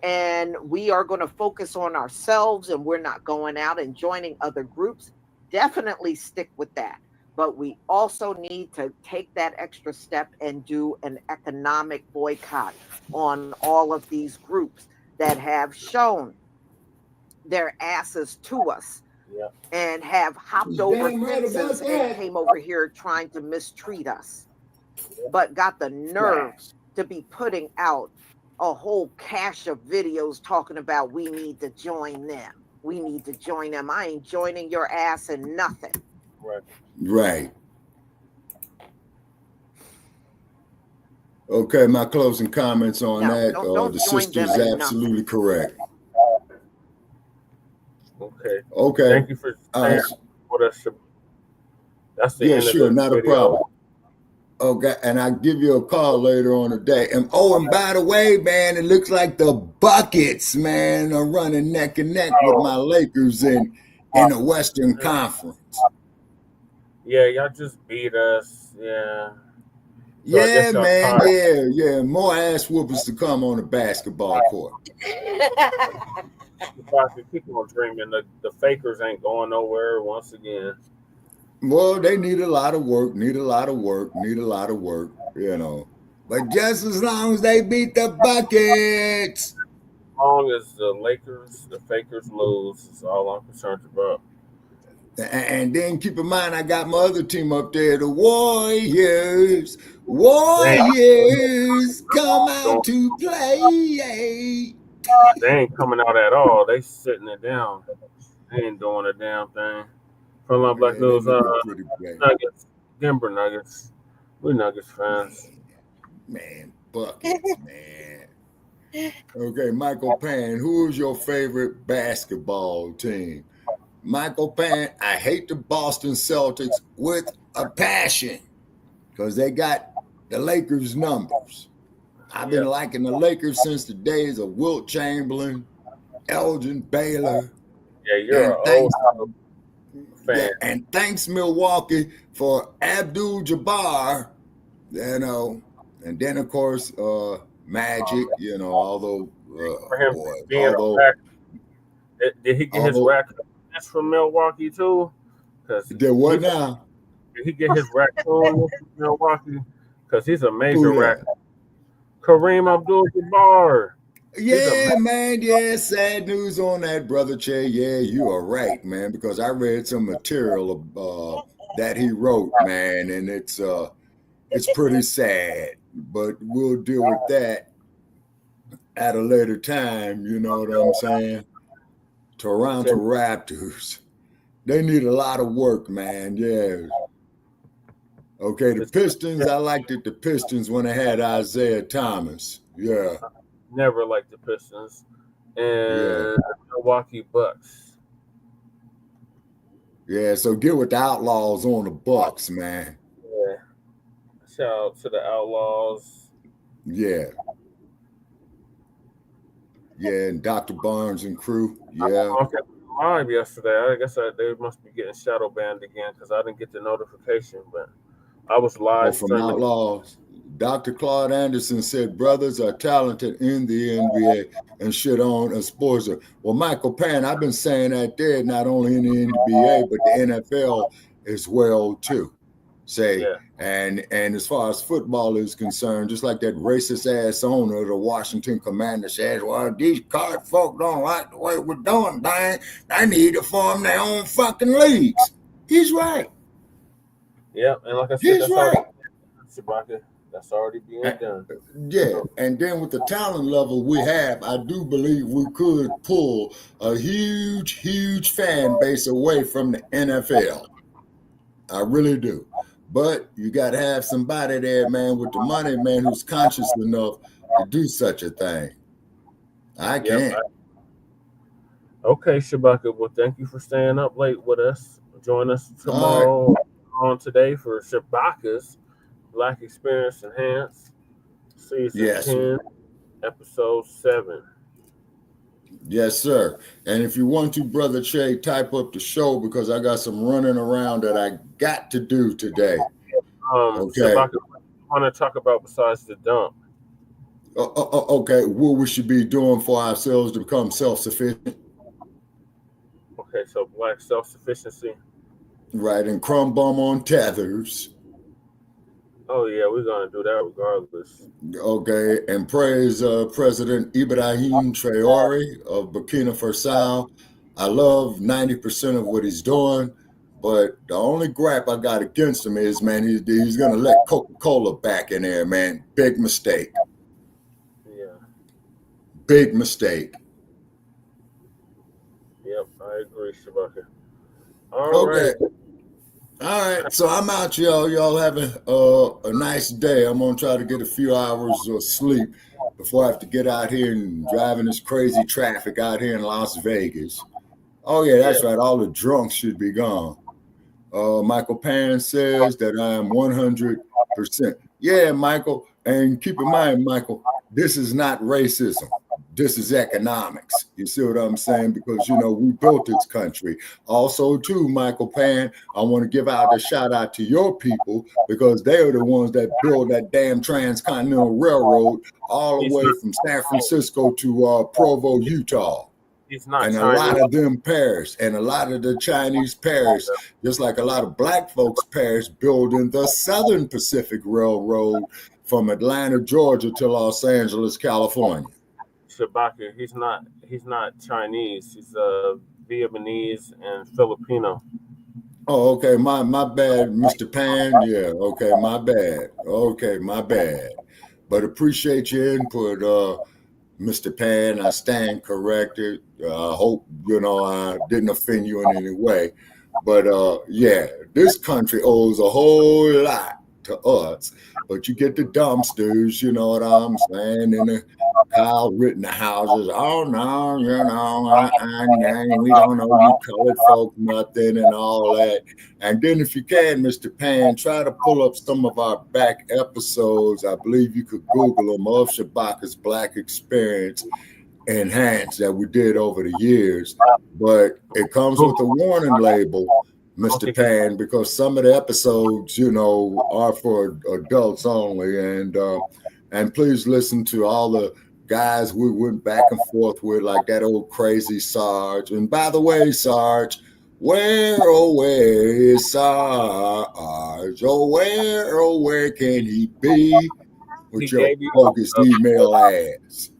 And we are going to focus on ourselves, and we're not going out and joining other groups. Definitely stick with that. But we also need to take that extra step and do an economic boycott on all of these groups that have shown their asses to us and have hopped over fences and came over here trying to mistreat us, but got the nerves to be putting out a whole cache of videos talking about we need to join them. We need to join them. I ain't joining your ass in nothing. Right. Okay, my closing comments on that. The sister's absolutely correct. Okay. Okay. Thank you for saying what us. That's the end sure, of the not video. a problem. Okay, and I'll give you a call later on today. And and by the way, man, it looks like the Buckets, man, are running neck and neck with my Lakers in the Western Conference. Yeah, y'all just beat us. Yeah. Yeah, man. Yeah. More ass whoopers to come on the basketball court. Keep on dreaming. The fakers ain't going nowhere once again. Well, they need a lot of work, you know. But just as long as they beat the Buckets. long as the Lakers, the fakers lose, is all I'm concerned about. And then keep in mind, I got my other team up there, the Warriors. Warriors come out to play. They ain't coming out at all. They sitting it down. They ain't doing a damn thing. From Black News, Nuggets, Denver Nuggets. We Nuggets fans. Man, buckets, man. Okay, Michael Pan, who is your favorite basketball team? Michael Pan, I hate the Boston Celtics with a passion because they got the Lakers numbers. I've been liking the Lakers since the days of Wilt Chamberlain, Elgin Baylor. Yeah, you're an old fan. Yeah, and thanks Milwaukee for Abdul-Jabbar, you know, and then of course Magic, you know, although did he get his raccoon from Milwaukee too? Did what now? Did he get his raccoon from Milwaukee? Because he's a major raccoon. Kareem Abdul-Jabbar. Yeah, man. Yeah, sad news on that, brother Che. Yeah, you are right, man. Because I read some material that he wrote, man, and it's pretty sad. But we'll deal with that at a later time. You know what I'm saying? Toronto Raptors. They need a lot of work, man. Yeah. Okay, the Pistons. I liked it. The Pistons when they had Isaiah Thomas. Yeah. Never liked the Pistons. And the Milwaukee Bucks. Yeah, so get with the Outlaws on the Bucks, man. Yeah. Shout out to the Outlaws. Yeah. Yeah, and Dr. Barnes and crew. Yeah. Okay. Live yesterday. I guess they must be getting shadow banned again because I didn't get the notification, but I was live from Outlaws. Dr. Claude Anderson said brothers are talented in the NBA and should own a sports. Well, Michael Pan, I've been saying that there, not only in the NBA, but the NFL as well, too. And as far as football is concerned, just like that racist ass owner of the Washington Commanders says, well, these card folk don't like the way we're doing things. They need to form their own fucking leagues. He's right. Yeah, and like I said, that's already being done. Yeah, and then with the talent level we have, I do believe we could pull a huge, huge fan base away from the NFL. I really do. But you got to have somebody there, man, with the money, man, who's conscious enough to do such a thing. I can't. Okay, Shabaka. Well, thank you for staying up late with us. Join us tomorrow on today for Shabaka's Black Experience Enhanced, Season 10, Episode 7. Yes, sir. And if you want to, Brother Che, type up the show because I got some running around that I got to do today. Okay. Shabaka, what do you want to talk about besides the dump? Okay, what we should be doing for ourselves to become self-sufficient. Okay, so Black self-sufficiency. Right, and crumb bum on tethers. Oh, yeah, we're going to do that regardless. Okay, and praise President Ibrahim Traoré of Burkina Faso. I love 90% of what he's doing, but the only gripe I got against him is, man, he's going to let Coca-Cola back in there, man. Big mistake. Yeah. Big mistake. Yep, I agree, Shabaka. All right. All right, so I'm out, y'all. Y'all having a nice day. I'm gonna try to get a few hours of sleep before I have to get out here and driving this crazy traffic out here in Las Vegas. Oh yeah, that's right. All the drunks should be gone. Michael Pan says that I am 100%. Yeah, Michael, and keep in mind, Michael, this is not racism. This is economics. You see what I'm saying? Because, you know, we built this country. Also, too, Michael Pan, I want to give out a shout out to your people because they are the ones that built that damn transcontinental railroad all the way from San Francisco to Provo, Utah. And a lot of them perished, and a lot of the Chinese perished, just like a lot of black folks perished building the Southern Pacific Railroad from Atlanta, Georgia to Los Angeles, California. Shabaka. He's not Chinese. He's Vietnamese and Filipino. Oh, okay. My bad, Mr. Pan. Yeah, okay, my bad. Okay, my bad. But appreciate your input, Mr. Pan. I stand corrected. I hope I didn't offend you in any way. But yeah, this country owes a whole lot to us. But you get the dumpsters, you know what I'm saying, in the Kyle Rittenhouses. Oh no, we don't know you colored folk nothing and all that. And then if you can, Mr. Pan, try to pull up some of our back episodes. I believe you could Google them of Shabaka's Black Experience Enhanced that we did over the years. But it comes with a warning label, Mr. Pan, because some of the episodes, are for adults only. And please listen to all the guys we went back and forth with, like that old crazy Sarge. And by the way, Sarge, where is Sarge? Oh, where can he be with your bogus email ass?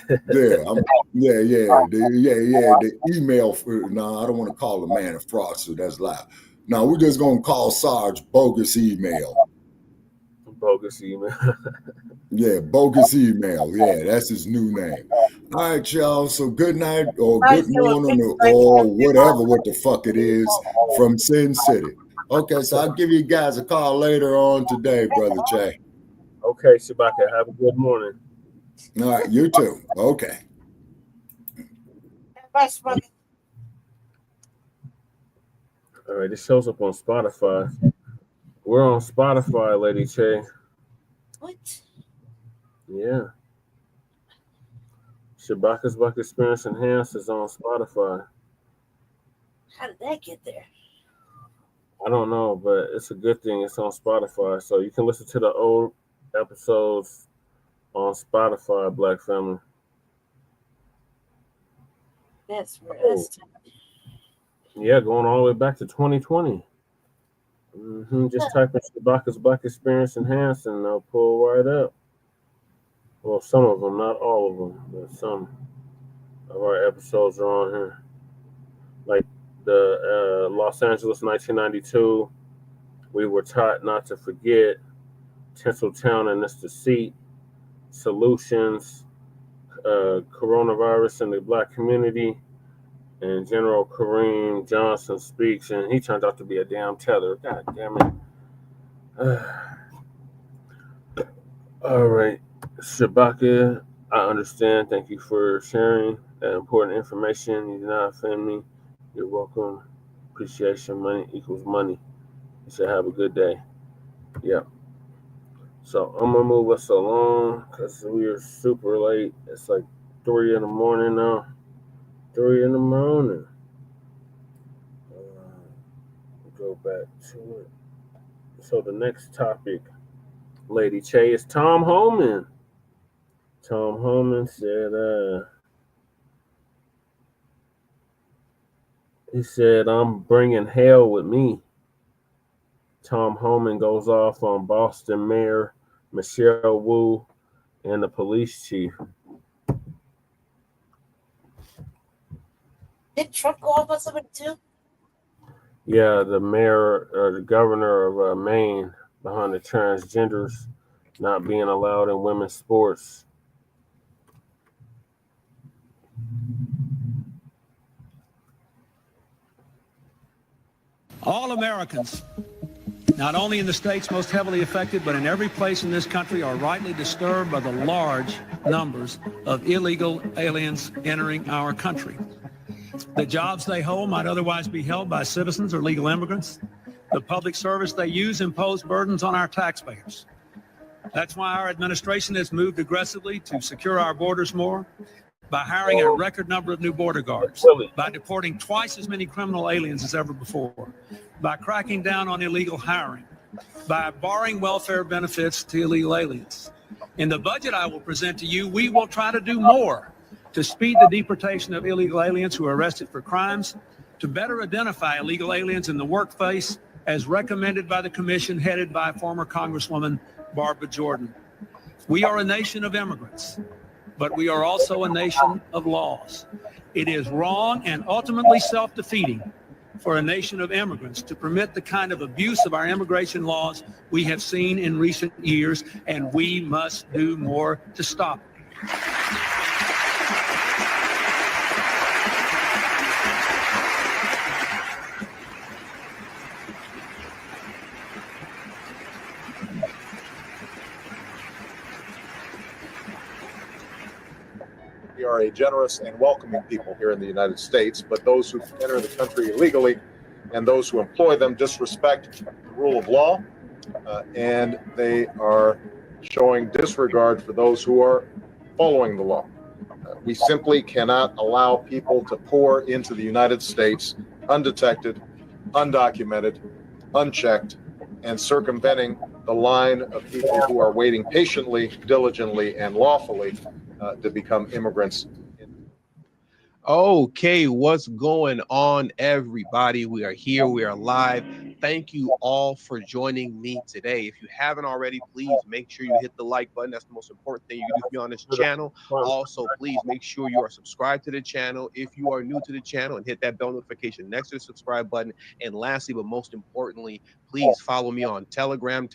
The email. No, I don't want to call the man a fraudster. That's loud. No, we're just gonna call Sarge bogus email. Bogus email. Yeah, bogus email. Yeah, that's his new name. All right, y'all. So good night or good morning or whatever, what the fuck it is from Sin City. Okay, so I'll give you guys a call later on today, Brother Jay. Okay, Shabaka. Have a good morning. All right, you too. Okay. All right, this shows up on Spotify. We're on Spotify, Lady Che. What? Yeah. Shabaka's Black Experience Enhanced is on Spotify. How did that get there? I don't know, but it's a good thing it's on Spotify. So you can listen to the old episodes on Spotify, Black family. That's right. Yeah, going all the way back to 2020. Just type in Shabaka's Black Experience Enhanced and they'll pull right up. Well, some of them, not all of them, but some of our episodes are on here. Like the Los Angeles 1992, We Were Taught Not to Forget, Tinseltown and It's the Seat, Solutions, Coronavirus in the Black Community, and General Kareem Johnson speaks, and he turned out to be a damn tether. God damn it. All right. Shabaka, I understand. Thank you for sharing that important information. You did not offend me. You're welcome. Appreciation. Money equals money. You should have a good day. Yep. So I'm going to move us along because we are super late. It's like 3 in the morning now. 3 in the morning. Go back to it. So the next topic, Lady Che, is Tom Homan. Tom Homan said, he said, I'm bringing hell with me. Tom Homan goes off on Boston Mayor Michelle Wu and the police chief. Did Trump go off on somebody too? Yeah, the mayor or the governor of Maine behind the transgenders not being allowed in women's sports. All Americans, not only in the states most heavily affected, but in every place in this country, are rightly disturbed by the large numbers of illegal aliens entering our country. The jobs they hold might otherwise be held by citizens or legal immigrants. The public service they use impose burdens on our taxpayers. That's why our administration has moved aggressively to secure our borders more, by hiring a record number of new border guards, by deporting twice as many criminal aliens as ever before, by cracking down on illegal hiring, by barring welfare benefits to illegal aliens. In the budget I will present to you, we will try to do more to speed the deportation of illegal aliens who are arrested for crimes, to better identify illegal aliens in the workplace as recommended by the commission headed by former Congresswoman Barbara Jordan. We are a nation of immigrants. but we are also a nation of laws. It is wrong and ultimately self-defeating for a nation of immigrants to permit the kind of abuse of our immigration laws we have seen in recent years, and we must do more to stop it. We are a generous and welcoming people here in the United States, but those who enter the country illegally and those who employ them disrespect the rule of law, and they are showing disregard for those who are following the law. We simply cannot allow people to pour into the United States undetected, undocumented, unchecked, and circumventing the line of people who are waiting patiently, diligently, and lawfully to become immigrants. Okay, what's going on, everybody? We are here, we are live. Thank you all for joining me today. If you haven't already, please make sure you hit the like button. That's the most important thing you can do for me on this channel. Also, please make sure you are subscribed to the channel if you are new to the channel, and hit that bell notification next to the subscribe button. And lastly, but most importantly, please follow me on Telegram at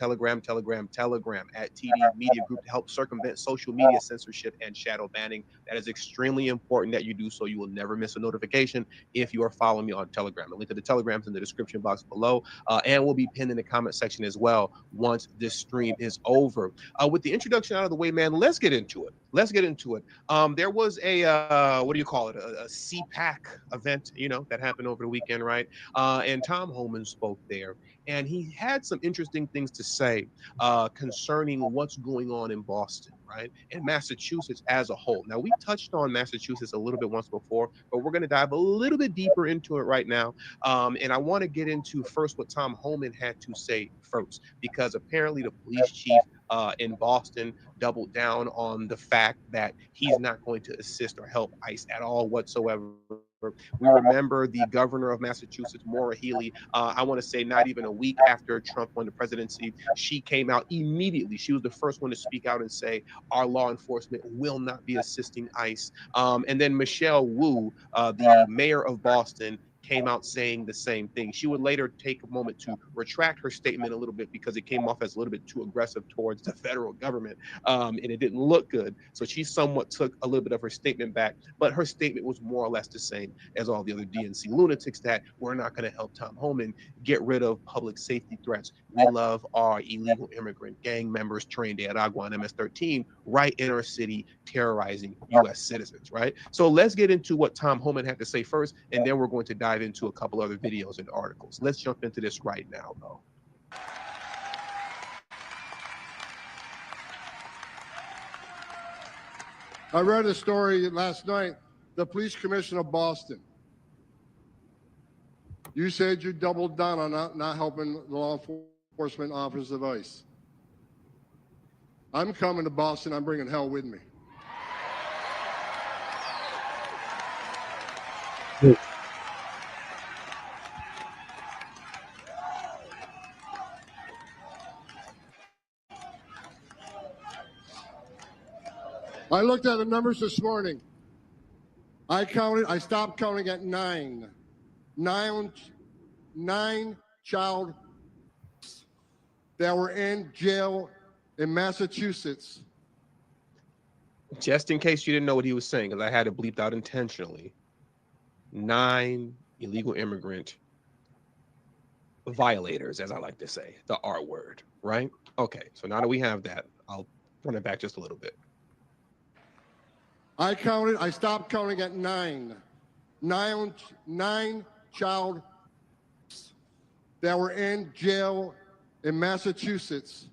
TD Media Group to help circumvent social media censorship and shadow banning. That is extremely important that you do so. You will never miss a notification if you are following me on Telegram. The link to the Telegram is in the description box below, and will be pinned in the comment section as well once this stream is over. With the introduction out of the way, man, let's get into it. There was a what do you call it? A CPAC event, that happened over the weekend, right? And Tom Homan spoke there, and he had some interesting things to say concerning what's going on in Boston, right, and Massachusetts as a whole. Now, we touched on Massachusetts a little bit once before, but we're going to dive a little bit deeper into it right now. And I want to get into first what Tom Homan had to say first, because apparently the police chief in Boston doubled down on the fact that he's not going to assist or help ICE at all whatsoever. We remember the governor of Massachusetts, Maura Healey, I want to say not even a week after Trump won the presidency, she came out immediately. She was the first one to speak out and say, our law enforcement will not be assisting ICE. And then Michelle Wu, the mayor of Boston, came out saying the same thing. She would later take a moment to retract her statement a little bit because it came off as a little bit too aggressive towards the federal government, and it didn't look good. So she somewhat took a little bit of her statement back, but her statement was more or less the same as all the other DNC lunatics that we're not going to help Tom Homan get rid of public safety threats. We love our illegal immigrant gang members trained at Agua and MS-13 right in our city, terrorizing U.S. citizens, right? So let's get into what Tom Homan had to say first, and then we're going to dive into a couple other videos and articles. Let's jump into this right now, though. I read a story last night, the police commissioner of Boston. You said you doubled down on not helping the law enforcement officers of ICE. I'm coming to Boston, I'm bringing hell with me. I looked at the numbers this morning. I stopped counting at 9. 9 child that were in jail in Massachusetts. Just in case you didn't know what he was saying, because I had it bleeped out intentionally. 9 illegal immigrant violators, as I like to say, the R word, right? Okay, so now that we have that, I'll run it back just a little bit. I stopped counting at 9. 9 child that were in jail in Massachusetts,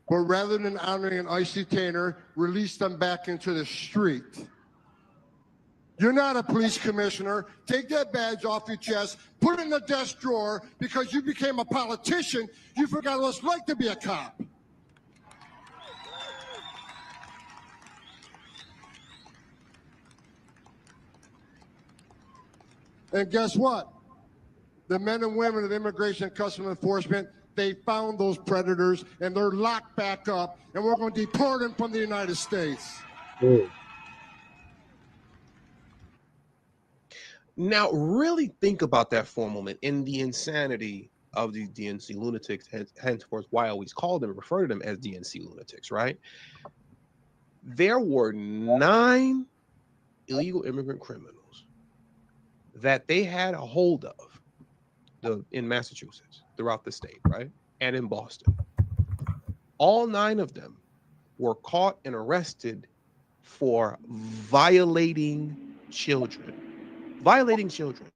but rather than honoring an ICE detainer, released them back into the street. You're not a police commissioner. Take that badge off your chest, put it in the desk drawer, because you became a politician. You forgot what it's like to be a cop. And guess what? The men and women of Immigration and Customs Enforcement, they found those predators and they're locked back up, and we're going to deport them from the United States. Now, really think about that for a moment in the insanity of these DNC lunatics, henceforth why I always call them, refer to them as DNC lunatics, right? There were 9 illegal immigrant criminals that they had a hold of in Massachusetts, throughout the state, right? And in Boston. All 9 of them were caught and arrested for violating children. Violating children.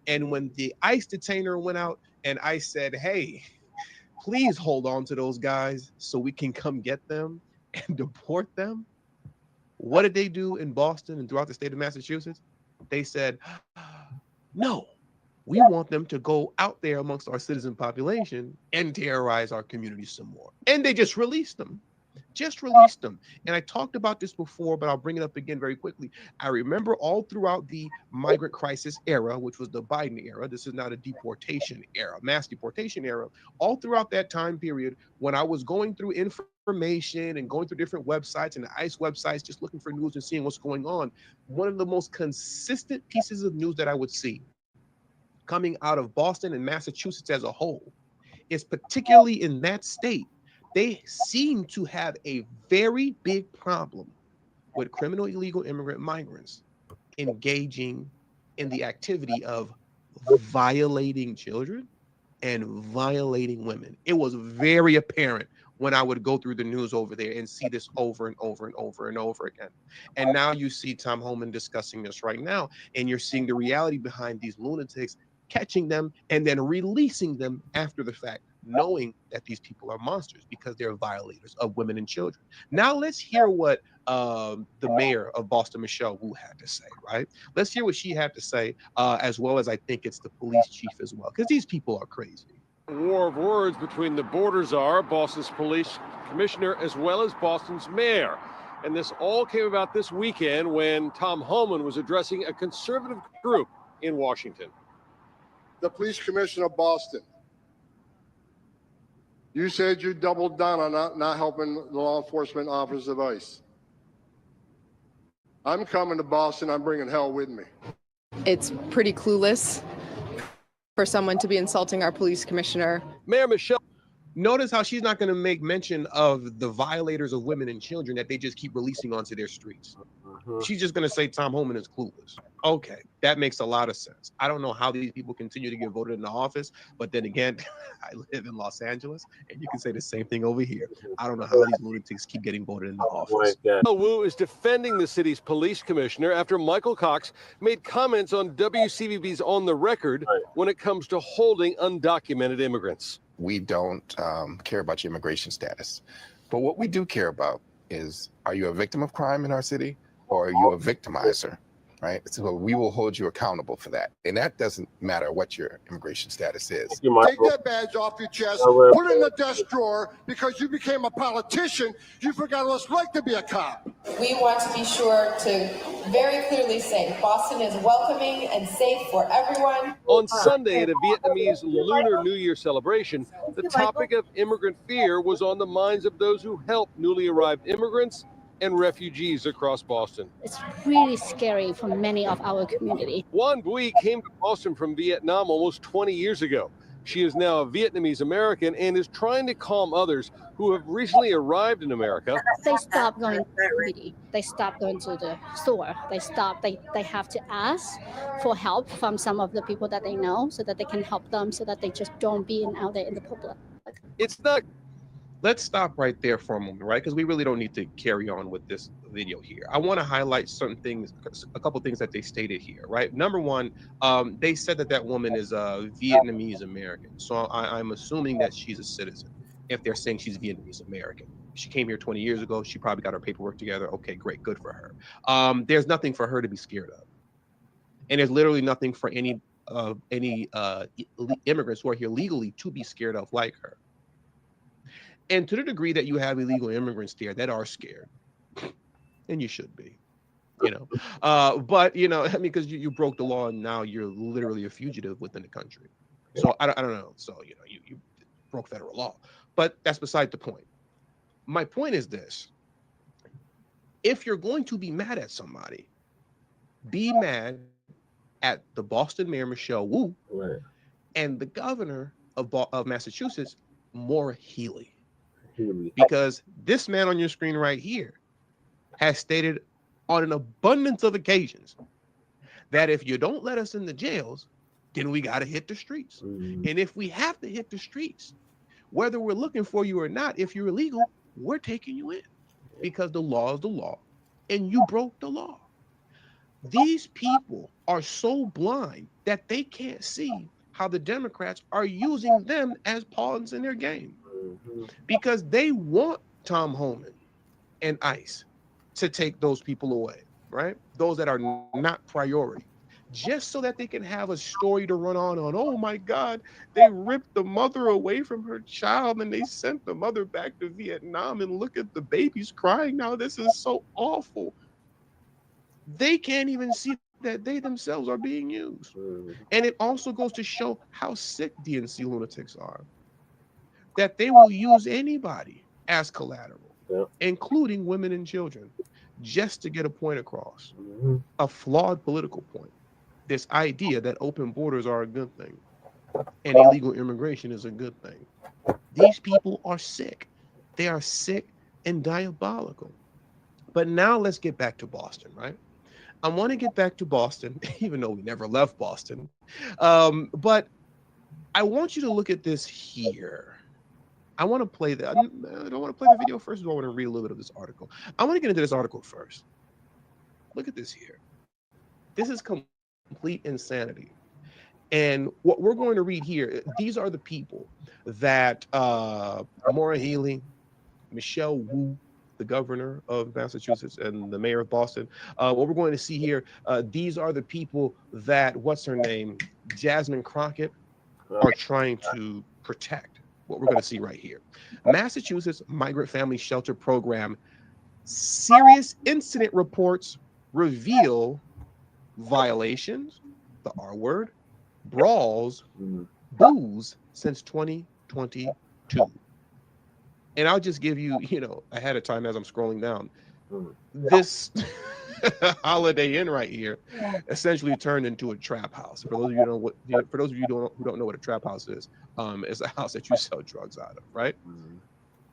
And when the ICE detainer went out and ICE said, hey, please hold on to those guys so we can come get them and deport them, what did they do in Boston and throughout the state of Massachusetts? They said, no, we want them to go out there amongst our citizen population and terrorize our community some more. And they just released them. Just released them. And I talked about this before, but I'll bring it up again very quickly. I remember all throughout the migrant crisis era, which was the Biden era, this is not a deportation era, mass deportation era, all throughout that time period, when I was going through information and going through different websites and the ICE websites, just looking for news and seeing what's going on, one of the most consistent pieces of news that I would see coming out of Boston and Massachusetts as a whole is, particularly in that state, they seem to have a very big problem with criminal illegal immigrant migrants engaging in the activity of violating children and violating women. It was very apparent when I would go through the news over there and see this over and over and over and over again. And now you see Tom Homan discussing this right now, and you're seeing the reality behind these lunatics, catching them and then releasing them after the fact, knowing that these people are monsters because they're violators of women and children. Now let's hear what the mayor of Boston, Michelle Wu, had to say, right? Let's hear what she had to say, as well as I think it's the police chief as well, because these people are crazy. War of words between the border czar, Boston's police commissioner, as well as Boston's mayor. And this all came about this weekend when Tom Homan was addressing a conservative group in Washington. The police commissioner of Boston, you said you doubled down on not helping the law enforcement officers of ICE. I'm coming to Boston. I'm bringing hell with me. It's pretty clueless for someone to be insulting our police commissioner. Mayor Michelle, notice how she's not going to make mention of the violators of women and children that they just keep releasing onto their streets. She's just going to say Tom Homan is clueless. Okay, that makes a lot of sense. I don't know how these people continue to get voted into office, but then again, I live in Los Angeles, and you can say the same thing over here. I don't know how these lunatics keep getting voted into office. Wu is defending the city's police commissioner after Michael Cox made comments on WCVB's On the Record when it comes to holding undocumented immigrants. We don't care about your immigration status, but what we do care about is, are you a victim of crime in our city, or are you a victimizer? Right? So we will hold you accountable for that. And that doesn't matter what your immigration status is. Take that badge off your chest, put it in the desk drawer, because you became a politician. You forgot what it's like to be a cop. We want to be sure to very clearly say Boston is welcoming and safe for everyone. On Sunday at a Vietnamese Lunar New Year celebration, the topic of immigrant fear was on the minds of those who help newly arrived immigrants and refugees across Boston. It's really scary for many of our community. Wan Bui came to Boston from Vietnam almost 20 years ago. She is now a Vietnamese American and is trying to calm others who have recently arrived in America. They stop going to the city. They stop going to the store. They have to ask for help from some of the people that they know so that they can help them, so that they just don't be out there in the public. It's not. Let's stop right there for a moment, right? Because we really don't need to carry on with this video here. I want to highlight certain things, a couple things that they stated here, right? Number one, they said that that woman is a Vietnamese American. So I'm assuming that she's a citizen if they're saying she's Vietnamese American. She came here 20 years ago. She probably got her paperwork together. Okay, great, good for her. There's nothing for her to be scared of. And there's literally nothing for any immigrants who are here legally to be scared of like her. And to the degree that you have illegal immigrants there that are scared, and you should be, you know, but, you know, I mean, because you broke the law and now you're literally a fugitive within the country. So I don't know. So, you know, you broke federal law, but that's beside the point. My point is this. if you're going to be mad at somebody, be mad at the Boston Mayor, Michelle Wu, and the governor of Massachusetts, Maura Healey. Because this man on your screen right here has stated on an abundance of occasions that if you don't let us in the jails, then we got to hit the streets. And if we have to hit the streets, whether we're looking for you or not, if you're illegal, we're taking you in because the law is the law and you broke the law. These people are so blind that they can't see how the Democrats are using them as pawns in their game because they want Tom Homan and ICE to take those people away, right? Those that are not priority, just so that they can have a story to run on. Oh my God, they ripped the mother away from her child and they sent the mother back to Vietnam and look at the babies crying now. This is so awful. They can't even see that they themselves are being used. And it also goes to show how sick DNC lunatics are, that they will use anybody as collateral, including women and children, just to get a point across, a flawed political point. This idea that open borders are a good thing and illegal immigration is a good thing. These people are sick. They are sick and diabolical. But now let's get back to Boston, right? I want to get back to Boston, even though we never left Boston. But I want you to look at this here. I want to play that. I don't want to play the video first. I want to read a little bit of this article. I want to get into this article first. Look at this here. This is complete insanity. And what we're going to read here, these are the people that Maura Healey, Michelle Wu, the governor of Massachusetts, and the mayor of Boston. What we're going to see here, these are the people that, what's her name, Jasmine Crockett, are trying to protect. What we're going to see right here. Massachusetts Migrant Family Shelter Program, serious incident reports reveal violations, the R word, brawls, booze since 2022. And I'll just give you, ahead of time as I'm scrolling down, this Holiday Inn right here essentially turned into a trap house. For those of you who don't know what a trap house is, it's a house that you sell drugs out of, right?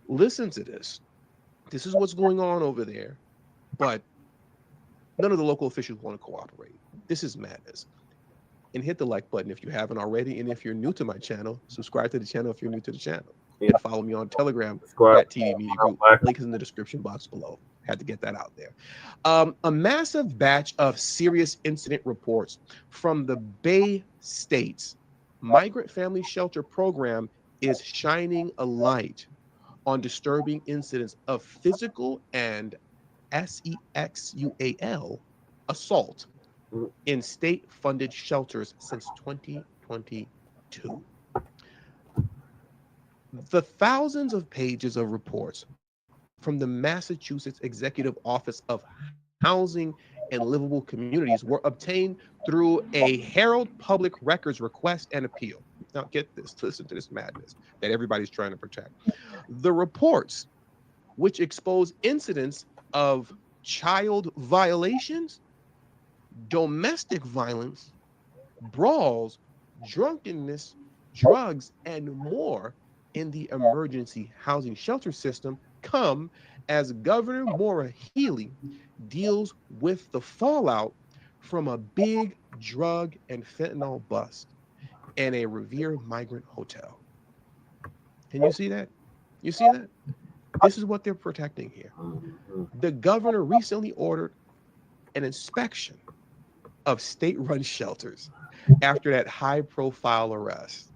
Listen to this. This is what's going on over there, but none of the local officials want to cooperate. This is madness. And hit the like button if you haven't already. And if you're new to my channel, subscribe to the channel if you're new to the channel. And follow me on Telegram at TD Media Group. Link is in the description box below. Had to get that out there. A massive batch of serious incident reports from the Bay States Migrant Family Shelter Program is shining a light on disturbing incidents of physical and sexual assault in state-funded shelters since 2022. The thousands of pages of reports from the Massachusetts Executive Office of Housing and Livable Communities were obtained through a Herald Public Records request and appeal. Now get this, listen to this madness that everybody's trying to protect. The reports, which expose incidents of child violations, domestic violence, brawls, drunkenness, drugs, and more in the emergency housing shelter system come as Governor Maura Healey deals with the fallout from a big drug and fentanyl bust in a Revere migrant hotel. Can you see that? You see that? This is what they're protecting here. The governor recently ordered an inspection of state-run shelters after that high-profile arrest.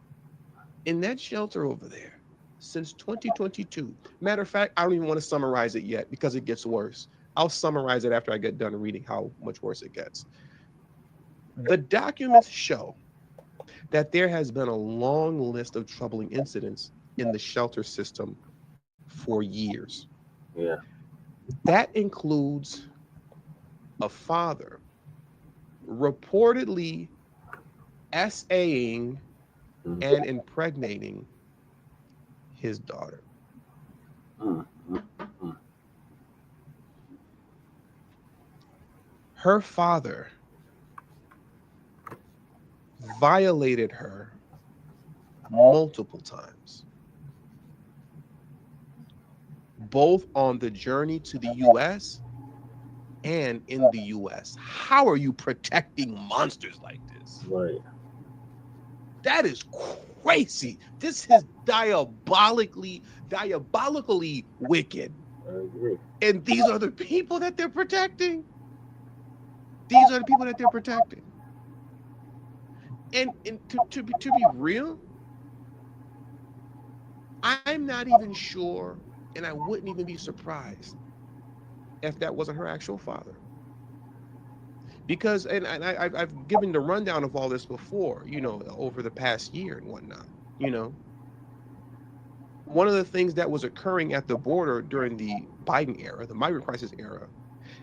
In that shelter over there, since 2022. Matter of fact, I don't even want to summarize it yet because it gets worse. I'll summarize it after I get done reading how much worse it gets. The documents show that there has been a long list of troubling incidents in the shelter system for years. Yeah. That includes a father reportedly SAing and impregnating his daughter. her father violated her multiple times, both on the journey to the U.S. and in the U.S. How are you protecting monsters like this? Right. That is crazy. This is diabolically wicked. I agree. And these are the people that they're protecting. These are the people that they're protecting. And to be real, I'm not even sure, and I wouldn't even be surprised if that wasn't her actual father. Because, and I've given the rundown of all this before, you know, over the past year and whatnot, you know. One of the things that was occurring at the border during the Biden era, the migrant crisis era,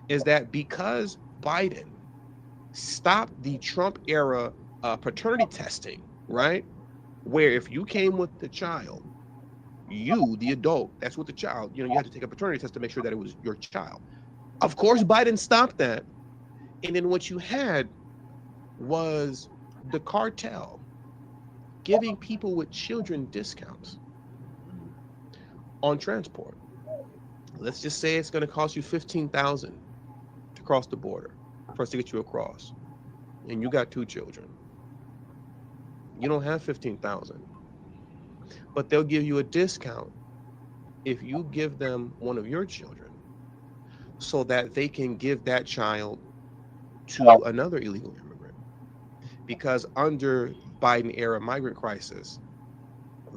is that because Biden stopped the Trump era paternity testing, right? Where if you came with the child, you, the adult, that's with the child, you know, you had to take a paternity test to make sure that it was your child. Of course, Biden stopped that. And then what you had was the cartel giving people with children discounts on transport. Let's just say it's going to cost you $15,000 to cross the border for us to get you across, and you got 2 children. You don't have $15,000, but they'll give you a discount if you give them one of your children, so that they can give that child to another illegal immigrant. Because under Biden era migrant crisis,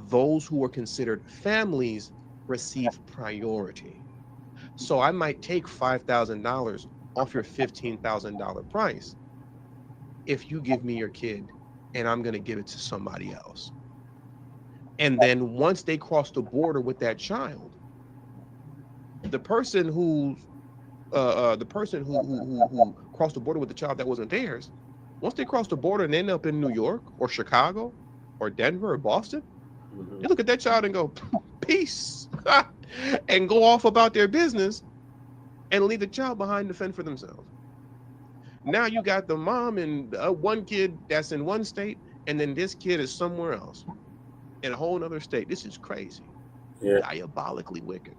those who were considered families receive priority. So I might take $5,000 off your $15,000 price if you give me your kid, and I'm going to give it to somebody else. And then once they cross the border with that child, the person who crossed the border with the child that wasn't theirs, once they cross the border and end up in New York or Chicago or Denver or Boston, they look at that child and go, peace, and go off about their business and leave the child behind to fend for themselves. Now you got the mom and one kid that's in one state, and then this kid is somewhere else in a whole other state. This is crazy. Yeah. Diabolically wicked.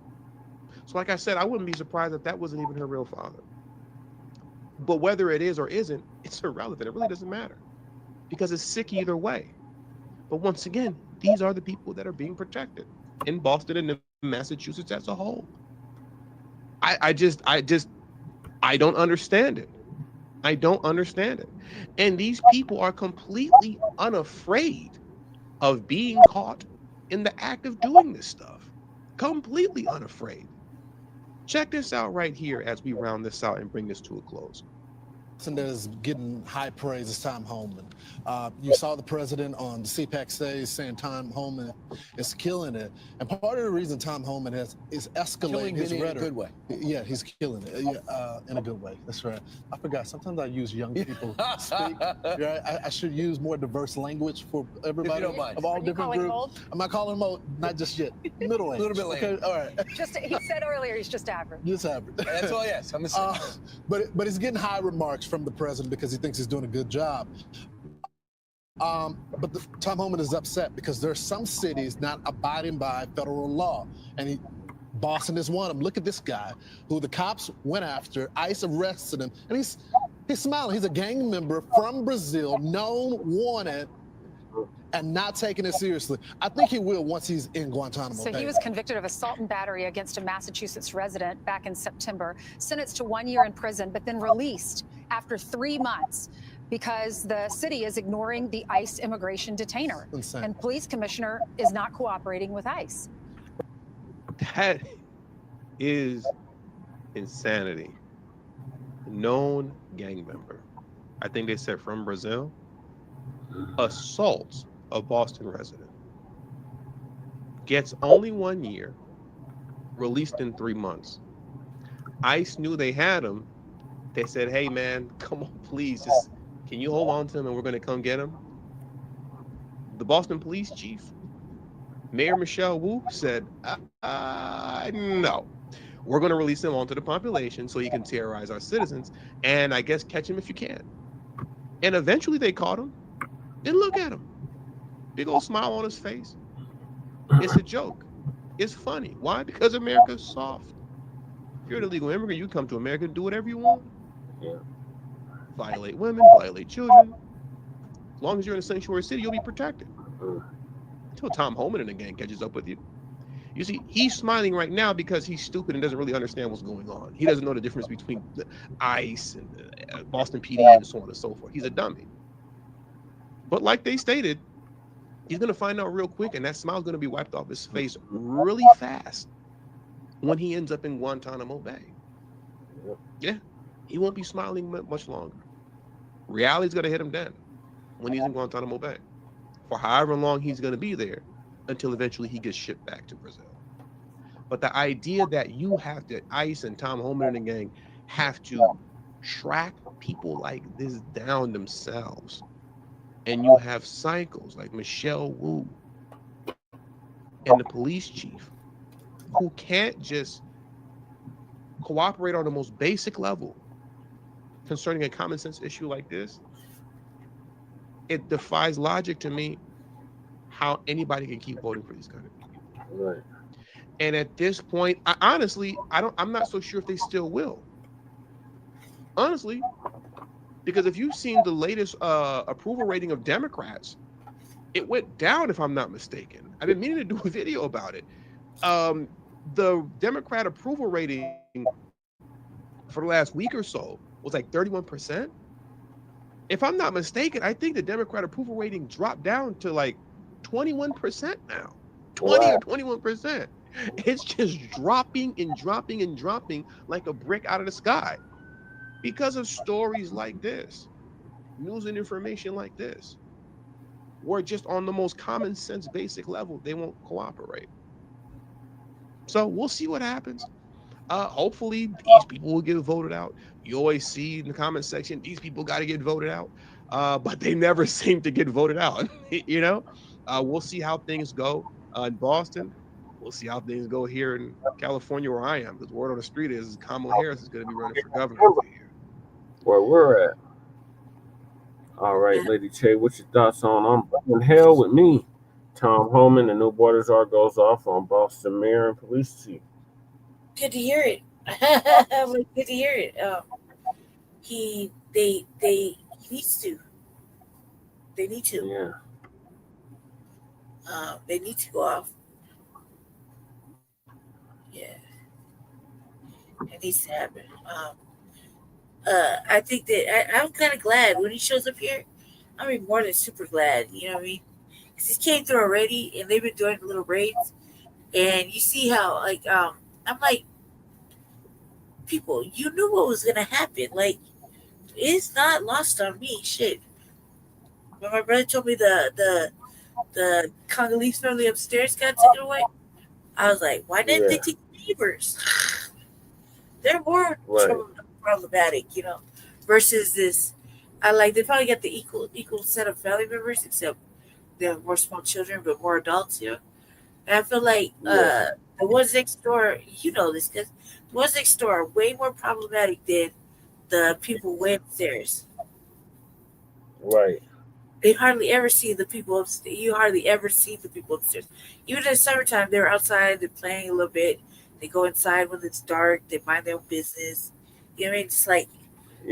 So like I said, I wouldn't be surprised if that wasn't even her real father. But whether it is or isn't, it's irrelevant. It really doesn't matter, because it's sick either way. But once again, these are the people that are being protected in Boston and in Massachusetts as a whole. I don't understand it. I don't understand it. And these people are completely unafraid of being caught in the act of doing this stuff. Completely unafraid. Check this out right here as we round this out and bring this to a close. That is getting high praise is Tom Homan. You saw the president on the CPAC stage saying Tom Homan is killing it. And part of the reason Tom Homan is escalating his rhetoric. In a good way. Yeah, he's killing it in a good way. That's right. I forgot. Sometimes I use young people speak. Right? I should use more diverse language for everybody. If you don't mind. Of all different groups. Old? I'm not calling him old. Not just yet. Middle age. A little bit later. Okay. All right. He said earlier he's just average. Just average. That's all. Yes. I'm but he's getting high remarks from the president because he thinks he's doing a good job. But Tom Homan is upset because there are some cities not abiding by federal law, and Boston is one of them. Look at this guy who the cops went after. ICE arrested him, and he's smiling. He's a gang member from Brazil, known, wanted, and not taking it seriously. I think he will once he's in Guantanamo Bay. So he was convicted of assault and battery against a Massachusetts resident back in September, sentenced to 1 year in prison, but then released after 3 months because the city is ignoring the ICE immigration detainer. Insane. And police commissioner is not cooperating with ICE. That is insanity. Known gang member. I think they said from Brazil. Assaults a Boston resident. Gets only 1 year. Released in 3 months. ICE knew they had him. They said, hey man, come on, please, just can you hold on to him and we're gonna come get him? The Boston police chief, Mayor Michelle Wu, said, no, We're going to release him onto the population so he can terrorize our citizens and I guess catch him if you can. And eventually they caught him. And look at him. Big old smile on his face. It's a joke. It's funny. Why? Because America's soft. If you're an illegal immigrant, you come to America and do whatever you want. Yeah. Violate women, violate children. As long as you're in a sanctuary city, you'll be protected. Until Tom Homan and the gang catches up with you. You see, he's smiling right now because he's stupid and doesn't really understand what's going on. He doesn't know the difference between ICE and Boston PD and so on and so forth. He's a dummy. But like they stated, he's going to find out real quick, and that smile's going to be wiped off his face really fast when he ends up in Guantanamo Bay. Yeah, he won't be smiling much longer. Reality's going to hit him then when he's in Guantanamo Bay for however long he's going to be there until eventually he gets shipped back to Brazil. But the idea that you have to, ICE and Tom Homan and the gang have to track people like this down themselves, and you have psychos like Michelle Wu and the police chief who can't just cooperate on the most basic level concerning a common sense issue like this, it defies logic to me how anybody can keep voting for these kind of people. Right. And at this point, I'm not so sure if they still will. Honestly, because if you've seen the latest approval rating of Democrats, it went down, if I'm not mistaken. I've been meaning to do a video about it. The Democrat approval rating for the last week or so was like 31%. If I'm not mistaken, I think the Democrat approval rating dropped down to like 21% now. 20 or 21%. It's just dropping and dropping and dropping like a brick out of the sky because of stories like this, news and information like this, where just on the most common sense basic level, they won't cooperate. So we'll see what happens. Hopefully these people will get voted out. You always see in the comment section, these people got to get voted out, but they never seem to get voted out. You know, we'll see how things go in Boston. We'll see how things go here in California where I am, because word on the street is Kamala Harris is going to be running for governor over here. Where we're at. All right, Lady Che, what's your thoughts on I'm in hell with me? Tom Homan, the new Borders R goes off on Boston mayor and police chief. Good to hear it. Good to hear it. He needs to. They need to. Yeah. They need to go off. Yeah. It needs to happen. I think that I'm kind of glad when he shows up here. I mean, more than super glad. You know what I mean? Because he came through already, and they've been doing little raids, and you see how I'm like, people, you knew what was gonna happen. Like, it's not lost on me. Shit. When my brother told me the Congolese family upstairs got taken away, I was like, why didn't they take the neighbors? They're more problematic, you know, versus this. They probably got the equal set of family members, except they have more small children, but more adults, you know. And I feel like the ones next door, you know this, because the ones next door are way more problematic than the people way upstairs. Right. They hardly ever see the people upstairs. You hardly ever see the people upstairs. Even in the summertime, they're outside, they're playing a little bit. They go inside when it's dark. They mind their own business. You know what I mean? Just like,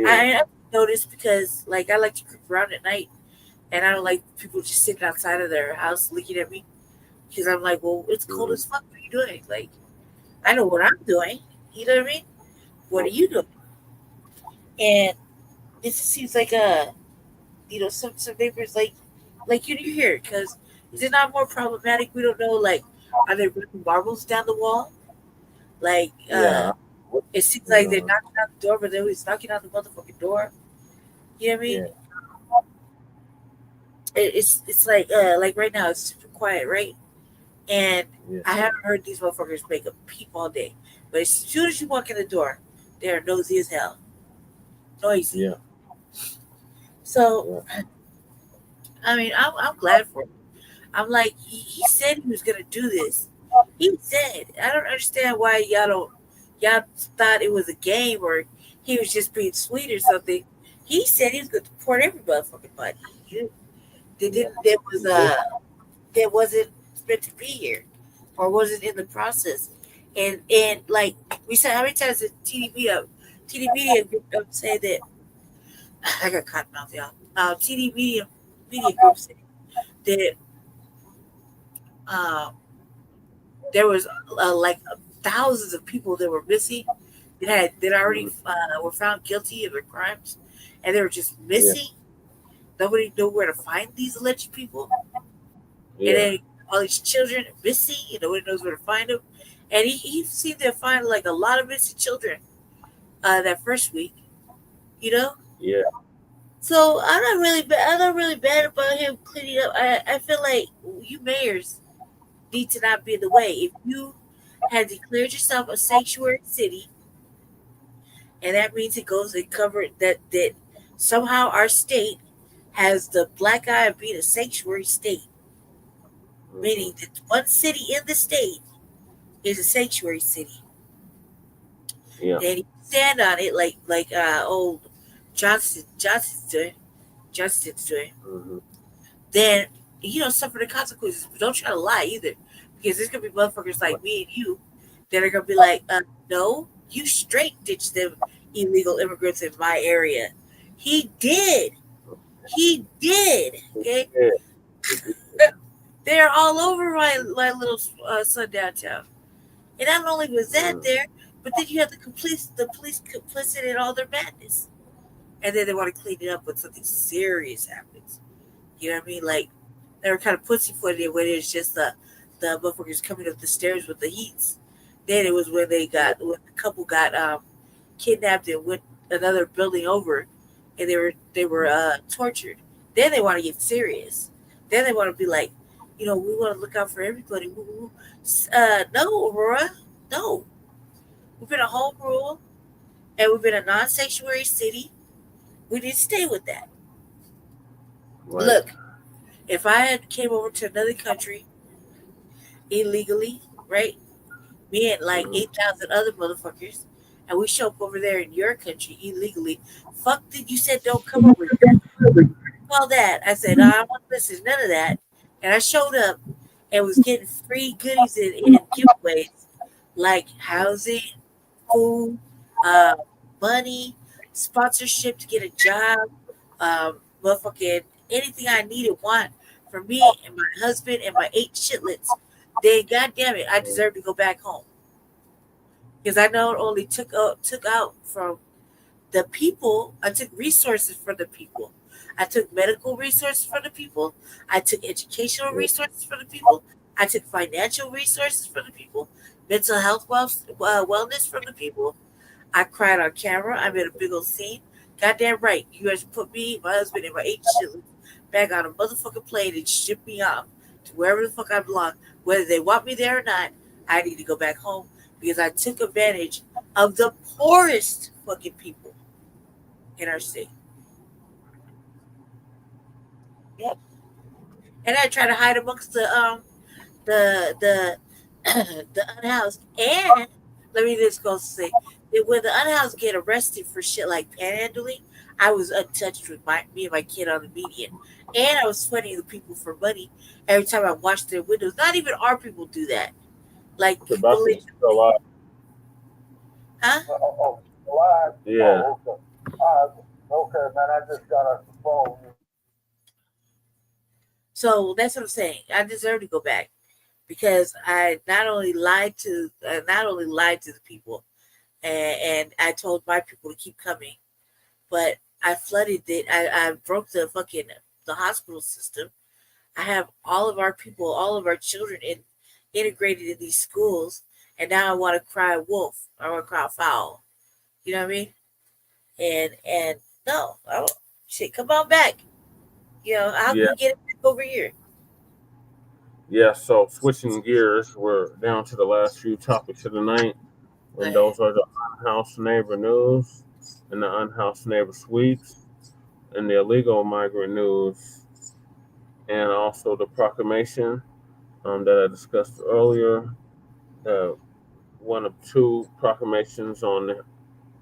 I noticed because, like, I like to creep around at night, and I don't like people just sitting outside of their house looking at me. Because I'm like, well, it's cold as fuck. What are you doing? Like, I know what I'm doing. You know what I mean? What are you doing? And it just seems like some neighbors like you hear it, because is it not more problematic? We don't know, like, are they putting marbles down the wall? Like, it seems like they're knocking on the door, but they're always knocking on the motherfucking door. You know what I mean? It's like right now it's super quiet, right? And I haven't heard these motherfuckers make a peep all day. But as soon as you walk in the door, they're nosy as hell. Noisy. Yeah. So, I mean, I'm glad for him. I'm like, he said he was gonna do this. He said, I don't understand why y'all y'all thought it was a game or he was just being sweet or something. He said he was going to deport every motherfucking body. That wasn't meant to be here, or wasn't in the process. And like we said, how many times did TD Media Group say that? I got cotton mouth, y'all. TD Media Group said that there was like thousands of people that were missing that already were found guilty of their crimes, and they were just missing. Nobody knew where to find these alleged people. And then all these children missing, nobody knows where to find them. And he seemed to find like a lot of missing children that first week, Yeah. So I'm not really bad about him cleaning up. I feel like you mayors need to not be in the way. If you had declared yourself a sanctuary city, and that means it goes and cover that somehow our state has the black eye of being a sanctuary state, meaning that one city in the state is a sanctuary city. Yeah. And you stand on it like old Johnson's doing. Then suffer the consequences. But don't try to lie either, because there's gonna be motherfuckers like me and you that are gonna be like, no, you straight ditched them illegal immigrants in my area. He did. Okay. They're all over my little son downtown. And not only was that there, but then you have the police complicit in all their madness. And then they want to clean it up when something serious happens. You know what I mean? Like, they were kind of pussyfooted when it's just the motherfuckers coming up the stairs with the heats. Then it was when the couple got kidnapped and went another building over, and they were tortured. Then they want to get serious. Then they want to be like, we want to look out for everybody. No, Aurora, no. We've been a home rule, and we've been a non-sanctuary city. We need to stay with that. Right. Look, if I had came over to another country illegally, right? Me and like 8,000 other motherfuckers, and we show up over there in your country illegally. Fuck that you said don't come over here. All that. I said, I don't want to listen to none of that. And I showed up and was getting free goodies and giveaways like housing, food, money, sponsorship to get a job, motherfucking anything I need and want for me and my husband and my 8 shitlets. Then, goddamn it, I deserve to go back home, because I not only took out from the people, I took resources from the people. I took medical resources from the people. I took educational resources from the people. I took financial resources from the people. Mental health wellness from the people. I cried on camera. I made a big old scene. Goddamn right. You guys put me, my husband, and my 8 children back on a motherfucking plane and ship me off to wherever the fuck I belong. Whether they want me there or not, I need to go back home, because I took advantage of the poorest fucking people in our state. Yep. And I try to hide amongst the unhoused. And let me just go say that when the unhoused get arrested for shit like panhandling, I was untouched with me and my kid on the median. And I was sweating the people for money every time I watched their windows. Not even our people do that. Like, people alive. Huh? Alive? Yeah. Oh, okay. Okay, man, I just got off the phone. So that's what I'm saying. I deserve to go back, because I not only lied to the people, and I told my people to keep coming, but I flooded it. I broke the hospital system. I have all of our people, all of our children integrated in these schools, and now I want to cry wolf. I want to cry foul. You know what I mean? And no, shit, come on back. How can we get it back over here? Yeah, so switching gears, we're down to the last few topics of the night. And those are the Unhoused Neighbor News and the Unhoused Neighbor Sweeps and the illegal migrant news, and also the proclamation that I discussed earlier. one of two proclamations on the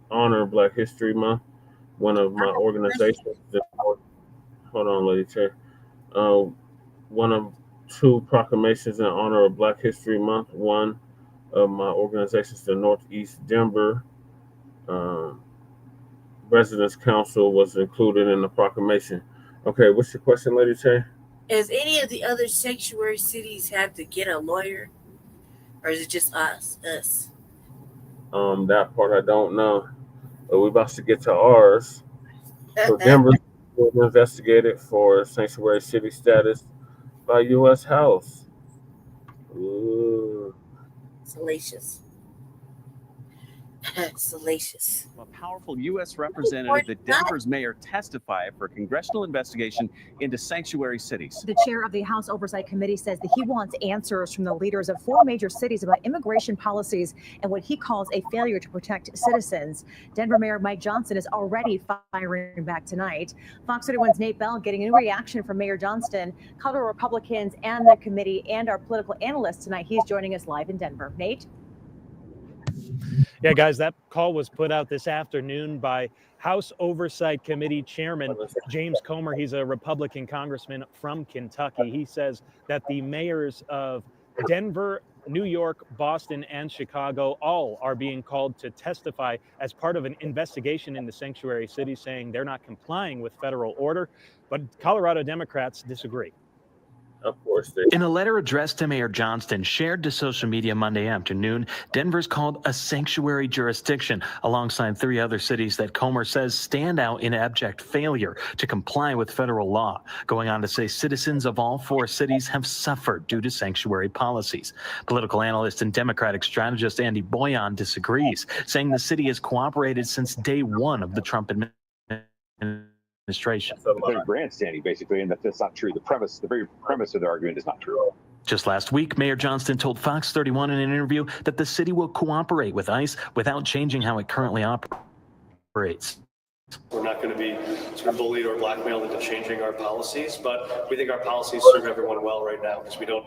honor of Black History Month. One of my organizations, hold on, Lady Chair. One of two proclamations in honor of Black History Month. One of my organizations, the Northeast Denver Residents Council, was included in the proclamation. Okay, what's your question, Lady Chair? Has any of the other sanctuary cities had to get a lawyer, or is it just us? That part I don't know, but we're about to get to ours. So Denver was investigated for sanctuary city status by U.S. House. Ooh. Salacious. Salacious. A powerful U.S. representative that Denver's mayor testified for a congressional investigation into sanctuary cities. The chair of the House Oversight Committee says that he wants answers from the leaders of 4 major cities about immigration policies and what he calls a failure to protect citizens. Denver Mayor Mike Johnson is already firing back tonight. Fox 31's Nate Bell getting a reaction from Mayor Johnston, Colorado Republicans, and the committee, and our political analyst tonight. He's joining us live in Denver. Nate? Yeah, guys, that call was put out this afternoon by House Oversight Committee Chairman James Comer. He's a Republican congressman from Kentucky. He says that the mayors of Denver, New York, Boston, and Chicago all are being called to testify as part of an investigation into sanctuary cities, saying they're not complying with federal order. But Colorado Democrats disagree. Of course they. In a letter addressed to Mayor Johnston, shared to social media Monday afternoon, Denver's called a sanctuary jurisdiction alongside 3 other cities that Comer says stand out in abject failure to comply with federal law, going on to say citizens of all 4 cities have suffered due to sanctuary policies. Political analyst and Democratic strategist Andy Boyan disagrees, saying the city has cooperated since day 1 of the Trump administration. So they're grandstanding, basically, and that's not true. The very premise of the argument is not true. Just last week, Mayor Johnston told Fox 31 in an interview that the city will cooperate with ICE without changing how it currently operates. We're not going to be sort of bullied or blackmailed into changing our policies, but we think our policies serve everyone well right now because we don't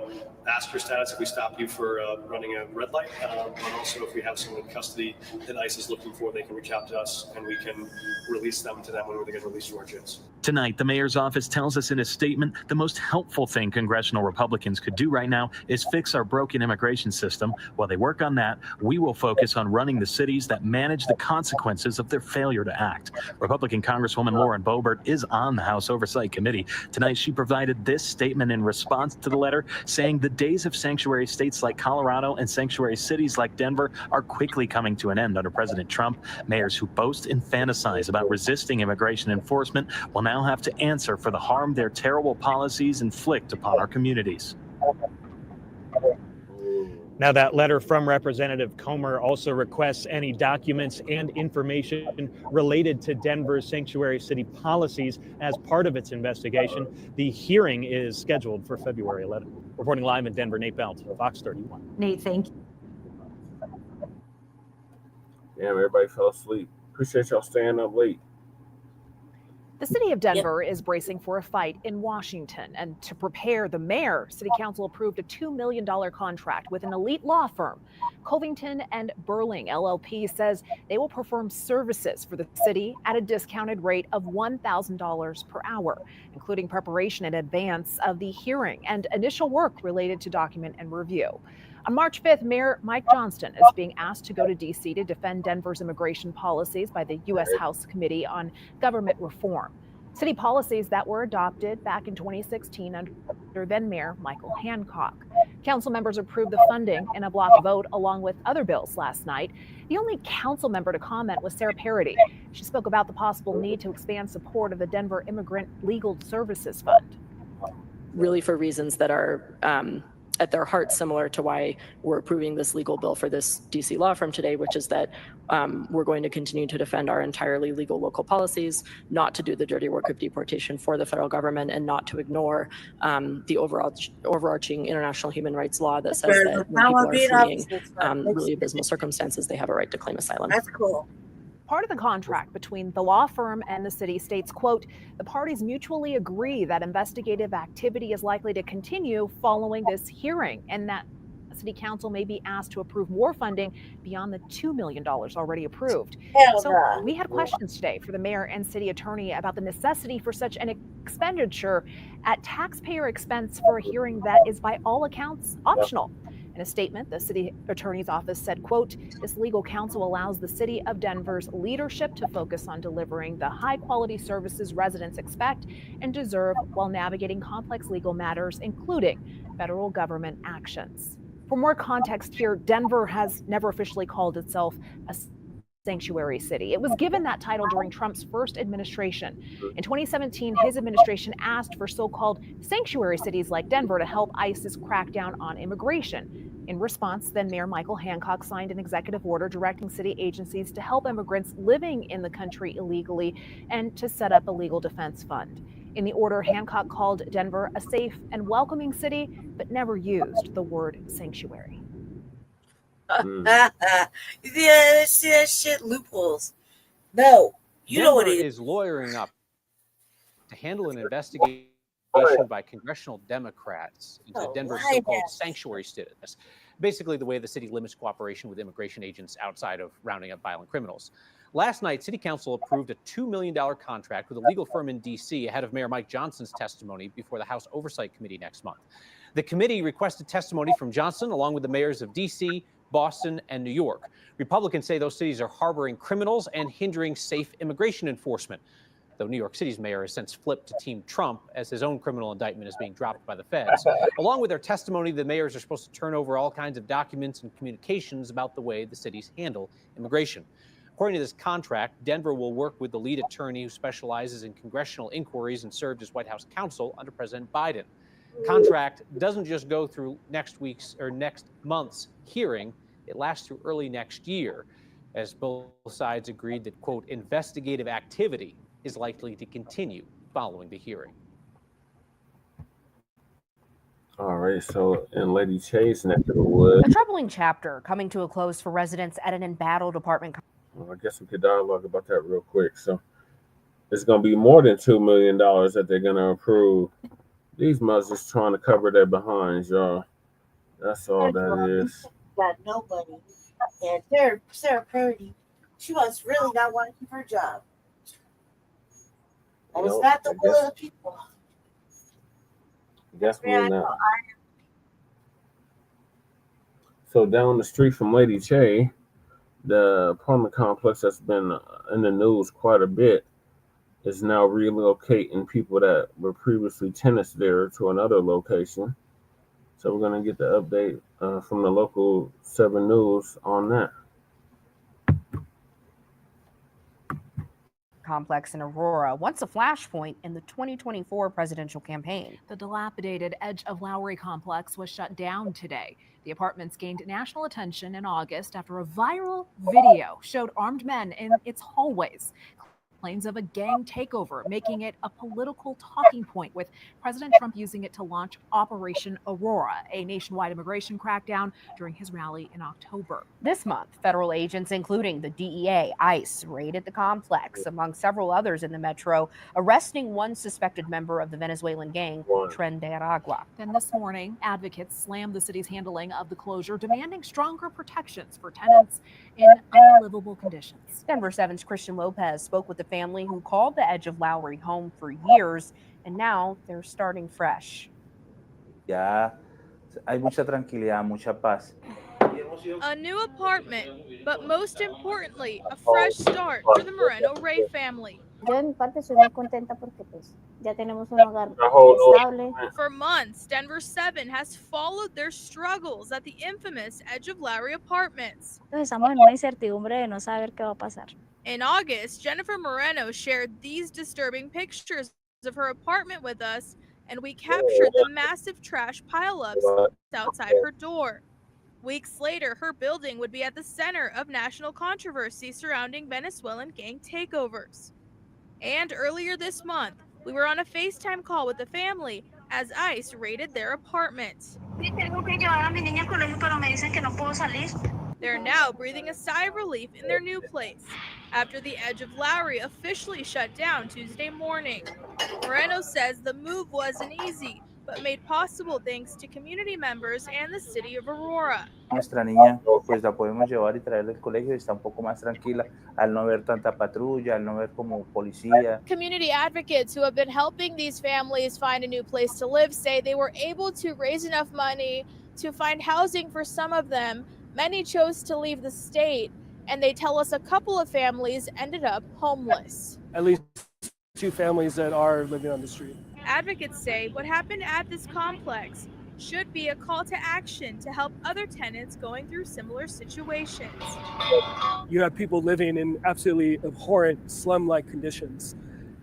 ask for status if we stop you for running a red light, but also if we have someone in custody that ICE is looking for, they can reach out to us and we can release them to them when they get released to our jails. Tonight, the mayor's office tells us in a statement the most helpful thing congressional Republicans could do right now is fix our broken immigration system. While they work on that, we will focus on running the cities that manage the consequences of their failure to act. Republican Congresswoman Lauren Boebert is on the House Oversight Committee. Tonight, she provided this statement in response to the letter, saying the days of sanctuary states like Colorado and sanctuary cities like Denver are quickly coming to an end under President Trump. Mayors who boast and fantasize about resisting immigration enforcement will now have to answer for the harm their terrible policies inflict upon our communities. Now, that letter from Representative Comer also requests any documents and information related to Denver's sanctuary city policies as part of its investigation. The hearing is scheduled for February 11th. Reporting live in Denver, Nate Belt, Fox 31. Nate, thank you. Damn, everybody fell asleep. Appreciate y'all staying up late. The city of Denver is bracing for a fight in Washington, and to prepare, the mayor, city council approved a $2 million contract with an elite law firm. Covington and Burling LLP says they will perform services for the city at a discounted rate of $1,000 per hour, including preparation in advance of the hearing and initial work related to document and review. On March 5th, Mayor Mike Johnston is being asked to go to D.C. to defend Denver's immigration policies by the U.S. House Committee on Government Reform. City policies that were adopted back in 2016 under then Mayor Michael Hancock. Council members approved the funding in a block vote along with other bills last night. The only council member to comment was Sarah Parody. She spoke about the possible need to expand support of the Denver Immigrant Legal Services Fund. Really for reasons that are at their heart similar to why we're approving this legal bill for this DC law firm today, which is that we're going to continue to defend our entirely legal local policies, not to do the dirty work of deportation for the federal government, and not to ignore the overarching international human rights law that says that when people are fleeing really abysmal circumstances, they have a right to claim asylum. That's cool. Part of the contract between the law firm and the city states, quote, the parties mutually agree that investigative activity is likely to continue following this hearing and that City Council may be asked to approve more funding beyond the $2 million already approved. Hell So nah. we had questions today for the mayor and city attorney about the necessity for such an expenditure at taxpayer expense for a hearing that is by all accounts optional. In a statement, the city attorney's office said, quote, "This legal counsel allows the city of Denver's leadership to focus on delivering the high quality services residents expect and deserve while navigating complex legal matters, including federal government actions." For more context here, Denver has never officially called itself a sanctuary city. It was given that title during Trump's first administration. In 2017, his administration asked for so-called sanctuary cities like Denver to help ISIS crack down on immigration. In response, then Mayor Michael Hancock signed an executive order directing city agencies to help immigrants living in the country illegally and to set up a legal defense fund. In the order, Hancock called Denver a safe and welcoming city, but never used the word sanctuary. Yeah, that shit loopholes. No, you know what it Denver is lawyering up to handle an investigation by congressional Democrats into Denver's so-called sanctuary status. Basically, the way the city limits cooperation with immigration agents outside of rounding up violent criminals. Last night, City Council approved a $2 million contract with a legal firm in D.C. ahead of Mayor Mike Johnson's testimony before the House Oversight Committee next month. The committee requested testimony from Johnson along with the mayors of D.C., Boston, and New York. Republicans say those cities are harboring criminals and hindering safe immigration enforcement, though New York City's mayor has since flipped to Team Trump as his own criminal indictment is being dropped by the feds. Along with their testimony, the mayors are supposed to turn over all kinds of documents and communications about the way the cities handle immigration. According to this contract, Denver will work with the lead attorney who specializes in congressional inquiries and served as White House counsel under President Biden. Contract doesn't just go through next month's hearing. It lasts through early next year, as both sides agreed that, quote, investigative activity is likely to continue following the hearing. All right, so in Lady Chase neck of the woods. A troubling chapter coming to a close for residents at an embattled apartment. Well, I guess we could dialogue about that real quick. So it's going to be more than $2 million that they're going to approve. These mothers trying to cover their behinds, y'all. That's all that is. Got nobody. And Sarah Purdy, she must really not want to keep her job. And it's not the will of the people. Guess we're not. So down the street from Lady Che, the apartment complex that's been in the news quite a bit is now relocating people that were previously tenants there to another location. So we're going to get the update from the local 7 News on that. Complex in Aurora, once a flashpoint in the 2024 presidential campaign. The dilapidated Edge of Lowry complex was shut down today. The apartments gained national attention in August after a viral video showed armed men in its hallways. Claims of a gang takeover, making it a political talking point, with President Trump using it to launch Operation Aurora, a nationwide immigration crackdown during his rally in October. This month, federal agents, including the DEA, ICE, raided the complex, among several others in the metro, arresting one suspected member of the Venezuelan gang, Tren de Aragua. Then this morning, advocates slammed the city's handling of the closure, demanding stronger protections for tenants in unlivable conditions. Denver 7's Christian Lopez spoke with the family who called the Edge of Lowry home for years, and now they're starting fresh. Ya hay mucha tranquilidad, mucha paz. A new apartment, but most importantly, a fresh start for the Moreno-Ray family. Yo en mi parte soy muy contenta porque pues ya tenemos un hogar estable. For months, Denver 7 has followed their struggles at the infamous Edge of Lowry apartments. Entonces estamos en una incertidumbre de no saber qué va a pasar. In August, Jennifer Moreno shared these disturbing pictures of her apartment with us, and we captured the massive trash pileups outside her door. Weeks later, her building would be at the center of national controversy surrounding Venezuelan gang takeovers. And earlier this month, we were on a FaceTime call with the family as ICE raided their apartment. They're now breathing a sigh of relief in their new place after the Edge of Lowry officially shut down Tuesday morning. Moreno says the move wasn't easy, but but made possible thanks to community members and the city of Aurora. Nuestra niña, pues la podemos llevar y traerla al colegio y está un poco más tranquila al no ver tanta patrulla, al no ver como policía. Community advocates who have been helping these families find a new place to live say they were able to raise enough money to find housing for some of them. Many chose to leave the state, and they tell us a couple of families ended up homeless. At least 2 families that are living on the street. Advocates say what happened at this complex should be a call to action to help other tenants going through similar situations. You have people living in absolutely abhorrent slum-like conditions.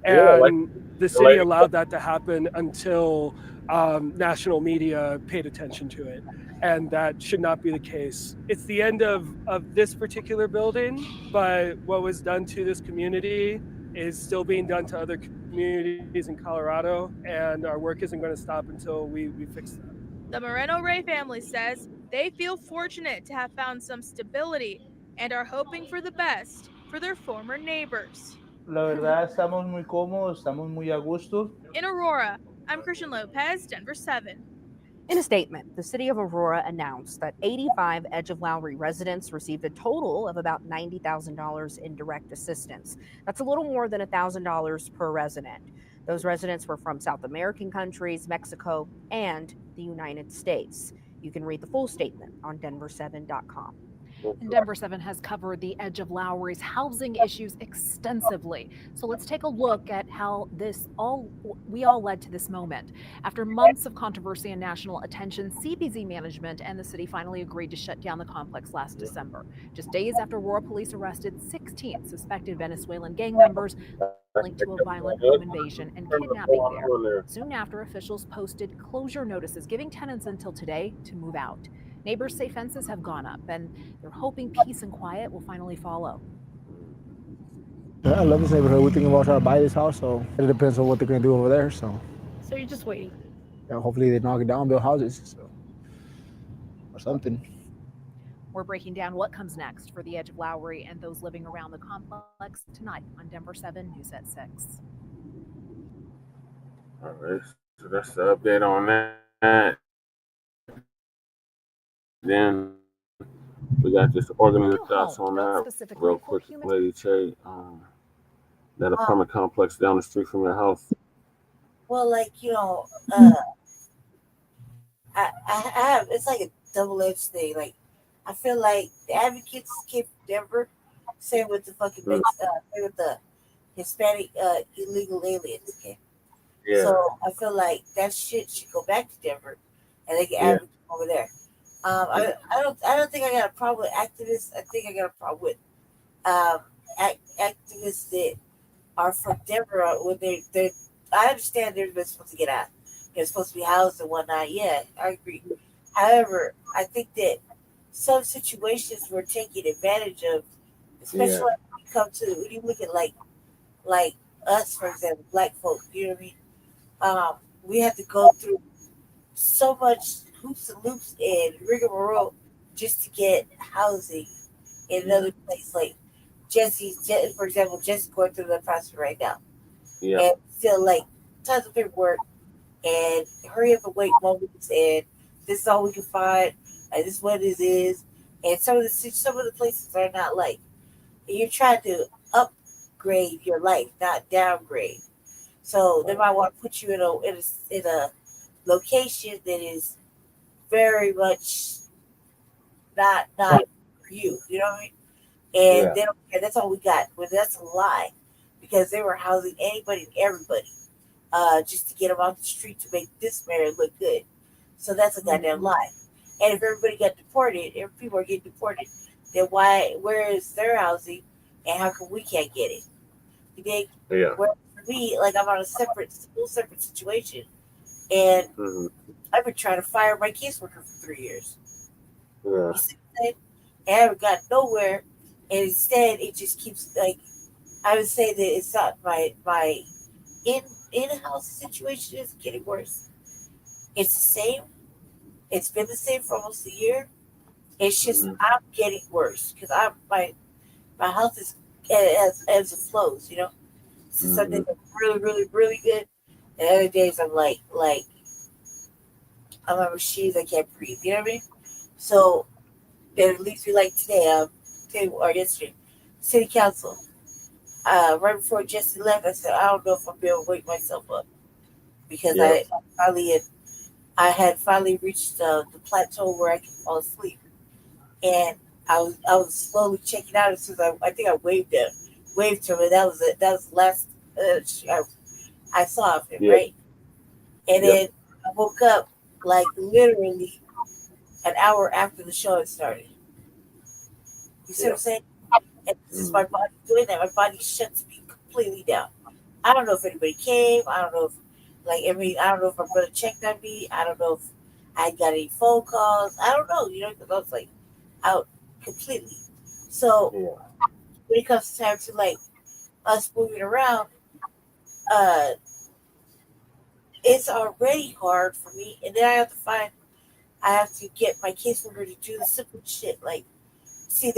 And the city allowed that to happen until national media paid attention to it. And that should not be the case. It's the end of this particular building, but what was done to this community is still being done to other communities in Colorado, and our work isn't going to stop until we fix that. The Moreno Ray family says they feel fortunate to have found some stability and are hoping for the best for their former neighbors. La verdad, estamos muy cómodos, estamos muy a gusto. In Aurora, I'm Christian Lopez, Denver 7. In a statement, the city of Aurora announced that 85 Edge of Lowry residents received a total of about $90,000 in direct assistance. That's a little more than $1,000 per resident. Those residents were from South American countries, Mexico, and the United States. You can read the full statement on denver7.com. And Denver 7 has covered the Edge of Lowry's housing issues extensively. So let's take a look at how we all led to this moment. After months of controversy and national attention, CBZ management and the city finally agreed to shut down the complex last December, just days after Aurora police arrested 16 suspected Venezuelan gang members linked to a violent home invasion and kidnapping there. Soon after, officials posted closure notices giving tenants until today to move out. Neighbors say fences have gone up, and they're hoping peace and quiet will finally follow. Yeah, I love this neighborhood. We're thinking about trying to buy this house, so it depends on what they're going to do over there. So you're just waiting? Yeah, hopefully they knock it down, build houses, or something. We're breaking down what comes next for the Edge of Lowry and those living around the complex tonight on Denver 7 News at 6. All right, so that's the update on that. Then we got just organized thoughts on that real quick, Lady Che. That apartment complex down the street from your house. Well, like, I have, it's like a double-edged thing. Like, I feel like the advocates came from Denver, same with the fucking same with the Hispanic illegal aliens. Okay, Yeah. so I feel like that shit should go back to Denver, and they can advocate over there. I don't think I got a problem with activists. I think I got a problem with activists that are from Denver when they. I understand they're supposed to get out. They're supposed to be housed and whatnot. Yeah, I agree. However, I think that some situations we're taking advantage of, especially when you come to when you look at like us, for example, Black folk. You know what I mean? We have to go through so much hoops and loops and rigmarole just to get housing in another place. Like Jesse, for example, Jesse's going through the process right now. Yeah. And feel like tons of paperwork and hurry up and wait moments and this is all we can find and this is what it is. And some of the places are not like you're trying to upgrade your life, not downgrade. So they might want to put you in a location that is very much not for you. You know what I mean? And they don't care. That's all we got. Well, that's a lie, because they were housing anybody and everybody, just to get them off the street to make this mayor look good. So that's a goddamn lie. And if everybody got deported, if people are getting deported, then where is their housing, and how come we can't get it? You think? Yeah. Where for me, like I'm on a whole separate situation, and I've been trying to fire my caseworker for 3 years. Yeah. You see what I'm saying? And I haven't got nowhere, and instead it just keeps like. I would say that it's not my in-house situation is getting worse. It's the same. It's been the same for almost a year. It's just I'm getting worse because my health is as it flows. You know, so some days I'm really, really, really good, and other days I'm like I'm on machines. I can't breathe. You know what I mean? So it leaves me like today, or yesterday, city council. Right before Jesse left, I said, I don't know if I'll be able to wake myself up because Yeah. I had finally reached the plateau where I could fall asleep, and I was slowly checking out as soon as I think I waved to him, and that was it. That was the last I saw of him, Yeah. right? And Yeah. then I woke up like literally an hour after the show had started. You see what I'm saying? And this is my body doing that. My body shuts me completely down. I don't know if anybody came. I don't know if I don't know if my brother checked on me. I don't know if I got any phone calls. I don't know, because I was like out completely. So when it comes time to like us moving around, it's already hard for me. And then I have to get my caseworker to do the simple shit. Like, see,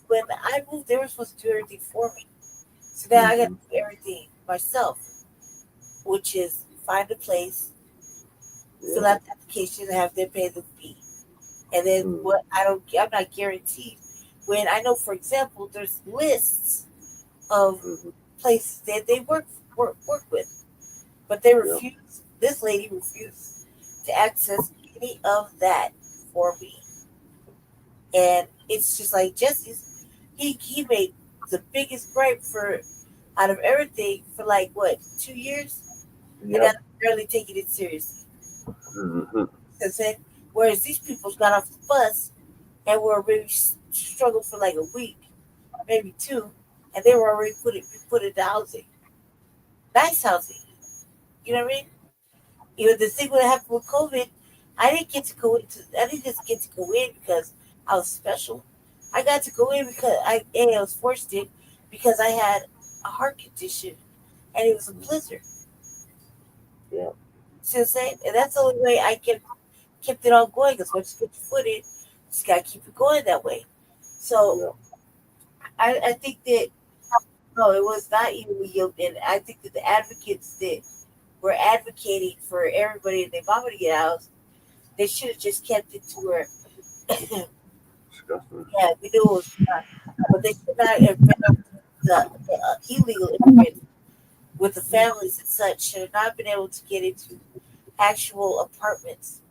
when I moved, they were supposed to do everything for me. So now I got to do everything myself, which is find a place, fill out the application, and have them pay the fee. And then I'm not guaranteed. When I know, for example, there's lists of places that they work with, but they refuse. This lady refused to access any of that for me, and it's just like Jesse's. He made the biggest gripe for out of everything for like what 2 years, and I'm barely taking it seriously. Whereas these people got off the bus and were really struggled for like a week, maybe 2, and they were already put into housing, nice housing. You know what I mean? The thing that happened with COVID, I didn't just get to go in because I was special. I got to go in because I was forced in because I had a heart condition and it was a blizzard. Yeah. See what I'm saying? And that's the only way I kept it all going. Because once you get your foot in, you just gotta keep it going that way. So I think that no, it was not evenly yoked, and I think that the advocates that were advocating for everybody and their mama to get housed, they should have just kept it to where yeah, we knew it was not, but they should not have been able to, the illegal immigrants with the families and such should have not been able to get into actual apartments.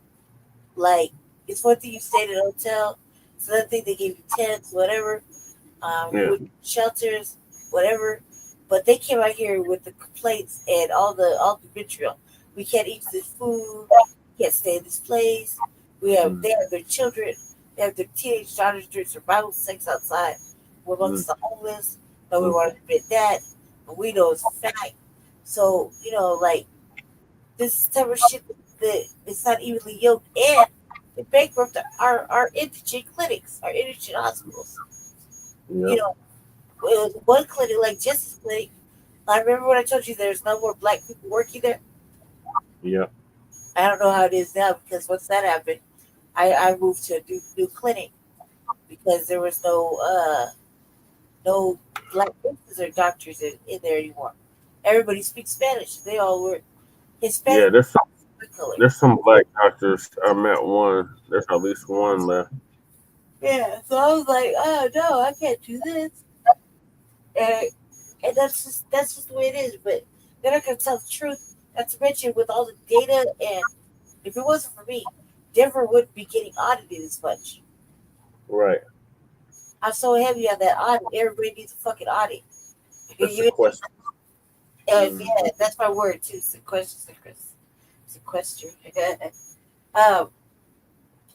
Like, it's one thing you stayed in a hotel, it's another thing they gave you tents, whatever, with shelters, whatever. But they came out here with the complaints and all the vitriol. We can't eat this food. We can't stay in this place. They have their children. They have their teenage daughters doing survival sex outside. We're amongst the homeless. But we want to admit that. But we know it's a fact. So, like, this type of shit that it's not evenly yoked, and it bankrupt our indigent clinics, our indigent hospitals. One clinic like Jesse's clinic. I remember when I told you there's no more black people working there. Yeah. I don't know how it is now because once that happened, I moved to a new clinic because there was no black nurses or doctors in there anymore. Everybody speaks Spanish. They all were Hispanic. Yeah, there's some black doctors. I met one. There's at least one left. Yeah, so I was like, oh no, I can't do this. And that's just the way it is. But they're not gonna tell the truth. Not to mention with all the data, and if it wasn't for me, Denver wouldn't be getting audited as much. Right. I'm so heavy on that audit. Everybody needs a fucking audit. Sequester. Yeah, that's my word too. Sequester.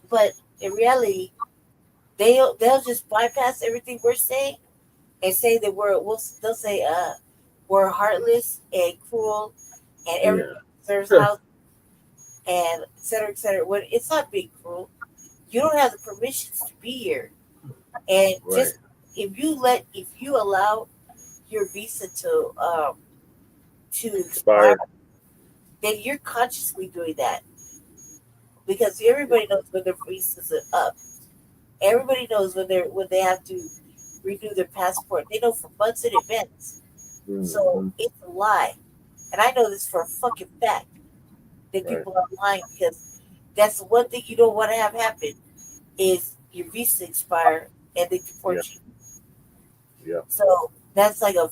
But in reality, they'll just bypass everything we're saying and say that they'll say we're heartless and cruel and everybody deserves house and et cetera, et cetera. When it's not being cruel, you don't have the permissions to be here, and just if you allow your visa to expire, then you're consciously doing that because everybody knows when their visas are up. Everybody knows when they have to renew their passport. They know for months in advance. So it's a lie. And I know this for a fucking fact that people are lying because That's the one thing you don't want to have happen is your visa expire and they deport you. Yeah. So that's like an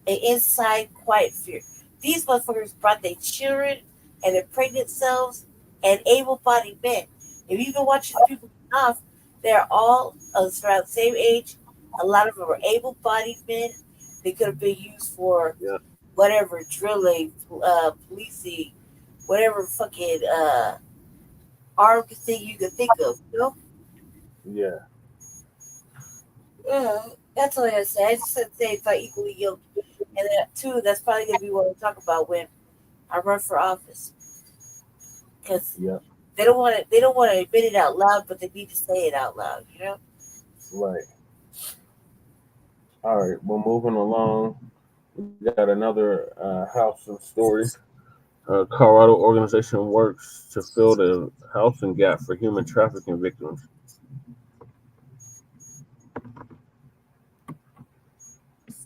inside quiet fear. These motherfuckers brought their children and their pregnant selves and able-bodied men. If you've been watching the people enough, they're all around the same age. A lot of them are able-bodied men. They could have been used for whatever, drilling, policing, whatever fucking armed thing you could think of, you know? Yeah. Yeah, that's all I gotta say. I just said say it's like equally yoked. And then too, that's probably gonna be what we'll talk about when I run for office. Because they don't want to admit it out loud, but they need to say it out loud, you know? Right. All right. Well, moving along, we got another house of stories. Colorado organization works to fill the housing gap for human trafficking victims.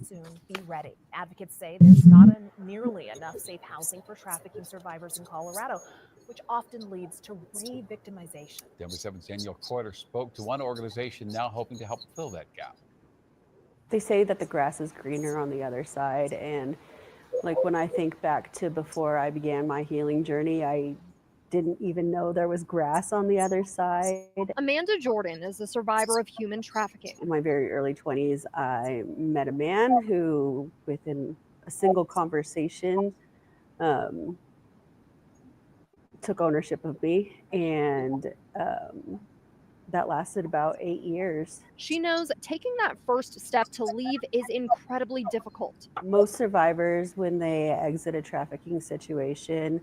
Soon be ready. Advocates say there's not nearly enough safe housing for trafficking survivors in Colorado, which often leads to re-victimization. Denver 7's Danielle Kreuter spoke to one organization now hoping to help fill that gap. They say that the grass is greener on the other side, and like when I think back to before I began my healing journey, I didn't even know there was grass on the other side. Amanda Jordan is a survivor of human trafficking. In my very early 20s, I met a man who, within a single conversation, took ownership of me, and that lasted about 8 years. She knows taking that first step to leave is incredibly difficult. Most survivors, when they exit a trafficking situation,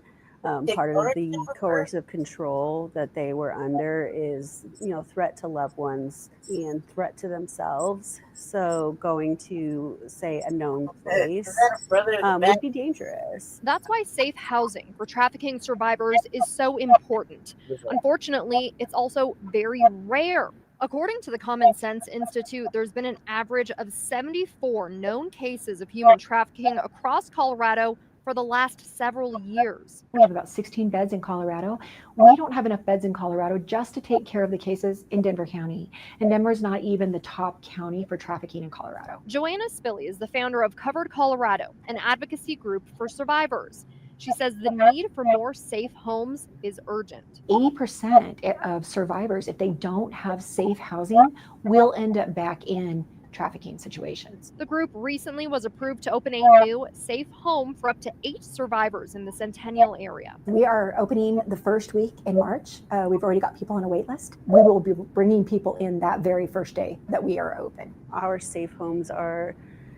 part of the coercive control that they were under is, threat to loved ones and threat to themselves. So going to, say, a known place would be dangerous. That's why safe housing for trafficking survivors is so important. Unfortunately, it's also very rare. According to the Common Sense Institute, there's been an average of 74 known cases of human trafficking across Colorado for the last several years. We have about 16 beds in Colorado. We don't have enough beds in Colorado just to take care of the cases in Denver County. And Denver is not even the top county for trafficking in Colorado. Joanna Spilly is the founder of Covered Colorado, an advocacy group for survivors. She says the need for more safe homes is urgent. 80% of survivors, if they don't have safe housing, will end up back in trafficking situations. The group recently was approved to open a new safe home for up to 8 survivors in the Centennial area. We are opening the first week in March. We've already got people on a wait list. We will be bringing people in that very first day that we are open. Our safe homes are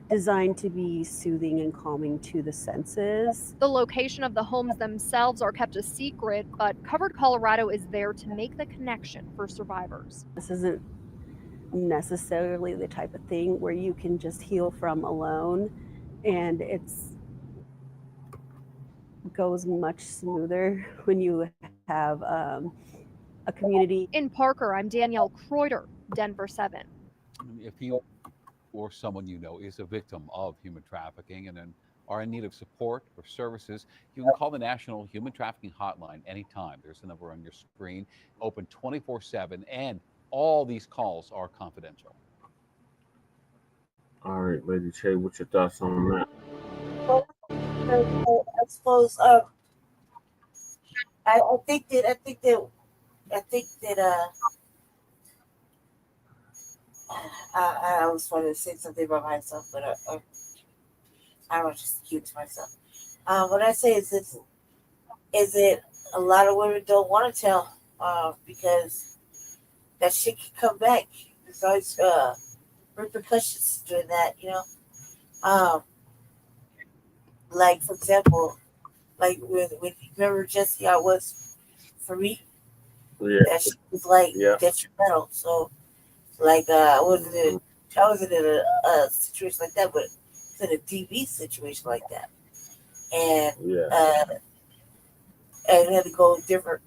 designed to be soothing and calming to the senses. The location of the homes themselves are kept a secret, but Covered Colorado is there to make the connection for survivors. This isn't necessarily the type of thing where you can just heal from alone, and goes much smoother when you have a community. In Parker, I'm Danielle Kreuter, Denver 7. If you or someone you know is a victim of human trafficking and then are in need of support or services, you can call the National Human Trafficking Hotline anytime. There's a number on your screen, open 24/7, and all these calls are confidential. All right, Lady Che, what's your thoughts on that? I suppose I think that I always wanted to say something about myself, but I don't just keep to myself. What I say is this: is that a lot of women don't want to tell because that shit can come back. There's always repercussions to doing that, like, for example, like when you remember Jesse, I was for me. Yeah. That shit was like detrimental. So, like, I wasn't in a situation like that, but it's in a DV situation like that, and I had to go different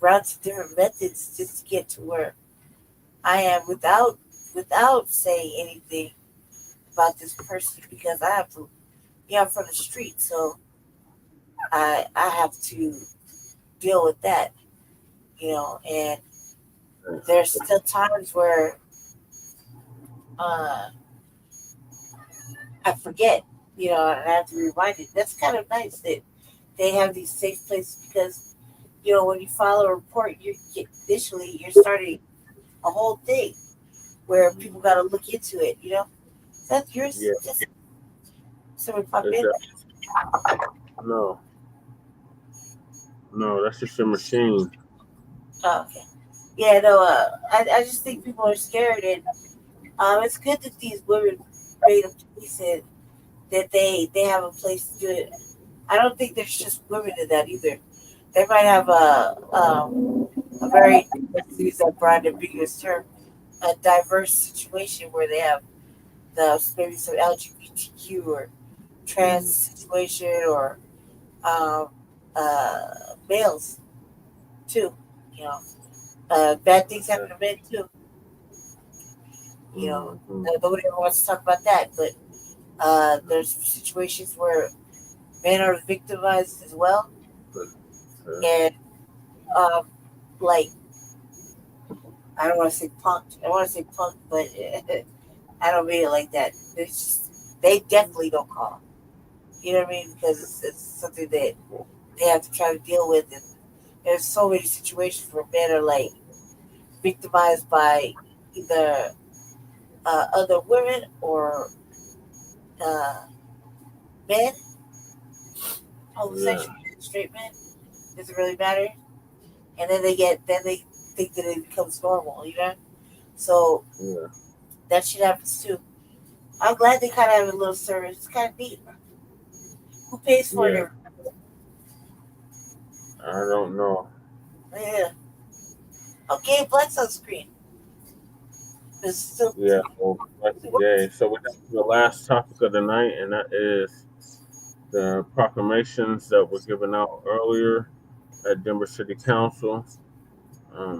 routes, different methods just to get to where I am without saying anything about this person, because I have to, I'm from the street, so I have to deal with that, and there's still times where I forget, and I have to be reminded. That's kind of nice that they have these safe places because, when you file a report, initially you're starting a whole thing where people got to look into it, That's yours. Yeah. Just someone pop in. No, that's just a machine. Oh, okay. Yeah, no, I just think people are scared, and it's good that these women made a police and that they have a place to do it. I don't think there's just women in that either. They might have a very, let's use that broad ambiguous term, a diverse situation where they have maybe some LGBTQ or trans situation or males too. Bad things happen to men too. Nobody ever wants to talk about that, but there's situations where men are victimized as well, and like I don't want to say punked. I want to say punked, but I don't mean it like that. It's just, they definitely don't call. You know what I mean? Because it's something that they have to try to deal with, and there's so many situations where men are like victimized by either other women or men, homosexual men, straight men. Doesn't really matter. And then they think that it becomes normal, So that shit happens too. I'm glad they kind of have a little service. It's kind of neat. Who pays for it? I don't know. Yeah. Okay, Black's on screen. Well, that's today. So we got the last topic of the night, and that is the proclamations that were given out earlier at Denver City Council.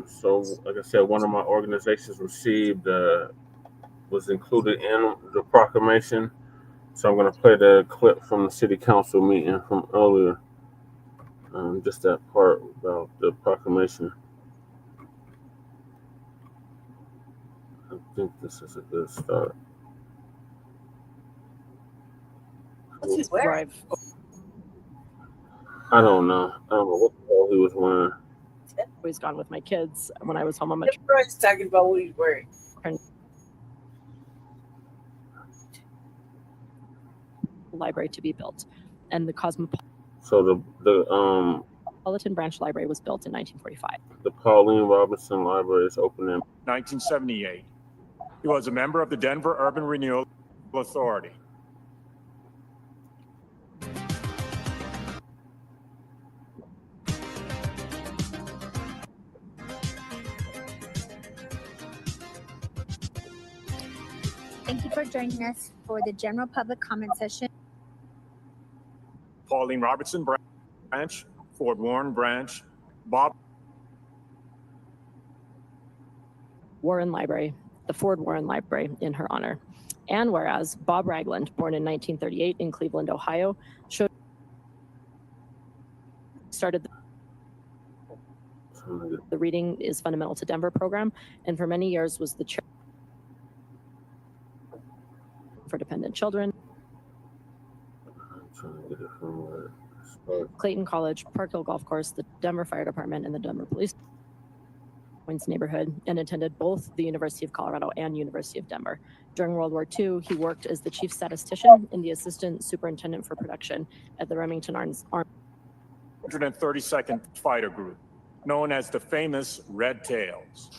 So, like I said, one of my organizations was included in the proclamation. So I'm going to play the clip from the City Council meeting from earlier. Just that part about the proclamation. I think this is a good start. What's he wearing? I don't know what the hell he was wearing. Always gone with my kids when I was home on my Everybody's talking about what he's wearing. Library to be built, and the So the Cosmopolitan Branch Library was built in 1945. The Pauline Robinson Library is open in 1978. He was a member of the Denver Urban Renewal Authority. Thank you for joining us for the general public comment session. Pauline Robertson Branch, Fort Warren Branch, Bob Warren Library, the Ford Warren Library in her honor. And whereas Bob Ragland, born in 1938 in Cleveland, Ohio, started the Reading is Fundamental to Denver program, and for many years was the chair for dependent children. Clayton College, Park Hill Golf Course, the Denver Fire Department, and the Denver Police neighborhood, and attended both the University of Colorado and University of Denver. During World War II, he worked as the chief statistician and the assistant superintendent for production at the Remington Arms 132nd Fighter Group, known as the famous Red Tails.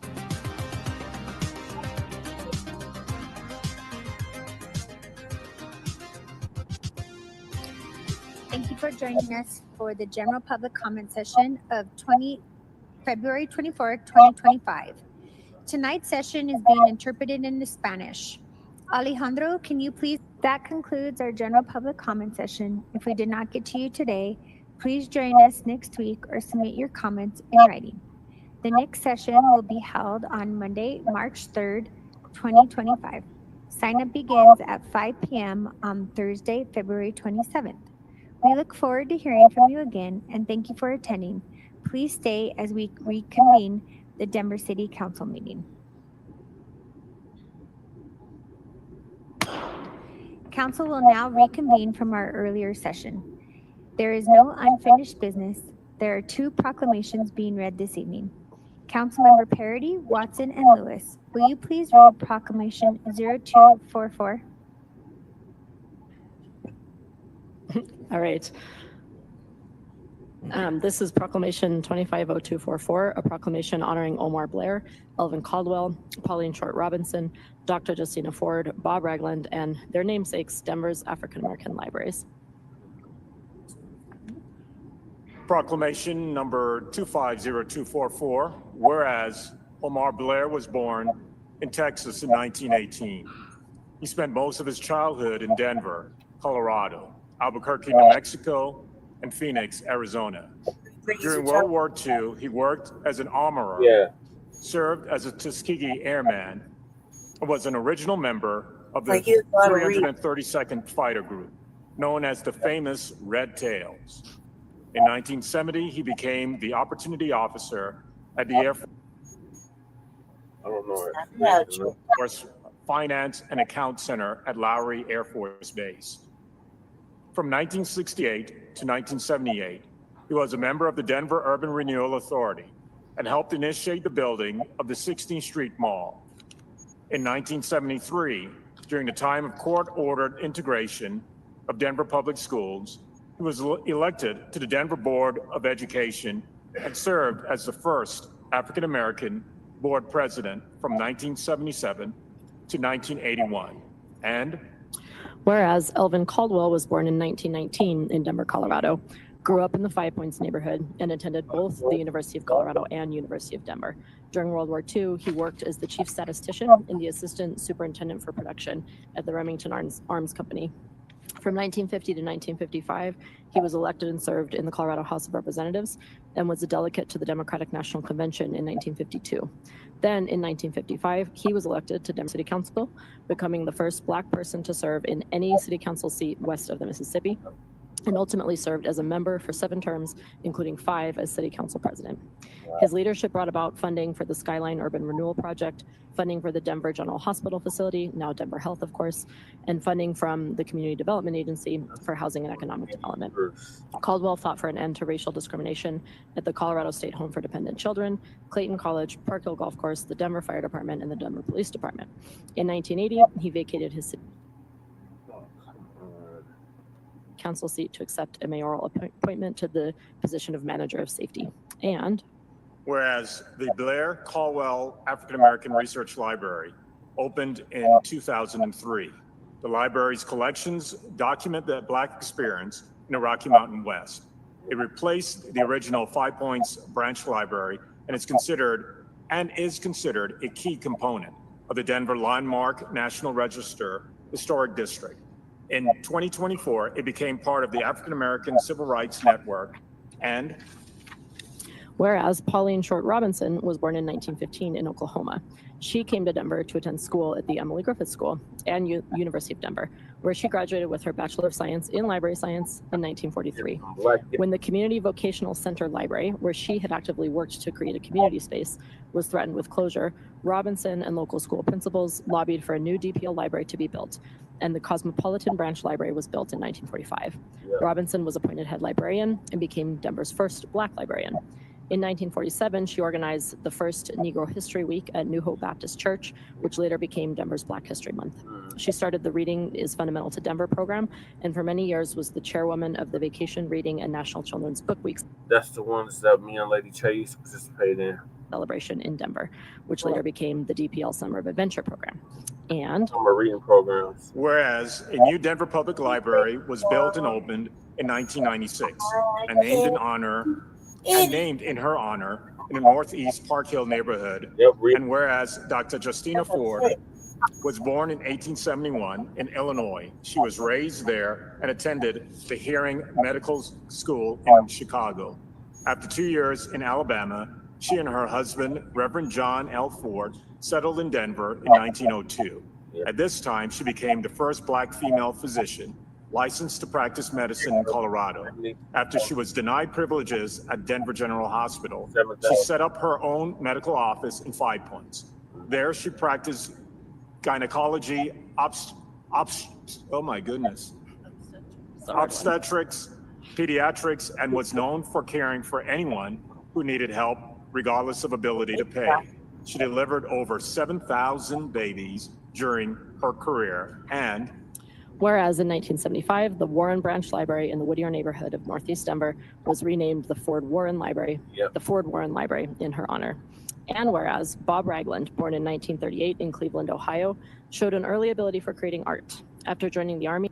Thank you for joining us for the general public comment session of February 24, 2025. Tonight's session is being interpreted into Spanish. Alejandro, can you please? That concludes our general public comment session. If we did not get to you today, please join us next week or submit your comments in writing. The next session will be held on Monday, March 3rd, 2025. Sign up begins at 5 p.m. on Thursday, February 27th. We look forward to hearing from you again, and thank you for attending. please stay as we reconvene the Denver City Council meeting. Council will now reconvene from our earlier session. There is no unfinished business. There are 2 proclamations being read this evening. Councilmember Parody, Watson, and Lewis, will you please read Proclamation 0244? All right. This is Proclamation 250244, a proclamation honoring Omar Blair, Elvin Caldwell, Pauline Short Robinson, Dr. Justina Ford, Bob Ragland, and their namesakes, Denver's African American libraries. Proclamation number 250244, whereas Omar Blair was born in Texas in 1918. He spent most of his childhood in Denver, Colorado, Albuquerque, New Mexico, and Phoenix, Arizona. During World War II, he worked as an armorer, served as a Tuskegee Airman, and was an original member of the 332nd Fighter Group, known as the famous Red Tails. In 1970, he became the Opportunity Officer at the Air Force Finance and Account Center at Lowry Air Force Base. From 1968 to 1978, he was a member of the Denver Urban Renewal Authority and helped initiate the building of the 16th Street Mall. In 1973, during the time of court-ordered integration of Denver public schools, he was elected to the Denver Board of Education and served as the first African-American board president from 1977 to 1981. And whereas Elvin Caldwell was born in 1919 in Denver, Colorado, grew up in the Five Points neighborhood, and attended both the University of Colorado and University of Denver. During World War II, he worked as the chief statistician and the assistant superintendent for production at the Remington Arms Company. From 1950 to 1955, he was elected and served in the Colorado House of Representatives and was a delegate to the Democratic National Convention in 1952. Then in 1955, he was elected to Denver City Council, becoming the first Black person to serve in any city council seat west of the Mississippi, and ultimately served as a member for 7 terms, including 5 as city council president. His leadership brought about funding for the Skyline Urban Renewal Project, funding for the Denver General Hospital facility, now Denver Health, of course, and funding from the Community Development Agency for housing and economic development. Caldwell fought for an end to racial discrimination at the Colorado State Home for Dependent Children, Clayton College, Park Hill Golf Course, the Denver Fire Department, and the Denver Police Department. In 1980, he vacated his council seat to accept a mayoral appointment to the position of manager of safety. And whereas the Blair Caldwell African American Research Library opened in 2003. The library's collections document the Black experience in the Rocky Mountain West. It replaced the original Five Points branch library and is considered a key component of the Denver Landmark National Register Historic District. In 2024, it became part of the African American Civil Rights Network. And whereas Pauline Short Robinson was born in 1915 in Oklahoma. She came to Denver to attend school at the Emily Griffith School and University of Denver, where she graduated with her Bachelor of Science in Library Science in 1943. When the Community Vocational Center Library, where she had actively worked to create a community space, was threatened with closure, Robinson and local school principals lobbied for a new DPL library to be built, and the Cosmopolitan Branch Library was built in 1945. Robinson was appointed head librarian and became Denver's first Black librarian. In 1947, she organized the first Negro History Week at New Hope Baptist Church, which later became Denver's Black History Month. She started the Reading is Fundamental to Denver program, and for many years was the chairwoman of the Vacation Reading and National Children's Book Weeks. That's the ones that me and Lady Chase participated in. Celebration in Denver, which later became the DPL Summer of Adventure program. And summer reading programs. Whereas a new Denver Public Library was built and opened in 1996 and named in her honor in the Northeast Park Hill neighborhood. And whereas Dr. Justina Ford was born in 1871 in Illinois, she was raised there and attended the Hearing Medical School in Chicago. After 2 years in Alabama, she and her husband, Reverend John L. Ford, settled in Denver in 1902. At this time, she became the first Black female physician licensed to practice medicine in Colorado. After she was denied privileges at Denver General Hospital, she set up her own medical office in Five Points. There she practiced gynecology, oh my goodness, obstetrics, pediatrics, and was known for caring for anyone who needed help, regardless of ability to pay. She delivered over 7,000 babies during her career. And whereas in 1975, the Warren Branch Library in the Whittier neighborhood of Northeast Denver was renamed the Ford Warren Library, in her honor. And whereas Bob Ragland, born in 1938 in Cleveland, Ohio, showed an early ability for creating art. After joining the Army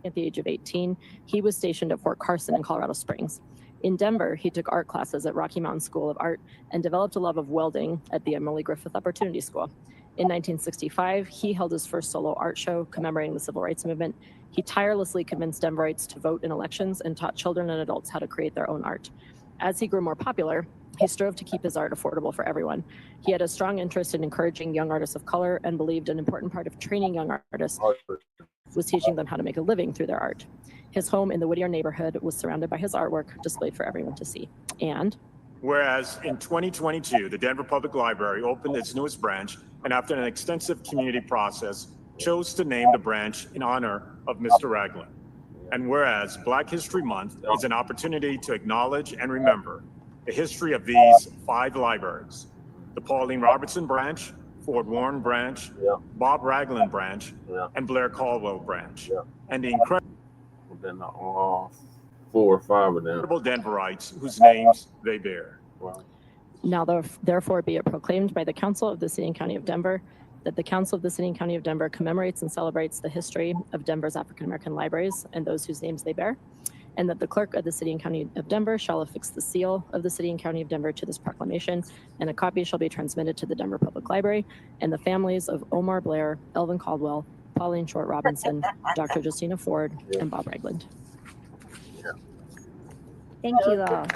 at the age of 18, he was stationed at Fort Carson in Colorado Springs. In Denver, he took art classes at Rocky Mountain School of Art and developed a love of welding at the Emily Griffith Opportunity School. In 1965, he held his first solo art show commemorating the Civil Rights Movement. He tirelessly convinced Denverites to vote in elections and taught children and adults how to create their own art. As he grew more popular, he strove to keep his art affordable for everyone. He had a strong interest in encouraging young artists of color and believed an important part of training young artists was teaching them how to make a living through their art. His home in the Whittier neighborhood was surrounded by his artwork displayed for everyone to see. And whereas in 2022, the Denver Public Library opened its newest branch, and after an extensive community process, chose to name the branch in honor of Mr. Ragland. And whereas Black History Month is an opportunity to acknowledge and remember the history of these 5 libraries: the Pauline Robertson branch, Ford Warren branch, Bob Ragland branch, and Blair Caldwell branch, and the incredible 4 or 5 of them Denverites whose names they bear. now therefore be it proclaimed by the Council of the City and County of Denver that the Council of the City and County of Denver commemorates and celebrates the history of Denver's African American libraries and those whose names they bear, and that the Clerk of the City and County of Denver shall affix the seal of the City and County of Denver to this proclamation, and a copy shall be transmitted to the Denver Public Library and the families of Omar Blair, Elvin Caldwell, Pauline Short Robinson, Dr. Justina Ford, and Bob Ragland. Thank you all.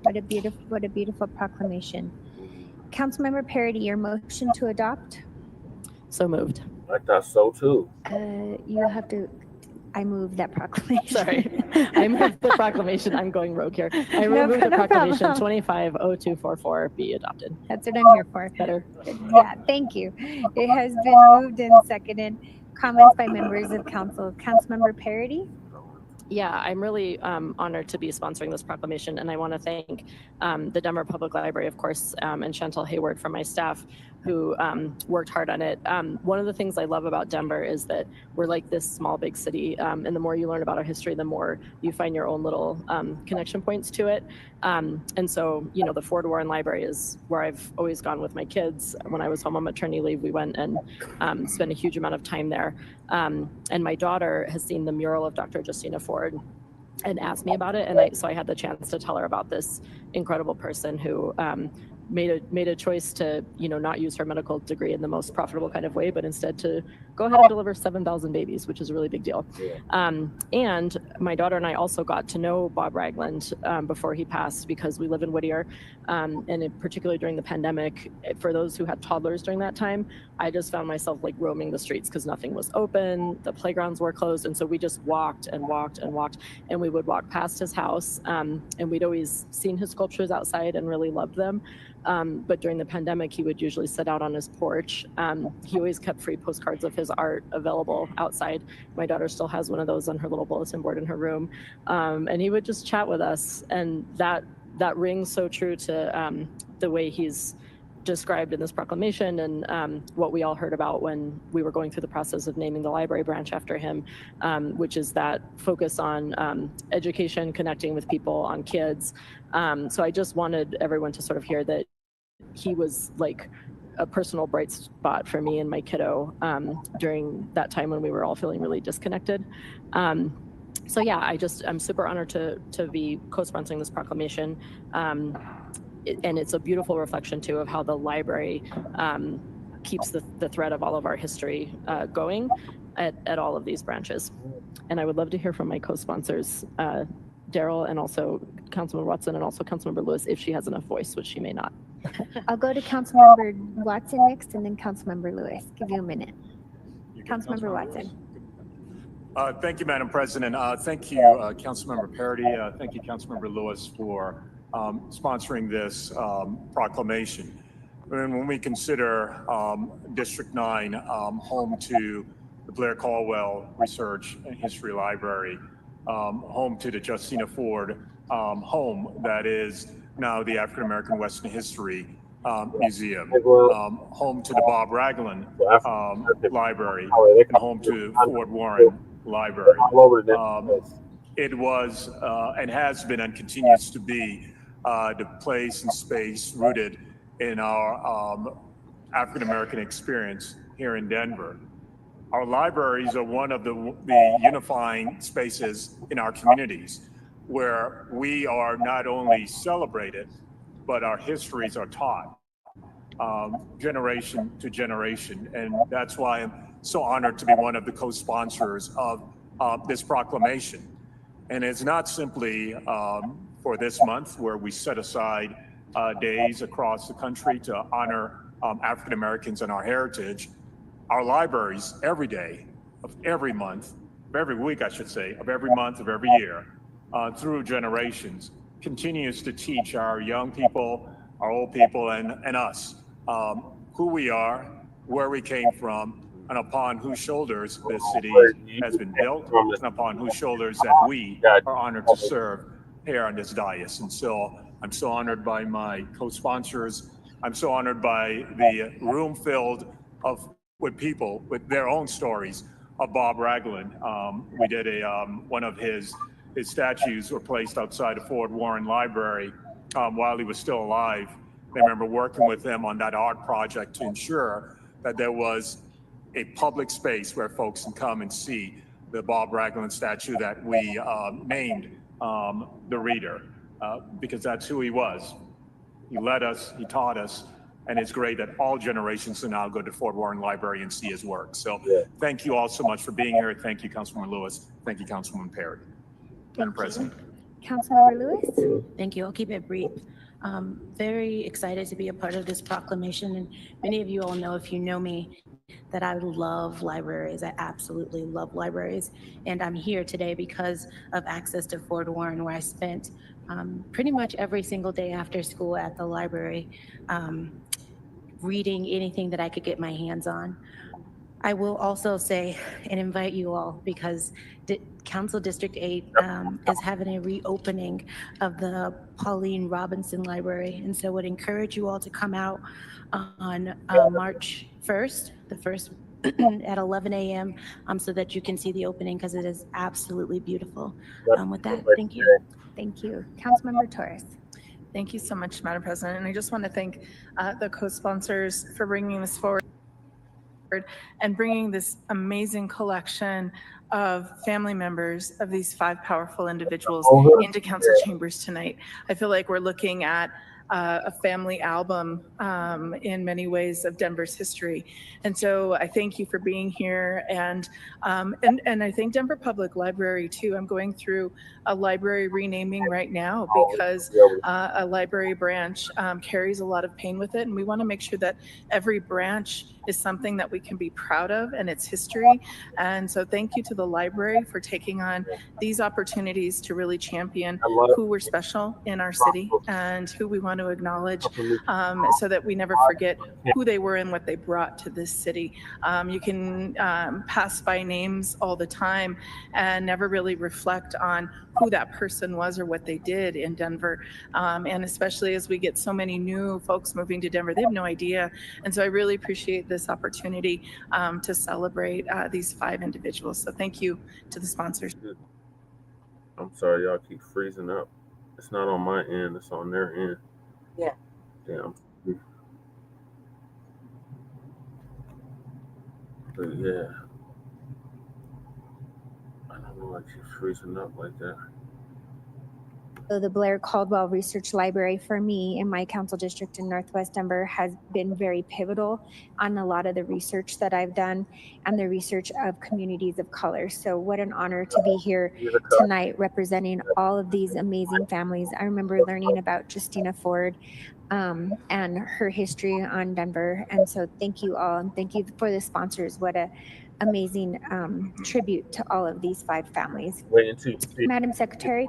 What a beautiful proclamation. Councilmember Parody, your motion to adopt? So moved. I thought so too. You have to, I move that proclamation. Sorry, I moved the proclamation. I'm going rogue here. I move the proclamation 250244 be adopted. That's what I'm here for. Better. Yeah, thank you. It has been moved and seconded. Comments by members of council. Councilmember Parody? Yeah, I'm really honored to be sponsoring this proclamation, and I want to thank the Denver Public Library, of course, and Chantel Hayward from my staff who worked hard on it. One of the things I love about Denver is that we're like this small, big city, and the more you learn about our history, the more you find your own little connection points to it. And so, you know, the Ford Warren Library is where I've always gone with my kids. When I was home on maternity leave, we went and spent a huge amount of time there. And my daughter has seen the mural of Dr. Justina Ford and asked me about it. And so I had the chance to tell her about this incredible person who made a choice to, you know, not use her medical degree in the most profitable kind of way, but instead to go ahead and deliver 7,000 babies, which is a really big deal. And my daughter and I also got to know Bob Ragland before he passed, because we live in Whittier, and particularly during the pandemic, for those who had toddlers during that time, I just found myself like roaming the streets because nothing was open, the playgrounds were closed, and so we just walked and walked and walked, and we would walk past his house, and we'd always seen his sculptures outside and really loved them. But during the pandemic, he would usually sit out on his porch. He always kept free postcards of his art available outside. My daughter still has one of those on her little bulletin board in her room. And he would just chat with us. And that rings so true to the way he's described in this proclamation, and what we all heard about when we were going through the process of naming the library branch after him, which is that focus on education, connecting with people, on kids. So I just wanted everyone to sort of hear that he was like a personal bright spot for me and my kiddo during that time when we were all feeling really disconnected. So yeah, I'm super honored to be co-sponsoring this proclamation. And it's a beautiful reflection too of how the library keeps the thread of all of our history going at all of these branches. And I would love to hear from my co-sponsors, Daryl, and also Councilmember Watson and also Councilmember Lewis if she has enough voice, which she may not. I'll go to Councilmember Watson next, and then Councilmember Lewis. Give you a minute. Councilmember Watson. Thank you, Madam President. Thank you, Councilmember Parody. Thank you, Councilmember Lewis, for sponsoring this proclamation. And when we consider District 9 home to the Blair Caldwell Research and History Library, home to the Justina Ford home that is now the African American Western History Museum, home to the Bob Ragland Library, and home to Fort Warren Library. It was and has been and continues to be the place and space rooted in our African American experience here in Denver. Our libraries are one of the unifying spaces in our communities where we are not only celebrated, but our histories are taught generation to generation. And that's why I'm so honored to be one of the co-sponsors of this proclamation. And it's not simply for this month where we set aside days across the country to honor African Americans and our heritage. Our libraries every day of every month, of every week, I should say, of every month of every year, through generations, continues to teach our young people, our old people, and us who we are, where we came from, and upon whose shoulders this city has been built, and upon whose shoulders that we are honored to serve here on this dais. And so I'm so honored by my co-sponsors. I'm so honored by the room filled with people with their own stories of Bob Ragland. We did one of his statues were placed outside of Fort Warren Library while he was still alive. I remember working with him on that art project to ensure that there was a public space where folks can come and see the Bob Ragland statue that we named the Reader, because that's who he was. He led us, he taught us, and it's great that all generations can now go to Fort Warren Library and see his work. So thank you all so much for being here. Thank you, Councilwoman Lewis. Thank you, Councilwoman Perry. Madam President. Councilmember Lewis. Thank you. I'll keep it brief. Very excited to be a part of this proclamation. And many of you all know, if you know me, that I love libraries. I absolutely love libraries. And I'm here today because of access to Fort Warren, where I spent pretty much every single day after school at the library, reading anything that I could get my hands on. I will also say and invite you all, because Council District 8 is having a reopening of the Pauline Robinson Library. And so would encourage you all to come out on March 1st, the first at 11 a.m. So that you can see the opening, because it is absolutely beautiful. With that, thank you. Thank you. Councilmember Torres. Thank you so much, Madam President. And I just want to thank the co-sponsors for bringing this forward and bringing this amazing collection of family members of these 5 powerful individuals into council chambers tonight. I feel like we're looking at a family album in many ways of Denver's history. And so I thank you for being here, and I thank Denver Public Library too. I'm going through a library renaming right now because a library branch carries a lot of pain with it, and we want to make sure that every branch is something that we can be proud of and its history. And so thank you to the library for taking on these opportunities to really champion who we're special in our city and who we want to acknowledge, so that we never forget who they were and what they brought to this city. You can pass by names all the time and never really reflect on who that person was or what they did in Denver. And especially as we get so many new folks moving to Denver, they have no idea. And so I really appreciate this opportunity to celebrate these 5 individuals. So thank you to the sponsors. I'm sorry, y'all keep freezing up. It's not on my end, it's on their end. Yeah. Damn. But yeah. I don't know why it keeps freezing up like that. So the Blair Caldwell Research Library for me in my council district in Northwest Denver has been very pivotal on a lot of the research that I've done and the research of communities of color. So what an honor to be here tonight representing all of these amazing families. I remember learning about Justina Ford and her history on Denver. And so thank you all, and thank you for the sponsors. What a amazing tribute to all of these 5 families. Madam Secretary,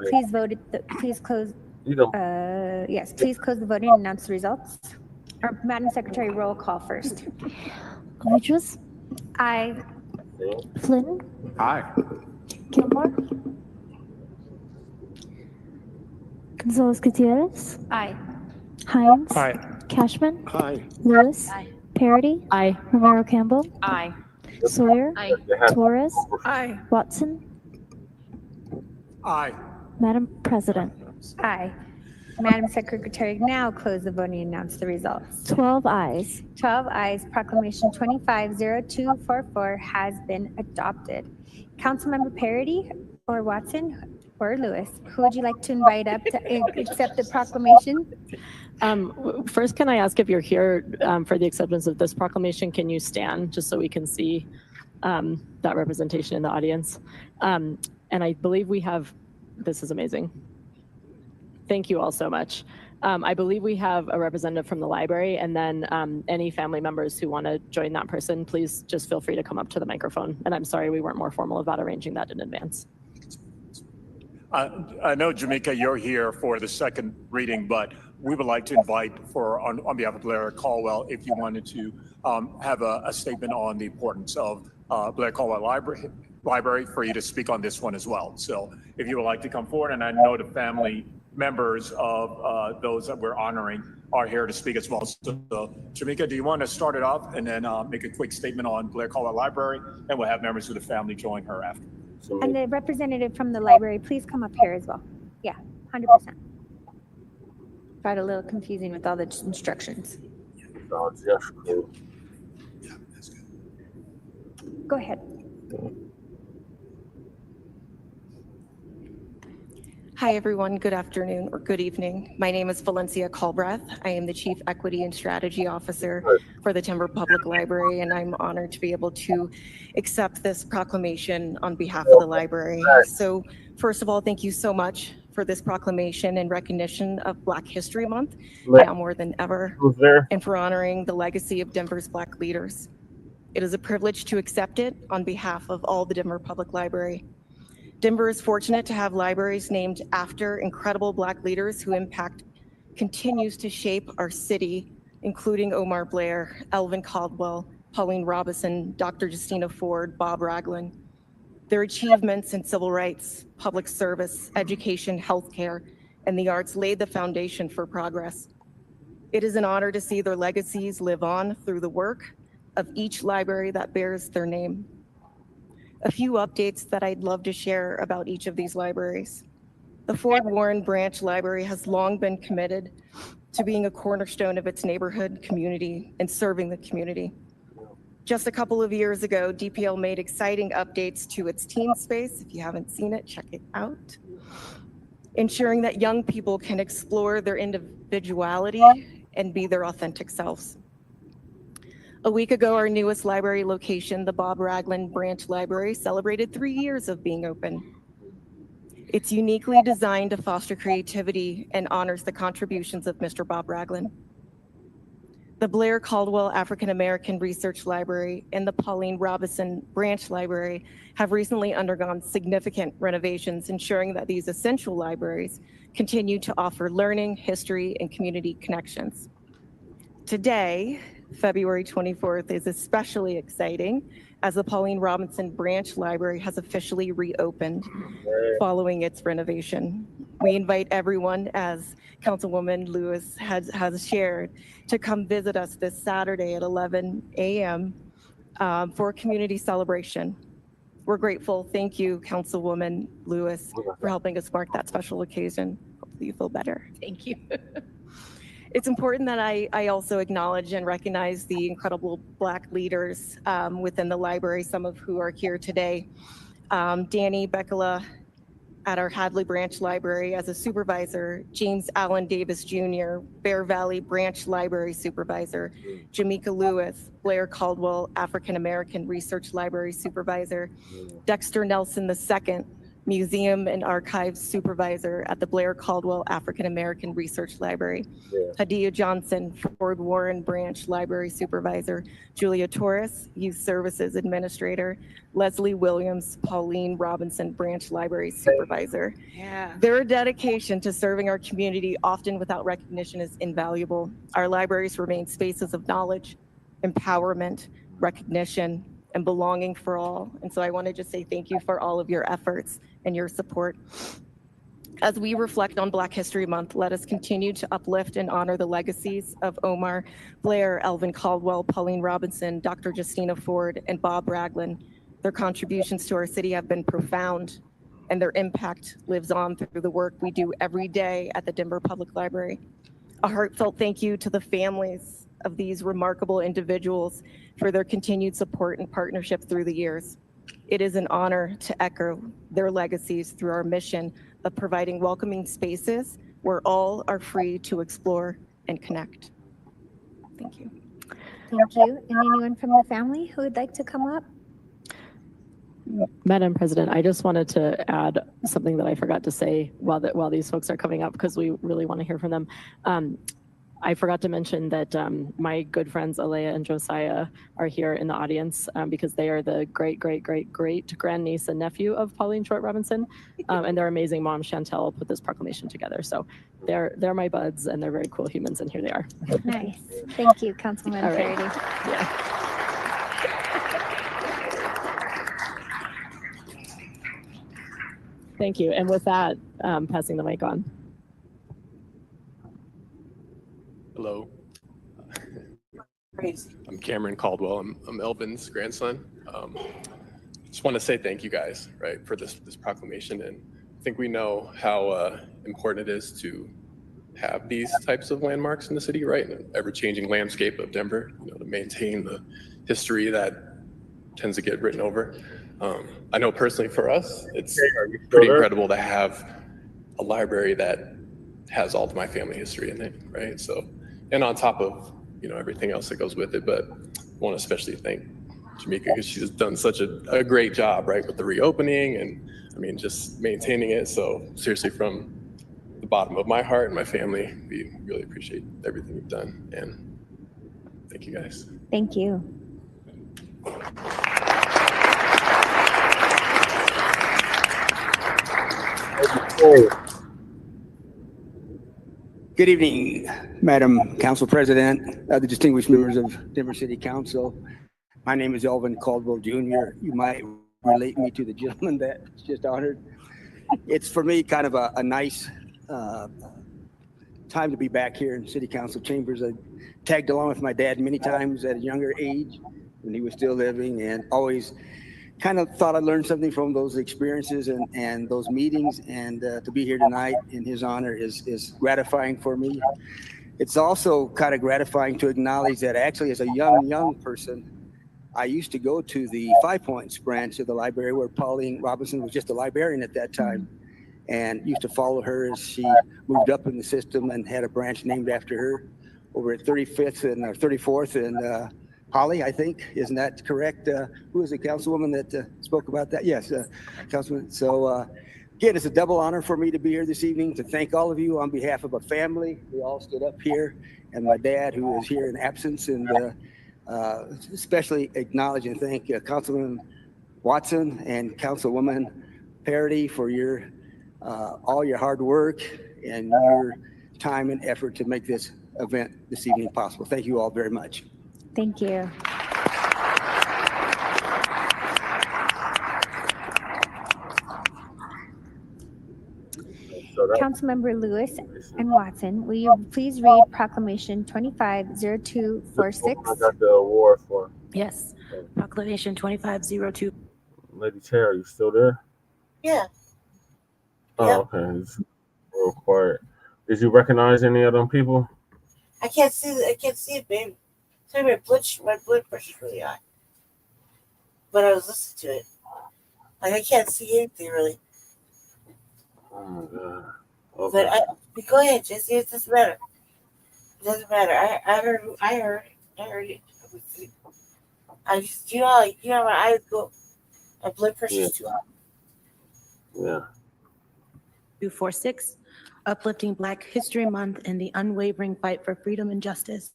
please vote. Please close. Yes, please close the voting and announce the results. Or Madam Secretary, roll call first. Luchus? Aye. Flynn? Aye. Gilmore? Gonzalez Gutierrez? Aye. Hines? Aye. Cashman? Aye. Lewis? Aye. Parody? Aye. Romero Campbell? Aye. Sawyer? Aye. Torres? Aye. Watson? Aye. Madam President? Aye. Madam Secretary, now close the voting and announce the results. 12 ayes. 12 ayes. Proclamation 250244 has been adopted. Councilmember Parody or Watson or Lewis, who would you like to invite up to accept the proclamation? First, can I ask if you're here for the acceptance of this proclamation? Can you stand just so we can see that representation in the audience? And I believe we have, this is amazing. Thank you all so much. I believe we have a representative from the library, and then any family members who want to join that person, please just feel free to come up to the microphone. And I'm sorry we weren't more formal about arranging that in advance. I know, Jamaica, you're here for the second reading, but we would like to invite on behalf of Blair Caldwell, if you wanted to have a statement on the importance of Blair Caldwell Library for you to speak on this one as well. So if you would like to come forward, and I know the family members of those that we're honoring are here to speak as well. So Jamaica, do you want to start it off and then make a quick statement on Blair Caldwell Library, and we'll have members of the family join her after. And the representative from the library, please come up here as well. Yeah, 100%. Got a little confusing with all the instructions. Go ahead. Hi, everyone. Good afternoon or good evening. My name is Valencia Culbreth. I am the Chief Equity and Strategy Officer for the Denver Public Library, and I'm honored to be able to accept this proclamation on behalf of the library. So first of all, thank you so much for this proclamation in recognition of Black History Month, now more than ever, and for honoring the legacy of Denver's Black leaders. It is a privilege to accept it on behalf of all the Denver Public Library. Denver is fortunate to have libraries named after incredible Black leaders who continues to shape our city, including Omar Blair, Elvin Caldwell, Pauline Robinson, Dr. Justina Ford, Bob Ragland. Their achievements in civil rights, public service, education, healthcare, and the arts laid the foundation for progress. It is an honor to see their legacies live on through the work of each library that bears their name. A few updates that I'd love to share about each of these libraries. The Fort Warren Branch Library has long been committed to being a cornerstone of its neighborhood community and serving the community. Just a couple of years ago, DPL made exciting updates to its teen space. If you haven't seen it, check it out. Ensuring that young people can explore their individuality and be their authentic selves. A week ago, our newest library location, the Bob Ragland Branch Library, celebrated 3 years of being open. It's uniquely designed to foster creativity and honors the contributions of Mr. Bob Ragland. The Blair Caldwell African American Research Library and the Pauline Robinson Branch Library have recently undergone significant renovations, ensuring that these essential libraries continue to offer learning, history, and community connections. Today, February 24th, is especially exciting as the Pauline Robinson Branch Library has officially reopened following its renovation. We invite everyone, as Councilwoman Lewis has shared, to come visit us this Saturday at 11 a.m. For a community celebration. We're grateful. Thank you, Councilwoman Lewis, for helping us mark that special occasion. Hopefully you feel better. Thank you. It's important that I also acknowledge and recognize the incredible Black leaders within the library, some of who are here today. Danny Bekela, at our Hadley Branch Library as a supervisor, James Allen Davis Jr., Bear Valley Branch Library Supervisor, Jamaica Lewis, Blair Caldwell, African American Research Library Supervisor, Dexter Nelson II, Museum and Archives Supervisor at the Blair Caldwell African American Research Library, Hadia Johnson, Ford Warren Branch Library Supervisor, Julia Torres, Youth Services Administrator, Leslie Williams, Pauline Robinson Branch Library Supervisor. Their dedication to serving our community, often without recognition, is invaluable. Our libraries remain spaces of knowledge, empowerment, recognition, and belonging for all. And so I want to just say thank you for all of your efforts and your support. As we reflect on Black History Month, let us continue to uplift and honor the legacies of Omar, Blair, Elvin Caldwell, Pauline Robinson, Dr. Justina Ford, and Bob Ragland. Their contributions to our city have been profound, and their impact lives on through the work we do every day at the Denver Public Library. A heartfelt thank you to the families of these remarkable individuals for their continued support and partnership through the years. It is an honor to echo their legacies through our mission of providing welcoming spaces where all are free to explore and connect. Thank you. Thank you. And anyone from the family who would like to come up? Madam President, I just wanted to add something that I forgot to say while these folks are coming up, because we really want to hear from them. I forgot to mention that my good friends Alea and Josiah are here in the audience because they are the great grandniece and nephew of Pauline Short Robinson, and their amazing mom Chantel put this proclamation together. So they're my buds, and they're very cool humans, and here they are. Nice. Thank you, Councilman All right. Parody. Yeah. Thank you. And with that, passing the mic on. Hello. I'm Cameron Caldwell. I'm Elvin's grandson. Just want to say thank you guys, right, for this proclamation. And I think we know how important it is to have these types of landmarks in the city, right, in an ever-changing landscape of Denver, to maintain the history that tends to get written over. I know personally for us, it's pretty incredible to have a library that has all of my family history in it, right? So, and on top of, everything else that goes with it, but I want to especially thank Jamaica because she's done such a great job, right, with the reopening and just maintaining it. So seriously, from the bottom of my heart and my family, we really appreciate everything you've done, and thank you guys. Thank you. Good evening, Madam Council President, other distinguished members of Denver City Council. My name is Elvin Caldwell Jr. You might relate me to the gentleman that's just honored. It's for me kind of a nice time to be back here in City Council chambers. I tagged along with my dad many times at a younger age when he was still living, and always kind of thought I learned something from those experiences and those meetings, and to be here tonight in his honor is gratifying for me. It's also kind of gratifying to acknowledge that actually as a young person, I used to go to the Five Points branch of the library where Pauline Robinson was just a librarian at that time, and used to follow her as she moved up in the system and had a branch named after her over at 35th and 34th and Holly, I think, isn't that correct? Who is the councilwoman that spoke about that? Yes, Councilman. So again, it's a double honor for me to be here this evening to thank all of you on behalf of a family. We all stood up here, and my dad, who is here in absence, and especially acknowledge and thank Councilman Watson and Councilwoman Parody for your all your hard work and your time and effort to make this event this evening possible. Thank you all very much. Thank you. Councilmember Lewis and Watson, will you please read Proclamation 250246? I got the award for. Yes. Proclamation 2502. Lady Chair, are you still there? Yeah. Oh, okay. It's real quiet. Did you recognize any of them people? I can't see it, baby. Sorry, my blood pressure's really high. But I was listening to it. Like, I can't see anything really. Oh my God. But go ahead, Jesse. It doesn't matter. It doesn't matter. I heard it. I just, my eyes go. My blood pressure's too high. Yeah. 246, uplifting Black History Month and the unwavering fight for freedom and justice.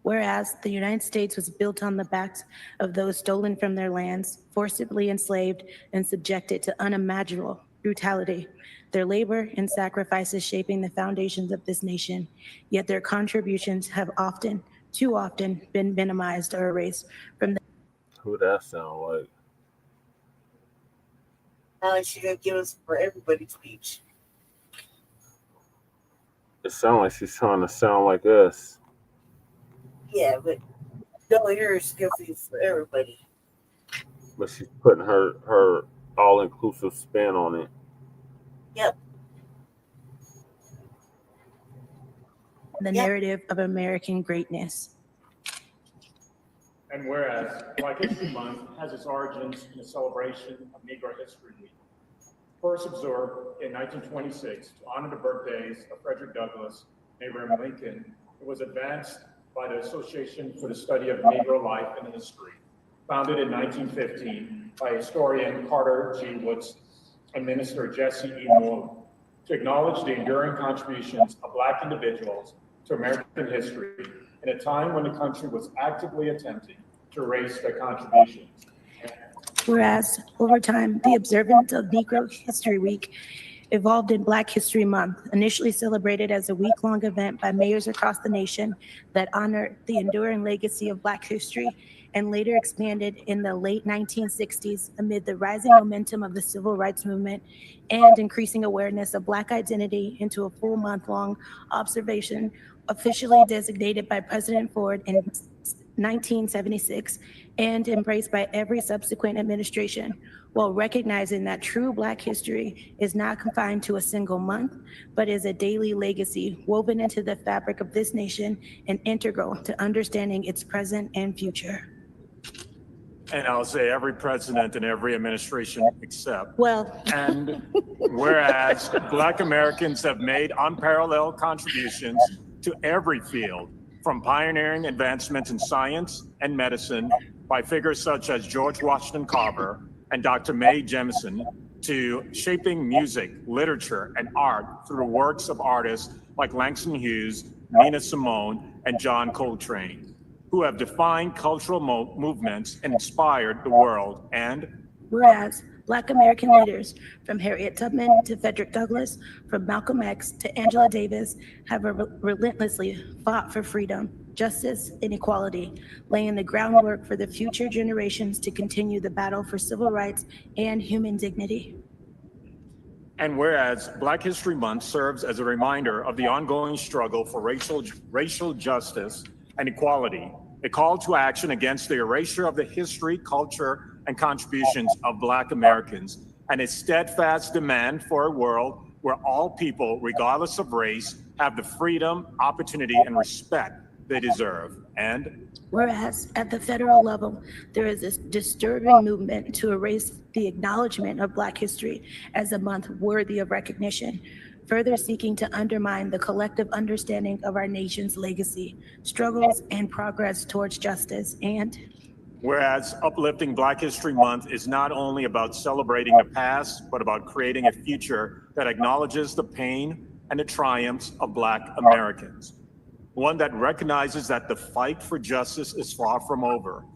Whereas the United States was built on the backs of those stolen from their lands, forcibly enslaved, and subjected to unimaginable brutality. Their labor and sacrifices shaping the foundations of this nation, yet their contributions have too often, been minimized or erased from the. Who that sound like? Now like she's gonna give us for everybody speech. It sounds like she's trying to sound like us. Yeah, but no, yours good for everybody. But she's putting her all-inclusive spin on it. Yep. The narrative of American greatness. And whereas Black History Month has its origins in a celebration of Negro History Week, first observed in 1926 to honor the birthdays of Frederick Douglass and Abraham Lincoln, it was advanced by the Association for the Study of Negro Life and History, founded in 1915 by historian Carter G. Woodson and minister Jesse E. Moore, to acknowledge the enduring contributions of Black individuals to American history in a time when the country was actively attempting to erase their contributions. Whereas, over time, the observance of Negro History Week evolved in Black History Month, initially celebrated as a week-long event by mayors across the nation that honored the enduring legacy of Black history, and later expanded in the late 1960s amid the rising momentum of the civil rights movement and increasing awareness of Black identity into a full month-long observation officially designated by President Ford in 1976 and embraced by every subsequent administration, while recognizing that true Black history is not confined to a single month, but is a daily legacy woven into the fabric of this nation and integral to understanding its present and future. And I'll say every president and every administration except. Well. And whereas Black Americans have made unparalleled contributions to every field, from pioneering advancements in science and medicine by figures such as George Washington Carver and Dr. Mae Jemison, to shaping music, literature, and art through works of artists like Langston Hughes, Nina Simone, and John Coltrane, who have defined cultural movements and inspired the world. And whereas Black American leaders, from Harriet Tubman to Frederick Douglass, from Malcolm X to Angela Davis, have relentlessly fought for freedom, justice, and equality, laying the groundwork for the future generations to continue the battle for civil rights and human dignity. And whereas Black History Month serves as a reminder of the ongoing struggle for racial justice and equality, a call to action against the erasure of the history, culture, and contributions of Black Americans, and a steadfast demand for a world where all people, regardless of race, have the freedom, opportunity, and respect they deserve. And whereas at the federal level, there is this disturbing movement to erase the acknowledgement of Black history as a month worthy of recognition, further seeking to undermine the collective understanding of our nation's legacy, struggles, and progress towards justice. And whereas uplifting Black History Month is not only about celebrating the past, but about creating a future that acknowledges the pain and the triumphs of Black Americans. One that recognizes that the fight for justice is far from over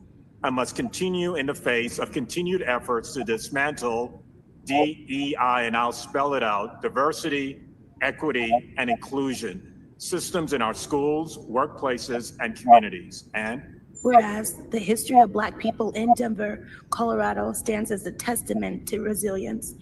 and must continue in the face of continued efforts to dismantle DEI, and I'll spell it out, diversity, equity, and inclusion, systems in our schools, workplaces, and communities. And whereas the history of Black people in Denver, Colorado stands as a testament to resilience,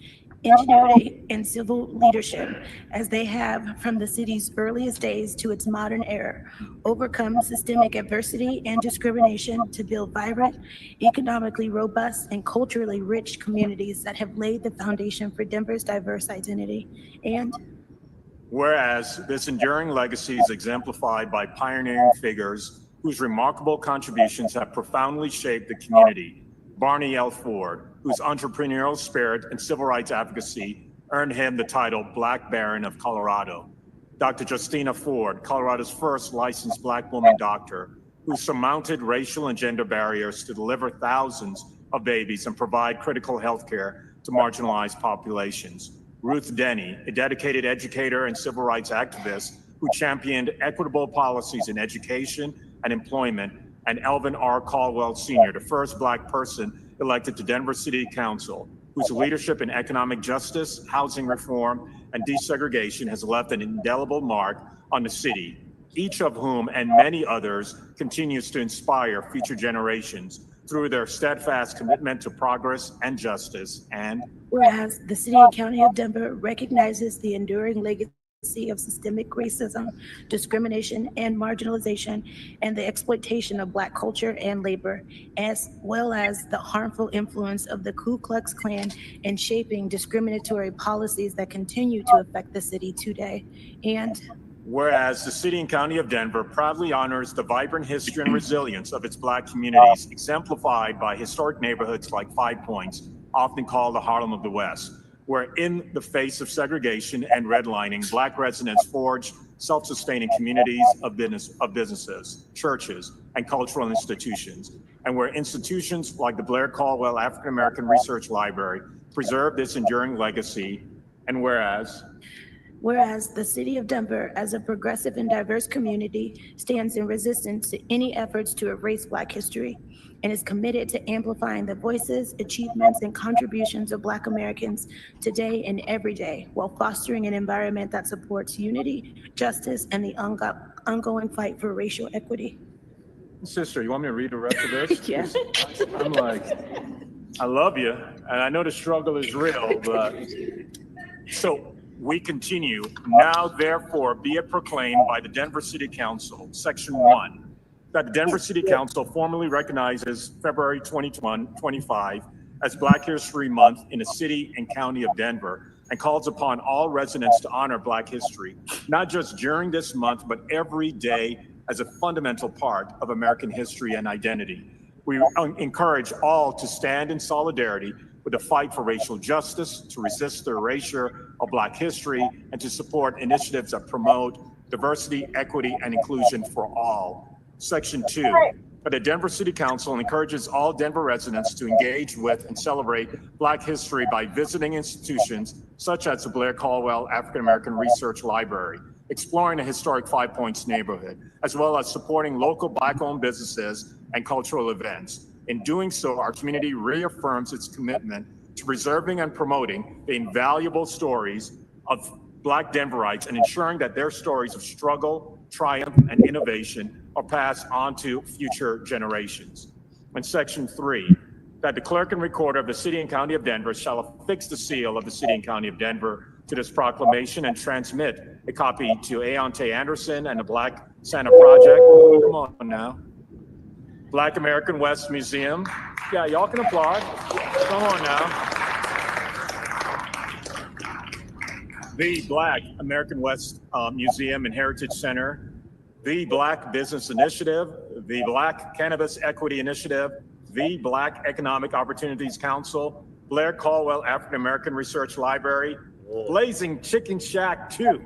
ingenuity, and civil leadership, as they have, from the city's earliest days to its modern era, overcome systemic adversity and discrimination to build vibrant, economically robust, and culturally rich communities that have laid the foundation for Denver's diverse identity. And whereas this enduring legacy is exemplified by pioneering figures whose remarkable contributions have profoundly shaped the community. Barney L. Ford, whose entrepreneurial spirit and civil rights advocacy earned him the title Black Baron of Colorado. Dr. Justina Ford, Colorado's first licensed Black woman doctor, who surmounted racial and gender barriers to deliver thousands of babies and provide critical health care to marginalized populations. Ruth Denny, a dedicated educator and civil rights activist who championed equitable policies in education and employment, and Elvin R. Caldwell Sr., the first Black person elected to Denver City Council, whose leadership in economic justice, housing reform, and desegregation has left an indelible mark on the city, each of whom and many others continues to inspire future generations through their steadfast commitment to progress and justice. And whereas the City and County of Denver recognizes the enduring legacy of systemic racism, discrimination, and marginalization, and the exploitation of Black culture and labor, as well as the harmful influence of the Ku Klux Klan in shaping discriminatory policies that continue to affect the city today. And whereas the City and County of Denver proudly honors the vibrant history and resilience of its Black communities, exemplified by historic neighborhoods like Five Points, often called the Harlem of the West, where in the face of segregation and redlining, Black residents forged self-sustaining communities of businesses, churches, and cultural institutions, and where institutions like the Blair Caldwell African American Research Library preserve this enduring legacy. And whereas the City of Denver, as a progressive and diverse community, stands in resistance to any efforts to erase Black history and is committed to amplifying the voices, achievements, and contributions of Black Americans today and every day, while fostering an environment that supports unity, justice, and the ongoing fight for racial equity. Sister, you want me to read the rest of this? Yeah. I'm like, I love you, and I know the struggle is real, but so we continue. Now, therefore, be it proclaimed by the Denver City Council, Section 1, that the Denver City Council formally recognizes February 2025 as Black History Month in the City and County of Denver, and calls upon all residents to honor Black history, not just during this month, but every day as a fundamental part of American history and identity. We encourage all to stand in solidarity with the fight for racial justice, to resist the erasure of Black history, and to support initiatives that promote diversity, equity, and inclusion for all. Section 2, that the Denver City Council encourages all Denver residents to engage with and celebrate Black history by visiting institutions such as the Blair Caldwell African American Research Library, exploring the historic Five Points neighborhood, as well as supporting local Black-owned businesses and cultural events. In doing so, our community reaffirms its commitment to preserving and promoting the invaluable stories of Black Denverites and ensuring that their stories of struggle, triumph, and innovation are passed on to future generations. And Section 3, that the clerk and recorder of the City and County of Denver shall affix the seal of the City and County of Denver to this proclamation and transmit a copy to Aonte Anderson and the Black Santa Project. Come on now. Black American West Museum. Yeah, y'all can applaud. Come on now. The Black American West Museum and Heritage Center, the Black Business Initiative, the Black Cannabis Equity Initiative, the Black Economic Opportunities Council, Blair Caldwell African American Research Library, Blazing Chicken Shack 2.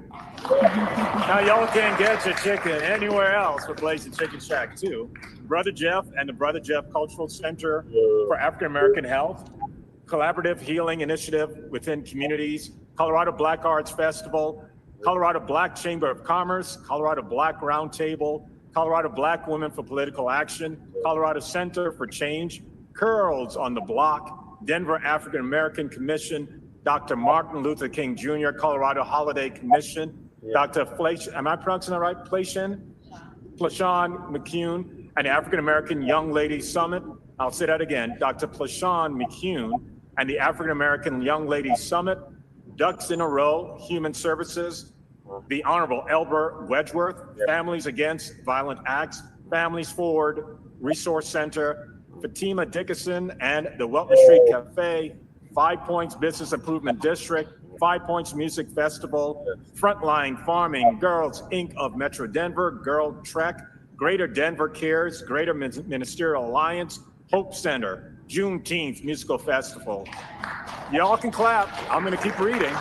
Now y'all can't get your chicken anywhere else but Blazing Chicken Shack 2. Brother Jeff and the Brother Jeff Cultural Center for African American Health, Collaborative Healing Initiative within communities, Colorado Black Arts Festival, Colorado Black Chamber of Commerce, Colorado Black Roundtable, Colorado Black Women for Political Action, Colorado Center for Change, Curls on the Block, Denver African American Commission, Dr. Martin Luther King Jr. Colorado Holiday Commission, Dr. Fleisch, am I pronouncing that right? Plashan McCune, and the African American Young Ladies Summit. I'll say that again, Dr. Plashan McCune and the African American Young Ladies Summit, Ducks in a Row, Human Services, the Honorable Elbert Wedgeworth, Families Against Violent Acts, Families Forward, Resource Center, Fatima Dickinson and the Welton Street Cafe, 5 Points Business Improvement District, 5 Points Music Festival, Frontline Farming, Girls Inc. of Metro Denver, Girl Trek, Greater Denver Cares, Greater Ministerial Alliance, Hope Center, Juneteenth Musical Festival. Y'all can clap. I'm going to keep reading.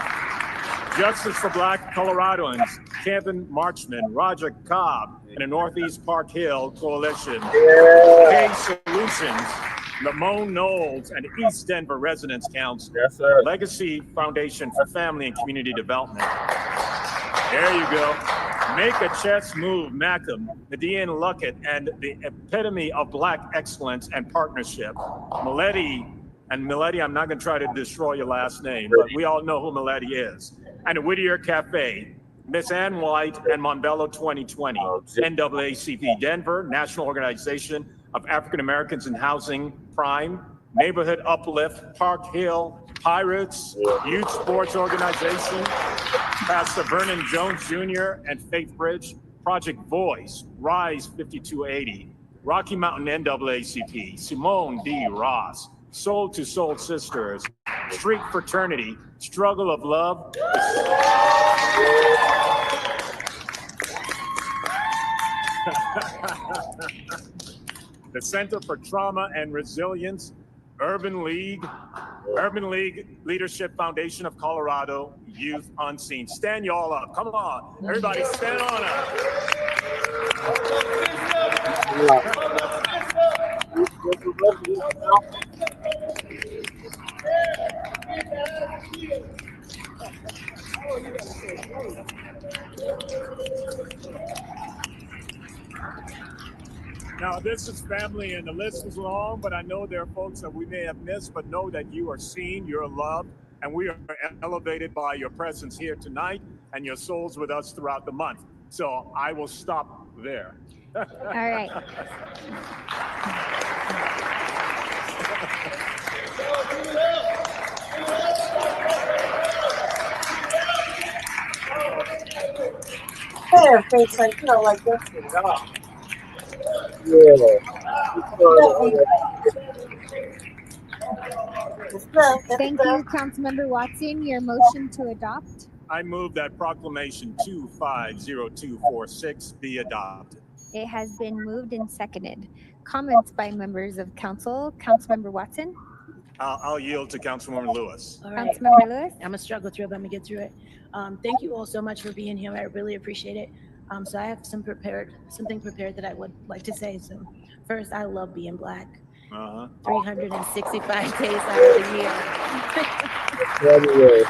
Justice for Black Coloradoans, Kevin Marchman, Roger Cobb, and the Northeast Park Hill Coalition. K Solutions, Lamone Knowles, and East Denver Residents Council. Yes, sir. Legacy Foundation for Family and Community Development. There you go. Make a Chess Move, Macam, Nadian Luckett, and the epitome of Black excellence and partnership. Mileti, I'm not going to try to destroy your last name, but we all know who Mileti is. And the Whittier Cafe, Miss Ann White, and Monbello 2020. NAACP Denver, National Organization of African Americans in Housing, Prime, Neighborhood Uplift, Park Hill, Pirates, Youth Sports Organization, Pastor Vernon Jones Jr. and Faith Bridge, Project Voice, Rise 5280, Rocky Mountain NAACP, Simone D. Ross, Soul to Soul Sisters, Street Fraternity, Struggle of Love. The Center for Trauma and Resilience, Urban League Leadership Foundation of Colorado, Youth Unseen. Stand y'all up. Come on. Everybody stand on up. Now, this is family, and the list is long, but I know there are folks that we may have missed, but know that you are seen, you're loved, and we are elevated by your presence here tonight and your souls with us throughout the month. So I will stop there. All right. There, face like, like this. Thank you, Councilmember Watson. Your motion to adopt. I move that Proclamation 250246 be adopted. It has been moved and seconded. Comments by members of council. Councilmember Watson. I'll yield to Councilwoman Lewis. All right. Councilmember Lewis. I'm gonna struggle through it, but I'm gonna get through it. Thank you all so much for being here. I really appreciate it. So I have something prepared that I would like to say. So first, I love being Black. 365 days out of the year.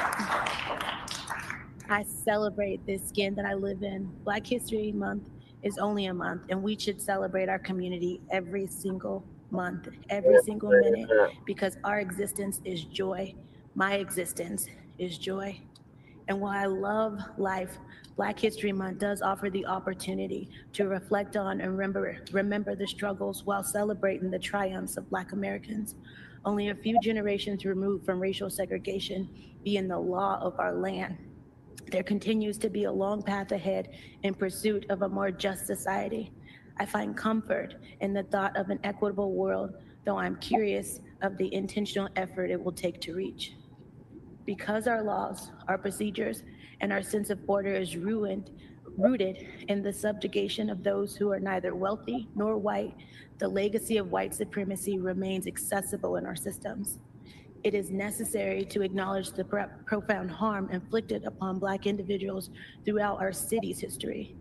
I celebrate this skin that I live in. Black History Month is only a month, and we should celebrate our community every single month, every single minute, because our existence is joy. My existence is joy. And while I love life, Black History Month does offer the opportunity to reflect on and remember the struggles while celebrating the triumphs of Black Americans. Only a few generations removed from racial segregation being the law of our land, there continues to be a long path ahead in pursuit of a more just society. I find comfort in the thought of an equitable world, though I'm curious of the intentional effort it will take to reach. Because our laws, our procedures, and our sense of order is rooted in the subjugation of those who are neither wealthy nor white, the legacy of white supremacy remains accessible in our systems. It is necessary to acknowledge the profound harm inflicted upon Black individuals throughout our city's history.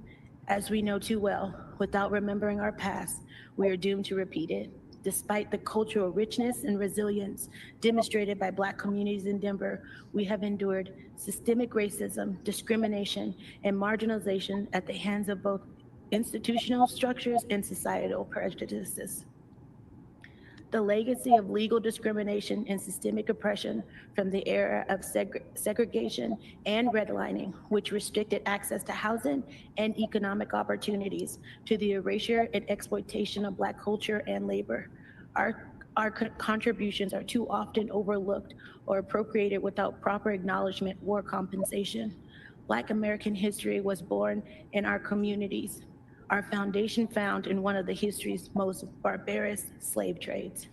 As we know too well, without remembering our past, we are doomed to repeat it. Despite the cultural richness and resilience demonstrated by Black communities in Denver, we have endured systemic racism, discrimination, and marginalization at the hands of both institutional structures and societal prejudices. The legacy of legal discrimination and systemic oppression from the era of segregation and redlining, which restricted access to housing and economic opportunities, to the erasure and exploitation of Black culture and labor. Our contributions are too often overlooked or appropriated without proper acknowledgement or compensation. Black American history was born in our communities, our foundation found in one of the history's most barbarous slave trades.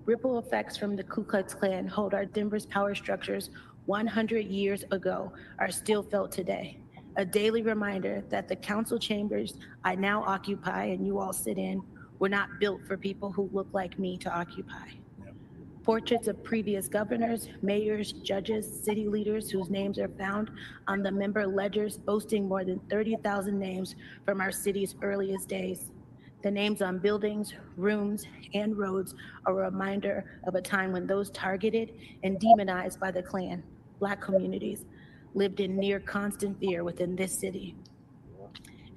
Ripple effects from the Ku Klux Klan hold our Denver's power structures 100 years ago are still felt today. A daily reminder that the council chambers I now occupy and you all sit in were not built for people who look like me to occupy. Yep. Portraits of previous governors, mayors, judges, city leaders whose names are found on the member ledgers, boasting more than 30,000 names from our city's earliest days. The names on buildings, rooms, and roads are a reminder of a time when those targeted and demonized by the Klan, Black communities, lived in near constant fear within this city.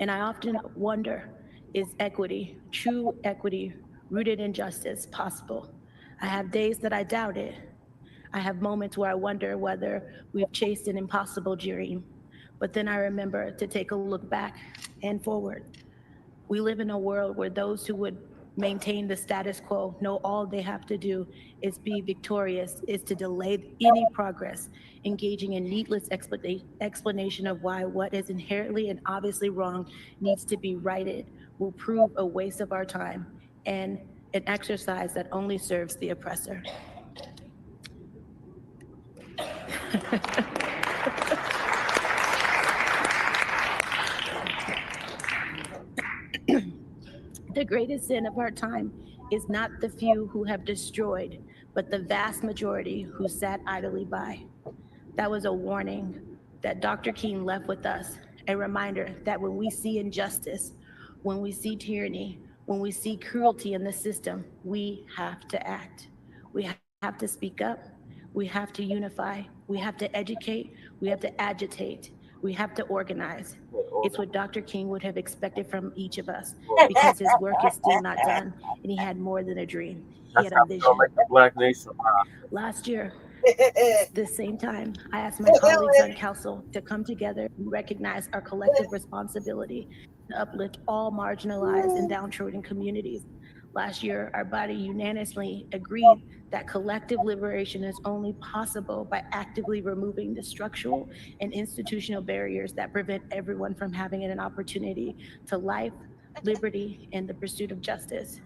And I often wonder, is equity, true equity, rooted in justice, possible? I have days that I doubt it. I have moments where I wonder whether we've chased an impossible dream. But then I remember to take a look back and forward. We live in a world where those who would maintain the status quo know all they have to do is be victorious, is to delay any progress, engaging in needless explanation of why what is inherently and obviously wrong needs to be righted will prove a waste of our time and an exercise that only serves the oppressor. The greatest sin of our time is not the few who have destroyed, but the vast majority who sat idly by. That was a warning that Dr. King left with us, a reminder that when we see injustice, when we see tyranny, when we see cruelty in the system, we have to act. We have to speak up. We have to unify. We have to educate. We have to agitate. We have to organize. It's what Dr. King would have expected from each of us, because his work is still not done, and he had more than a dream. He had a vision. Black Nation. Last year, this same time, I asked my colleagues on council to come together and recognize our collective responsibility to uplift all marginalized and downtrodden communities. Last year, our body unanimously agreed that collective liberation is only possible by actively removing the structural and institutional barriers that prevent everyone from having an opportunity to life, liberty, and the pursuit of justice.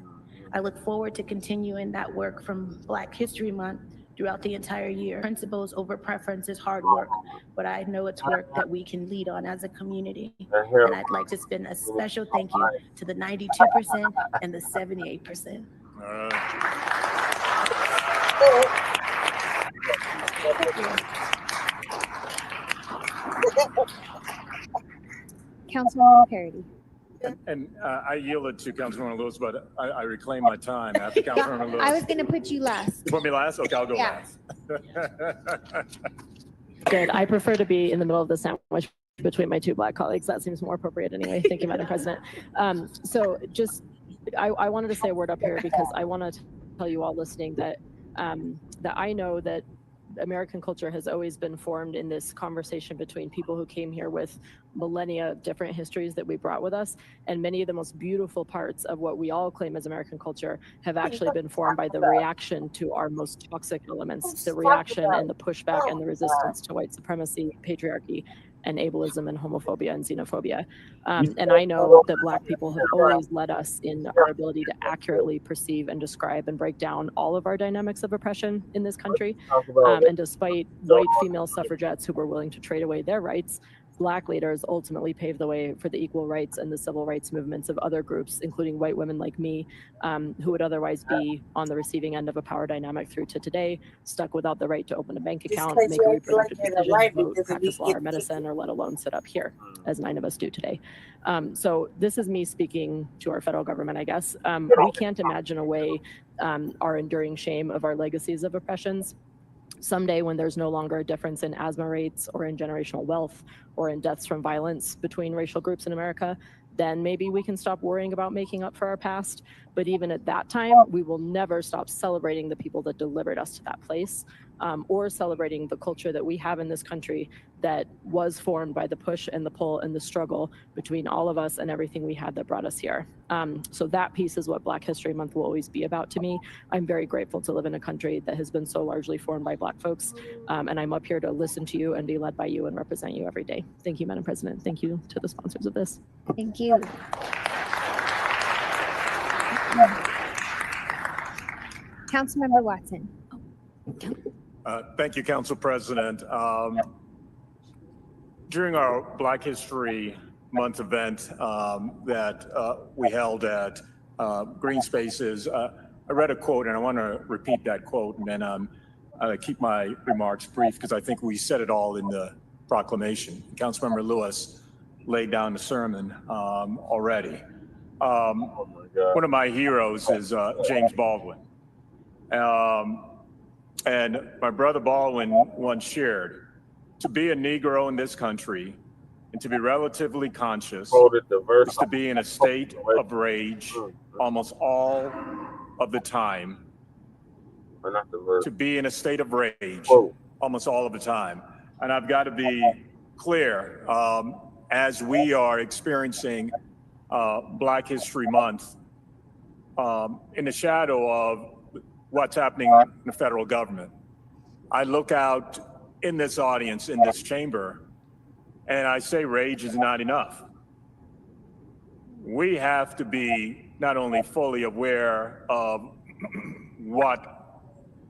I look forward to continuing that work from Black History Month throughout the entire year. Principles over preference is hard work, but I know it's work that we can lead on as a community. And I'd like to spend a special thank you to the 92% and the 78%. Councilwoman Parody. And I yielded to Councilwoman Lewis, but I reclaim my time after Councilwoman Lewis. I was going to put you last. You put me last? Okay, I'll go Yeah. last. Good. I prefer to be in the middle of the sandwich between my two Black colleagues. That seems more appropriate anyway. Thank you, Madam President. So just, I wanted to say a word up here because I want to tell you all listening that that I know that American culture has always been formed in this conversation between people who came here with millennia of different histories that we brought with us. And many of the most beautiful parts of what we all claim as American culture have actually been formed by the reaction to our most toxic elements, the reaction and the pushback and the resistance to white supremacy, patriarchy, and ableism and homophobia and xenophobia. And I know that Black people have always led us in our ability to accurately perceive and describe and break down all of our dynamics of oppression in this country. And despite white female suffragettes who were willing to trade away their rights, Black leaders ultimately paved the way for the equal rights and the civil rights movements of other groups, including white women like me, who would otherwise be on the receiving end of a power dynamic through to today, stuck without the right to open a bank account, make a reproductive decision, vote, practice law or medicine, or let alone sit up here, as 9 of us do today. So this is me speaking to our federal government, I guess. We can't imagine away our enduring shame of our legacies of oppressions. Someday, when there's no longer a difference in asthma rates or in generational wealth or in deaths from violence between racial groups in America, then maybe we can stop worrying about making up for our past. But even at that time, we will never stop celebrating the people that delivered us to that place, or celebrating the culture that we have in this country that was formed by the push and the pull and the struggle between all of us and everything we had that brought us here. So that piece is what Black History Month will always be about to me. I'm very grateful to live in a country that has been so largely formed by Black folks. And I'm up here to listen to you and be led by you and represent you every day. Thank you, Madam President. Thank you to the sponsors of this. Thank you. Councilmember Watson. Thank you, Council President. During our Black History Month event that we held at Green Spaces, I I read a quote, and I want to repeat that quote, and then keep my remarks brief because I think we said it all in the proclamation. Councilmember Lewis laid down the sermon already. One of my heroes is James Baldwin. And my brother Baldwin once shared, to be a Negro in this country and to be relatively conscious is to be in a state of rage almost all of the time. To be in a state of rage almost all of the time. And I've got to be clear, as we are experiencing Black History Month, in the shadow of what's happening in the federal government, I look out in this audience, in this chamber, and I say rage is not enough. We have to be not only fully aware of what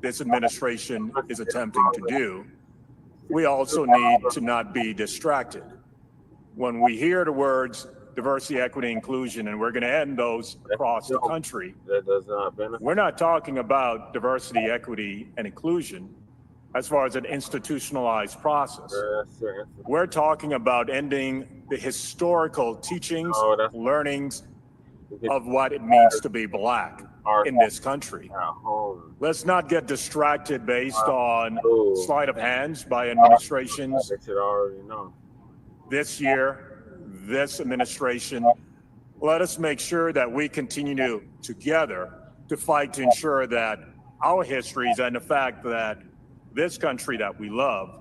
this administration is attempting to do, we also need to not be distracted. When we hear the words diversity, equity, inclusion, and we're going to end those across the country, we're not talking about diversity, equity, and inclusion as far as an institutionalized process. We're talking about ending the historical teachings, learnings of what it means to be Black in this country. Let's not get distracted based on sleight of hands by administrations. This year, this administration, let us make sure that we continue together to fight to ensure that our histories and the fact that this country that we love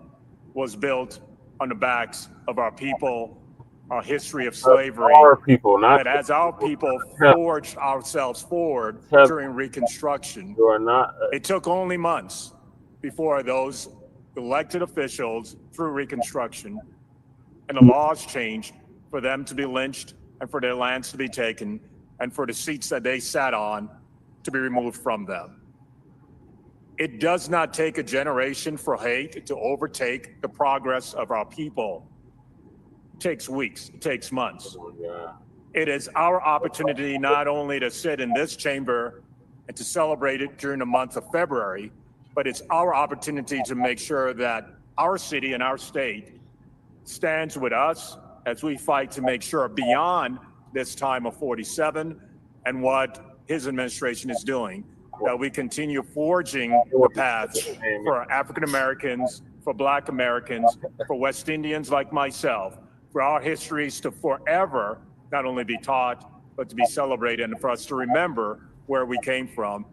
was built on the backs of our people, our history of slavery, our people, not that as our people forged ourselves forward during Reconstruction, it took only months before those elected officials through Reconstruction and the laws changed for them to be lynched and for their lands to be taken and for the seats that they sat on to be removed from them. It does not take a generation for hate to overtake the progress of our people. It takes weeks, it takes months. It is our opportunity not only to sit in this chamber and to celebrate it during the month of February, but it's our opportunity to make sure that our city and our state stands with us as we fight to make sure beyond this time of 47 and what his administration is doing, that we continue forging the path for African Americans, for Black Americans, for West Indians like myself, for our histories to forever not only be taught, but to be celebrated and for us to remember where we came from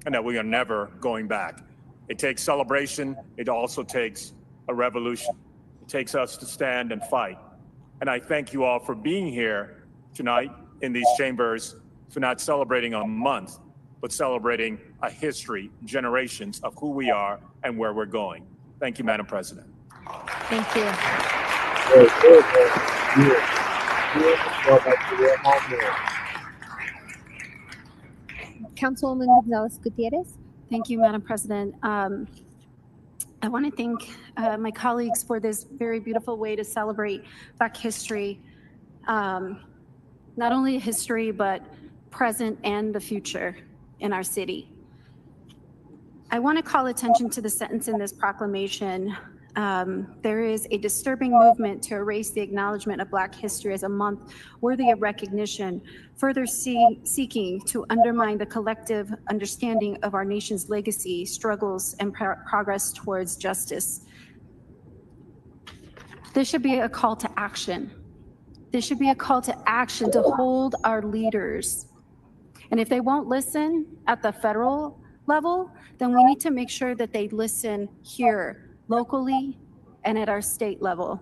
and that we are never going back. It takes celebration. It also takes a revolution. It takes us to stand and fight. And I thank you all for being here tonight in these chambers, for not celebrating a month, but celebrating a history, generations of who we are and where we're going. Thank you, Madam President. Thank you. Councilwoman Gonzalez Gutierrez. Thank you, Madam President. I want to thank my colleagues for this very beautiful way to celebrate Black history, not only history, but present and the future in our city. I want to call attention to the sentence in this proclamation. There is a disturbing movement to erase the acknowledgement of Black history as a month worthy of recognition, further seeking to undermine the collective understanding of our nation's legacy, struggles, and progress towards justice. This should be a call to action. This should be a call to action to hold our leaders. And if they won't listen at the federal level, then we need to make sure that they listen here, locally, and at our state level,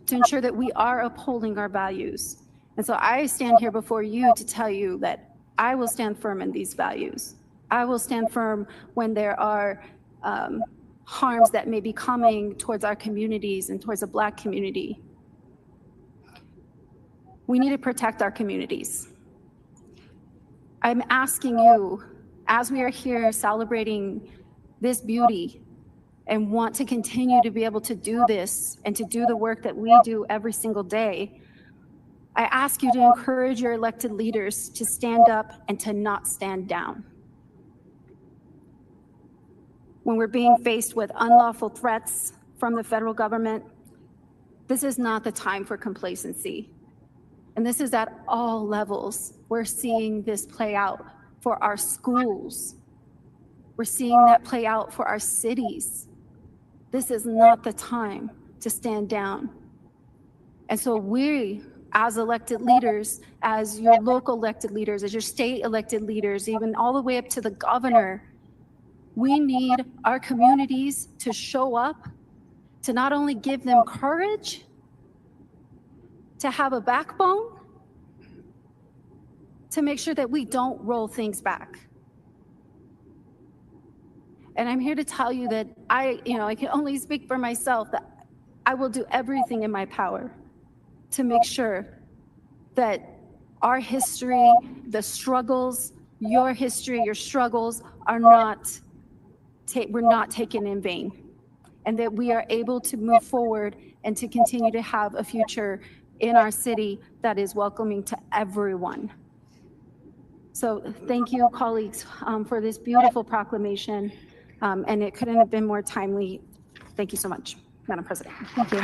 to ensure that we are upholding our values. And so I stand here before you to tell you that I will stand firm in these values. I will stand firm when there are harms that may be coming towards our communities and towards the Black community. We need to protect our communities. I'm asking you, as we are here celebrating this beauty and want to continue to be able to do this and to do the work that we do every single day, I ask you to encourage your elected leaders to stand up and to not stand down. When we're being faced with unlawful threats from the federal government, this is not the time for complacency. And this is at all levels. We're seeing this play out for our schools. We're seeing that play out for our cities. This is not the time to stand down. And so we, as elected leaders, as your local elected leaders, as your state elected leaders, even all the way up to the governor, we need our communities to show up, to not only give them courage, to have a backbone, to make sure that we don't roll things back. And I'm here to tell you that I can only speak for myself, that I will do everything in my power to make sure that our history, the struggles, your history, your struggles are we're not taken in vain, and that we are able to move forward and to continue to have a future in our city that is welcoming to everyone. So thank you, colleagues, for this beautiful proclamation, and it couldn't have been more timely. Thank you so much, Madam President. Thank you.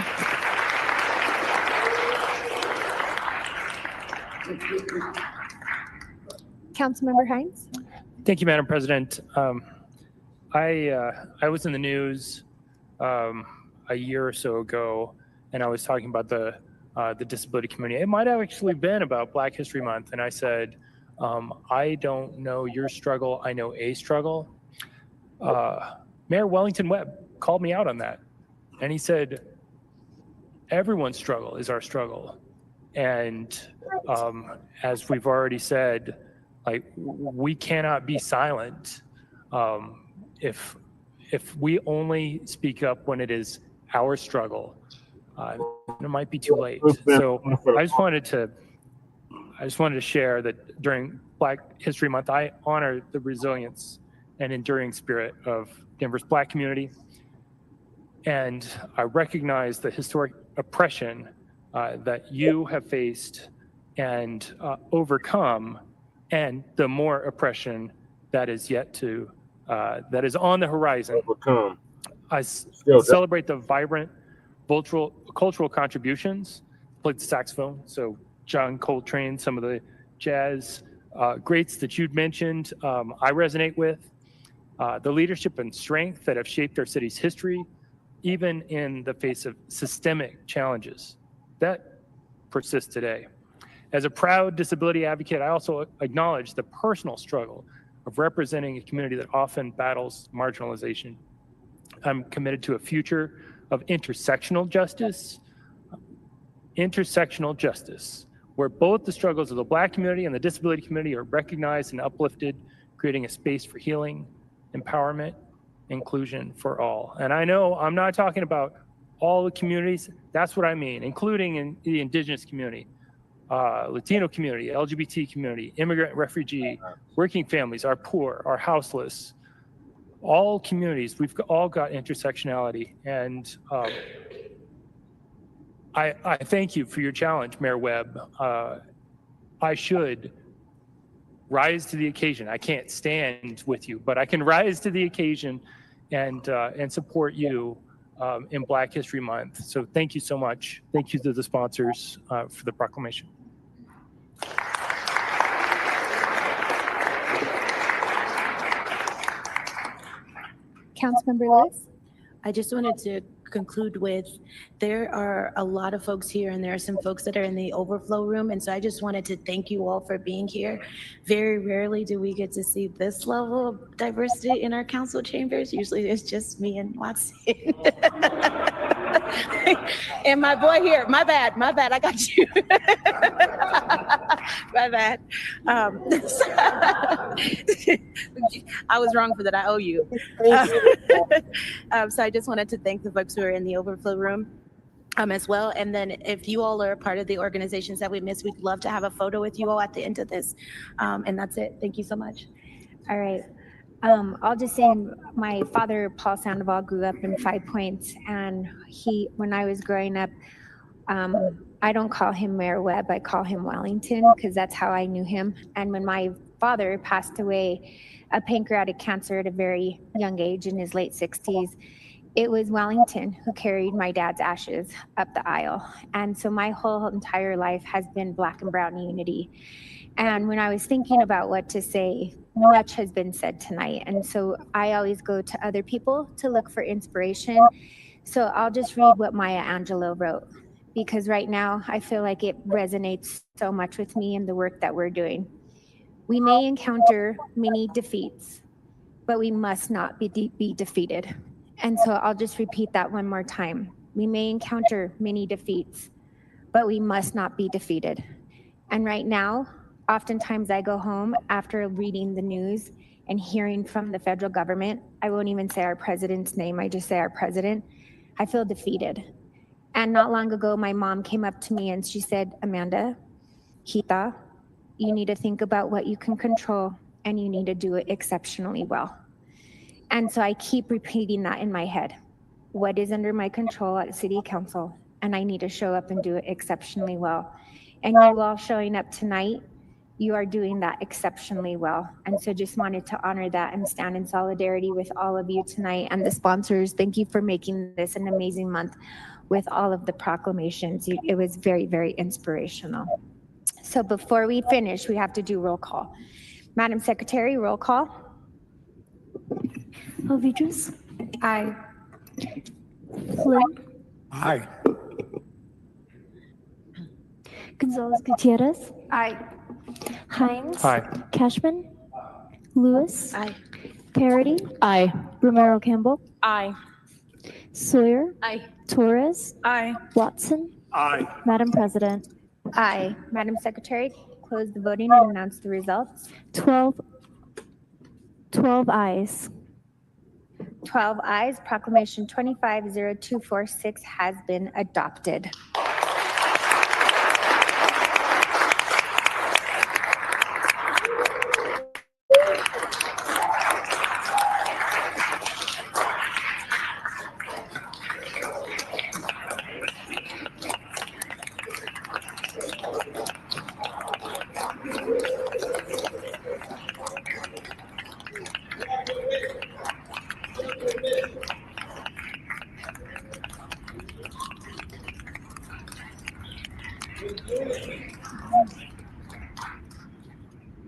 Councilmember Hines. Thank you, Madam President. I was in the news a year or so ago, and I was talking about the disability community. It might have actually been about Black History Month, and I said, I don't know your struggle, I know a struggle. Mayor Wellington Webb called me out on that, and he said, everyone's struggle is our struggle. And as we've already said, like, we cannot be silent. If we only speak up when it is our struggle, it might be too late. So I just wanted to share that during Black History Month, I honor the resilience and enduring spirit of Denver's Black community. And I recognize the historic oppression that you have faced and overcome, and the more oppression that is yet to, that is on the horizon. I celebrate the vibrant cultural contributions. Played the saxophone, so John Coltrane, some of the jazz greats that you'd mentioned, I resonate with. The leadership and strength that have shaped our city's history, even in the face of systemic challenges that persist today. As a proud disability advocate, I also acknowledge the personal struggle of representing a community that often battles marginalization. I'm committed to a future of intersectional justice, where both the struggles of the Black community and the disability community are recognized and uplifted, creating a space for healing, empowerment, inclusion for all. And I know I'm not talking about all the communities, that's what I mean, including in the Indigenous community, Latino community, LGBT community, immigrant, refugee, working families, our poor, our houseless, all communities, we've all got intersectionality. And I thank you for your challenge, Mayor Webb. I should rise to the occasion. I can't stand with you, but I can rise to the occasion and support you in Black History Month. So thank you so much. Thank you to the sponsors for the proclamation. Councilmember Lewis. I just wanted to conclude with, there are a lot of folks here, and there are some folks that are in the overflow room, and so I just wanted to thank you all for being here. Very rarely do we get to see this level of diversity in our council chambers. Usually it's just me and Watson. And my boy here, my bad, I got you. My bad. I was wrong for that, I owe you. So I just wanted to thank the folks who are in the overflow room as well. And then if you all are a part of the organizations that we missed, we'd love to have a photo with you all at the end of this. And that's it. Thank you so much. All right. I'll just say, my father, Paul Sandoval, grew up in 5 Points, and when I was growing up, I don't call him Mayor Webb, I call him Wellington because that's how I knew him. And when my father passed away of pancreatic cancer at a very young age in his late 60s, it was Wellington who carried my dad's ashes up the aisle. And so my whole entire life has been Black and brown unity. And when I was thinking about what to say, much has been said tonight. And so I always go to other people to look for inspiration. So I'll just read what Maya Angelou wrote, because right now I feel like it resonates so much with me and the work that we're doing. We may encounter many defeats, but we must not be defeated. And so I'll just repeat that one more time. We may encounter many defeats, but we must not be defeated. And right now, oftentimes I go home after reading the news and hearing from the federal government. I won't even say our president's name, I just say our president. I feel defeated. And not long ago, my mom came up to me and she said, Amanda, Hita, you need to think about what you can control and you need to do it exceptionally well. And so I keep repeating that in my head. What is under my control at City Council? And I need to show up and do it exceptionally well. And you all showing up tonight, you are doing that exceptionally well. And so just wanted to honor that and stand in solidarity with all of you tonight and the sponsors. Thank you for making this an amazing month with all of the proclamations. It was very, very inspirational. So before we finish, we have to do roll call. Madam Secretary, roll call. Ovidrus? Aye. Flynn? Aye. Gonzalez Gutierrez? Aye. Hines? Aye. Cashman? Lewis? Aye. Parody? Aye. Romero Campbell? Aye. Sawyer? Aye. Torres? Aye. Watson? Aye. Madam President? Aye. Madam Secretary, close the voting and announce the results. 12 ayes. 12 ayes. Proclamation 250246 has been adopted.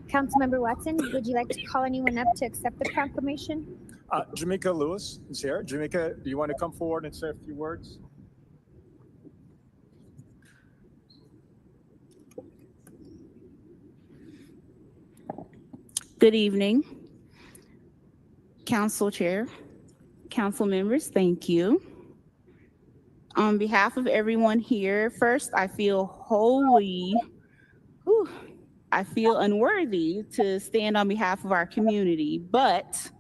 Councilmember Watson, would you like to call anyone up to accept the proclamation? Jamaica Lewis is here. Jamaica, do you want to come forward and say a few words? Good evening, Council Chair, Council members, thank you. On behalf of everyone here, first, I feel I feel unworthy to stand on behalf of our community, but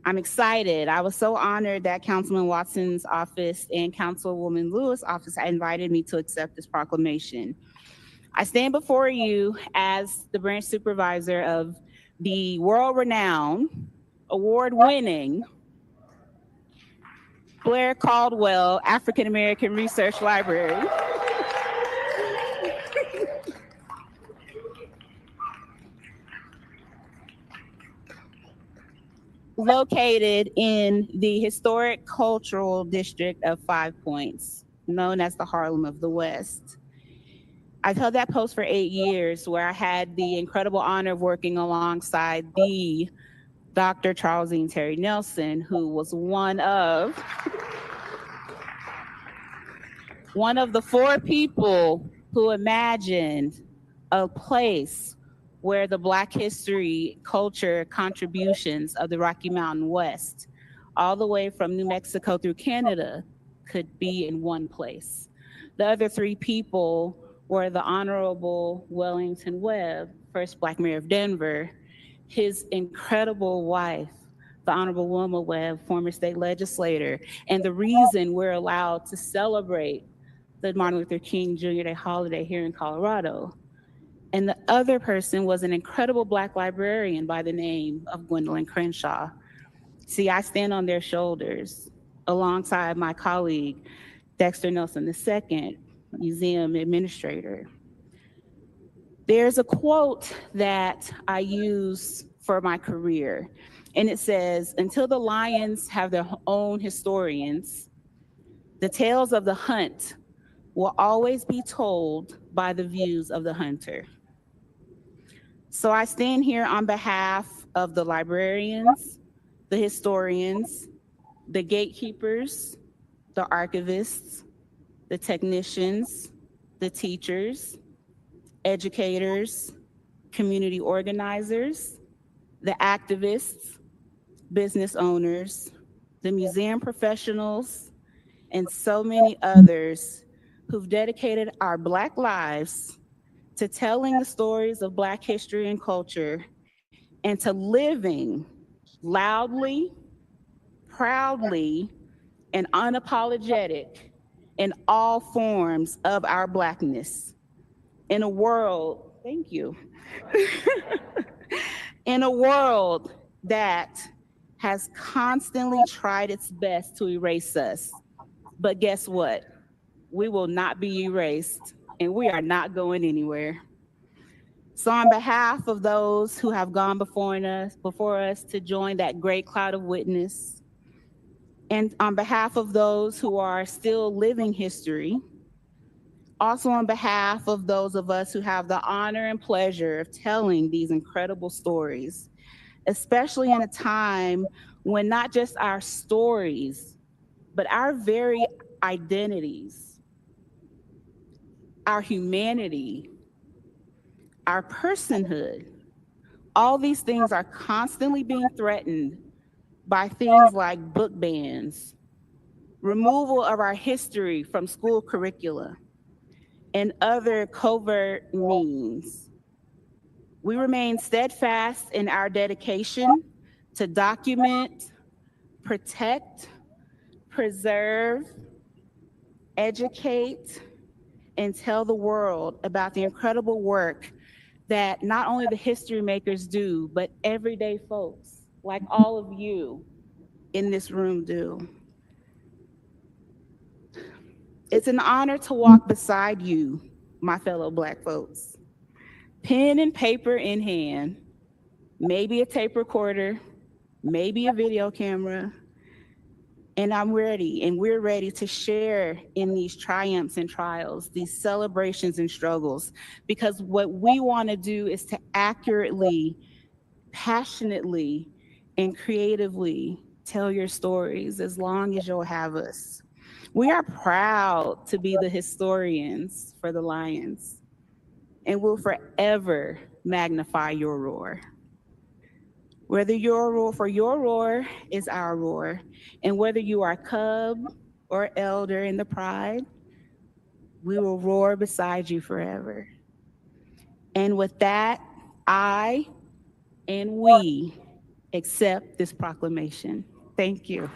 I'm excited. I was so honored that Councilman Watson's office and Councilwoman Lewis' office invited me to accept this proclamation. I stand before you as the branch supervisor of the world-renowned, award-winning Blair Caldwell African American Research Library. Located in the historic cultural district of 5 Points, known as the Harlem of the West. I've held that post for 8 years, where I had the incredible honor of working alongside the Dr. Charlesine Terry Nelson, who was one of the 4 people who imagined a place where the Black history, culture, contributions of the Rocky Mountain West, all the way from New Mexico through Canada, could be in one place. The other 3 people were the Honorable Wellington Webb, first Black mayor of Denver, his incredible wife, the Honorable Wilma Webb, former state legislator, and the reason we're allowed to celebrate the Martin Luther King Jr. Day holiday here in Colorado. And the other person was an incredible Black librarian by the name of Gwendolyn Crenshaw. See, I stand on their shoulders alongside my colleague, Dexter Nelson II, museum administrator. There's a quote that I use for my career, and it says, "Until the lions have their own historians, the tales of the hunt will always be told by the views of the hunter." So I stand here on behalf of the librarians, the historians, the gatekeepers, the archivists, the technicians, the teachers, educators, community organizers, the activists, business owners, the museum professionals, and so many others who've dedicated our Black lives to telling the stories of Black history and culture and to living loudly, proudly, and unapologetic in all forms of our Blackness in a world, thank you, in a world that has constantly tried its best to erase us. But guess what? We will not be erased, and we are not going anywhere. So on behalf of those who have gone before us to join that great cloud of witness, and on behalf of those who are still living history, also on behalf of those of us who have the honor and pleasure of telling these incredible stories, especially in a time when not just our stories, but our very identities, our humanity, our personhood, all these things are constantly being threatened by things like book bans, removal of our history from school curricula, and other covert means. We remain steadfast in our dedication to document, protect, preserve, educate, and tell the world about the incredible work that not only the history makers do, but everyday folks like all of you in this room do. It's an honor to walk beside you, my fellow Black folks. Pen and paper in hand, maybe a tape recorder, maybe a video camera, and I'm ready, and we're ready to share in these triumphs and trials, these celebrations and struggles, because what we want to do is to accurately, passionately, and creatively tell your stories as long as you'll have us. We are proud to be the historians for the Lions, and we'll forever magnify your roar. Whether your roar is our roar, and whether you are cub or elder in the pride, we will roar beside you forever. And with that, I and we accept this proclamation. Thank you.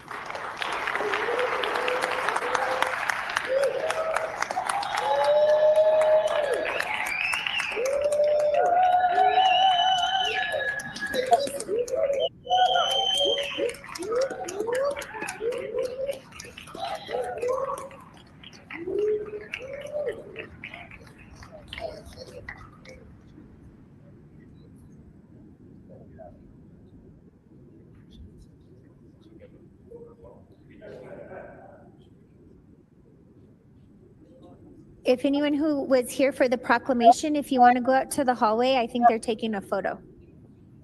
If anyone who was here for the proclamation, if you want to go out to the hallway, I think they're taking a photo.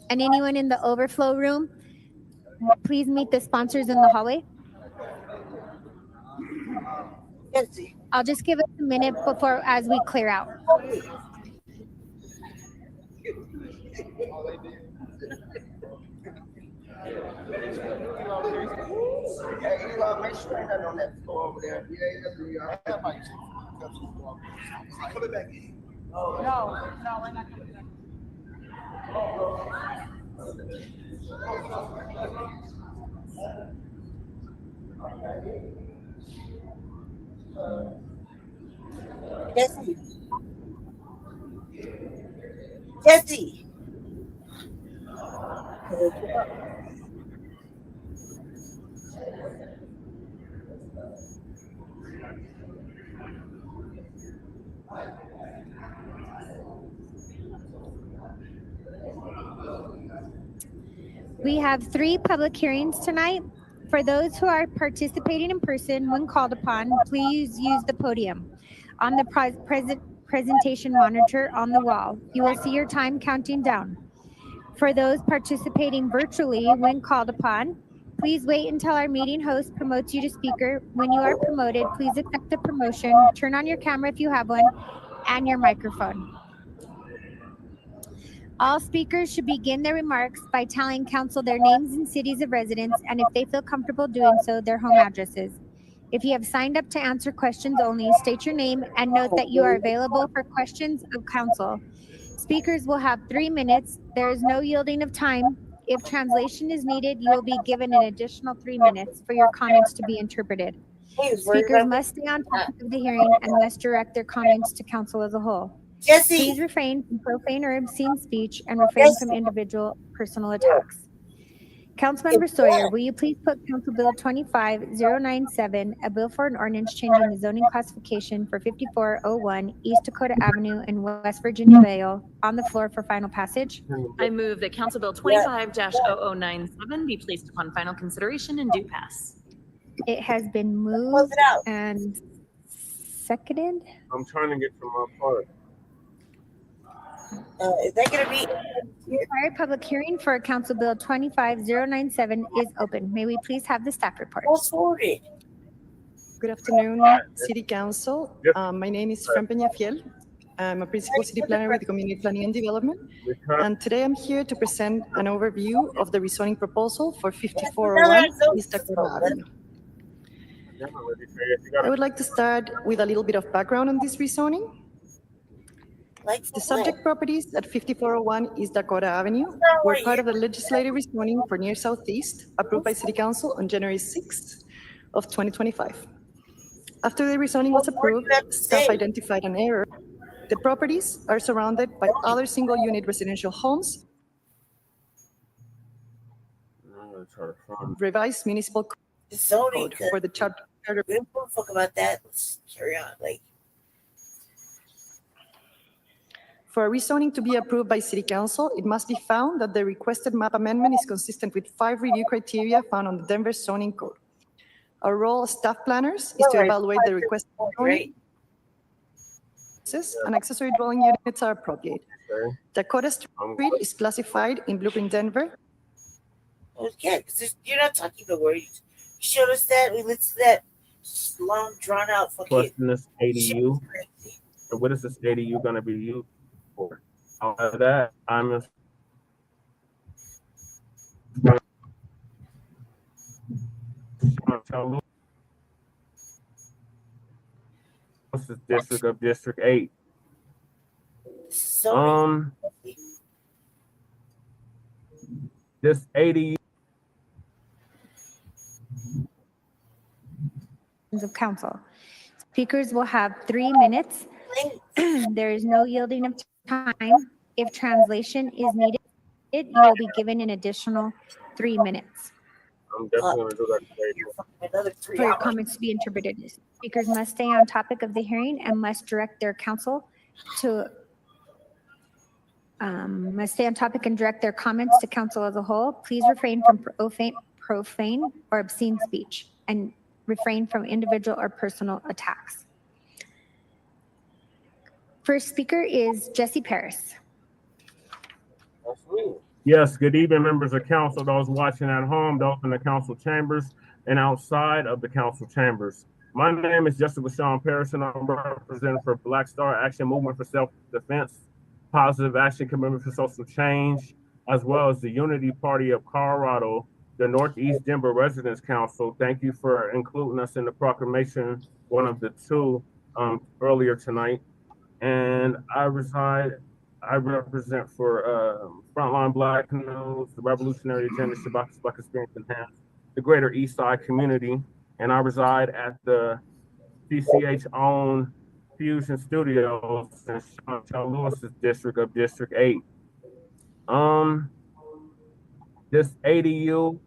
And anyone in the overflow room, please meet the sponsors in the hallway. I'll just give us a minute before as we clear out. No, we're not coming back. Jesse. Jesse. We have 3 public hearings tonight. For those who are participating in person, when called upon, please use the podium. On the presentation monitor on the wall, you will see your time counting down. For those participating virtually, when called upon, please wait until our meeting host promotes you to speaker. When you are promoted, please accept the promotion, turn on your camera if you have one, and your microphone. All speakers should begin their remarks by telling council their names and cities of residence, and if they feel comfortable doing so, their home addresses. If you have signed up to answer questions only, state your name and note that you are available for questions of council. Speakers will have 3 minutes. There is no yielding of time. If translation is needed, you will be given an additional 3 minutes for your comments to be interpreted. Speakers must stay on topic of the hearing and must direct their comments to council as a whole. Please refrain from profane or obscene speech and refrain from individual personal attacks. Councilmember Sawyer, will you please put Council Bill 25097, a bill for an ordinance changing the zoning classification for 5401 East Dakota Avenue in West Virginia Vale, on the floor for final passage? I move that Council Bill 25-0097 be placed upon final consideration and do pass. It has been moved and seconded. I'm trying to get to my part. Is that going to be? The required public hearing for Council Bill 25097 is open. May we please have the staff report? Good afternoon, City Council. My name is Fran Peñafiel. I'm a principal city planner with Community Planning and Development. And today I'm here to present an overview of the rezoning proposal for 5401 East Dakota Avenue. I would like to start with a little bit of background on this rezoning. The subject properties at 5401 East Dakota Avenue were part of the legislative rezoning for near southeast approved by City Council on January 6th of 2025. After the rezoning was approved, staff identified an error. The properties are surrounded by other single-unit residential homes. Revised municipal code for the charter. We don't give a fuck about that. Let's carry on. For a rezoning to be approved by City Council, it must be found that the requested map amendment is consistent with 5 review criteria found on the Denver zoning code. Our role as staff planners is to evaluate the requested zoning and accessory dwelling units are appropriate. Dakota Street is classified in Blueprint Denver. Yeah, because you're not talking the words. You showed us that. We listened to that long, drawn out fucking. Question this ADU. So what is this ADU going to be used for? Out of that, I'm what's the district of District 8? This ADU of council. Speakers will have 3 minutes. There is no yielding of time. If translation is needed, you will be given an additional 3 minutes. I'm definitely going to do that For your comments to be interpreted. Speakers must stay on topic of the hearing and must direct their counsel to must stay on topic and direct their comments to council as a whole. Please refrain from profane or obscene speech and refrain from individual or personal attacks. First speaker is Jesse Paris. Yes, good evening, members of council, those watching at home, those in the council chambers, and outside of the council chambers. My name is Jesse LaShawn Paris, and I'm representing for Black Star Action Movement for Self-Defense, Positive Action Commitment for Social Change, as well as the Unity Party of Colorado, the Northeast Denver Residents Council. Thank you for including us in the proclamation, one of the 2 earlier tonight. And I represent for Frontline Black News, the Revolutionary Agenda, Shabbat Black Experience Enhanced, the Greater East Side community, and I reside at the CCH-owned Fusion Studios in Chantal Lewis's district of District 8. This ADU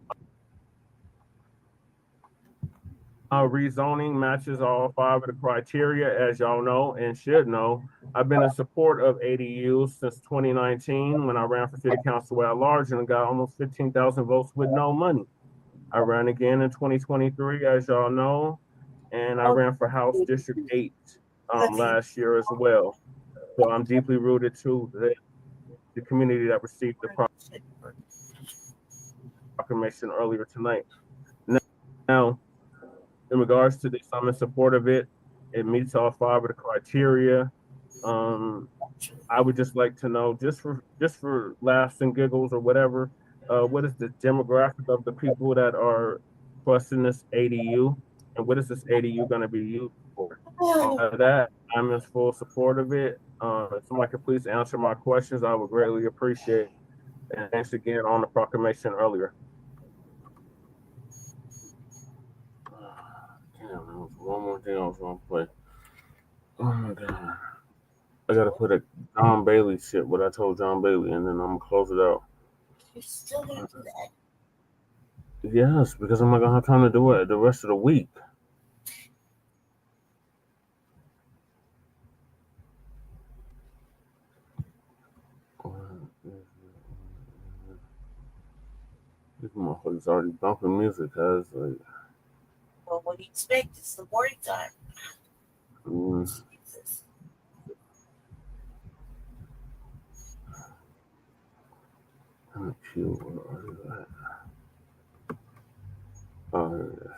Rezoning matches all five of the criteria, as y'all know and should know. I've been in support of ADUs since 2019 when I ran for city council at large and got almost 15,000 votes with no money. I ran again in 2023, as y'all know, and I ran for House District 8 last year as well. So I'm deeply rooted to the community that received the proclamation earlier tonight. Now, in regards to this, I'm in support of it. It meets all five of the criteria. I would just like to know, just for laughs and giggles or whatever, what is the demographic of the people that are requesting this ADU, and what is this ADU going to be used for? That I'm in full support of it. If somebody could please answer my questions, I would greatly appreciate it. And thanks again on the proclamation earlier. Damn, there was one more thing I was gonna play. Oh my god. I gotta put a John Bailey shit, what I told John Bailey, and then I'm gonna close it out. You're still gonna do that? Yes, because I'm not gonna have time to do it the rest of the week. This motherfucker's already bumping music, cuz like. Well, what do you expect? It's the morning time. I'm cute. Where is that? Oh, here it is.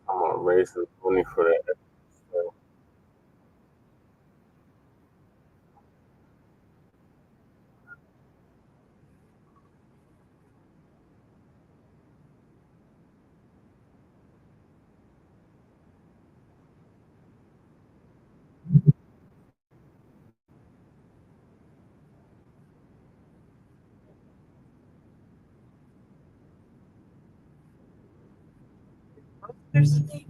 I'm gonna raise the money for that. There's a thing.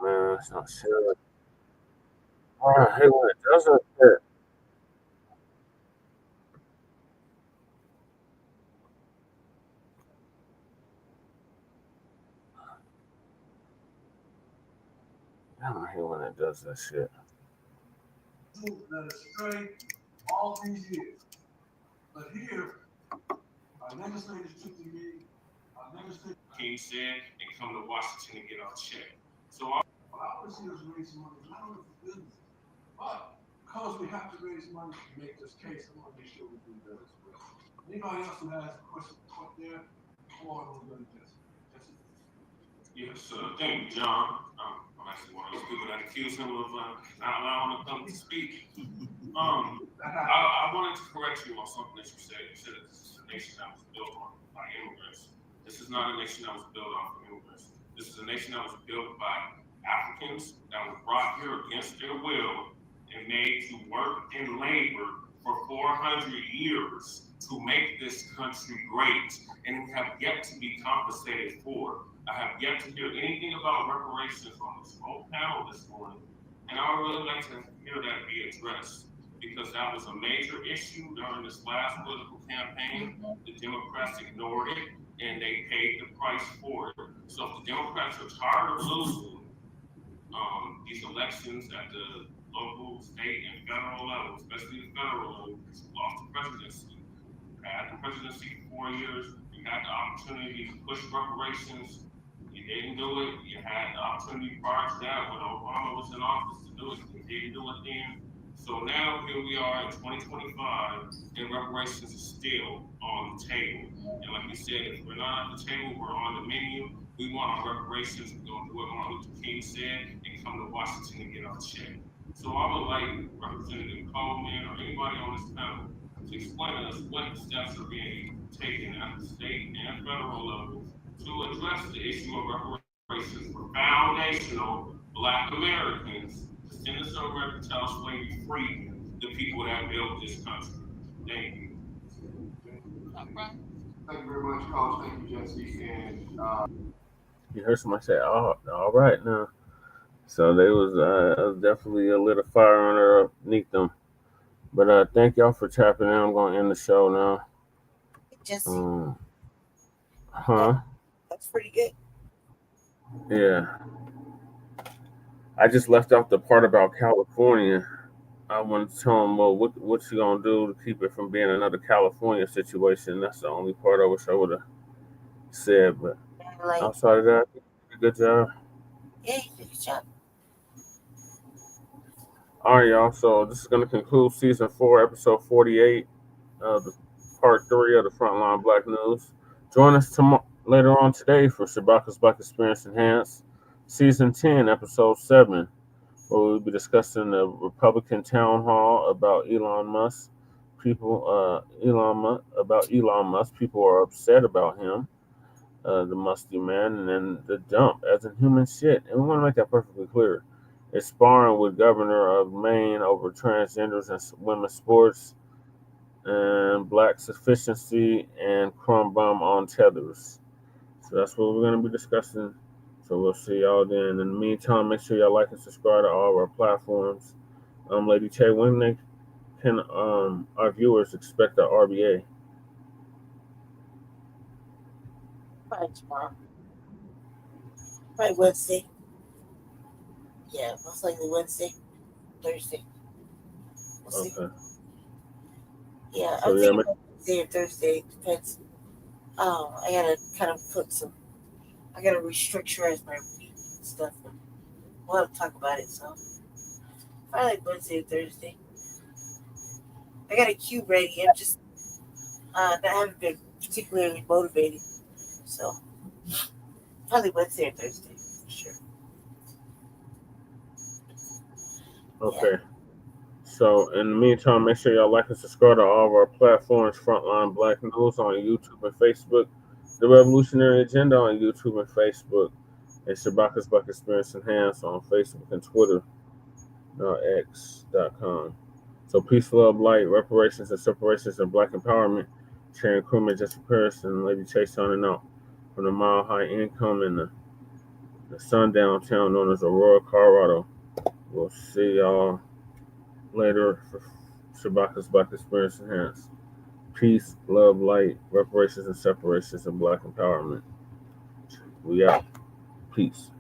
Man, it's not shit. I hate when it does that shit. I hate when it does that shit. Straight all these years. But here, our legislators took the meeting, our legislators came said and come to Washington to get our check. So I want to see us raise money, not only for business, but because we have to raise money to make this case, I want to make sure we do that as well. Anybody else who has a question up there, or we'll go to Jesse. Jesse? Yes, thank you, John. I'm actually one of those people that accuse him of not allowing to come to speak. I wanted to correct you on something that you said. You said that this is a nation that was built by immigrants. This is not a nation that was built off of immigrants. This is a nation that was built by Africans that were brought here against their will and made to work and labor for 400 years to make this country great, and have yet to be compensated for. I have yet to hear anything about reparations on this whole panel this morning, and I would really like to hear that be addressed, because that was a major issue during this last political campaign. The Democrats ignored it, and they paid the price for it. So if the Democrats are tired of losing these elections at the local, state, and federal level, especially the federal level, because you lost the presidency. You had the presidency for 4 years. You had the opportunity to push reparations. You didn't do it. You had the opportunity prior to that when Obama was in office to do it. You didn't do it then. So now here we are in 2025, and reparations is still on the table. And like we said, if we're not at the table, we're on the menu. We want our reparations. We're going to do what Martin Luther King said and come to Washington and get our check. So I would like Representative Coleman or anybody on this panel to explain to us what steps are being taken at the state and federal levels to address the issue of reparations for foundational Black Americans, to send us over to tell us when we free the people that built this country. Thank you. Thank you very much, Coach. Thank you, Jesse. And You heard somebody say, "Oh, all right now." So there was definitely a little fire underneath them. But thank y'all for tapping in. I'm going to end the show now. Jesse, that's pretty good. Yeah. I just left out the part about California. I wanted to tell them, well, what you gonna do to keep it from being another California situation? That's the only part I wish I would have said. But outside of that, good job. Yeah, you did a good job. All right, y'all. So this is gonna conclude season 4, episode 48, the part 3 of the Frontline Black News. Join us later on today for Shabaka's Black Experience Enhanced, season 10, episode 7. Where we'll be discussing the Republican town hall about Elon Musk. Elon Musk. People are upset about him, the musty man, and then the dump as in human shit. And we want to make that perfectly clear. It's sparring with Governor of Maine over transgenders and women's sports, and black sufficiency and crumb bum on tethers. So that's what we're going to be discussing. So we'll see y'all then. In the meantime, make sure y'all like and subscribe to all of our platforms. Lady Tay, when can our viewers expect the RBA? Probably tomorrow. Probably Wednesday. Yeah, most likely Wednesday, Thursday. We'll see. Okay. Yeah, So, I'm thinking Wednesday or Thursday. Depends. I gotta kind of I gotta restructure my stuff. We'll have to talk about it. So probably Wednesday or Thursday. I got a cube ready. I'm just I haven't been particularly motivated. So probably Wednesday or Thursday for sure. Okay. Yeah. So in the meantime, make sure y'all like and subscribe to all of our platforms. Frontline Black News on YouTube and Facebook. The Revolutionary Agenda on YouTube and Facebook. And Shabaka's Black Experience Enhanced on Facebook and Twitter. Now X.com. So peace, love, light, reparations and separations and black empowerment. Sharon Crewman, Jesse Paris, and Lady Chase signing out from the Mile High Income in the sundown town known as Aurora, Colorado. We'll see y'all later for Shabaka's Black Experience Enhanced. Peace, love, light, reparations and separations and black empowerment. We out. Peace.